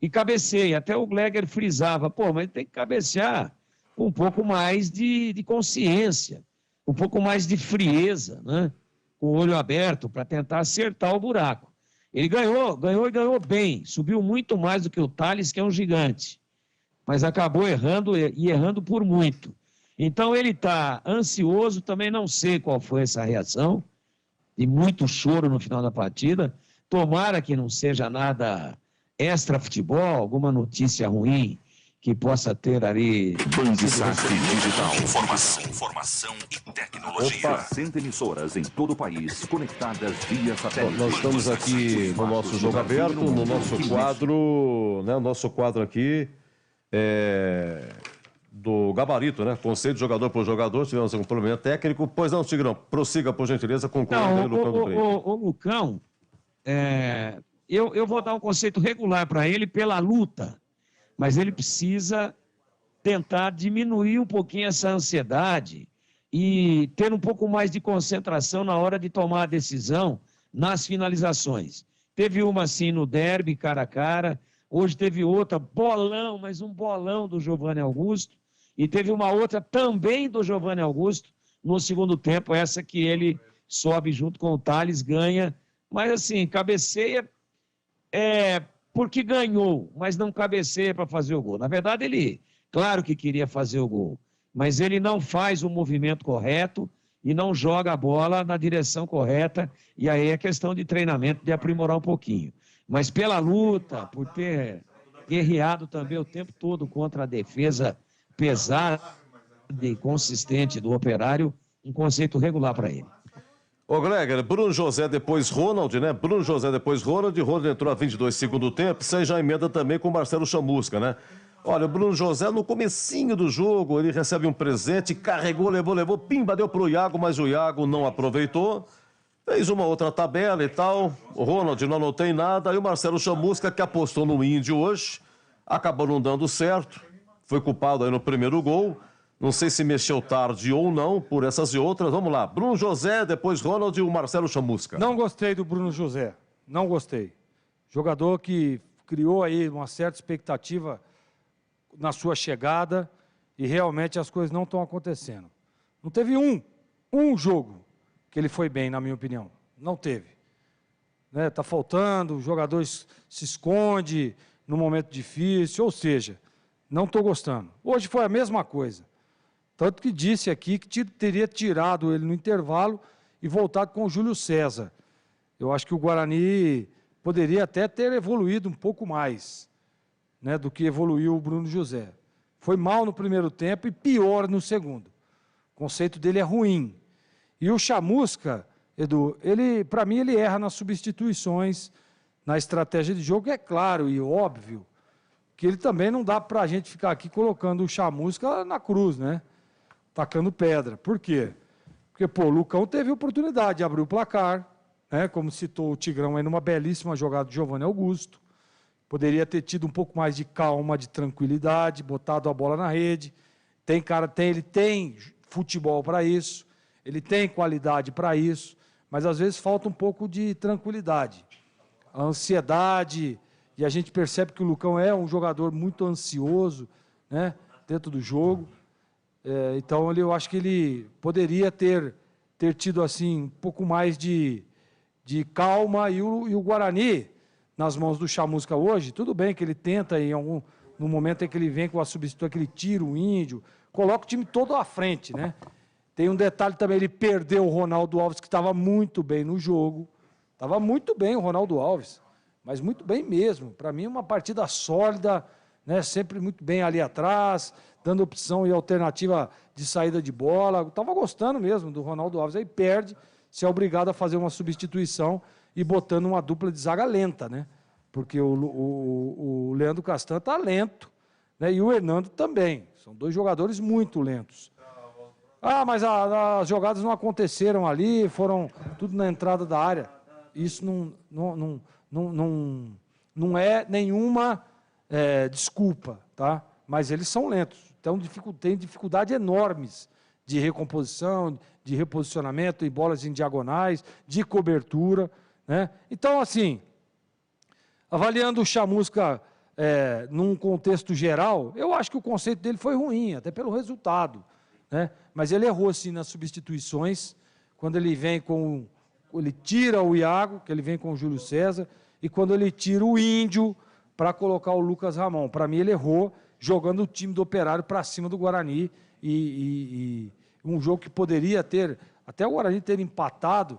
e cabeceia. Até o Gleger frisava, mas tem que cabecear com um pouco mais de consciência, um pouco mais de frieza, né? Com o olho aberto para tentar acertar o buraco. Ele ganhou e ganhou bem, subiu muito mais do que o Thales, que é um gigante, mas acabou errando e errando por muito. Então ele está ansioso, também não sei qual foi essa reação, de muito choro no final da partida. Tomara que não seja nada extra futebol, alguma notícia ruim que possa ter ali. Bandsac Digital. Informação e tecnologia. Opa. 100 emissoras em todo o país, conectadas via satélite. Nós estamos aqui no nosso Jogo Aberto, no nosso quadro, né? O nosso quadro aqui do gabarito, né? Conceito de jogador por jogador. Tivemos um problema técnico. Pois não, Tigrão, prossiga, por gentileza, concluindo. O Lucão, eu vou dar um conceito regular para ele pela luta. Mas ele precisa tentar diminuir um pouquinho essa ansiedade e ter um pouco mais de concentração na hora de tomar a decisão nas finalizações. Teve uma assim no derby, cara a cara. Hoje teve outra, bolão, mas um bolão do Giovanni Augusto. E teve uma outra também do Giovanni Augusto no segundo tempo, essa que ele sobe junto com o Thales, ganha. Mas assim, cabeceia porque ganhou, mas não cabeceia para fazer o gol. Na verdade, ele, claro que queria fazer o gol, mas ele não faz o movimento correto e não joga a bola na direção correta, e aí é questão de treinamento, de aprimorar um pouquinho. Mas pela luta, por ter guerreado também o tempo todo contra a defesa pesada e consistente do Operário, um conceito regular para ele. Ô, Gleger, Bruno José depois Ronald, né? Bruno José depois Ronald entrou a 22 segundo tempo, você já emenda também com o Marcelo Chamusca, né? Olha, o Bruno José, no comecinho do jogo, ele recebe um presente, carregou, levou, pimba, deu pro Iago, mas o Iago não aproveitou. Fez uma outra tabela e tal. O Ronald não anotei nada. E o Marcelo Chamusca, que apostou no Índio hoje, acabou não dando certo. Foi culpado aí no primeiro gol. Não sei se mexeu tarde ou não, por essas e outras. Vamos lá. Bruno José, depois Ronald e o Marcelo Chamusca. Não gostei do Bruno José. Não gostei. Jogador que criou aí uma certa expectativa na sua chegada e realmente as coisas não estão acontecendo. Não teve um jogo que ele foi bem, na minha opinião. Não teve. Né? Tá faltando, o jogador se esconde no momento difícil, ou seja, não estou gostando. Hoje foi a mesma coisa. Tanto que disse aqui que teria tirado ele no intervalo e voltado com o Júlio César. Eu acho que o Guarani poderia até ter evoluído um pouco mais, né, do que evoluiu o Bruno José. Foi mal no primeiro tempo e pior no segundo. O conceito dele é ruim. E o Chamusca, Edu, para mim, ele erra nas substituições, na estratégia de jogo, é claro e óbvio que ele também não dá para a gente ficar aqui colocando o Chamusca na cruz, né? Tacando pedra. Por quê? Porque, pô, o Lucão teve oportunidade de abrir o placar, né? Como citou o Tigrão aí numa belíssima jogada do Giovanni Augusto. Poderia ter tido um pouco mais de calma, de tranquilidade, botado a bola na rede. Ele tem futebol para isso, ele tem qualidade para isso, mas às vezes falta um pouco de tranquilidade. A ansiedade, e a gente percebe que o Lucão é um jogador muito ansioso, né, dentro do jogo. Então eu acho que ele poderia ter tido assim, um pouco mais de calma, e o Guarani, nas mãos do Chamusca hoje, tudo bem que ele tenta, no momento em que ele vem com a substituição, que ele tira o Índio, coloca o time todo à frente, né? Tem um detalhe também, ele perdeu o Ronaldo Alves, que estava muito bem no jogo. Estava muito bem o Ronaldo Alves, mas muito bem mesmo. Para mim, uma partida sólida, né? Sempre muito bem ali atrás, dando opção e alternativa de saída de bola. Estava gostando mesmo do Ronaldo Alves. Aí perde, se é obrigado a fazer uma substituição e botando uma dupla de zaga lenta, né? Porque o Leandro Castan está lento, né? E o Hernando também. São dois jogadores muito lentos. Mas as jogadas não aconteceram ali, foram tudo na entrada da área. Isso não é nenhuma desculpa, tá? Mas eles são lentos. Então tem dificuldades enormes de recomposição, de reposicionamento em bolas em diagonais, de cobertura, né? Então, assim, avaliando o Chamusca num contexto geral, eu acho que o conceito dele foi ruim, até pelo resultado, né? Mas ele errou, sim, nas substituições, quando ele vem ele tira o Iago, que ele vem com o Júlio César, e quando ele tira o Índio para colocar o Lucas Ramon. Para mim, ele errou, jogando o time do Operário para cima do Guarani, e um jogo que poderia ter, até o Guarani ter empatado,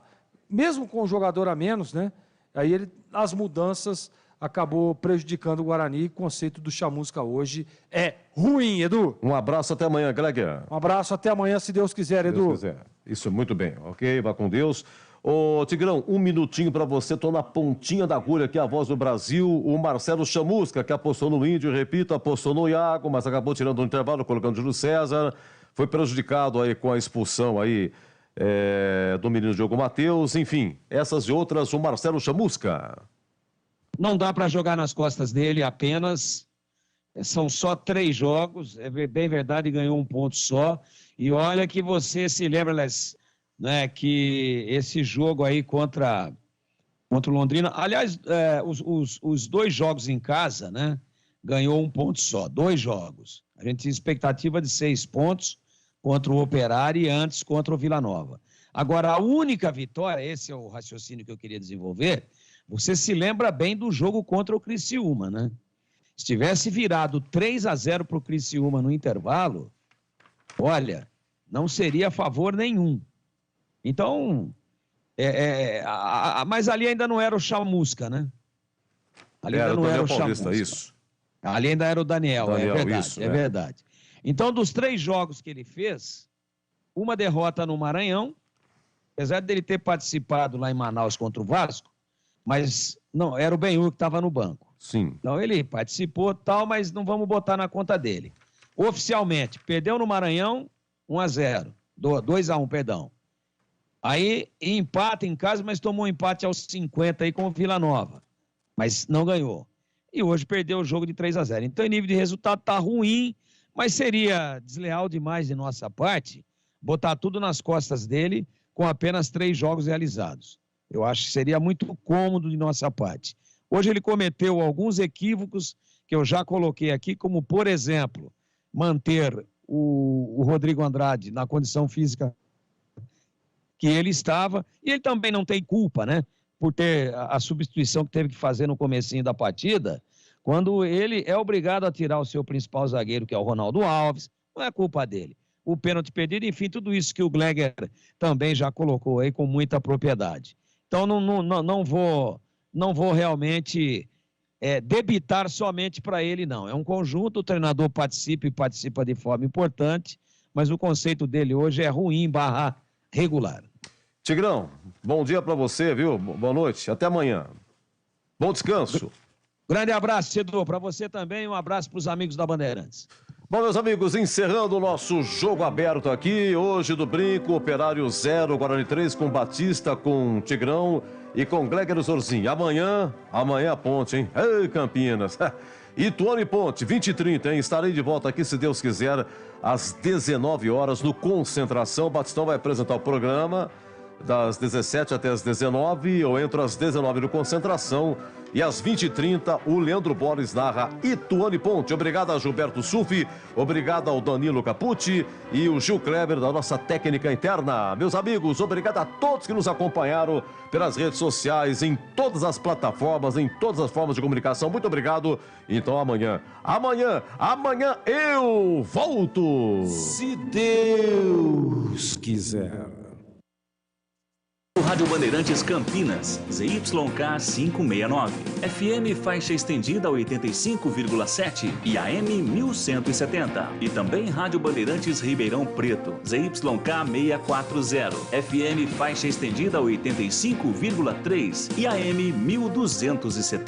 mesmo com o jogador a menos, né? Aí as mudanças acabou prejudicando o Guarani. O conceito do Chamusca hoje é ruim, Edu. Um abraço, até amanhã, Greg. Um abraço, até amanhã, se Deus quiser, Edu. Se Deus quiser. Isso, muito bem. Ok, vá com Deus. Ô, Tigrão, um minutinho para você. Estou na pontinha da agulha aqui, a voz do Brasil. O Marcelo Chamusca, que apostou no Índio, repito, apostou no Iago, mas acabou tirando o intervalo, colocando o Júlio César. Foi prejudicado aí com a expulsão aí do menino Diogo Matheus. Enfim, essas e outras, o Marcelo Chamusca. Não dá para jogar nas costas dele apenas. São só 3 jogos, é bem verdade, ganhou 1 ponto só. E olha que você se lembra, né, que esse jogo aí contra o Londrina, aliás, os 2 jogos em casa, né, ganhou 1 ponto só, 2 jogos. A gente tinha expectativa de 6 pontos contra o Operário e antes contra o Vila Nova. Agora, a única vitória, esse é o raciocínio que eu queria desenvolver, você se lembra bem do jogo contra o Criciúma, né? Se tivesse virado 3-0 para o Criciúma no intervalo, olha, não seria a favor nenhum. Então, mas ali ainda não era o Chamusca, né? Ali ainda não era o Chamusca. Isso. Ali ainda era o Daniel, é verdade, isso, é verdade. Então, dos 3 jogos que ele fez, uma derrota no Maranhão, apesar dele ter participado lá em Manaus contra o Vasco, mas Não, era o Benhur que estava no banco. Sim. Então ele participou tal, mas não vamos botar na conta dele. Oficialmente, perdeu no Maranhão 1-0. 2-1, perdão. Aí empata em casa, mas tomou um empate aos 50 aí com o Vila Nova. Mas não ganhou. E hoje perdeu o jogo de 3-0. Então, em nível de resultado, tá ruim, mas seria desleal demais de nossa parte botar tudo nas costas dele com apenas 3 jogos realizados. Eu acho que seria muito cômodo de nossa parte. Hoje ele cometeu alguns equívocos que eu já coloquei aqui, como, por exemplo, manter o Rodrigo Andrade na condição física que ele estava, e ele também não tem culpa, né, por ter a substituição que teve que fazer no comecinho da partida, quando ele é obrigado a tirar o seu principal zagueiro, que é o Ronaldo Alves, não é culpa dele. O pênalti perdido, enfim, tudo isso que o Gleger também já colocou aí com muita propriedade. Então não vou realmente debitar somente para ele, não. É um conjunto, o treinador participa e participa de forma importante, mas o conceito dele hoje é ruim / regular. Tigrão, bom dia para você, viu? Boa noite, até amanhã. Bom descanso. Grande abraço, Cedô, para você também, um abraço para os amigos da Bandeirantes. Bom, meus amigos, encerrando o nosso jogo aberto aqui, hoje do Brinco, Operário 0, Guarani 3, com Batista, com Tigrão e com Gleger Zorzin. Amanhã a Ponte, hein? Ei, Campinas! Ituano e Ponte, 20h30, hein? Estarei de volta aqui, se Deus quiser, às 19 horas no Concentração. Batistão vai apresentar o programa das 17 até as 19, ou entre as 19 no Concentração, e às 20h30 o Leandro Borges narra Ituano e Ponte. Obrigado a Gilberto Sufi, obrigado ao Danilo Capucci e o Gil Kleber da nossa técnica interna. Meus amigos, obrigado a todos que nos acompanharam pelas redes sociais, em todas as plataformas, em todas as formas de comunicação. Muito obrigado. Então amanhã eu volto. Se Deus quiser. Rádio Bandeirantes Campinas, ZYK 569, FM faixa estendida 85,7 e AM 1170. E também Rádio Bandeirantes Ribeirão Preto, ZYK 640, FM faixa estendida 85,3 e AM 1270.